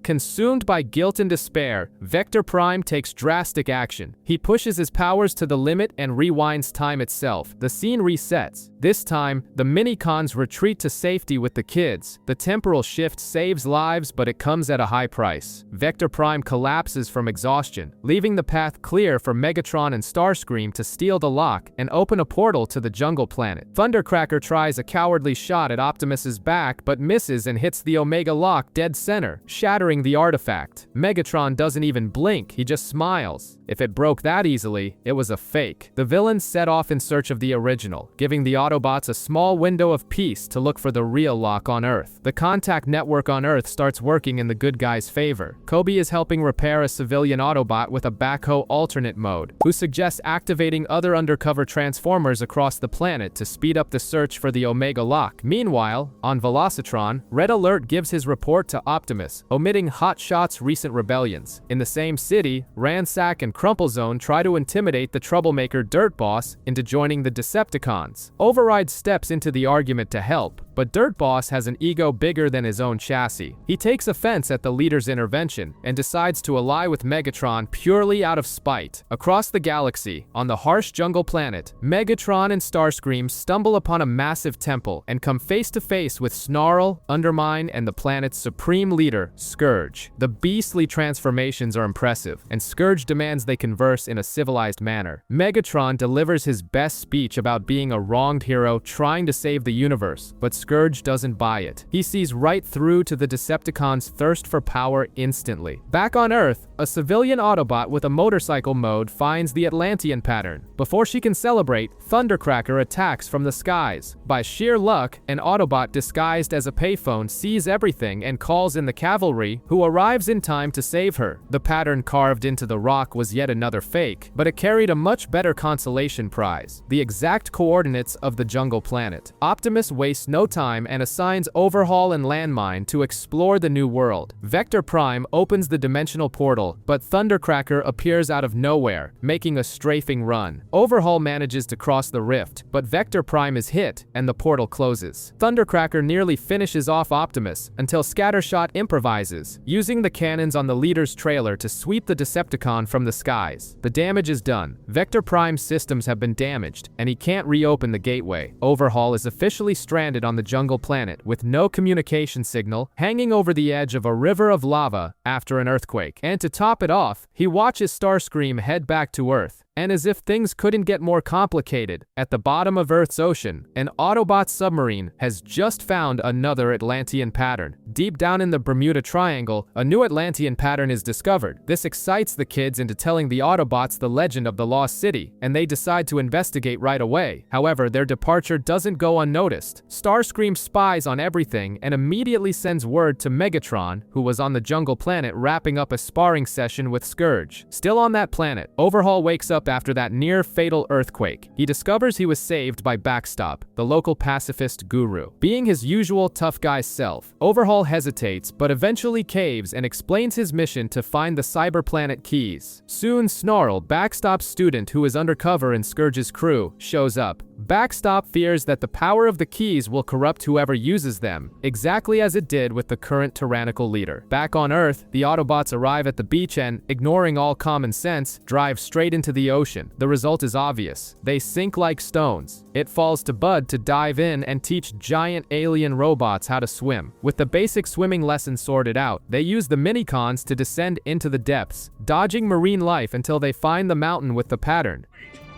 Consumed by guilt and despair, Vector Prime takes drastic action. He pushes his powers to the limit and rewinds time itself. The scene resets. This time, the Minicons retreat to safety with the kids. The temporal shift saves lives, but it comes at a high price. Vector Prime collapses from exhaustion, leaving the path clear for Megatron and Starscream to steal the lock and open a portal to the jungle planet. Thundercracker tries a cowardly shot at Optimus's back, but misses and hits the Omega Lock dead center, shattering the artifact. Megatron doesn't even blink, he just smiles. If it broke that easily, it was a fake. The villains set off in search of the original, giving the Autobots a small window of peace to look for the real lock on Earth. The contact network on Earth starts working in the good guys' favor. Kobe is helping repair a civilian Autobot with a backhoe alternate mode, who suggests activating other undercover transformers across the planet to speed up the search for the Omega Lock. Meanwhile, on Velocitron, Red Alert gives his report to Optimus, omitting Hotshot's recent rebellions. In the same city, Ransack and Crumplezone try to intimidate the troublemaker Dirt Boss into joining the Decepticons. Override steps into the argument to help, but Dirt Boss has an ego bigger than his own chassis. He takes offense at the leader's intervention and decides to ally with Megatron purely out of spite. Across the galaxy, on the harsh jungle planet, Megatron and Starscream stumble upon a massive temple and come face to face with Snarl, Undermine, and the planet's supreme leader, Scourge. The beastly transformations are impressive, and Scourge demands they converse in a civilized manner. Megatron delivers his best speech about being a wronged hero trying to save the universe, but Scourge doesn't buy it. He sees right through to the Decepticons' thirst for power instantly. Back on Earth, a civilian Autobot with a motorcycle mode finds the Atlantean pattern. Before she can celebrate, Thundercracker attacks from the skies. By sheer luck, an Autobot disguised as a payphone sees everything and calls in the cavalry, who arrives in time to save her. The pattern carved into the rock was yet another fake, but it carried a much better consolation prize: the exact coordinates of the jungle planet. Optimus wastes no time and assigns Overhaul and Landmine to explore the new world. Vector Prime opens the dimensional portal, but Thundercracker appears out of nowhere, making a strafing run. Overhaul manages to cross the rift, but Vector Prime is hit, and the portal closes. Thundercracker nearly finishes off Optimus until Scattershot improvises, using the cannons on the leader's trailer to sweep the Decepticon from the skies. The damage is done. Vector Prime's systems have been damaged, and he can't reopen the gateway. Overhaul is officially stranded on the jungle planet with no communication signal, hanging over the edge of a river of lava after an earthquake. And to top it off, he watches Starscream head back to Earth. And as if things couldn't get more complicated, at the bottom of Earth's ocean, an Autobot submarine has just found another Atlantean pattern. Deep down in the Bermuda Triangle, a new Atlantean pattern is discovered. This excites the kids into telling the Autobots the legend of the Lost City, and they decide to investigate right away. However, their departure doesn't go unnoticed. Starscream spies on everything and immediately sends word to Megatron, who was on the jungle planet wrapping up a sparring session with Scourge. Still on that planet, Overhaul wakes up up after that near-fatal earthquake. He discovers he was saved by Backstop, the local pacifist guru. Being his usual tough guy self, Overhaul hesitates but eventually caves and explains his mission to find the cyberplanet keys. Soon Snarl, Backstop's student who is undercover in Scourge's crew, shows up. Backstop fears that the power of the keys will corrupt whoever uses them, exactly as it did with the current tyrannical leader. Back on Earth, the Autobots arrive at the beach and, ignoring all common sense, drive straight into the ocean. The result is obvious. They sink like stones. It falls to Bud to dive in and teach giant alien robots how to swim. With the basic swimming lessons sorted out, they use the minicons to descend into the depths, dodging marine life until they find the mountain with the pattern.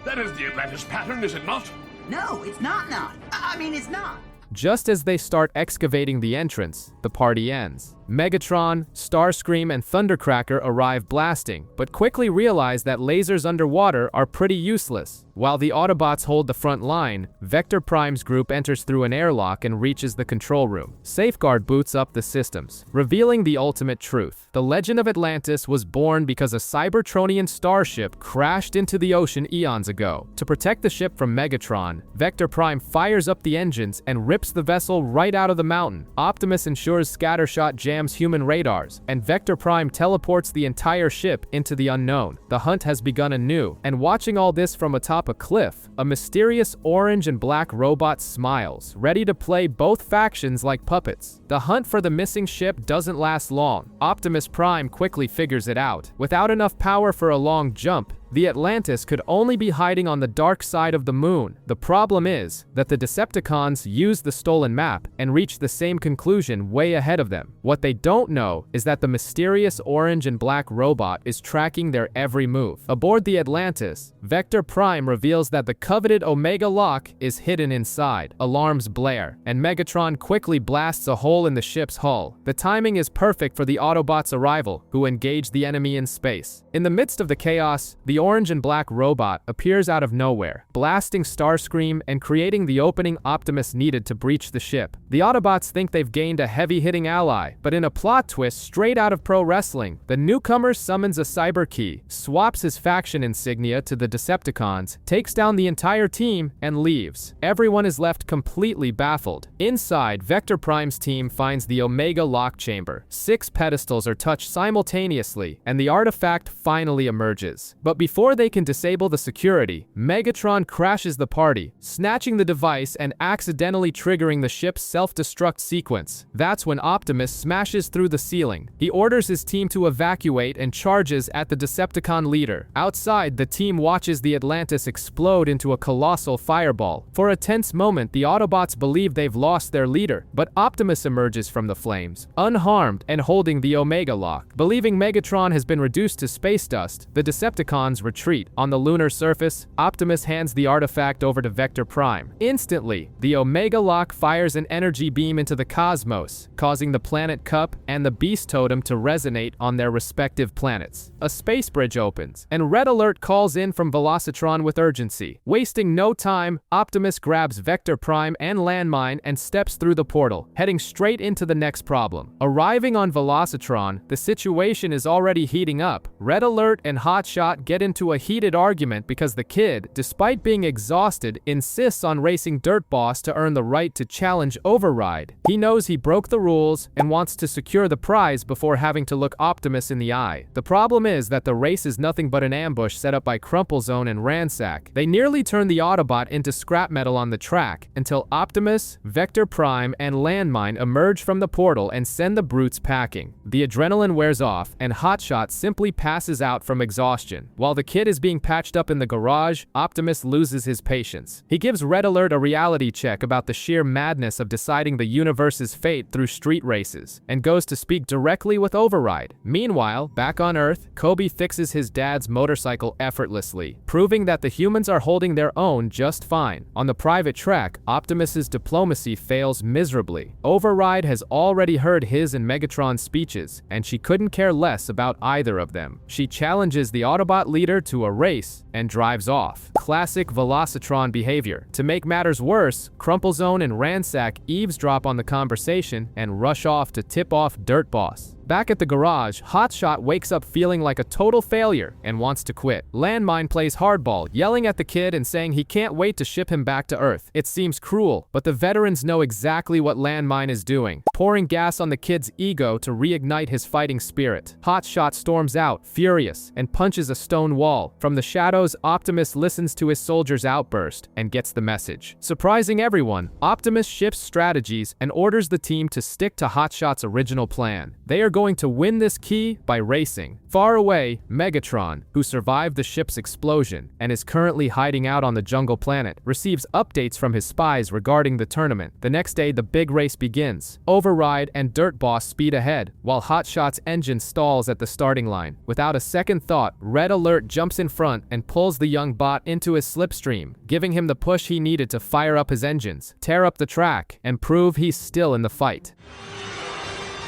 That is the Atlantis pattern, is it not? No, it's not. I mean, it's not. Just as they start excavating the entrance, the party ends. Megatron, Starscream, and Thundercracker arrive blasting, but quickly realize that lasers underwater are pretty useless. While the Autobots hold the front line, Vector Prime's group enters through an airlock and reaches the control room. Safeguard boots up the systems, revealing the ultimate truth. The legend of Atlantis was born because a Cybertronian starship crashed into the ocean eons ago. To protect the ship from Megatron, Vector Prime fires up the engines and rips the vessel right out of the mountain. Optimus ensures Scattershot jams human radars, and Vector Prime teleports the entire ship into the unknown. The hunt has begun anew, and watching all this from atop a cliff, a mysterious orange and black robot smiles, ready to play both factions like puppets. The hunt for the missing ship doesn't last long. Optimus Prime quickly figures it out. Without enough power for a long jump, the Atlantis could only be hiding on the dark side of the moon. The problem is that the Decepticons use the stolen map and reach the same conclusion way ahead of them. What they don't know is that the mysterious orange and black robot is tracking their every move. Aboard the Atlantis, Vector Prime reveals that the coveted Omega Lock is hidden inside. Alarms blare, and Megatron quickly blasts a hole in the ship's hull. The timing is perfect for the Autobots' arrival, who engage the enemy in space. In the midst of the chaos, the orange and black robot appears out of nowhere, blasting Starscream and creating the opening Optimus needed to breach the ship. The Autobots think they've gained a heavy-hitting ally, but in a plot twist straight out of pro wrestling, the newcomer summons a cyber key, swaps his faction insignia to the Decepticons, takes down the entire team, and leaves. Everyone is left completely baffled. Inside, Vector Prime's team finds the Omega Lock Chamber. 6 pedestals are touched simultaneously, and the artifact finally emerges. But before they can disable the security, Megatron crashes the party, snatching the device and accidentally triggering the ship's self-destruct sequence. That's when Optimus smashes through the ceiling. He orders his team to evacuate and charges at the Decepticon leader. Outside, the team watches the Atlantis explode into a colossal fireball. For a tense moment, the Autobots believe they've lost their leader, but Optimus emerges from the flames, unharmed and holding the Omega Lock. Believing Megatron has been reduced to space dust, the Decepticons retreat. On the lunar surface, Optimus hands the artifact over to Vector Prime. Instantly, the Omega Lock fires an energy beam into the cosmos, causing the planet Cup and the Beast Totem to resonate on their respective planets. A space bridge opens, and Red Alert calls in from Velocitron with urgency. Wasting no time, Optimus grabs Vector Prime and Landmine and steps through the portal, heading straight into the next problem. Arriving on Velocitron, the situation is already heating up. Red Alert and Hotshot get into a heated argument because the kid, despite being exhausted, insists on racing Dirt Boss to earn the right to challenge Override. He knows he broke the rules and wants to secure the prize before having to look Optimus in the eye. The problem is that the race is nothing but an ambush set up by Crumplezone and Ransack. They nearly turn the Autobot into scrap metal on the track until Optimus, Vector Prime, and Landmine emerge from the portal and send the brutes packing. The adrenaline wears off, and Hotshot simply passes out from exhaustion. While the kid is being patched up in the garage, Optimus loses his patience. He gives Red Alert a reality check about the sheer madness of deciding the universe's fate through street races, and goes to speak directly with Override. Meanwhile, back on Earth, Kobe fixes his dad's motorcycle effortlessly, proving that the humans are holding their own just fine. On the private track, Optimus's diplomacy fails miserably. Override has already heard his and Megatron's speeches, and she couldn't care less about either of them. She challenges the Autobot leader to a race and drives off. Classic Velocitron behavior. To make matters worse, Crumplezone and Ransack eavesdrop on the conversation and rush off to tip off Dirt Boss. Back at the garage, Hotshot wakes up feeling like a total failure and wants to quit. Landmine plays hardball, yelling at the kid and saying he can't wait to ship him back to Earth. It seems cruel, but the veterans know exactly what Landmine is doing, pouring gas on the kid's ego to reignite his fighting spirit. Hotshot storms out, furious, and punches a stone wall. From the shadows, Optimus listens to his soldier's outburst and gets the message. Surprising everyone, Optimus shifts strategies and orders the team to stick to Hotshot's original plan. They are going to win this key by racing. Far away, Megatron, who survived the ship's explosion and is currently hiding out on the jungle planet, receives updates from his spies regarding the tournament. The next day, the big race begins. Override and Dirt Boss speed ahead, while Hotshot's engine stalls at the starting line. Without a second thought, Red Alert jumps in front and pulls the young bot into his slipstream, giving him the push he needed to fire up his engines, tear up the track, and prove he's still in the fight.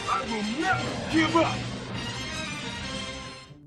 I will never give up!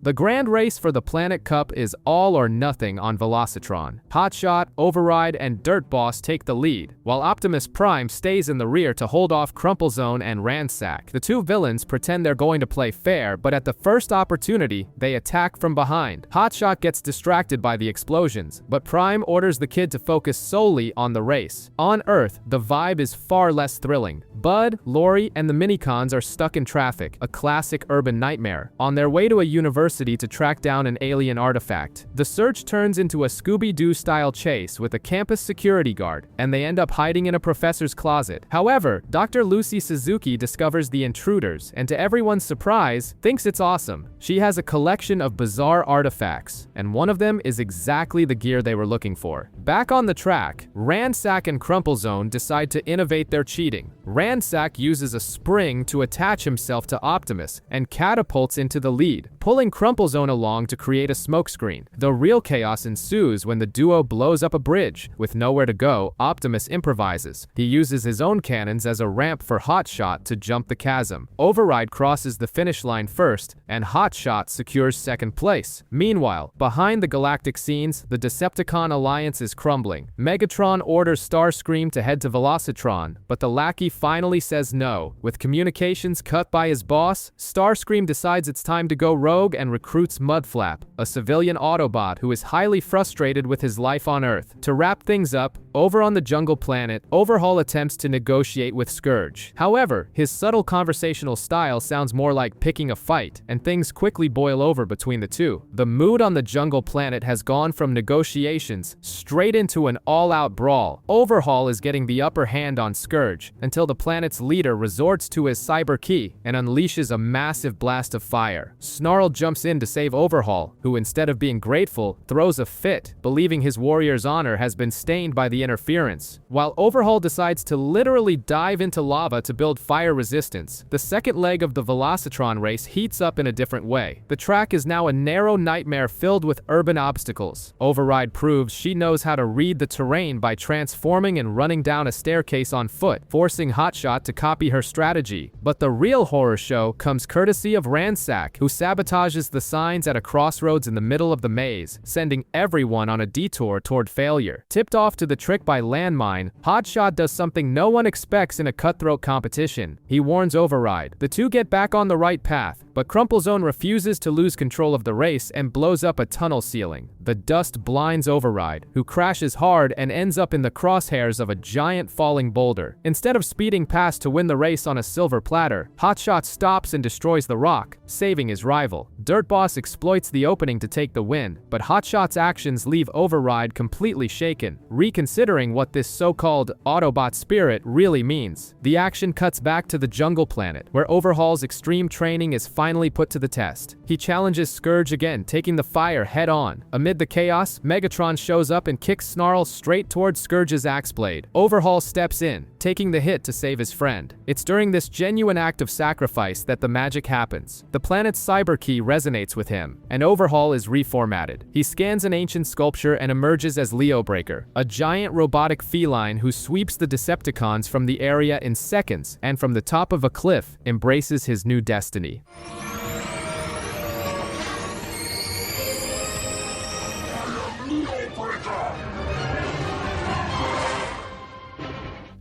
The grand race for the Planet Cup is all or nothing on Velocitron. Hotshot, Override, and Dirt Boss take the lead, while Optimus Prime stays in the rear to hold off Crumplezone and Ransack. The two villains pretend they're going to play fair, but at the first opportunity, they attack from behind. Hotshot gets distracted by the explosions, but Prime orders the kid to focus solely on the race. On Earth, the vibe is far less thrilling. Bud, Lori, and the Minicons are stuck in traffic, a classic urban nightmare, on their way to a university to track down an alien artifact. The search turns into a Scooby-Doo style chase with a campus security guard, and they end up hiding in a professor's closet. However, Dr. Lucy Suzuki discovers the intruders, and to everyone's surprise, thinks it's awesome. She has a collection of bizarre artifacts, and one of them is exactly the gear they were looking for. Back on the track, Ransack and Crumplezone decide to innovate their cheating. Ransack uses a spring to attach himself to Optimus and catapults into the lead, pulling Crumplezone along to create a smokescreen. The real chaos ensues when the duo blows up a bridge. With nowhere to go, Optimus improvises. He uses his own cannons as a ramp for Hotshot to jump the chasm. Override crosses the finish line first, and Hotshot secures second place. Meanwhile, behind the galactic scenes, the Decepticon alliance is crumbling. Megatron orders Starscream to head to Velocitron, but the lackey finally says no. With communications cut by his boss, Starscream decides it's time to go rogue and recruits Mudflap, a civilian Autobot who is highly frustrated with his life on Earth. To wrap things up, over on the jungle planet, Overhaul attempts to negotiate with Scourge. However, his subtle conversational style sounds more like picking a fight, and things quickly boil over between the two. The mood on the jungle planet has gone from negotiations straight into an all-out brawl. Overhaul is getting the upper hand on Scourge, until the planet's leader resorts to his cyber key and unleashes a massive blast of fire. Snarl jumps in to save Overhaul, who instead of being grateful, throws a fit, believing his warrior's honor has been stained by the interference. While Overhaul decides to literally dive into lava to build fire resistance, the second leg of the Velocitron race heats up in a different way. The track is now a narrow nightmare filled with urban obstacles. Override proves she knows how to read the terrain by transforming and running down a staircase on foot, forcing Hotshot to copy her strategy. But the real horror show comes courtesy of Ransack, who sabotages the signs at a crossroads in the middle of the maze, sending everyone on a detour toward failure. Tipped off to the trick by Landmine, Hotshot does something no one expects in a cutthroat competition. He warns Override. The two get back on the right path, but Crumplezone refuses to lose control of the race and blows up a tunnel ceiling. The dust blinds Override, who crashes hard and ends up in the crosshairs of a giant falling boulder. Instead of speeding past to win the race on a silver platter, Hotshot stops and destroys the rock, saving his rival. Dirt Boss exploits the opening to take the win, but Hotshot's actions leave Override completely shaken, reconsidering what this so-called Autobot spirit really means. The action cuts back to the jungle planet, where Overhaul's extreme training is finally put to the test. He challenges Scourge again, taking the fire head-on. Amid the chaos, Megatron shows up and kicks Snarl straight towards Scourge's axe blade. Overhaul steps in, taking the hit to save his friend. It's during this genuine act of sacrifice that the magic happens. The planet's cyber key resonates with him, and Overhaul is reformatted. He scans an ancient sculpture and emerges as Leobreaker, a giant robotic feline who sweeps the Decepticons from the area in seconds, and from the top of a cliff, embraces his new destiny.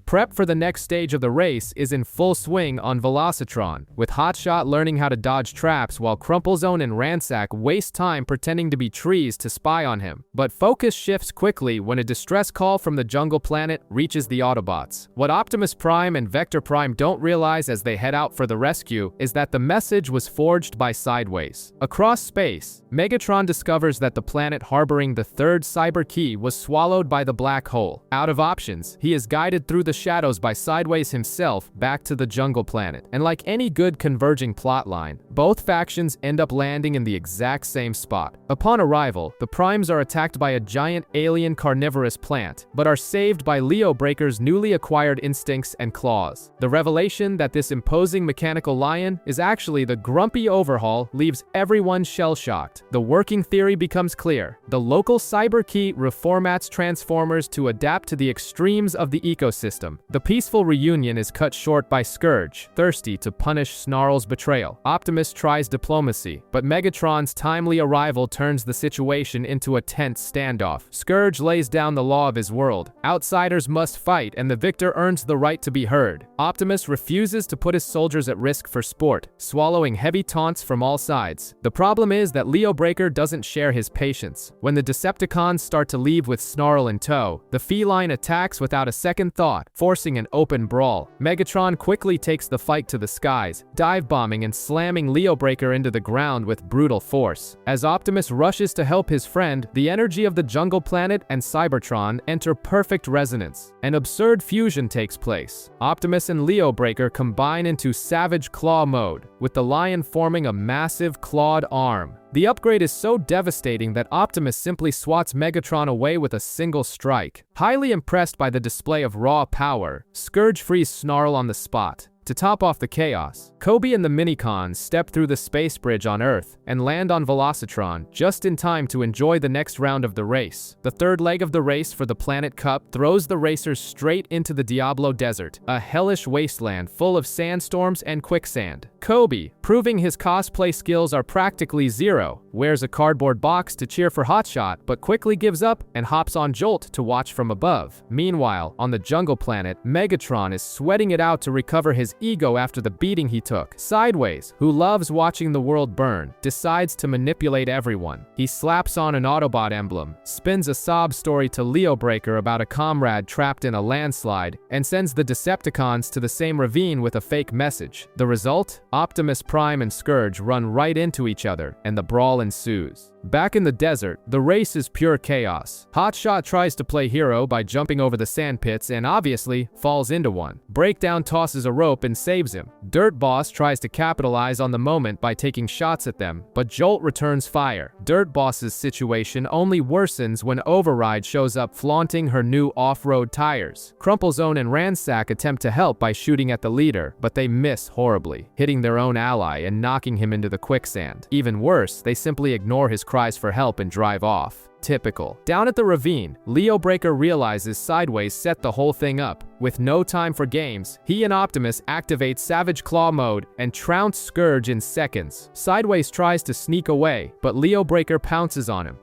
Prep for the next stage of the race is in full swing on Velocitron, with Hotshot learning how to dodge traps while Crumplezone and Ransack waste time pretending to be trees to spy on him. But focus shifts quickly when a distress call from the jungle planet reaches the Autobots. What Optimus Prime and Vector Prime don't realize as they head out for the rescue is that the message was forged by Sideways. Across space, Megatron discovers that the planet harboring the third cyber key was swallowed by the black hole. Out of options, he is guided through the shadows by Sideways himself back to the jungle planet. And like any good converging plotline, both factions end up landing in the exact same spot. Upon arrival, the Primes are attacked by a giant alien carnivorous plant, but are saved by Leo Breaker's newly acquired instincts and claws. The revelation that this imposing mechanical lion is actually the grumpy overhaul leaves everyone shell-shocked. The working theory becomes clear. The local cyber key reformats Transformers to adapt to the extremes of the ecosystem. The peaceful reunion is cut short by Scourge, thirsty to punish Snarl's betrayal. Optimus tries diplomacy, but Megatron's timely arrival turns the situation into a tense standoff. Scourge lays down the law of his world. Outsiders must fight, and the victor earns the right to be heard. Optimus refuses to put his soldiers at risk for sport, swallowing heavy taunts from all sides. The problem is that Leo Breaker doesn't share his patience. When the Decepticons start to leave with Snarl in tow, the feline attacks without a second thought, forcing an open brawl. Megatron quickly takes the fight to the skies, dive-bombing and slamming Leo Breaker into the ground with brutal force. As Optimus rushes to help his friend, the energy of the jungle planet and Cybertron enter perfect resonance. An absurd fusion takes place. Optimus and Leo Breaker combine into Savage Claw mode, with the lion forming a massive clawed arm. The upgrade is so devastating that Optimus simply swats Megatron away with a single strike. Highly impressed by the display of raw power, Scourge frees Snarl on the spot. To top off the chaos, Kobe and the Minicons step through the space bridge on Earth and land on Velocitron just in time to enjoy the next round of the race. The third leg of the race for the Planet Cup throws the racers straight into the Diablo Desert, a hellish wasteland full of sandstorms and quicksand. Kobe, proving his cosplay skills are practically zero, wears a cardboard box to cheer for Hotshot, but quickly gives up and hops on Jolt to watch from above. Meanwhile, on the jungle planet, Megatron is sweating it out to recover his ego after the beating he took. Sideways, who loves watching the world burn, decides to manipulate everyone. He slaps on an Autobot emblem, spins a sob story to Leo Breaker about a comrade trapped in a landslide, and sends the Decepticons to the same ravine with a fake message. The result? Optimus Prime and Scourge run right into each other, and the brawl ensues. Back in the desert, the race is pure chaos. Hotshot tries to play hero by jumping over the sand pits and obviously falls into one. Breakdown tosses a rope and saves him. Dirt Boss tries to capitalize on the moment by taking shots at them, but Jolt returns fire. Dirt Boss's situation only worsens when Override shows up flaunting her new off-road tires. Crumplezone and Ransack attempt to help by shooting at the leader, but they miss horribly, hitting their own ally and knocking him into the quicksand. Even worse, they simply ignore his cries for help and drive off. Typical. Down at the ravine, Leo Breaker realizes Sideways set the whole thing up. With no time for games, he and Optimus activate Savage Claw mode and trounce Scourge in seconds. Sideways tries to sneak away, but Leo Breaker pounces on him.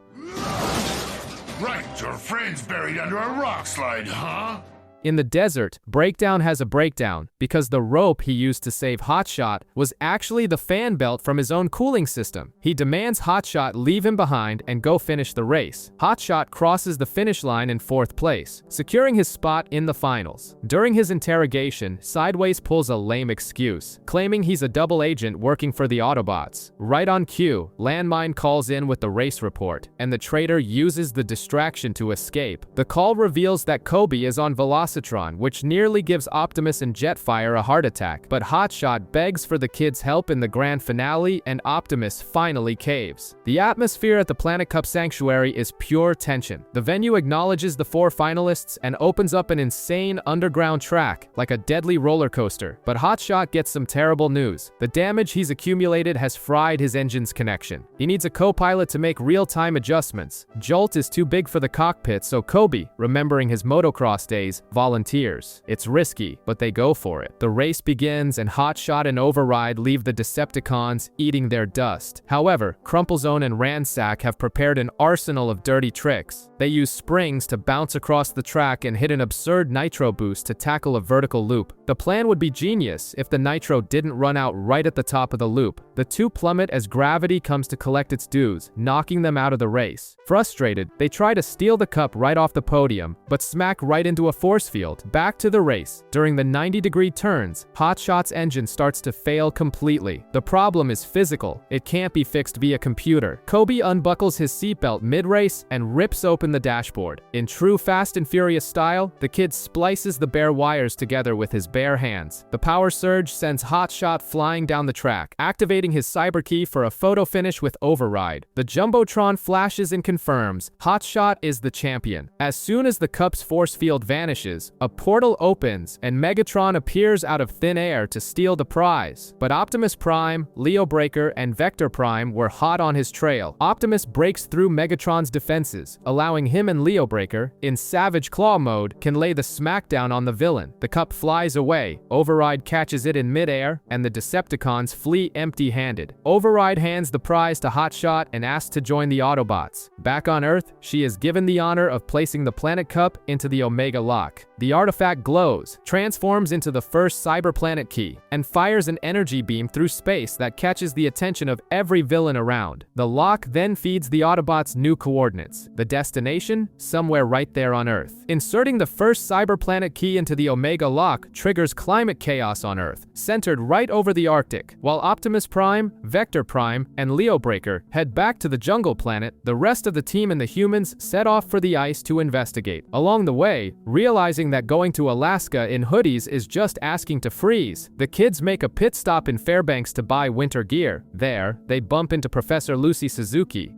Right, your friend's buried under a rock slide, huh? In the desert, Breakdown has a breakdown because the rope he used to save Hotshot was actually the fan belt from his own cooling system. He demands Hotshot leave him behind and go finish the race. Hotshot crosses the finish line in 4th place, securing his spot in the finals. During his interrogation, Sideways pulls a lame excuse, claiming he's a double agent working for the Autobots. Right on cue, Landmine calls in with the race report, and the traitor uses the distraction to escape. The call reveals that Kobe is on Velocitron, which nearly gives Optimus and Jetfire a heart attack, but Hotshot begs for the kids' help in the grand finale and Optimus finally caves. The atmosphere at the Planet Cup Sanctuary is pure tension. The venue acknowledges the 4 finalists and opens up an insane underground track, like a deadly roller coaster. But Hotshot gets some terrible news. The damage he's accumulated has fried his engine's connection. He needs a co-pilot to make real-time adjustments. Jolt is too big for the cockpit, so Kobe, remembering his motocross days, volunteers. It's risky, but they go for it. The race begins and Hotshot and Override leave the Decepticons eating their dust. However, Crumplezone and Ransack have prepared an arsenal of dirty tricks. They use springs to bounce across the track and hit an absurd nitro boost to tackle a vertical loop. The plan would be genius if the nitro didn't run out right at the top of the loop. The two plummet as gravity comes to collect its dues, knocking them out of the race. Frustrated, they try to steal the cup right off the podium, but smack right into a force field. Back to the race. During the 90-degree turns, Hotshot's engine starts to fail completely. The problem is physical. It can't be fixed via computer. Kobe unbuckles his seatbelt mid-race and rips open the dashboard. In true Fast and Furious style, the kid splices the bare wires together with his bare hands. The power surge sends Hotshot flying down the track, activating his cyber key for a photo finish with Override. The Jumbotron flashes and confirms Hotshot is the champion. As soon as the cup's force field vanishes, a portal opens and Megatron appears out of thin air to steal the prize. But Optimus Prime, Leo Breaker, and Vector Prime were hot on his trail. Optimus breaks through Megatron's defenses, allowing him and Leo Breaker, in Savage Claw mode, can lay the smackdown on the villain. The cup flies away, Override catches it in midair, and the Decepticons flee empty-handed. Override hands the prize to Hotshot and asks to join the Autobots. Back on Earth, she is given the honor of placing the Planet Cup into the Omega Lock. The artifact glows, transforms into the first Cyber Planet key, and fires an energy beam through space that catches the attention of every villain around. The lock then feeds the Autobots new coordinates. The destination? Somewhere right there on Earth. Inserting the first Cyber Planet key into the Omega Lock triggers climate chaos on Earth, centered right over the Arctic. While Optimus Prime, Vector Prime, and Leo Breaker head back to the jungle planet, the rest of the team and the humans set off for the ice to investigate. Along the way, realizing that going to Alaska in hoodies is just asking to freeze, the kids make a pit stop in Fairbanks to buy winter gear. There, they bump into Professor Lucy Suzuki.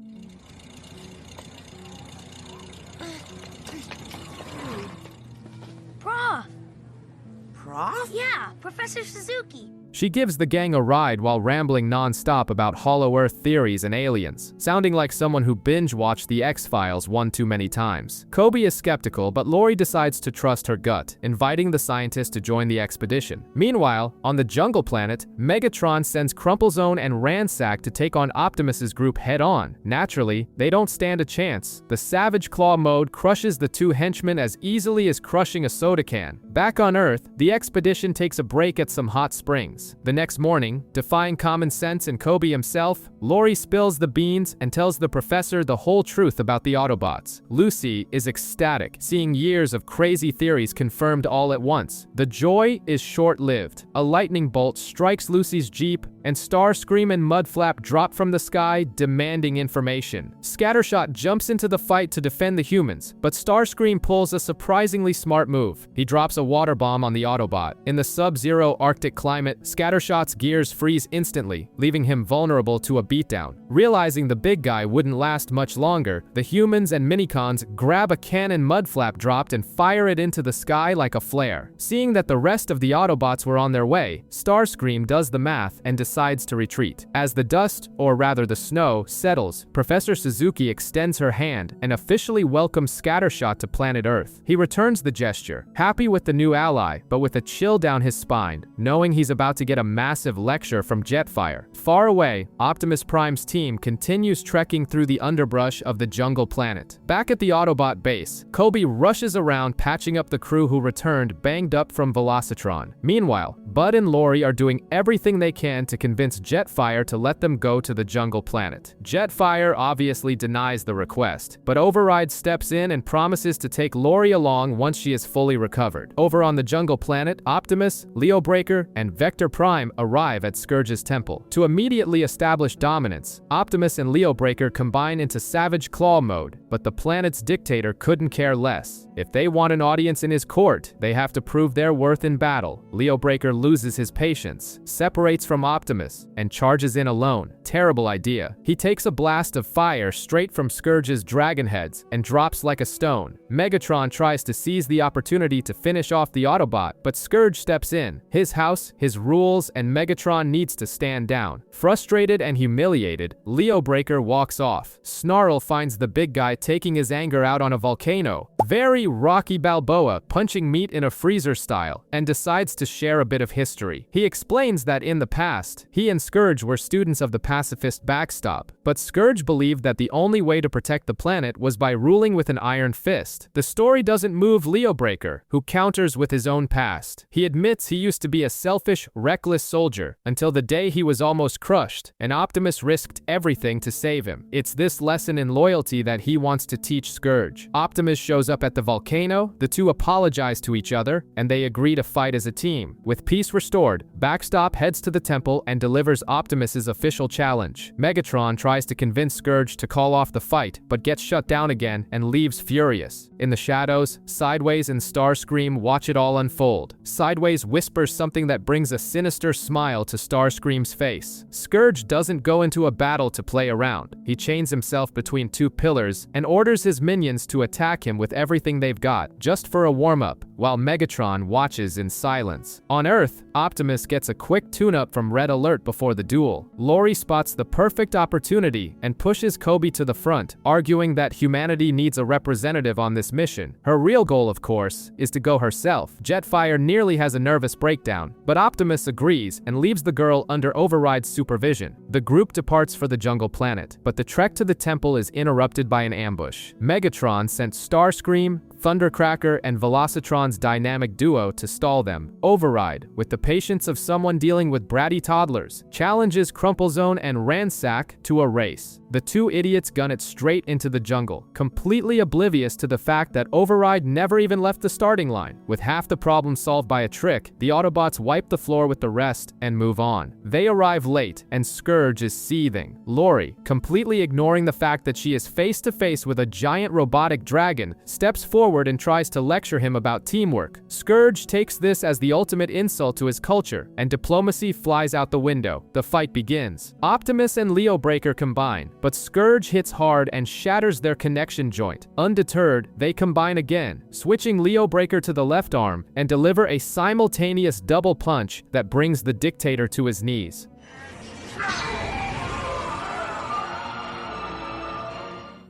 Prof? Yeah, Professor Suzuki. She gives the gang a ride while rambling non-stop about Hollow Earth theories and aliens, sounding like someone who binge-watched The X-Files one too many times. Kobe is skeptical, but Lori decides to trust her gut, inviting the scientists to join the expedition. Meanwhile, on the jungle planet, Megatron sends Crumplezone and Ransack to take on Optimus's group head-on. Naturally, they don't stand a chance. The Savage Claw mode crushes the two henchmen as easily as crushing a soda can. Back on Earth, the expedition takes a break at some hot springs. The next morning, defying common sense and Kobe himself, Lori spills the beans and tells the professor the whole truth about the Autobots. Lucy is ecstatic, seeing years of crazy theories confirmed all at once. The joy is short-lived. A lightning bolt strikes Lucy's Jeep, and Starscream and Mudflap drop from the sky, demanding information. Scattershot jumps into the fight to defend the humans, but Starscream pulls a surprisingly smart move. He drops a water bomb on the Autobot. In the sub-zero Arctic climate, Scattershot's gears freeze instantly, leaving him vulnerable to a beatdown. Realizing the big guy wouldn't last much longer, the humans and Minicons grab a cannon Mudflap dropped and fire it into the sky like a flare. Seeing that the rest of the Autobots were on their way, Starscream does the math and decides to retreat. As the dust, or rather the snow, settles, Professor Suzuki extends her hand and officially welcomes Scattershot to planet Earth. He returns the gesture, happy with the new ally, but with a chill down his spine, knowing he's about to get a massive lecture from Jetfire. Far away, Optimus Prime's team continues trekking through the underbrush of the jungle planet. Back at the Autobot base, Kobe rushes around patching up the crew who returned banged up from Velocitron. Meanwhile, Bud and Lori are doing everything they can to convince Jetfire to let them go to the jungle planet. Jetfire obviously denies the request, but Override steps in and promises to take Lori along once she is fully recovered. Over on the jungle planet, Optimus, Leo Breaker, and Vector Prime arrive at Scourge's temple. To immediately establish dominance, Optimus and Leo Breaker combine into Savage Claw mode, but the planet's dictator couldn't care less. If they want an audience in his court, they have to prove their worth in battle. Leo Breaker loses his patience, separates from Optimus, and charges in alone. Terrible idea. He takes a blast of fire straight from Scourge's dragon heads and drops like a stone. Megatron tries to seize the opportunity to finish off the Autobot, but Scourge steps in. His house, his rules, and Megatron needs to stand down. Frustrated and humiliated, humiliated, Leo Breaker walks off. Snarl finds the big guy taking his anger out on a volcano, very Rocky Balboa, punching meat in a freezer style, and decides to share a bit of history. He explains that in the past, he and Scourge were students of the pacifist backstop, but Scourge believed that the only way to protect the planet was by ruling with an iron fist. The story doesn't move Leo Breaker, who counters with his own past. He admits he used to be a selfish, reckless soldier, until the day he was almost crushed, and Optimus risked everything to save him. It's this lesson in loyalty that he wants to teach Scourge. Optimus shows up at the volcano, the two apologize to each other, and they agree to fight as a team. With peace restored, Backstop heads to the temple and delivers Optimus's official challenge. Megatron tries to convince Scourge to call off the fight, but gets shut down again and leaves furious. In the shadows, Sideways and Starscream watch it all unfold. Sideways whispers something that brings a sinister smile to Starscream's face. Scourge doesn't go into a battle to play around. He chains himself between two pillars and orders his minions to attack him with everything they've got, just for a warm-up, while Megatron watches in silence. On Earth, Optimus gets a quick tune-up from Red Alert before the duel. Lori spots the perfect opportunity and pushes Kobe to the front, arguing that humanity needs a representative on this mission. Her real goal, of course, is to go herself. Jetfire nearly has a nervous breakdown, but Optimus agrees and leaves the girl under Override's supervision. The group departs for the jungle planet, but the trek to the temple is interrupted by an ambush. Megatron sent Starscream, Thundercracker, and Velocitron's dynamic duo to stall them. Override, with the patience of someone dealing with bratty toddlers, challenges Crumplezone and Ransack to a race. The two idiots gun it straight into the jungle, completely oblivious to the fact that Override never even left the starting line. With half the problem solved by a trick, the Autobots wipe the floor with the rest and move on. They arrive late, and Scourge is seething. Lori, completely ignoring the fact that she is face to face with a giant robotic dragon, steps forward and tries to lecture him about teamwork. Scourge takes this as the ultimate insult to his culture, and diplomacy flies out the window. The fight begins. Optimus and Leo Breaker combine, but Scourge hits hard and shatters their connection joint. Undeterred, they combine again, switching Leo Breaker to the left arm and deliver a simultaneous double punch that brings the dictator to his knees.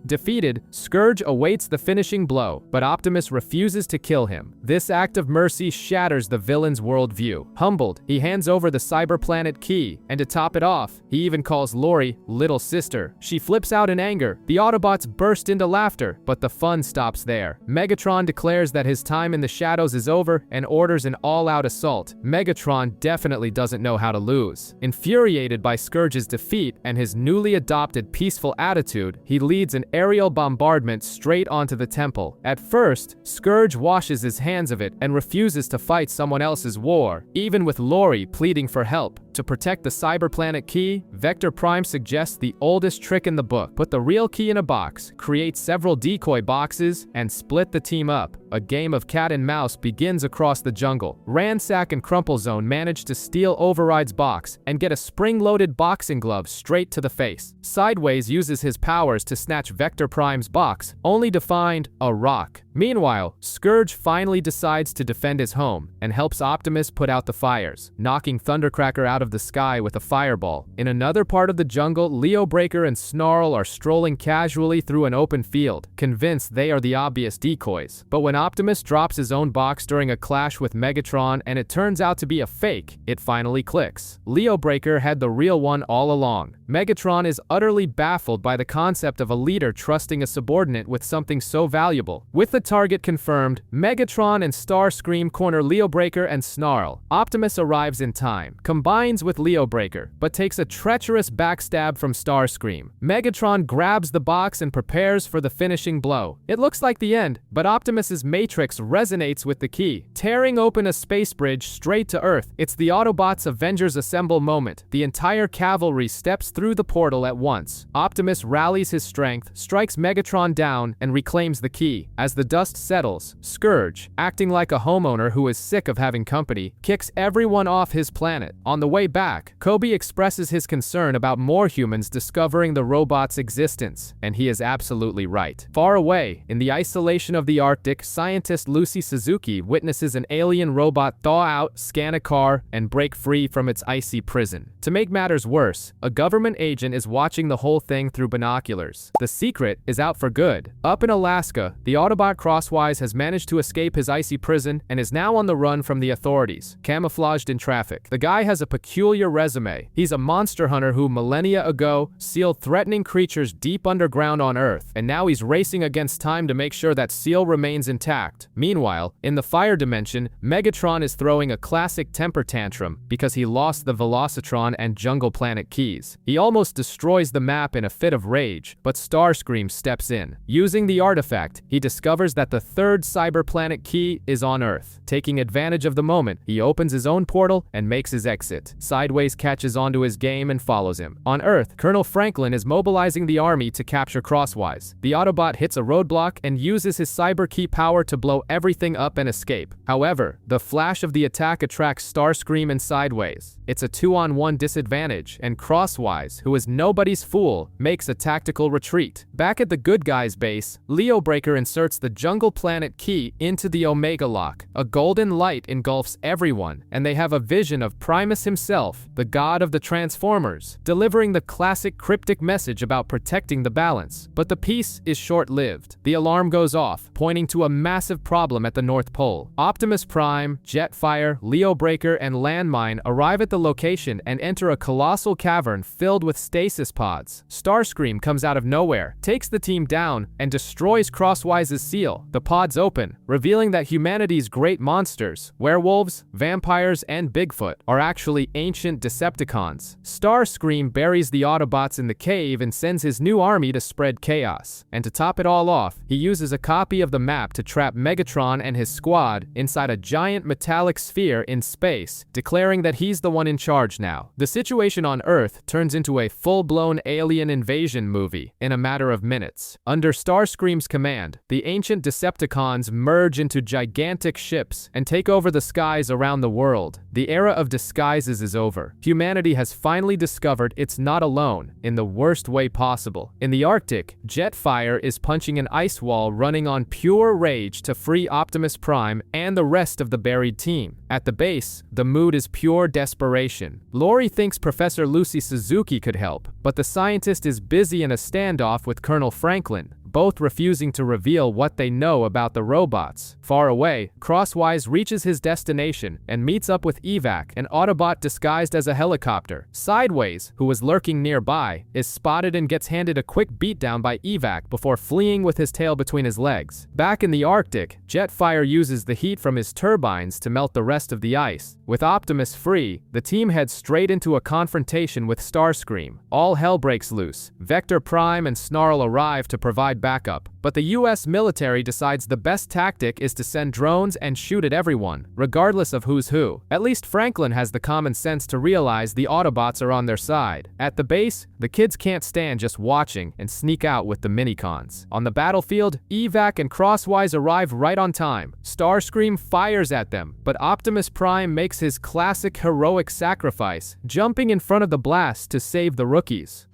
Defeated, Scourge awaits the finishing blow, but Optimus refuses to kill him. This act of mercy shatters the villain's worldview. Humbled, he hands over the cyberplanet key, and to top it off, he even calls Lori little sister. She flips out in anger. The Autobots burst into laughter, but the fun stops there. Megatron declares that his time in the shadows is over and orders an all-out assault. Megatron definitely doesn't know how to lose. Infuriated by Scourge's defeat and his newly adopted peaceful attitude, he leads an aerial bombardment straight onto the temple. At first, Scourge washes his hands of it and refuses to fight someone else's war, even with Lori pleading for help. To protect the cyberplanet key, Vector Prime suggests the oldest trick in the book. Put the real key in a box, create several decoy boxes, and split the team up. A game of cat and mouse begins across the jungle. Ransack and Crumplezone manage to steal Override's box and get a spring-loaded boxing glove straight to the face. Sideways uses his powers to snatch Vector Prime's box, only to find a rock. Meanwhile, Scourge finally decides to defend his home and helps Optimus put out the fires, knocking Thundercracker out of the sky with a fireball. In another part of the jungle, Leo Breaker and Snarl are strolling casually through an open field, convinced they are the obvious decoys. But when Optimus drops his own box during a clash with Megatron and it turns out to be a fake, it finally clicks. Leo Breaker had the real one all along. Megatron is utterly baffled by the concept of a leader trusting a subordinate with something so valuable. With the target confirmed, Megatron and Starscream corner Leo Breaker and Snarl. Optimus arrives in time, combines with Leo Breaker, but takes a treacherous backstab from Starscream. Megatron grabs the box and prepares for the finishing blow. It looks like the end, but Optimus's matrix resonates with the key, tearing open a space bridge straight to Earth. It's the Autobots' Avengers Assemble moment. The entire cavalry steps through the portal at once. Optimus rallies his strength, strikes Megatron down, and reclaims the key. As the dust settles, Scourge, acting like a homeowner who is sick of having company, kicks everyone off his planet. On the way back, Kobe expresses his concern about more humans discovering the robot's existence, and he is absolutely right. Far away, in the isolation of the Arctic, scientist Lucy Suzuki witnesses an alien robot thaw out, scan a car, and break free from its icy prison. To make matters worse, a government government agent is watching the whole thing through binoculars. The secret is out for good. Up in Alaska, the Autobot Crosswise has managed to escape his icy prison and is now on the run from the authorities, camouflaged in traffic. The guy has a peculiar resume. He's a monster hunter who millennia ago sealed threatening creatures deep underground on Earth, and now he's racing against time to make sure that seal remains intact. Meanwhile, in the fire dimension, Megatron is throwing a classic temper tantrum because he lost the Velocitron and Jungle Planet keys. He almost destroys the map in a fit of rage, but Starscream steps in. Using the artifact, he discovers that the third cyber planet key is on Earth. Taking advantage of the moment, he opens his own portal and makes his exit. Sideways catches onto his game and follows him. On Earth, Colonel Franklin is mobilizing the army to capture Crosswise. The Autobot hits a roadblock and uses his cyber key power to blow everything up and escape. However, the flash of the attack attracts Starscream and Sideways. It's a 2-on-1 disadvantage, and Crosswise, who is nobody's fool, makes a tactical retreat. Back at the good guys' base, Leo Breaker inserts the Jungle Planet key into the Omega Lock. A golden light engulfs everyone, and they have a vision of Primus himself, the god of the Transformers, delivering the classic cryptic message about protecting the balance. But the peace is short-lived. The alarm goes off, pointing to a massive problem at the North Pole. Optimus Prime, Jetfire, Leo Breaker, and Landmine arrive at the location and enter a colossal cavern filled with stasis pods. Starscream comes out of nowhere, takes the team down, and destroys Crosswise's seal. The pods open, revealing that humanity's great monsters, werewolves, vampires, and Bigfoot, are actually ancient Decepticons. Starscream buries the Autobots in the cave and sends his new army to spread chaos. And to top it all off, he uses a copy of the map to trap Megatron and his squad inside a giant metallic sphere in space, declaring that he's the one in charge now. The situation on Earth turns into a full-blown alien invasion movie in a matter of minutes. Under Starscream's command, the ancient Decepticons merge into gigantic ships and take over the skies around the world. The era of disguises is over. Humanity has finally discovered it's not alone, in the worst way possible. In the Arctic, Jetfire is punching an ice wall running on pure rage to free Optimus Prime and the rest of the buried team. At the base, the mood is pure desperation. Lori thinks Professor Lucy Suzuki could help, but the scientist is busy in a standoff with Colonel Franklin, both refusing to reveal what they know about the robots. Far away, Crosswise reaches his destination and meets up with Evac, an Autobot disguised as a helicopter. Sideways, who was lurking nearby, is spotted and gets handed a quick beatdown by Evac before fleeing with his tail between his legs. Back in the Arctic, Jetfire uses the heat from his turbines to melt the rest of the ice. With Optimus free, the team heads straight into a confrontation with Starscream. All hell breaks loose. Vector Prime and Snarl arrive to provide backup, but the US military decides the best tactic is to send drones and shoot at everyone, regardless of who's who. At least Franklin has the common sense to realize the Autobots are on their side. At the base, the kids can't stand just watching and sneak out with the minicons. On the battlefield, Evac and Crosswise arrive right on time. Starscream fires at them, but Optimus Prime makes his classic heroic sacrifice, jumping in front of the blast to save the rookies.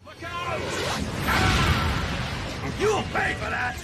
You'll pay for that!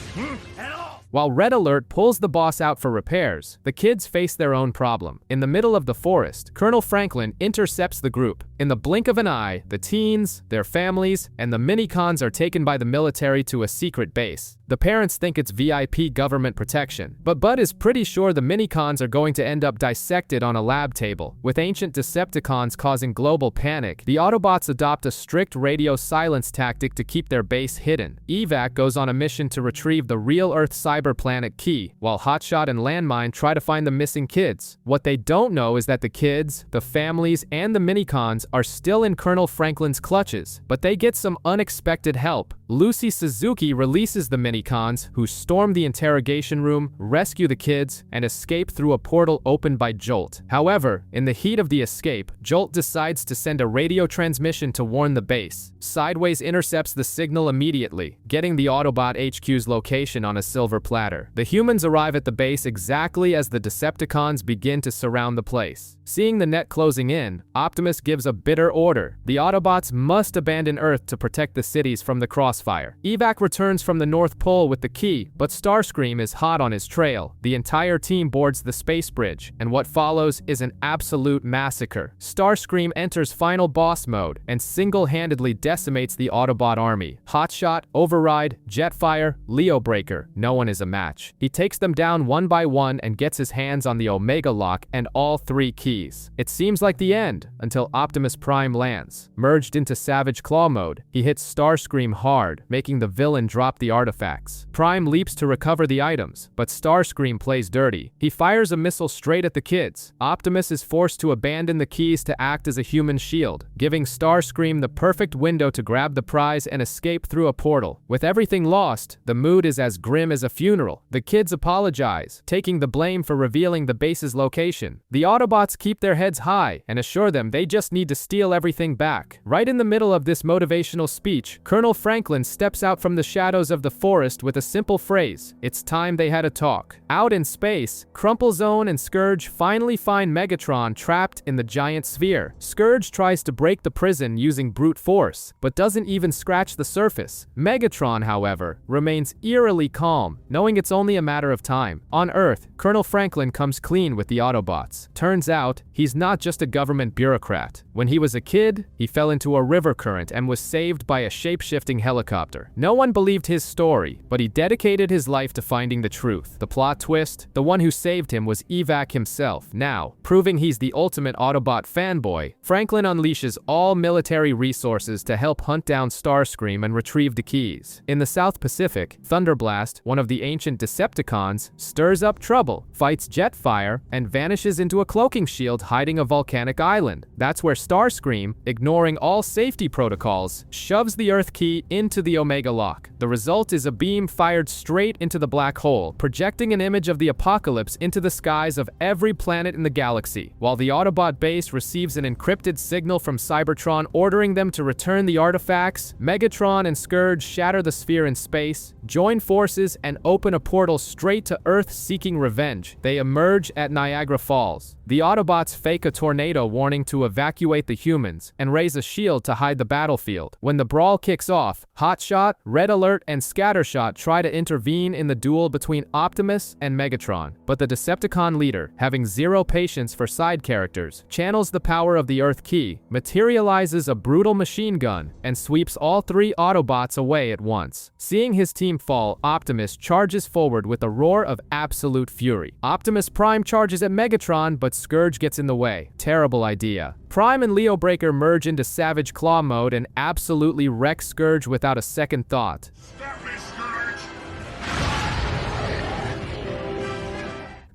While Red Alert pulls the boss out for repairs, the kids face their own problem. In the middle of the forest, Colonel Franklin intercepts the group. In the blink of an eye, the teens, their families, and the minicons are taken by the military to a secret base. The parents think it's VIP government protection, but Bud is pretty sure the minicons are going to end up dissected on a lab table. With ancient Decepticons causing global panic, the Autobots adopt a strict radio silence tactic to keep their base hidden. Evac goes on a mission to retrieve the real Earth cyber planet key, while Hotshot and Landmine try to find the missing kids. What they don't know is that the kids, the families, and the minicons are still in Colonel Franklin's clutches, but they get some unexpected help. Lucy Suzuki releases the minicons, who storm the interrogation room, rescue the kids, and escape through a portal opened by Jolt. However, in the heat of the escape, Jolt decides to send a radio transmission to warn the base. Sideways intercepts the signal immediately, getting the Autobot HQ's location on a silver platter. The humans arrive at the base exactly as the Decepticons begin to surround the place. Seeing the net closing in, Optimus gives a bitter order. The Autobots must abandon Earth to protect the cities from the Crosswise. crossfire. Evac returns from the North Pole with the key, but Starscream is hot on his trail. The entire team boards the space bridge, and what follows is an absolute massacre. Starscream enters final boss mode and single-handedly decimates the Autobot army. Hotshot, Override, Jetfire, Leo Breaker, no one is a match. He takes them down one by one and gets his hands on the Omega Lock and all 3 keys. It seems like the end, until Optimus Prime lands. Merged into Savage Claw mode, he hits Starscream hard, making the villain drop the artifacts. Prime leaps to recover the items, but Starscream plays dirty. He fires a missile straight at the kids. Optimus is forced to abandon the keys to act as a human shield, giving Starscream the perfect window to grab the prize and escape through a portal. With everything lost, the mood is as grim as a funeral. The kids apologize, taking the blame for revealing the base's location. The Autobots keep their heads high and assure them they just need to steal everything back. Right in the middle of this motivational speech, Colonel Franklin steps out from the shadows of the forest with a simple phrase: "It's time they had a talk." Out in space, Crumplezone and Scourge finally find Megatron trapped in the giant sphere. Scourge tries to break the prison using brute force, but doesn't even scratch the surface. Megatron, however, remains eerily calm, knowing it's only a matter of time. On Earth, Colonel Franklin comes clean with the Autobots. Turns out, he's not just a government bureaucrat. When he was a kid, he fell into a river current and was saved by a shape-shifting helicopter. No one believed his story, but he dedicated his life to finding the truth. The plot twist: the one who saved him was Evac himself. Now, proving he's the ultimate Autobot fanboy, Franklin unleashes all military resources to help hunt down Starscream and retrieve the keys. In the South Pacific, Thunderblast, one of the ancient Decepticons, stirs up trouble, fights Jetfire, and vanishes into a cloaking shield hiding a volcanic island. That's where Starscream, ignoring all safety protocols, shoves the Earth key into the Omega Lock. The result is a beam fired straight into the black hole, projecting an image of the apocalypse into the skies of every planet in the galaxy. While the Autobot base receives an encrypted signal from Cybertron ordering them to return the artifacts, Megatron and Scourge shatter the sphere in space, join forces, and open a portal straight to Earth seeking revenge. They emerge at Niagara Falls. The Autobots fake a tornado warning to evacuate the humans and raise a shield to hide the battlefield. When the brawl kicks off, Hotshot, Red Alert, and Scattershot try to intervene in the duel between Optimus and Megatron, but the Decepticon leader, having zero patience for side characters, channels the power of the Earth Key, materializes a brutal machine gun, and sweeps all 3 Autobots away at once. Seeing his team fall, Optimus charges forward with a roar of absolute fury. Optimus Prime charges at Megatron, but Scourge gets in the way. Terrible idea. Prime and Leo Breaker merge into Savage Claw mode and absolutely wreck Scourge without a second thought. Stop me, Scourge!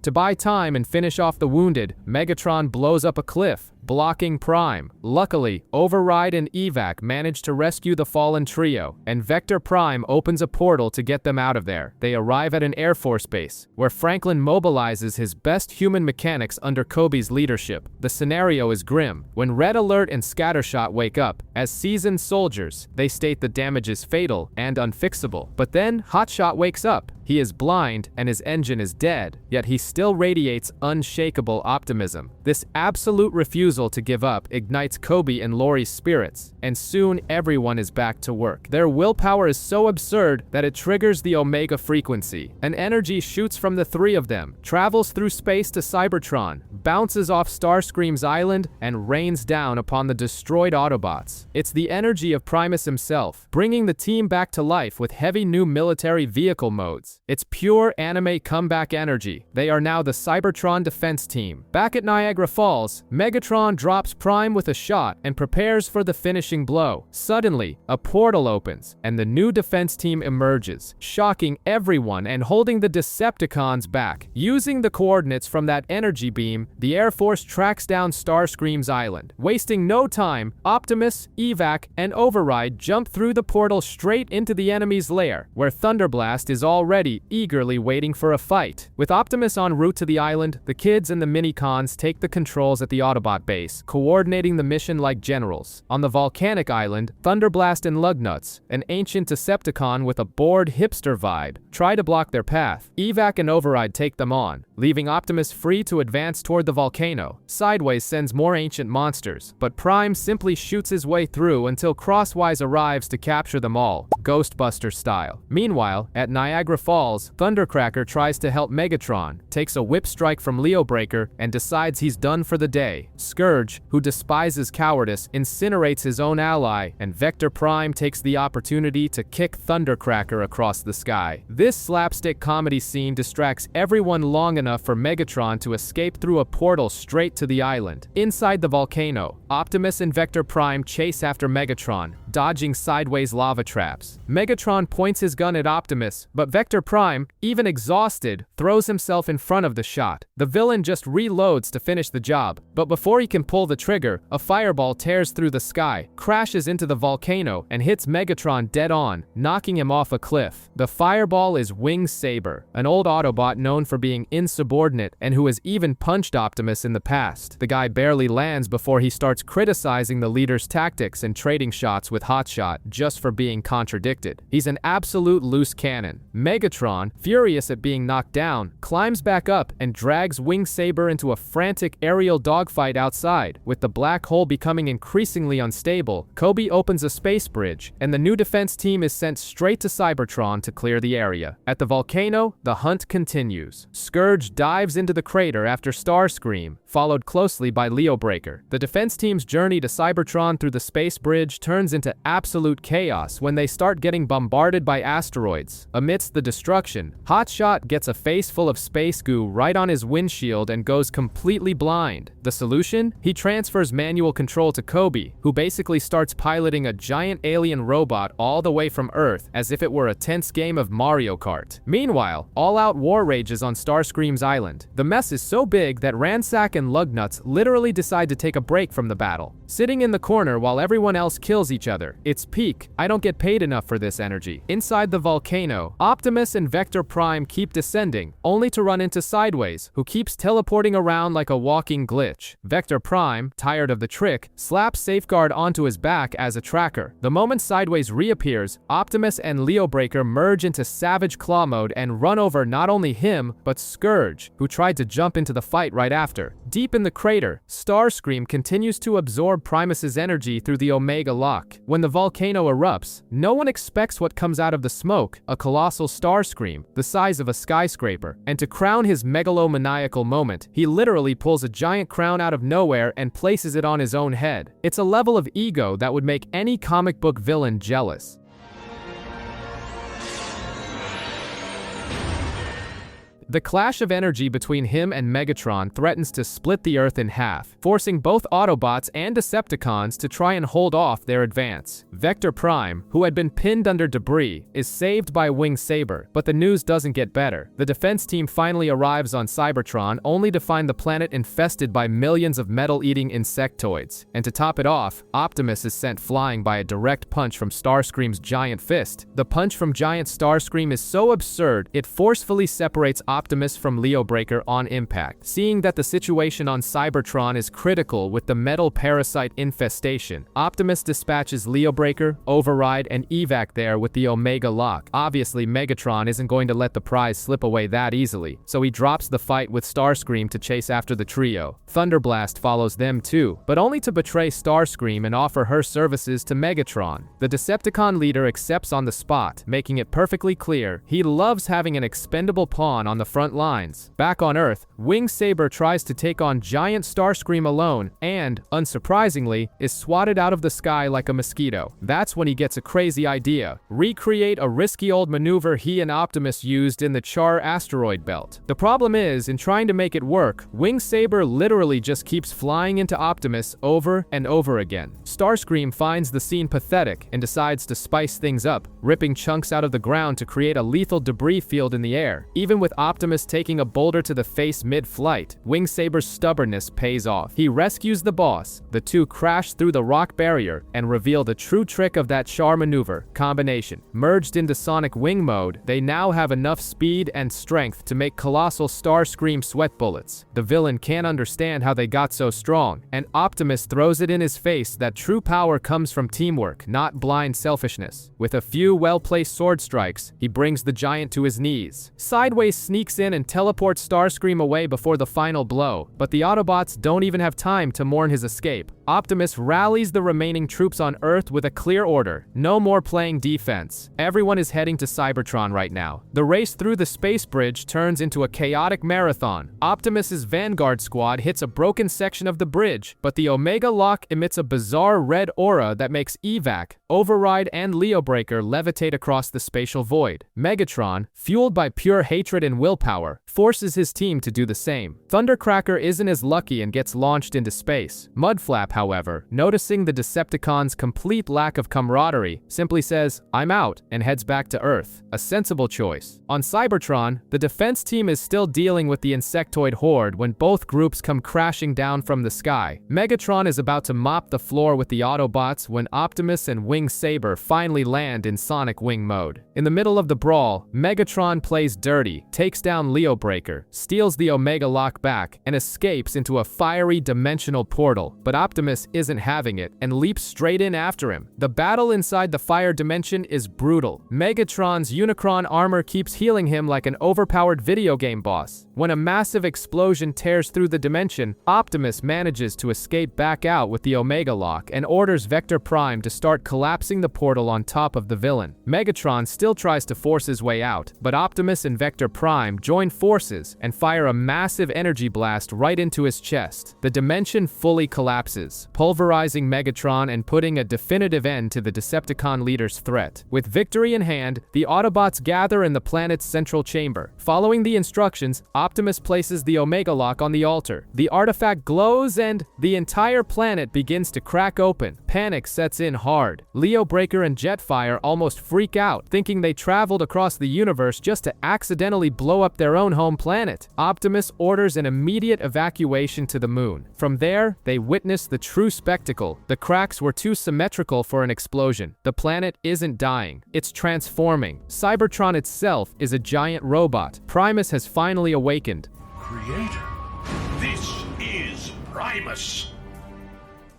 To buy time and finish off the wounded, Megatron blows up a cliff, blocking Prime. Luckily, Override and Evac manage to rescue the fallen trio, and Vector Prime opens a portal to get them out of there. They arrive at an Air Force base, where Franklin mobilizes his best human mechanics under Kobe's leadership. The scenario is grim. When Red Alert and Scattershot wake up, as seasoned soldiers, they state the damage is fatal and unfixable. But then, Hotshot wakes up. He is blind and his engine is dead, yet he still radiates unshakable optimism. This absolute refusal to give up ignites Kobe and Lori's spirits, and soon everyone is back to work. Their willpower is so absurd that it triggers the Omega frequency. An energy shoots from the 3 of them, travels through space to Cybertron, bounces off Starscream's island, and rains down upon the destroyed Autobots. It's the energy of Primus himself, bringing the team back to life with heavy new military vehicle modes. It's pure anime comeback energy. They are now the Cybertron defense team. Back at Niagara Falls, Megatron drops Prime with a shot and prepares for the finishing blow. Suddenly, a portal opens, and the new defense team emerges, shocking everyone and holding the Decepticons back. Using the coordinates from that energy beam, the Air Force tracks down Starscream's island. Wasting no time, Optimus, Evac, and Override jump through the portal straight into the enemy's lair, where Thunderblast is already eagerly waiting for a fight. With Optimus en route to the island, the kids and the Minicons take the controls at the Autobot base. base, coordinating the mission like generals. On the volcanic island, Thunderblast and Lugnuts, an ancient Decepticon with a bored hipster vibe, try to block their path. Evac and Override take them on, leaving Optimus free to advance toward the volcano. Sideways sends more ancient monsters, but Prime simply shoots his way through until Crosswise arrives to capture them all, Ghostbuster style. Meanwhile, at Niagara Falls, Thundercracker tries to help Megatron, takes a whip strike from Leobreaker, and decides he's done for the day. Scourge, who despises cowardice, incinerates his own ally, and Vector Prime takes the opportunity to kick Thundercracker across the sky. This slapstick comedy scene distracts everyone long enough for Megatron to escape through a portal straight to the island. Inside the volcano, Optimus and Vector Prime chase after Megatron, dodging sideways lava traps. Megatron points his gun at Optimus, but Vector Prime, even exhausted, throws himself in front of the shot. The villain just reloads to finish the job, but before he can pull the trigger, a fireball tears through the sky, crashes into the volcano, and hits Megatron dead on, knocking him off a cliff. The fireball is Wing Saber, an old Autobot known for being insubordinate and who has even punched Optimus in the past. The guy barely lands before he starts criticizing the leader's tactics and trading shots with Hotshot just for being contradicted. He's an absolute loose cannon. Megatron, furious at being knocked down, climbs back up and drags Wing Saber into a frantic aerial dogfight outside. With the black hole becoming increasingly unstable, Kobe opens a space bridge, and the new defense team is sent straight to Cybertron to clear the area. At the volcano, the hunt continues. Scourge dives into the crater after Starscream, followed closely by Leobreaker. The defense team's journey to Cybertron through the space bridge turns into absolute chaos when they start getting bombarded by asteroids. Amidst the destruction, Hotshot gets a face full of space goo right on his windshield and goes completely blind. The solution? He transfers manual control to Kobe, who basically starts piloting a giant alien robot all the way from Earth as if it were a tense game of Mario Kart. Meanwhile, all-out war rages on Starscream's island. The mess is so big that Ransack and Lugnuts literally decide to take a break from the battle. Sitting in the corner while everyone else kills each other. It's peak. I don't get paid enough for this energy. Inside the volcano, Optimus and Vector Prime keep descending, only to run into Sideways, who keeps teleporting around like a walking glitch. Vector Prime, tired of the trick, slaps Safeguard onto his back as a tracker. The moment Sideways reappears, Optimus and Leobreaker merge into savage claw mode and run over not only him, but Scourge, who tried to jump into the fight right after. Deep in the crater, Starscream continues to absorb Primus's energy through the Omega Lock. When the volcano erupts, no one expects what comes out of the smoke, a colossal Starscream, the size of a skyscraper. And to crown his megalomaniacal moment, he literally pulls a giant crown out of nowhere and places it on his own head. It's a level of ego that would make any comic book villain jealous. The clash of energy between him and Megatron threatens to split the Earth in half, forcing both Autobots and Decepticons to try and hold off their advance. Vector Prime, who had been pinned under debris, is saved by Wing Saber, but the news doesn't get better. The defense team finally arrives on Cybertron only to find the planet infested by millions of metal-eating insectoids. And to top it off, Optimus is sent flying by a direct punch from Starscream's giant fist. The punch from giant Starscream is so absurd, it forcefully separates Optimus from Leobreaker on impact. Seeing that the situation on Cybertron is critical with the metal parasite infestation, Optimus dispatches Leobreaker, Override, and Evac there with the Omega Lock. Obviously, Megatron isn't going to let the prize slip away that easily, so he drops the fight with Starscream to chase after the trio. Thunderblast follows them too, but only to betray Starscream and offer her services to Megatron. The Decepticon leader accepts on the spot, making it perfectly clear he loves having an expendable pawn on the front lines. Back on Earth, Wing Saber tries to take on giant Starscream alone and, unsurprisingly, is swatted out of the sky like a mosquito. That's when he gets a crazy idea: recreate a risky old maneuver he and Optimus used in the Char asteroid belt. The problem is, in trying to make it work, Wing Saber literally just keeps flying into Optimus over and over again. Starscream finds the scene pathetic and decides to spice things up, ripping chunks out of the ground to create a lethal debris field in the air. Even with Optimus Optimus taking a boulder to the face mid-flight, Wingsaber's stubbornness pays off. He rescues the boss, the two crash through the rock barrier, and reveal the true trick of that char maneuver combination. Merged into Sonic Wing mode, they now have enough speed and strength to make colossal Starscream sweat bullets. The villain can't understand how they got so strong, and Optimus throws it in his face that true power comes from teamwork, not blind selfishness. With a few well-placed sword strikes, he brings the giant to his knees. Sideways sneaks in and teleports Starscream away before the final blow, but the Autobots don't even have time to mourn his escape. Optimus rallies the remaining troops on Earth with a clear order. No more playing defense. Everyone is heading to Cybertron right now. The race through the space bridge turns into a chaotic marathon. Optimus's Vanguard squad hits a broken section of the bridge, but the Omega Lock emits a bizarre red aura that makes Evac, Override, and Leo Breaker levitate across the spatial void. Megatron, fueled by pure hatred and willpower, forces his team to do the same. Thundercracker isn't as lucky and gets launched into space. Mudflap, however, noticing the Decepticons' complete lack of camaraderie, simply says, "I'm out," and heads back to Earth. A sensible choice. On Cybertron, the defense team is still dealing with the insectoid horde when both groups come crashing down from the sky. Megatron is about to mop the floor with the Autobots when Optimus and Wingsaber finally land in Sonic Wing mode. In the middle of the brawl, Megatron plays dirty, takes down Leo Breaker, steals the Omega Lock back, and escapes into a fiery dimensional portal, but Optimus isn't having it and leaps straight in after him. The battle inside the fire dimension is brutal. Megatron's Unicron armor keeps healing him like an overpowered video game boss. When a massive explosion tears through the dimension, Optimus manages to escape back out with the Omega Lock and orders Vector Prime to start collapsing the portal on top of the villain. Megatron still tries to force his way out, but Optimus and Vector Prime join forces and fire a massive energy blast right into his chest. The dimension fully collapses, pulverizing Megatron and putting a definitive end to the Decepticon leader's threat. With victory in hand, the Autobots gather in the planet's central chamber. Following the instructions, Optimus places the Omega Lock on the altar. The artifact glows and the entire planet begins to crack open. Panic sets in hard. Leo Breaker and Jetfire almost freak out, thinking they traveled across the universe just to accidentally blow up their own home planet. Optimus orders an immediate evacuation to the moon. From there, they witness the true spectacle. The cracks were too symmetrical for an explosion. The planet isn't dying, it's transforming. Cybertron itself is a giant robot. Primus has finally awakened. Creator, this is Primus.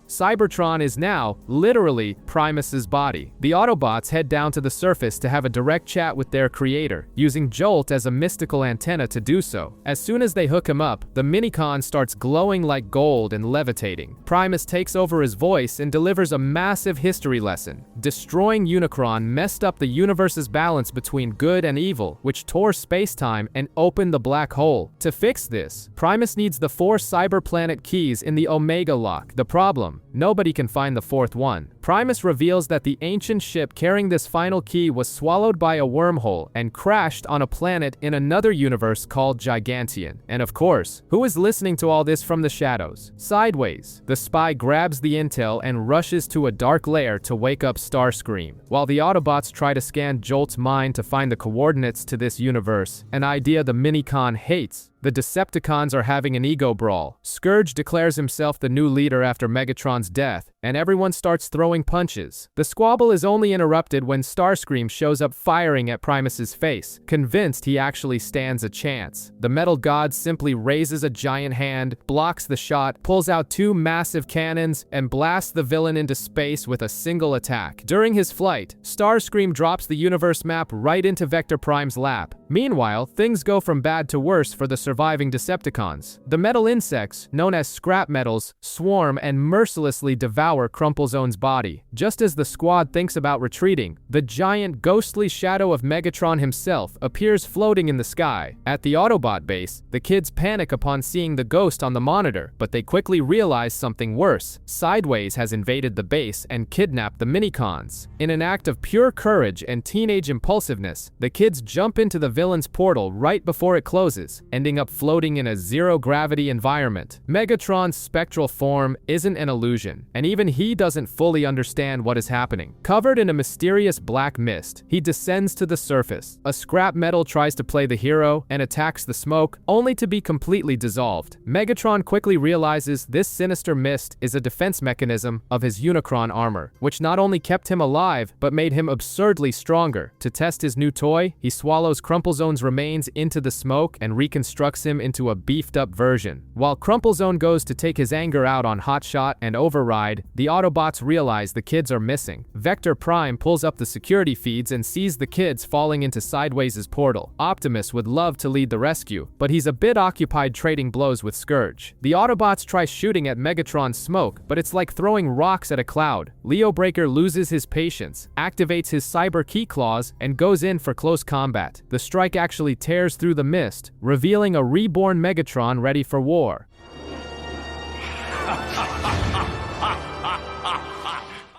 Cybertron is now, literally, Primus's body. The Autobots head down to the surface to have a direct chat with their creator, using Jolt as a mystical antenna to do so. As soon as they hook him up, the Minicon starts glowing like gold and levitating. Primus takes over his voice and delivers a massive history lesson. Destroying Unicron messed up the universe's balance between good and evil, which tore space-time and opened the black hole. To fix this, Primus needs the 4 cyberplanet keys in the Omega Lock. The problem: nobody can find the 4th one. Primus reveals that the ancient ship carrying this final key was swallowed by a wormhole and crashed on a planet in another universe called Giganteon. And of course, who is listening to all this from the shadows? Sideways, the spy grabs the intel and rushes to a dark lair to wake up Starscream. While the Autobots try to scan Jolt's mind to find the coordinates to this universe, an idea the Minicon hates, the Decepticons are having an ego brawl. Scourge declares himself the new leader after Megatron's death, and everyone starts throwing punches. The squabble is only interrupted when Starscream shows up firing at Primus's face, convinced he actually stands a chance. The Metal God simply raises a giant hand, blocks the shot, pulls out 2 massive cannons, and blasts the villain into space with a single attack. During his flight, Starscream drops the universe map right into Vector Prime's lap. Meanwhile, things go from bad to worse for the surviving Decepticons. The metal insects, known as scrap metals, swarm and mercilessly devour Crumplezone's body. Just as the squad thinks about retreating, the giant ghostly shadow of Megatron himself appears floating in the sky. At the Autobot base, the kids panic upon seeing the ghost on the monitor, but they quickly realize something worse. Sideways has invaded the base and kidnapped the Minicons. In an act of pure courage and teenage impulsiveness, the kids jump into the villain's portal right before it closes, ending up floating in a zero-gravity environment. Megatron's spectral form isn't an illusion, and even even he doesn't fully understand what is happening. Covered in a mysterious black mist, he descends to the surface. A scrap metal tries to play the hero and attacks the smoke, only to be completely dissolved. Megatron quickly realizes this sinister mist is a defense mechanism of his Unicron armor, which not only kept him alive, but made him absurdly stronger. To test his new toy, he swallows Crumplezone's remains into the smoke and reconstructs him into a beefed-up version. While Crumplezone goes to take his anger out on Hotshot and Override, the Autobots realize the kids are missing. Vector Prime pulls up the security feeds and sees the kids falling into Sideways' portal. Optimus would love to lead the rescue, but he's a bit occupied trading blows with Scourge. The Autobots try shooting at Megatron's smoke, but it's like throwing rocks at a cloud. Leo Breaker loses his patience, activates his cyber key claws, and goes in for close combat. The strike actually tears through the mist, revealing a reborn Megatron ready for war.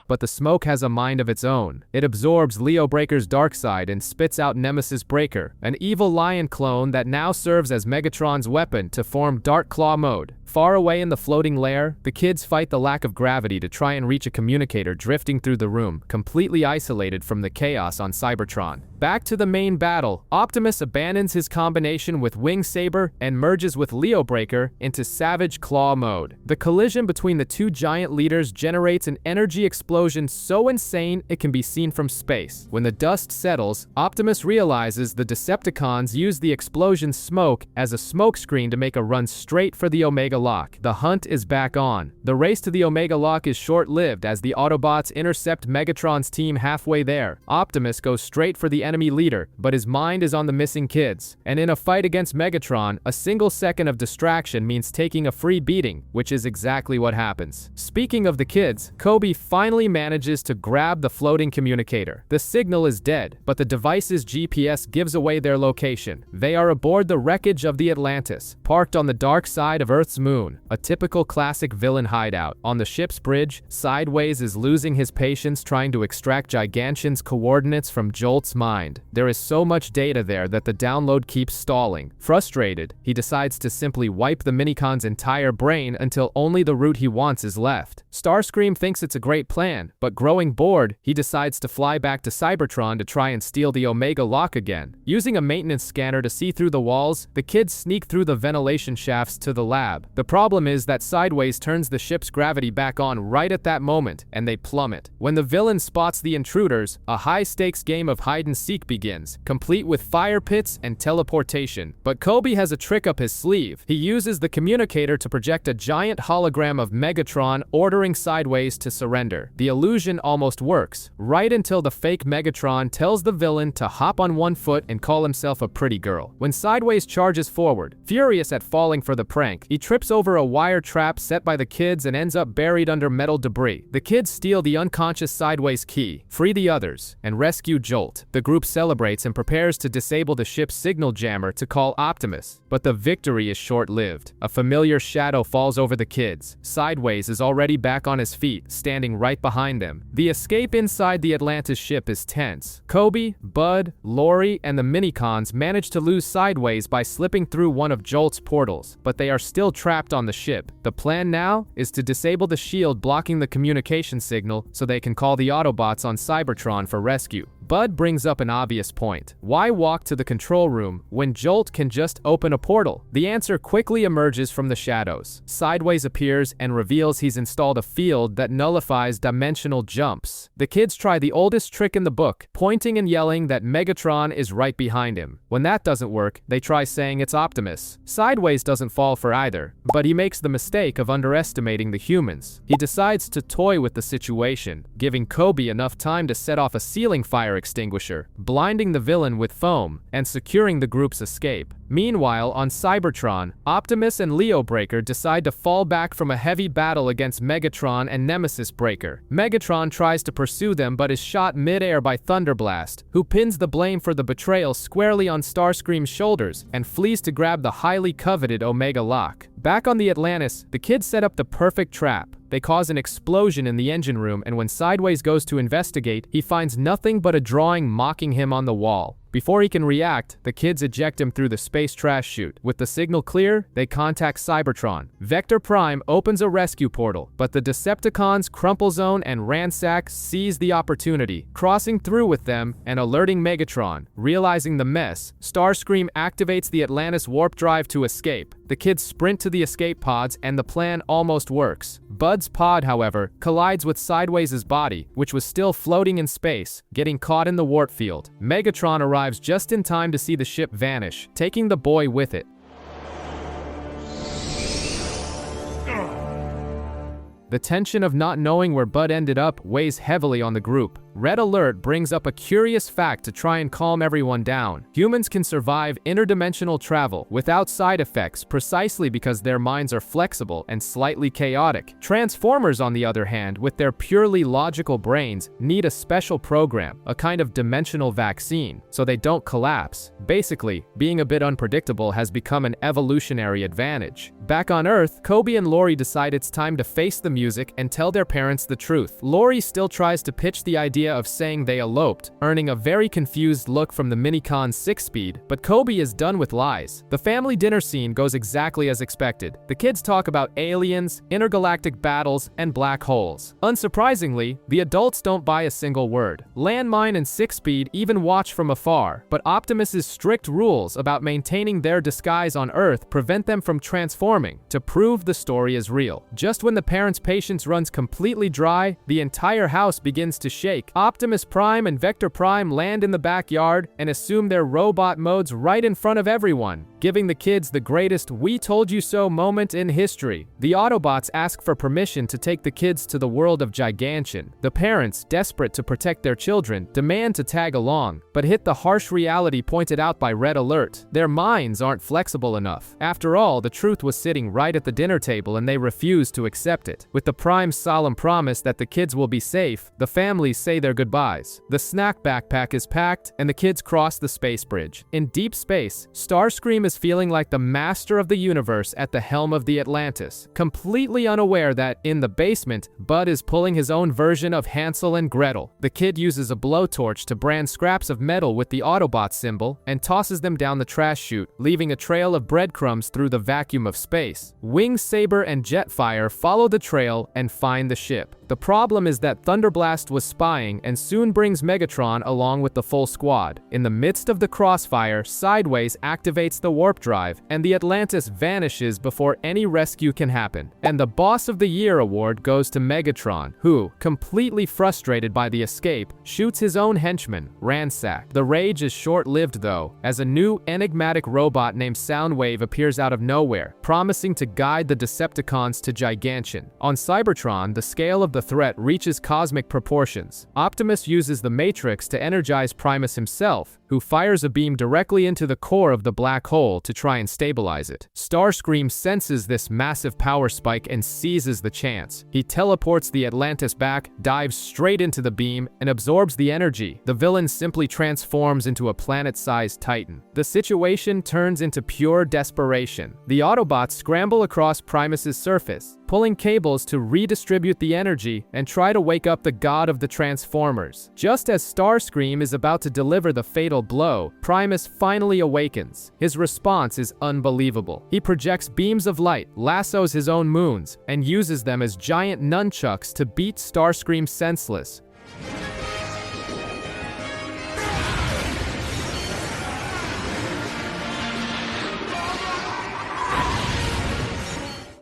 But the smoke has a mind of its own. It absorbs Leo Breaker's dark side and spits out Nemesis Breaker, an evil lion clone that now serves as Megatron's weapon to form Dark Claw mode. Far away in the floating lair, the kids fight the lack of gravity to try and reach a communicator drifting through the room, completely isolated from the chaos on Cybertron. Back to the main battle, Optimus abandons his combination with Wing Saber and merges with Leo Breaker into Savage Claw mode. The collision between the two giant leaders generates an energy explosion so insane it can be seen from space. When the dust settles, Optimus realizes the Decepticons use the explosion's smoke as a smokescreen to make a run straight for the Omega Lock. The hunt is back on. The race to the Omega Lock is short-lived as the Autobots intercept Megatron's team halfway there. Optimus goes straight for the enemy leader, but his mind is on the missing kids. And in a fight against Megatron, a single second of distraction means taking a free beating, which is exactly what happens. Speaking of the kids, Kobe finally manages to grab the floating communicator. The signal is dead, but the device's GPS gives away their location. They are aboard the wreckage of the Atlantis, parked on the dark side of Earth's moon, a typical classic villain hideout. On the ship's bridge, Sideways is losing his patience trying to extract Gigantion's coordinates from Jolt's mind. There is so much data there that the download keeps stalling. Frustrated, he decides to simply wipe the Minicon's entire brain until only the route he wants is left. Starscream thinks it's a great plan, but growing bored, he decides to fly back to Cybertron to try and steal the Omega Lock again. Using a maintenance scanner to see through the walls, the kids sneak through the ventilation shafts to the lab. The problem is that Sideways turns the ship's gravity back on right at that moment, and they plummet. When the villain spots the intruders, a high-stakes game of hide-and-seek begins, complete with fire pits and teleportation. But Kobe has a trick up his sleeve. He uses the communicator to project a giant hologram of Megatron ordering Sideways to surrender. The illusion almost works, right until the fake Megatron tells the villain to hop on one foot and call himself a pretty girl. When Sideways charges forward, furious at falling for the prank, he trips over a wire trap set by the kids and ends up buried under metal debris. The kids steal the unconscious Sideways key, free the others, and rescue Jolt. The group celebrates and prepares to disable the ship's signal jammer to call Optimus. But the victory is short-lived. A familiar shadow falls over the kids. Sideways is already back on his feet, standing right behind them. The escape inside the Atlantis ship is tense. Kobe, Bud, Lori, and the Minicons manage to lose Sideways by slipping through one of Jolt's portals, but they are still trapped on the ship. The plan now is to disable the shield blocking the communication signal so they can call the Autobots on Cybertron for rescue. Bud brings up an obvious point. Why walk to the control room when Jolt can just open a portal? The answer quickly emerges from the shadows. Sideways appears and reveals he's installed a field that nullifies dimensional jumps. The kids try the oldest trick in the book, pointing and yelling that Megatron is right behind him. When that doesn't work, they try saying it's Optimus. Sideways doesn't fall for either, but he makes the mistake of underestimating the humans. He decides to toy with the situation, giving Kobe enough time to set off a ceiling fire extinguisher, blinding the villain with foam, and securing the group's escape. Meanwhile, on Cybertron, Optimus and Leo Breaker decide to fall back from a heavy battle against Megatron and Nemesis Breaker. Megatron tries to pursue them but is shot mid-air by Thunderblast, who pins the blame for the betrayal squarely on Starscream's shoulders and flees to grab the highly coveted Omega Lock. Back on the Atlantis, the kids set up the perfect trap. They cause an explosion in the engine room, and when Sideways goes to investigate, he finds nothing but a drawing mocking him on the wall. Before he can react, the kids eject him through the space trash chute. With the signal clear, they contact Cybertron. Vector Prime opens a rescue portal, but the Decepticons, Crumple Zone, and Ransack seize the opportunity, crossing through with them and alerting Megatron. Realizing the mess, Starscream activates the Atlantis warp drive to escape. The kids sprint to the escape pods and the plan almost works. Bud's pod, however, collides with Sideways' body, which was still floating in space, getting caught in the warp field. Megatron arrives just in time to see the ship vanish, taking the boy with it. The tension of not knowing where Bud ended up weighs heavily on the group. Red Alert brings up a curious fact to try and calm everyone down. Humans can survive interdimensional travel without side effects precisely because their minds are flexible and slightly chaotic. Transformers, on the other hand, with their purely logical brains, need a special program, a kind of dimensional vaccine, so they don't collapse. Basically, being a bit unpredictable has become an evolutionary advantage. Back on Earth, Kobe and Lori decide it's time to face the music and tell their parents the truth. Lori still tries to pitch the idea of saying they eloped, earning a very confused look from the Minicon's 6-speed, but Kobe is done with lies. The family dinner scene goes exactly as expected. The kids talk about aliens, intergalactic battles, and black holes. Unsurprisingly, the adults don't buy a single word. Landmine and 6-speed even watch from afar, but Optimus's strict rules about maintaining their disguise on Earth prevent them from transforming to prove the story is real. Just when the parents' patience runs completely dry, the entire house begins to shake. Optimus Prime and Vector Prime land in the backyard and assume their robot modes right in front of everyone, giving the kids the greatest "we told you so" moment in history. The Autobots ask for permission to take the kids to the world of Gigantian. The parents, desperate to protect their children, demand to tag along, but hit the harsh reality pointed out by Red Alert. Their minds aren't flexible enough. After all, the truth was sitting right at the dinner table and they refuse to accept it. With the Prime's solemn promise that the kids will be safe, the families say their goodbyes. The snack backpack is packed and the kids cross the space bridge. In deep space, Starscream is feeling like the master of the universe at the helm of the Atlantis, completely unaware that, in the basement, Bud is pulling his own version of Hansel and Gretel. The kid uses a blowtorch to brand scraps of metal with the Autobot symbol and tosses them down the trash chute, leaving a trail of breadcrumbs through the vacuum of space. Wing Saber and Jetfire follow the trail and find the ship. The problem is that Thunderblast was spying and soon brings Megatron along with the full squad. In the midst of the crossfire, Sideways activates the warp drive, and the Atlantis vanishes before any rescue can happen. And the Boss of the Year award goes to Megatron, who, completely frustrated by the escape, shoots his own henchman, Ransack. The rage is short-lived though, as a new enigmatic robot named Soundwave appears out of nowhere, promising to guide the Decepticons to Gigantian. On Cybertron, the scale of the threat reaches cosmic proportions. Optimus uses the Matrix to energize Primus himself, who fires a beam directly into the core of the black hole to try and stabilize it. Starscream senses this massive power spike and seizes the chance. He teleports the Atlantis back, dives straight into the beam, and absorbs the energy. The villain simply transforms into a planet-sized titan. The situation turns into pure desperation. The Autobots scramble across Primus's surface, pulling cables to redistribute the energy and try to wake up the god of the Transformers. Just as Starscream is about to deliver the fatal blow, Primus finally awakens. His response is unbelievable. He projects beams of light, lassos his own moons, and uses them as giant nunchucks to beat Starscream senseless.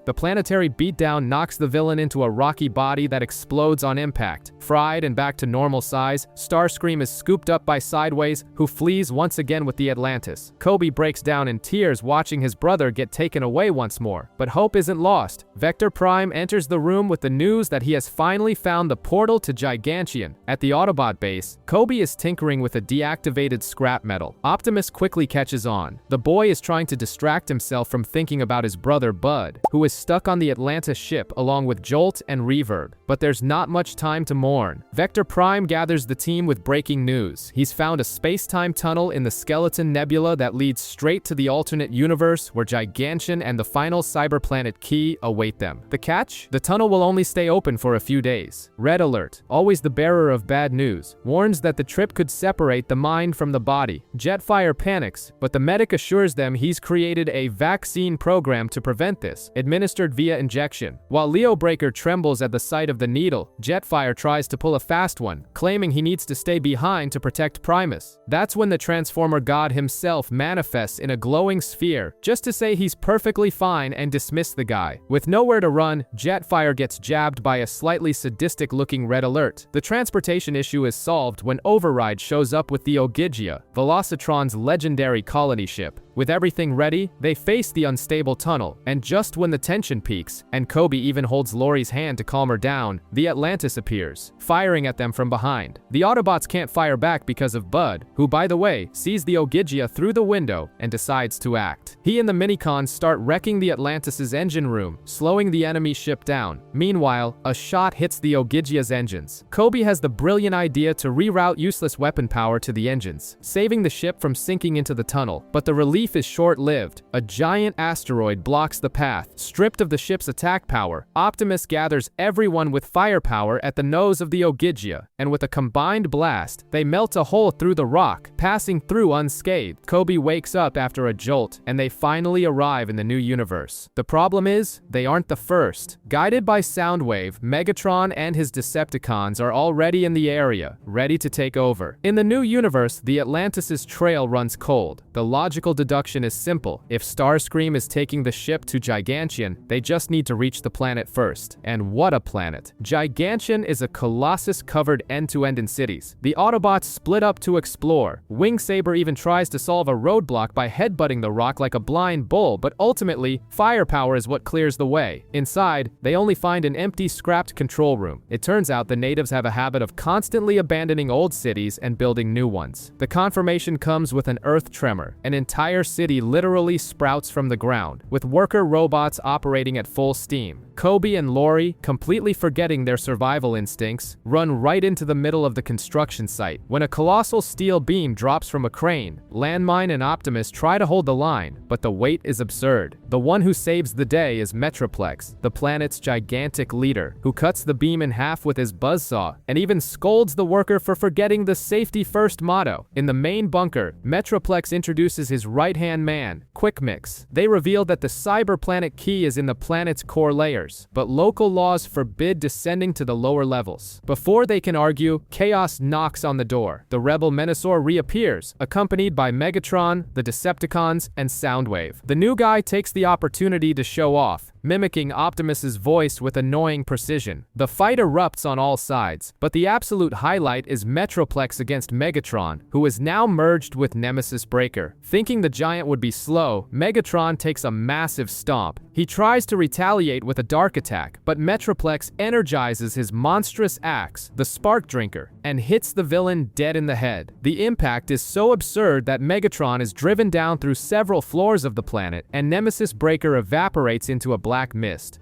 The planetary beatdown knocks the villain into a rocky body that explodes on impact. Fried and back to normal size, Starscream is scooped up by Sideways, who flees once again with the Atlantis. Kobe breaks down in tears watching his brother get taken away once more. But hope isn't lost. Vector Prime enters the room with the news that he has finally found the portal to Gigantian. At the Autobot base, Kobe is tinkering with a deactivated scrap metal. Optimus quickly catches on. The boy is trying to distract himself from thinking about his brother Bud, who is stuck on the Atlantis ship along with Jolt and Reverb, but there's not much time to mourn. Vector Prime gathers the team with breaking news. He's found a space-time tunnel in the Skeleton Nebula that leads straight to the alternate universe where Gigantian and the final cyberplanet Key await them. The catch? The tunnel will only stay open for a few days. Red Alert, always the bearer of bad news, warns that the trip could separate the mind from the body. Jetfire panics, but the medic assures them he's created a vaccine program to prevent this, administered via injection. While Leo Breaker trembles at the sight of the needle, Jetfire tries to pull a fast one, claiming he needs to stay behind to protect Primus. That's when the Transformer God himself manifests in a glowing sphere, just to say he's perfectly fine and dismiss the guy. With nowhere to run, Jetfire gets jabbed by a slightly sadistic-looking Red Alert. The transportation issue is solved when Override shows up with the Ogygia, Velocitron's legendary colony ship. With everything ready, they face the unstable tunnel, and just when the tension peaks, and Kobe even holds Lori's hand to calm her down, the Atlantis appears, firing at them from behind. The Autobots can't fire back because of Bud, who by the way, sees the Ogygia through the window and decides to act. He and the Minicons start wrecking the Atlantis' engine room, slowing the enemy ship down. Meanwhile, a shot hits the Ogyggia's engines. Kobe has the brilliant idea to reroute useless weapon power to the engines, saving the ship from sinking into the tunnel, but the relief is short-lived. A giant asteroid blocks the path. Stripped of the ship's attack power, Optimus gathers everyone with firepower at the nose of the Ogygia, and with a combined blast, they melt a hole through the rock, passing through unscathed. Kobe wakes up after a jolt, and they finally arrive in the new universe. The problem is, they aren't the first. Guided by Soundwave, Megatron and his Decepticons are already in the area, ready to take over. In the new universe, the Atlantis' trail runs cold. The logical deduction is simple. If Starscream is taking the ship to Gigantian, they just need to reach the planet first. And what a planet. Gigantian is a colossus covered end-to-end in cities. The Autobots split up to explore. Wingsaber even tries to solve a roadblock by headbutting the rock like a blind bull, but ultimately, firepower is what clears the way. Inside, they only find an empty, scrapped control room. It turns out the natives have a habit of constantly abandoning old cities and building new ones. The confirmation comes with an earth tremor. An entire city literally sprouts from the ground, with worker robots operating at full steam. Kobe and Lori, completely forgetting their survival instincts, run right into the middle of the construction site. When a colossal steel beam drops from a crane, Landmine and Optimus try to hold the line, but the weight is absurd. The one who saves the day is Metroplex, the planet's gigantic leader, who cuts the beam in half with his buzzsaw, and even scolds the worker for forgetting the safety-first motto. In the main bunker, Metroplex introduces his right-hand man, Quick Mix. They reveal that the cyberplanet Key is in the planet's core layers, but local laws forbid descending to the lower levels. Before they can argue, Chaos knocks on the door. The rebel Menasor reappears, accompanied by Megatron, the Decepticons, and Soundwave. The new guy takes the opportunity to show off, mimicking Optimus's voice with annoying precision. The fight erupts on all sides, but the absolute highlight is Metroplex against Megatron, who is now merged with Nemesis Breaker. Thinking the giant would be slow, Megatron takes a massive stomp. He tries to retaliate with a dark attack, but Metroplex energizes his monstrous axe, the Spark Drinker, and hits the villain dead in the head. The impact is so absurd that Megatron is driven down through several floors of the planet, and Nemesis Breaker evaporates into a black mist.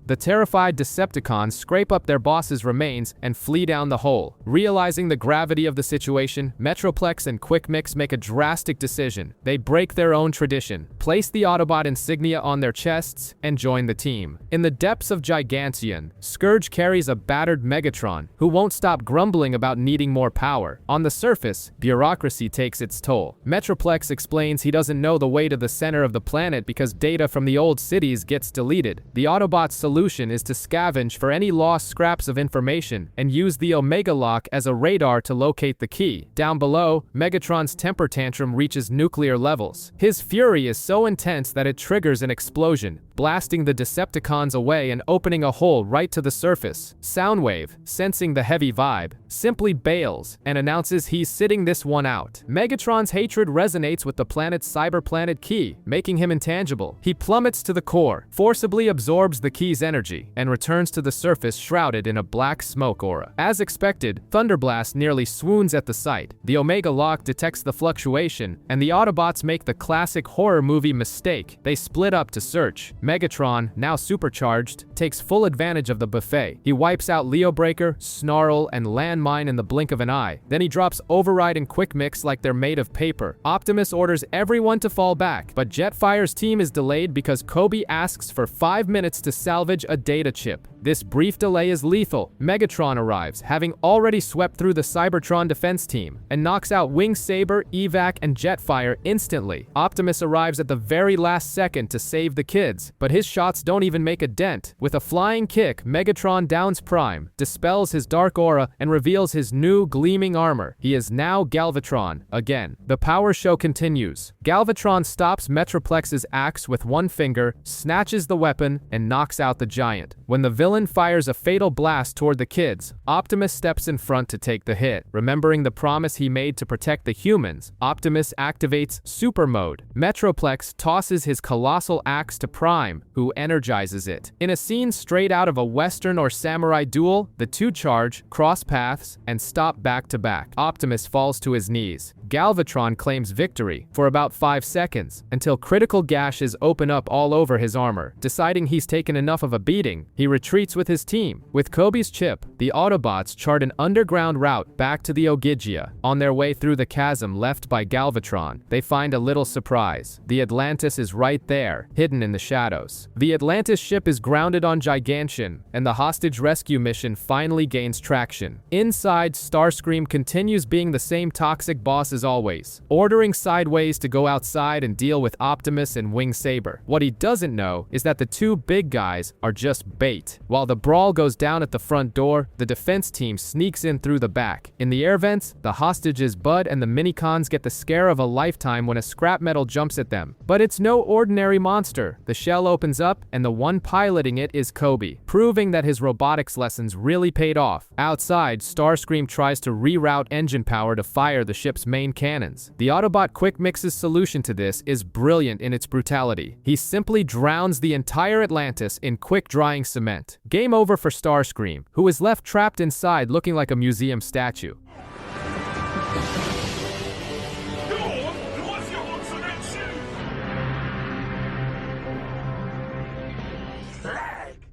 The terrified Decepticons scrape up their boss's remains and flee down the hole. Realizing the gravity of the situation, Metroplex and Quick Mix make a drastic decision. They break their own tradition, place the Autobot insignia on their chests, and join the team. In the depths of Gigantian, Scourge carries a battered Megatron, who won't stop grumbling about needing more power. On the surface, bureaucracy takes its toll. Metroplex explains he doesn't know the way to the center of the planet because data from the old cities gets deleted. The Autobot's solution is to scavenge for any lost scraps of information and use the Omega Lock as a radar to locate the key. Down below, Megatron's temper tantrum reaches nuclear levels. His fury is so intense that it triggers an explosion, blasting the Decepticons away and opening a hole right to the surface. Soundwave, sensing the heavy vibe, simply bails and announces he's sitting this one out. Megatron's hatred resonates with the planet's cyberplanet key, making him intangible. He plummets to the core, forcibly absorbs the key's energy, and returns to the surface shrouded in a black smoke aura. As expected, Thunderblast nearly swoons at the sight. The Omega Lock detects the fluctuation, and the Autobots make the classic horror movie mistake. They split up to search. Megatron, now supercharged, takes full advantage of the buffet. He wipes out Leobreaker, Snarl, and Landmine in the blink of an eye. Then he drops Override and Quick Mix like they're made of paper. Optimus orders everyone to fall back, but Jetfire's team is delayed because Kobe asks for 5 minutes to salvage a data chip. This brief delay is lethal. Megatron arrives, having already swept through the Cybertron defense team, and knocks out Wing Saber, Evac, and Jetfire instantly. Optimus arrives at the very last second to save the kids, but his shots don't even make a dent. With a flying kick, Megatron downs Prime, dispels his dark aura, and reveals his new gleaming armor. He is now Galvatron again. The power show continues. Galvatron stops Metroplex's axe with one finger, snatches the weapon, and knocks out the giant. When the villain fires a fatal blast toward the kids, Optimus steps in front to take the hit. Remembering the promise he made to protect the humans, Optimus activates Super Mode. Metroplex tosses his colossal axe to Prime, who energizes it. In a scene straight out of a Western or samurai duel, the two charge, cross paths, and stop back to back. Optimus falls to his knees. Galvatron claims victory for about 5 seconds, until critical gashes open up all over his armor. Deciding he's taken enough of a beating, he retreats with his team. With Kobe's chip, the Autobots chart an underground route back to the Ogygia. On their way through the chasm left by Galvatron, they find a little surprise. The Atlantis is right there, hidden in the shadows. The Atlantis ship is grounded on Gigantian, and the hostage rescue mission finally gains traction. Inside, Starscream continues being the same toxic boss as always, ordering Sideways to go outside and deal with Optimus and Wing Saber. What he doesn't know is that the two big guys are just bait. While the brawl goes down at the front door, the defense team sneaks in through the back. In the air vents, the hostages Bud and the Minicons get the scare of a lifetime when a scrap metal jumps at them. But it's no ordinary monster. The shell opens up, and the one piloting it is Kobe, proving that his robotics lessons really paid off. Outside, Starscream tries to reroute engine power to fire the ship's main cannons. The Autobot Quick Mix's solution to this is brilliant in its brutality. He simply drowns the entire Atlantis in quick-drying cement. Game over for Starscream, who is left trapped inside looking like a museum statue.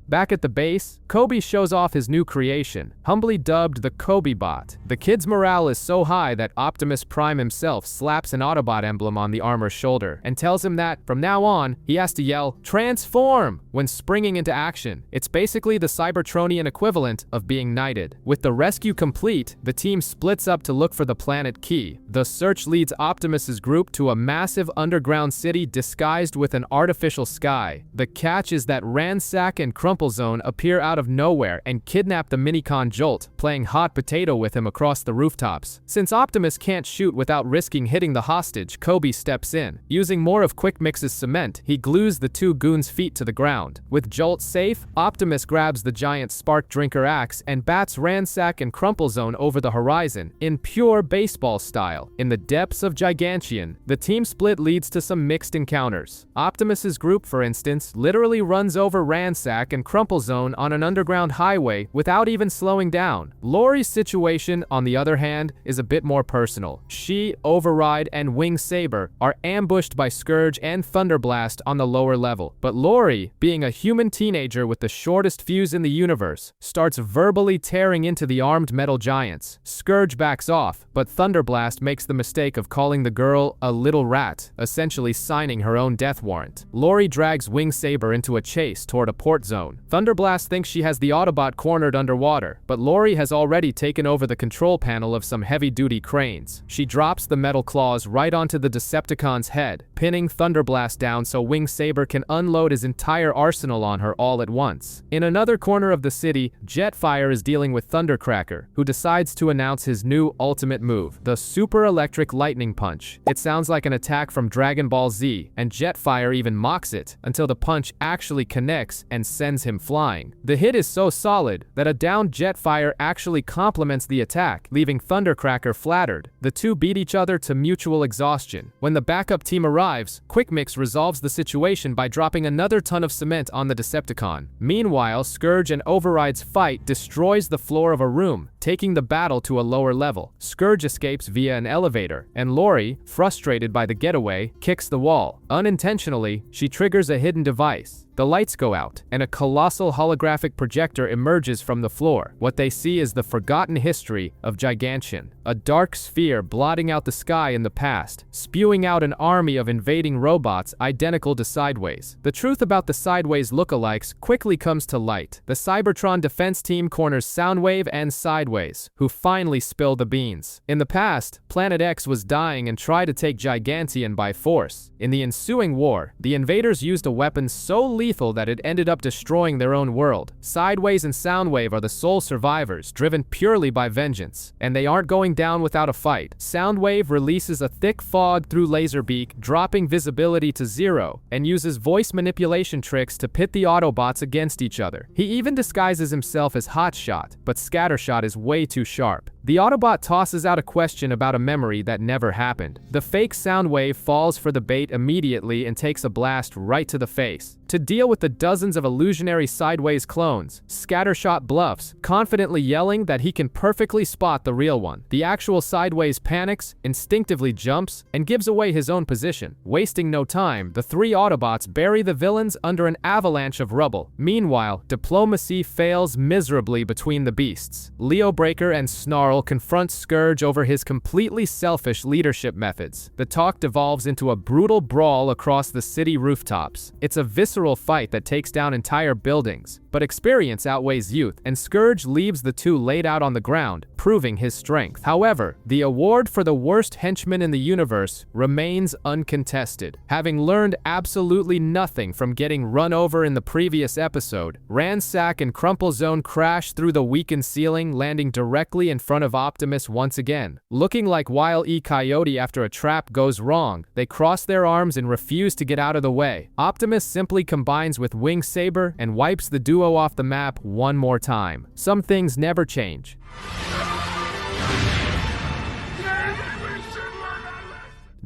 Back at the base, Kobe shows off his new creation, humbly dubbed the Kobe Bot. The kid's morale is so high that Optimus Prime himself slaps an Autobot emblem on the armor's shoulder and tells him that, from now on, he has to yell, "Transform!" when springing into action. It's basically the Cybertronian equivalent of being knighted. With the rescue complete, the team splits up to look for the planet key. The search leads Optimus's group to a massive underground city disguised with an artificial sky. The catch is that Ransack and Crumple Zone appear out of nowhere and kidnap the Minicon Jolt, playing hot potato with him across the rooftops. Since Optimus can't shoot without risking hitting the hostage, Kobe steps in. Using more of Quick Mix's cement, he glues the two goons' feet to the ground. With Jolt safe, Optimus grabs the giant Spark Drinker axe and bats Ransack and Crumple Zone over the horizon in pure baseball style. In the depths of Gigantian, the team split leads to some mixed encounters. Optimus's group, for instance, literally runs over Ransack and Crumple Zone on an underground highway without even slowing down. Lori's situation, on the other hand, is a bit more personal. She, Override, and Wing Saber are ambushed by Scourge and Thunderblast on the lower level. But Lori, being a human teenager with the shortest fuse in the universe, starts verbally tearing into the armed metal giants. Scourge backs off, but Thunderblast makes the mistake of calling the girl a little rat, essentially signing her own death warrant. Lori drags Wing Saber into a chase toward a port zone. Thunderblast thinks she has the Autobot cornered underwater, but Lori has already taken over the control panel of some heavy-duty cranes. She drops the metal claws right onto the Decepticon's head, pinning Thunderblast down so Wing Saber can unload his entire arsenal on her all at once. In another corner of the city, Jetfire is dealing with Thundercracker, who decides to announce his new ultimate move, the Super Electric Lightning Punch. It sounds like an attack from Dragon Ball Z, and Jetfire even mocks it, until the punch actually connects and sends him flying. The hit is so solid that a downed Jetfire actually complements the attack, leaving Thundercracker flattered. The two beat each other to mutual exhaustion. When the backup team arrives, Quick Mix resolves the situation by dropping another ton of cement on the Decepticon. Meanwhile, Scourge and Override's fight destroys the floor of a room, taking the battle to a lower level. Scourge escapes via an elevator, and Lori, frustrated by the getaway, kicks the wall. Unintentionally, she triggers a hidden device. The lights go out, and a colossal holographic projector emerges from the floor. What they see is the forgotten history of Gigantian, a dark sphere blotting out the sky in the past, spewing out an army of invading robots identical to Sideways. The truth about the Sideways lookalikes quickly comes to light. The Cybertron defense team corners Soundwave and Sideways, who finally spill the beans. In the past, Planet X was dying and tried to take Gigantian by force. In the ensuing war, the invaders used a weapon so lethal that it ended up destroying their own world. Sideways and Soundwave are the sole survivors, driven purely by vengeance, and they aren't going down without a fight. Soundwave releases a thick fog through Laserbeak, dropping visibility to 0, and uses voice manipulation tricks to pit the Autobots against each other. He even disguises himself as Hotshot, but Scattershot is way too sharp. The Autobot tosses out a question about a memory that never happened. The fake Soundwave falls for the bait immediately and takes a blast right to the face. To deal with the dozens of illusionary Sideways clones, Scattershot bluffs, confidently yelling that he can perfectly spot the real one. The actual Sideways panics, instinctively jumps, and gives away his own position. Wasting no time, the three Autobots bury the villains under an avalanche of rubble. Meanwhile, diplomacy fails miserably between the beasts. Leo Breaker and Snarl confront Scourge over his completely selfish leadership methods. The talk devolves into a brutal brawl across the city rooftops. It's a visceral fight that takes down entire buildings, but experience outweighs youth, and Scourge leaves the two laid out on the ground, proving his strength. However, the award for the worst henchman in the universe remains uncontested. Having learned absolutely nothing from getting run over in the previous episode, Ransack and Crumple Zone crash through the weakened ceiling, landing directly in front of Optimus once again. Looking like Wile E. Coyote after a trap goes wrong, they cross their arms and refuse to get out of the way. Optimus simply combines with Wing Saber and wipes the duo off the map one more time. Some things never change.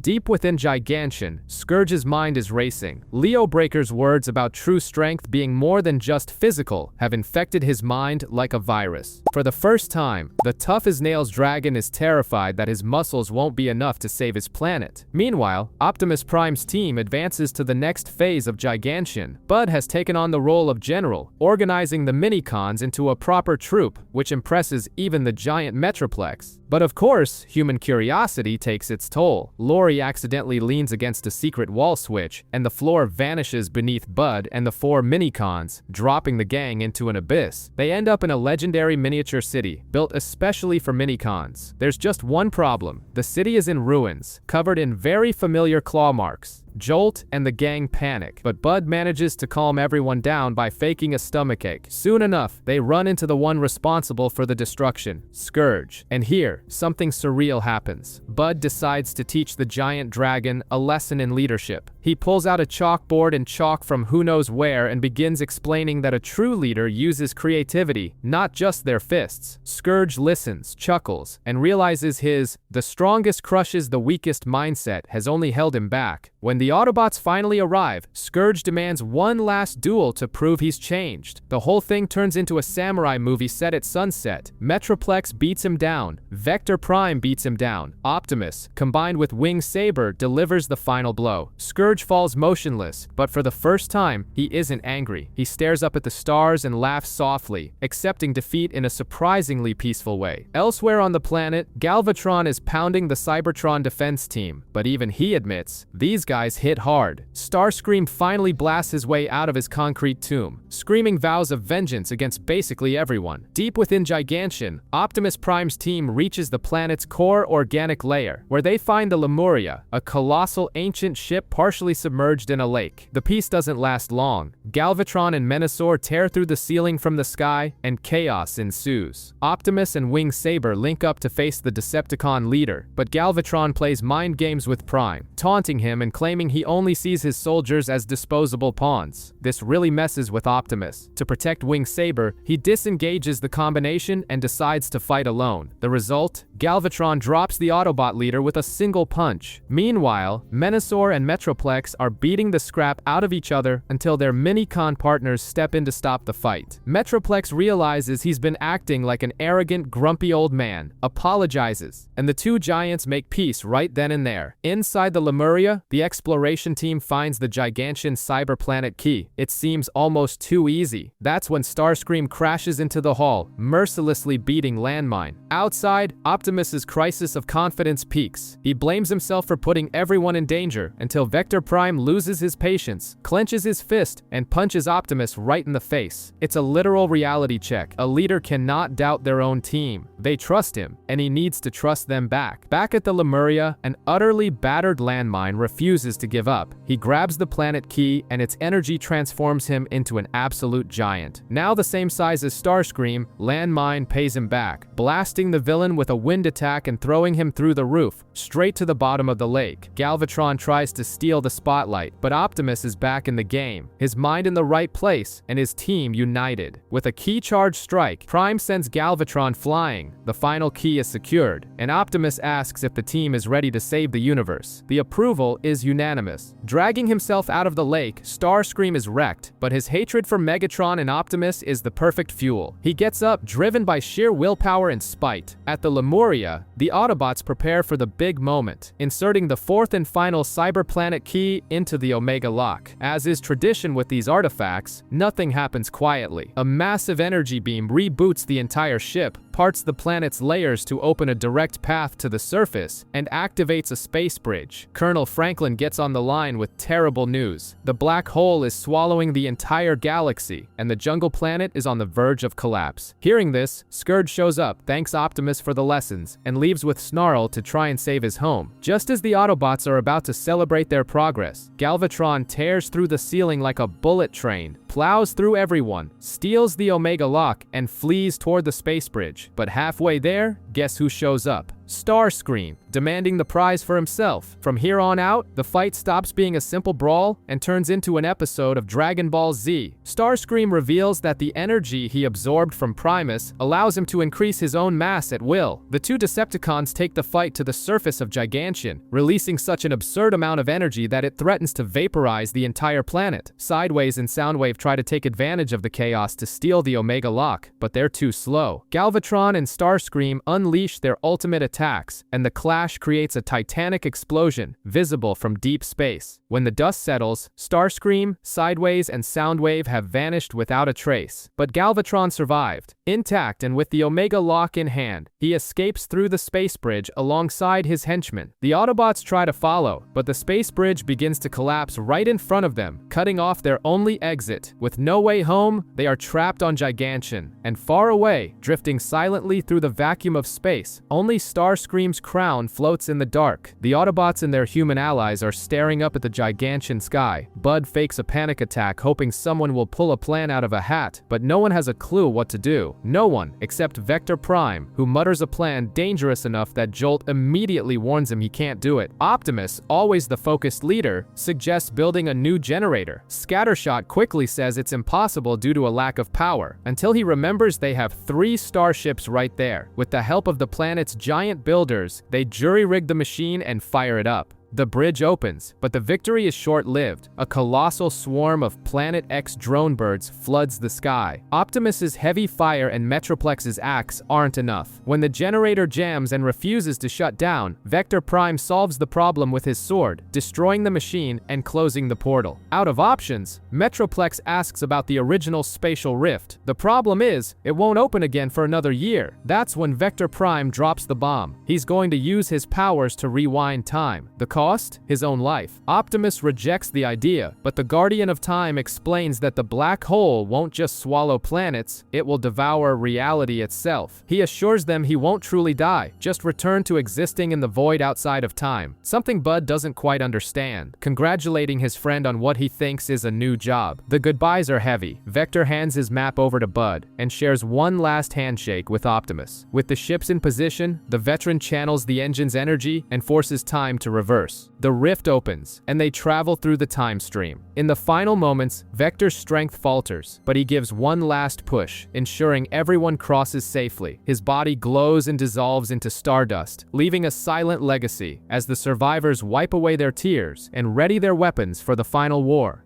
Deep within Gigantian, Scourge's mind is racing. Leo Breaker's words about true strength being more than just physical have infected his mind like a virus. For the first time, the tough-as-nails dragon is terrified that his muscles won't be enough to save his planet. Meanwhile, Optimus Prime's team advances to the next phase of Gigantian. Bud has taken on the role of general, organizing the Minicons into a proper troop, which impresses even the giant Metroplex. But of course, human curiosity takes its toll. Lori accidentally leans against a secret wall switch, and the floor vanishes beneath Bud and the four Minicons, dropping the gang into an abyss. They end up in a legendary miniature city, built especially for Minicons. There's just one problem. The city is in ruins, covered in very familiar claw marks. Jolt and the gang panic, but Bud manages to calm everyone down by faking a stomachache. Soon enough, they run into the one responsible for the destruction, Scourge. And here, something surreal happens. Bud decides to teach the giant dragon a lesson in leadership. He pulls out a chalkboard and chalk from who knows where and begins explaining that a true leader uses creativity, not just their fists. Scourge listens, chuckles, and realizes his "the strongest crushes the weakest" mindset has only held him back. When the Autobots finally arrive, Scourge demands one last duel to prove he's changed. The whole thing turns into a samurai movie set at sunset. Metroplex beats him down. Vector Prime beats him down. Optimus, combined with Wing Saber, delivers the final blow. Scourge falls motionless, but for the first time, he isn't angry. He stares up at the stars and laughs softly, accepting defeat in a surprisingly peaceful way. Elsewhere on the planet, Galvatron is pounding the Cybertron defense team, but even he admits, these guys is hit hard. Starscream finally blasts his way out of his concrete tomb, screaming vows of vengeance against basically everyone. Deep within Gigantian, Optimus Prime's team reaches the planet's core organic layer, where they find the Lemuria, a colossal ancient ship partially submerged in a lake. The peace doesn't last long. Galvatron and Menasor tear through the ceiling from the sky, and chaos ensues. Optimus and Wing Saber link up to face the Decepticon leader, but Galvatron plays mind games with Prime, taunting him and claiming he only sees his soldiers as disposable pawns. This really messes with Optimus. To protect Wing Saber, he disengages the combination and decides to fight alone. The result? Galvatron drops the Autobot leader with a single punch. Meanwhile, Menasor and Metroplex are beating the scrap out of each other until their Minicon partners step in to stop the fight. Metroplex realizes he's been acting like an arrogant, grumpy old man, apologizes, and the two giants make peace right then and there. Inside the Lemuria, the exploration team finds the Gigantian cyber planet key. It seems almost too easy. That's when Starscream crashes into the hall, mercilessly beating Landmine. Outside, Optimus's crisis of confidence peaks. He blames himself for putting everyone in danger until Vector Prime loses his patience, clenches his fist, and punches Optimus right in the face. It's a literal reality check. A leader cannot doubt their own team. They trust him, and he needs to trust them back. Back at the Lemuria, an utterly battered Landmine refuses to give up. He grabs the planet key, and its energy transforms him into an absolute giant. Now the same size as Starscream, Landmine pays him back, blasting the villain with a wind attack and throwing him through the roof, straight to the bottom of the lake. Galvatron tries to steal the spotlight, but Optimus is back in the game, his mind in the right place, and his team united. With a key charge strike, Prime sends Galvatron flying. The final key is secured, and Optimus asks if the team is ready to save the universe. The approval is unanimous. Dragging himself out of the lake, Starscream is wrecked, but his hatred for Megatron and Optimus is the perfect fuel. He gets up, driven by sheer willpower and spite. At the Lemuria, the Autobots prepare for the big moment, inserting the fourth and final cyber planet key into the Omega Lock. As is tradition with these artifacts, nothing happens quietly. A massive energy beam reboots the entire ship, parts the planet's layers to open a direct path to the surface, and activates a space bridge. Colonel Franklin gets on the line with terrible news. The black hole is swallowing the entire galaxy, and the jungle planet is on the verge of collapse. Hearing this, Scourge shows up, thanks Optimus for the lessons, and leaves with Snarl to try and save his home. Just as the Autobots are about to celebrate their progress, Galvatron tears through the ceiling like a bullet train, plows through everyone, steals the Omega Lock, and flees toward the space bridge. But halfway there, guess who shows up? Starscream, demanding the prize for himself. From here on out, the fight stops being a simple brawl and turns into an episode of Dragon Ball Z. Starscream reveals that the energy he absorbed from Primus allows him to increase his own mass at will. The two Decepticons take the fight to the surface of Gigantian, releasing such an absurd amount of energy that it threatens to vaporize the entire planet. Sideways and Soundwave try to take advantage of the chaos to steal the Omega Lock, but they're too slow. Galvatron and Starscream unleash their ultimate attacks, and the clash creates a titanic explosion, visible from deep space. When the dust settles, Starscream, Sideways, and Soundwave have vanished without a trace. But Galvatron survived. Intact and with the Omega Lock in hand, he escapes through the space bridge alongside his henchmen. The Autobots try to follow, but the space bridge begins to collapse right in front of them, cutting off their only exit. With no way home, they are trapped on Gigantian, and far away, drifting silently through the vacuum of space, only Starscream's crown floats in the dark. The Autobots and their human allies are staring up at the Gigantian sky. Bud fakes a panic attack, hoping someone will pull a plan out of a hat, but no one has a clue what to do. No one, except Vector Prime, who mutters a plan dangerous enough that Jolt immediately warns him he can't do it. Optimus, always the focused leader, suggests building a new generator. Scattershot quickly says it's impossible due to a lack of power, until he remembers they have 3 starships right there. With the help of the planet's giant builders, they jury-rig the machine and fire it up. The bridge opens, but the victory is short-lived. A colossal swarm of Planet X drone birds floods the sky. Optimus's heavy fire and Metroplex's axe aren't enough. When the generator jams and refuses to shut down, Vector Prime solves the problem with his sword, destroying the machine and closing the portal. Out of options, Metroplex asks about the original spatial rift. The problem is, it won't open again for another year. That's when Vector Prime drops the bomb. He's going to use his powers to rewind time. The call cost? His own life. Optimus rejects the idea, but the Guardian of Time explains that the black hole won't just swallow planets, it will devour reality itself. He assures them he won't truly die, just return to existing in the void outside of time, something Bud doesn't quite understand, congratulating his friend on what he thinks is a new job. The goodbyes are heavy. Vector hands his map over to Bud and shares one last handshake with Optimus. With the ships in position, the veteran channels the engine's energy and forces time to reverse. The rift opens, and they travel through the time stream. In the final moments, Vector's strength falters, but he gives one last push, ensuring everyone crosses safely. His body glows and dissolves into stardust, leaving a silent legacy as the survivors wipe away their tears and ready their weapons for the final war.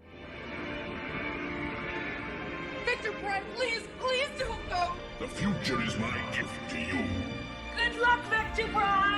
Victor Prime, please don't go! The future is my gift to you. Good luck, Victor Prime!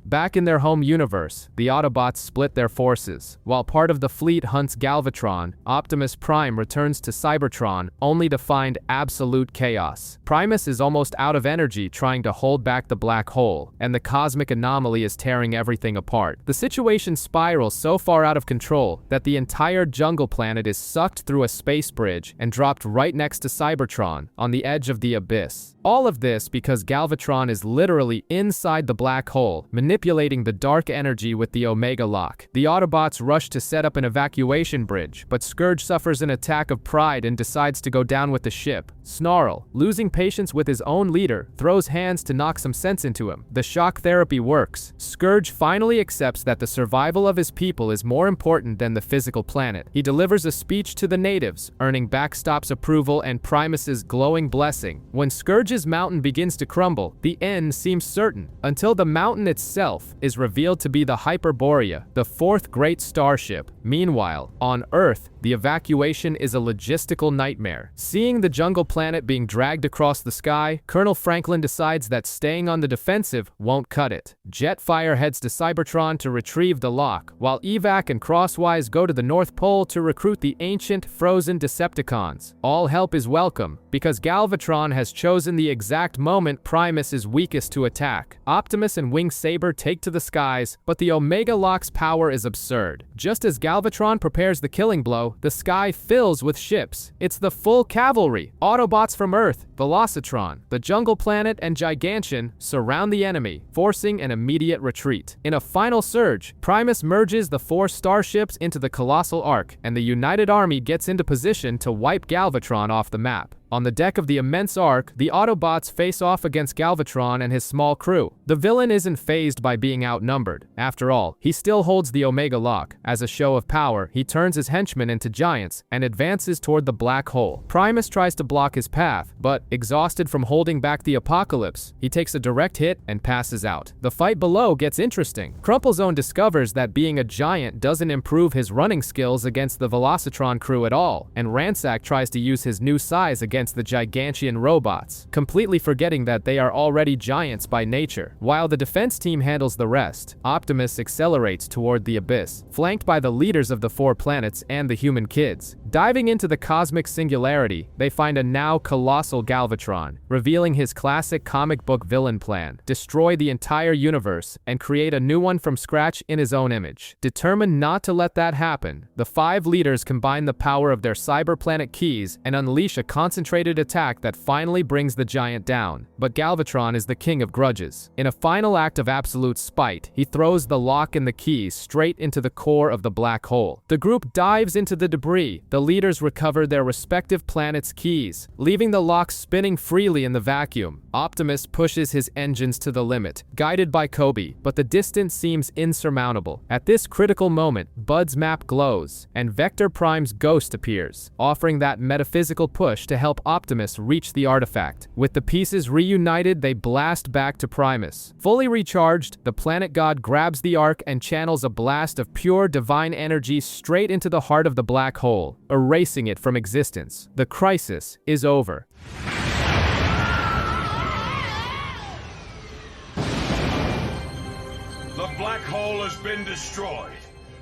Back in their home universe, the Autobots split their forces. While part of the fleet hunts Galvatron, Optimus Prime returns to Cybertron only to find absolute chaos. Primus is almost out of energy trying to hold back the black hole, and the cosmic anomaly is tearing everything apart. The situation spirals so far out of control that the entire jungle planet is sucked through a space bridge and dropped right next to Cybertron on the edge of the abyss. All of this because Galvatron is literally inside the black hole, manipulating the dark energy with the Omega Lock. The Autobots rush to set up an evacuation bridge, but Scourge suffers an attack of pride and decides to go down with the ship. Snarl, losing patience with his own leader, throws hands to knock some sense into him. The shock therapy works. Scourge finally accepts that the survival of his people is more important than the physical planet. He delivers a speech to the natives, earning Backstop's approval and Primus's glowing blessing. When Scourge's mountain begins to crumble, the end seems certain, until the mountain itself is revealed to be the Hyperborea, the fourth great starship. Meanwhile, on Earth, the evacuation is a logistical nightmare. Seeing the jungle planet being dragged across the sky, Colonel Franklin decides that staying on the defensive won't cut it. Jetfire heads to Cybertron to retrieve the lock, while Evac and Crosswise go to the North Pole to recruit the ancient, frozen Decepticons. All help is welcome, because Galvatron has chosen the exact moment Primus is weakest to attack. Optimus and Wing Saber take to the skies, but the Omega Lock's power is absurd. Just as Galvatron prepares the killing blow, the sky fills with ships. It's the full cavalry. Autobots from Earth, Velocitron, the Jungle Planet, and Gigantian surround the enemy, forcing an immediate retreat. In a final surge, Primus merges the four starships into the Colossal Arc, and the United Army gets into position to wipe Galvatron off the map. On the deck of the immense Ark, the Autobots face off against Galvatron and his small crew. The villain isn't fazed by being outnumbered. After all, he still holds the Omega Lock. As a show of power, he turns his henchmen into giants and advances toward the black hole. Primus tries to block his path, but exhausted from holding back the apocalypse, he takes a direct hit and passes out. The fight below gets interesting. Crumplezone discovers that being a giant doesn't improve his running skills against the Velocitron crew at all, and Ransack tries to use his new size against the Gigantian robots, completely forgetting that they are already giants by nature. While the defense team handles the rest, Optimus accelerates toward the abyss, flanked by the leaders of the four planets and the human kids. Diving into the cosmic singularity, they find a now colossal Galvatron, revealing his classic comic book villain plan: destroy the entire universe and create a new one from scratch in his own image. Determined not to let that happen, the five leaders combine the power of their cyberplanet keys and unleash a concentrated attack that finally brings the giant down. But Galvatron is the king of grudges. In a final act of absolute spite, he throws the lock and the keys straight into the core of the black hole. The group dives into the debris. The leaders recover their respective planets' keys, leaving the lock spinning freely in the vacuum. Optimus pushes his engines to the limit, guided by Kobe, but the distance seems insurmountable. At this critical moment, Bud's map glows, and Vector Prime's ghost appears, offering that metaphysical push to help Optimus reach the artifact. With the pieces reunited, they blast back to Primus. Fully recharged, the planet god grabs the Ark and channels a blast of pure divine energy straight into the heart of the black hole, erasing it from existence. The crisis is over. The black hole has been destroyed.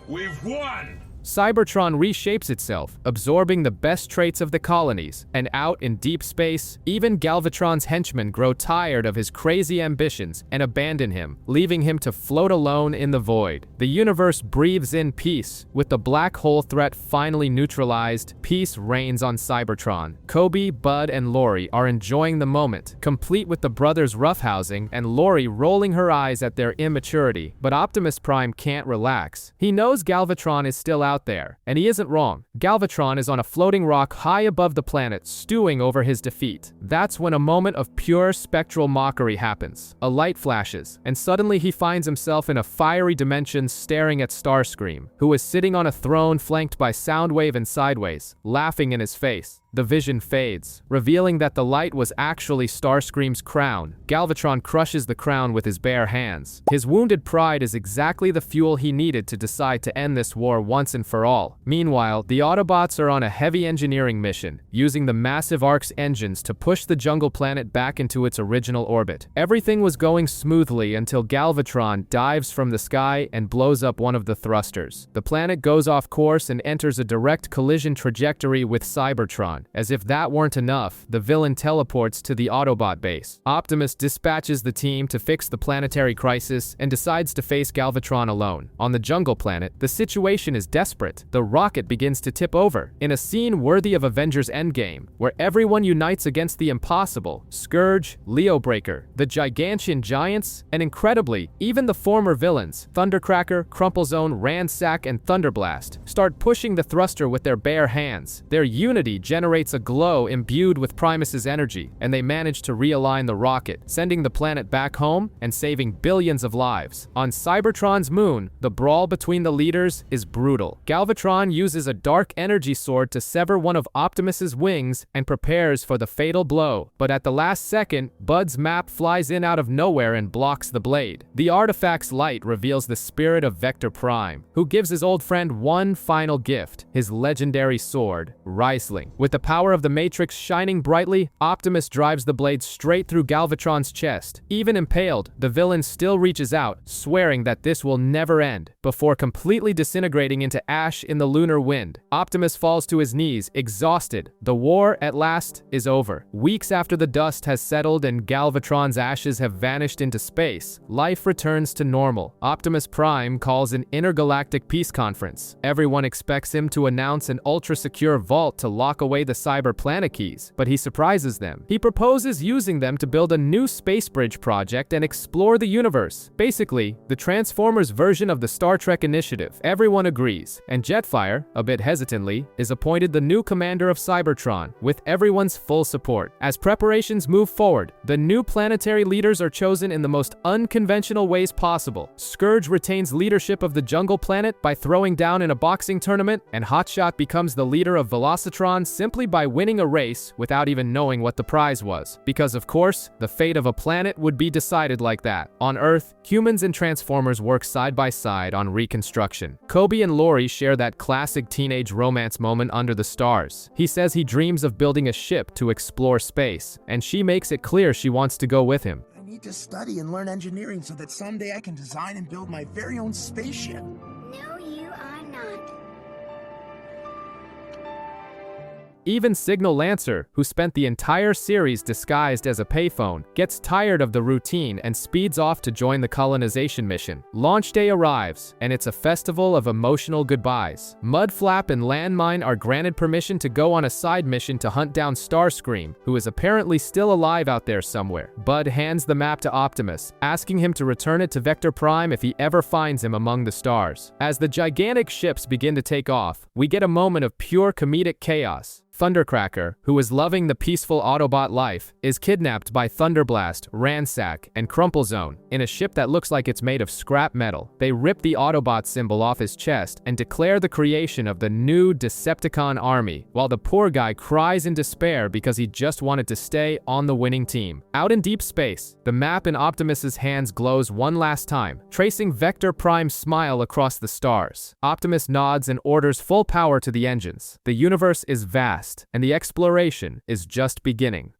We've won! Cybertron reshapes itself, absorbing the best traits of the colonies, and out in deep space, even Galvatron's henchmen grow tired of his crazy ambitions and abandon him, leaving him to float alone in the void. The universe breathes in peace. With the black hole threat finally neutralized, peace reigns on Cybertron. Kobe, Bud, and Lori are enjoying the moment, complete with the brothers roughhousing and Lori rolling her eyes at their immaturity. But Optimus Prime can't relax. He knows Galvatron is still out there, and he isn't wrong. Galvatron is on a floating rock high above the planet, stewing over his defeat. That's when a moment of pure spectral mockery happens. A light flashes, and suddenly he finds himself in a fiery dimension staring at Starscream, who is sitting on a throne flanked by Soundwave and Sideways, laughing in his face. The vision fades, revealing that the light was actually Starscream's crown. Galvatron crushes the crown with his bare hands. His wounded pride is exactly the fuel he needed to decide to end this war once and for all. Meanwhile, the Autobots are on a heavy engineering mission, using the massive Ark's engines to push the jungle planet back into its original orbit. Everything was going smoothly until Galvatron dives from the sky and blows up one of the thrusters. The planet goes off course and enters a direct collision trajectory with Cybertron. As if that weren't enough, the villain teleports to the Autobot base. Optimus dispatches the team to fix the planetary crisis and decides to face Galvatron alone. On the jungle planet, the situation is desperate. The rocket begins to tip over. In a scene worthy of Avengers Endgame, where everyone unites against the impossible, Scourge, Leobreaker, the Gigantian Giants, and incredibly, even the former villains, Thundercracker, Crumplezone, Ransack, and Thunderblast, start pushing the thruster with their bare hands. Their unity generates a glow imbued with Primus's energy, and they manage to realign the rocket, sending the planet back home and saving billions of lives. On Cybertron's moon, the brawl between the leaders is brutal. Galvatron uses a dark energy sword to sever one of Optimus's wings and prepares for the fatal blow, but at the last second, Bud's map flies in out of nowhere and blocks the blade. The artifact's light reveals the spirit of Vector Prime, who gives his old friend one final gift, his legendary sword, Riesling. With the power of the Matrix shining brightly, Optimus drives the blade straight through Galvatron's chest. Even impaled, the villain still reaches out, swearing that this will never end, before completely disintegrating into ash in the lunar wind. Optimus falls to his knees, exhausted. The war, at last, is over. Weeks after the dust has settled and Galvatron's ashes have vanished into space, life returns to normal. Optimus Prime calls an intergalactic peace conference. Everyone expects him to announce an ultra-secure vault to lock away the Cyber Planet keys, but he surprises them. He proposes using them to build a new space bridge project and explore the universe. Basically, the Transformers version of the Star Trek initiative. Everyone agrees, and Jetfire, a bit hesitantly, is appointed the new commander of Cybertron, with everyone's full support. As preparations move forward, the new planetary leaders are chosen in the most unconventional ways possible. Scourge retains leadership of the jungle planet by throwing down in a boxing tournament, and Hotshot becomes the leader of Velocitron simply by winning a race without even knowing what the prize was. Because of course, the fate of a planet would be decided like that. On Earth, humans and Transformers work side by side on reconstruction. Kobe and Lori share that classic teenage romance moment under the stars. He says he dreams of building a ship to explore space, and she makes it clear she wants to go with him. I need to study and learn engineering so that someday I can design and build my very own spaceship. No, you are not. Even Signal Lancer, who spent the entire series disguised as a payphone, gets tired of the routine and speeds off to join the colonization mission. Launch day arrives, and it's a festival of emotional goodbyes. Mudflap and Landmine are granted permission to go on a side mission to hunt down Starscream, who is apparently still alive out there somewhere. Bud hands the map to Optimus, asking him to return it to Vector Prime if he ever finds him among the stars. As the gigantic ships begin to take off, we get a moment of pure comedic chaos. Thundercracker, who is loving the peaceful Autobot life, is kidnapped by Thunderblast, Ransack, and Crumplezone in a ship that looks like it's made of scrap metal. They rip the Autobot symbol off his chest and declare the creation of the new Decepticon army, while the poor guy cries in despair because he just wanted to stay on the winning team. Out in deep space, the map in Optimus's hands glows one last time, tracing Vector Prime's smile across the stars. Optimus nods and orders full power to the engines. The universe is vast, and the exploration is just beginning.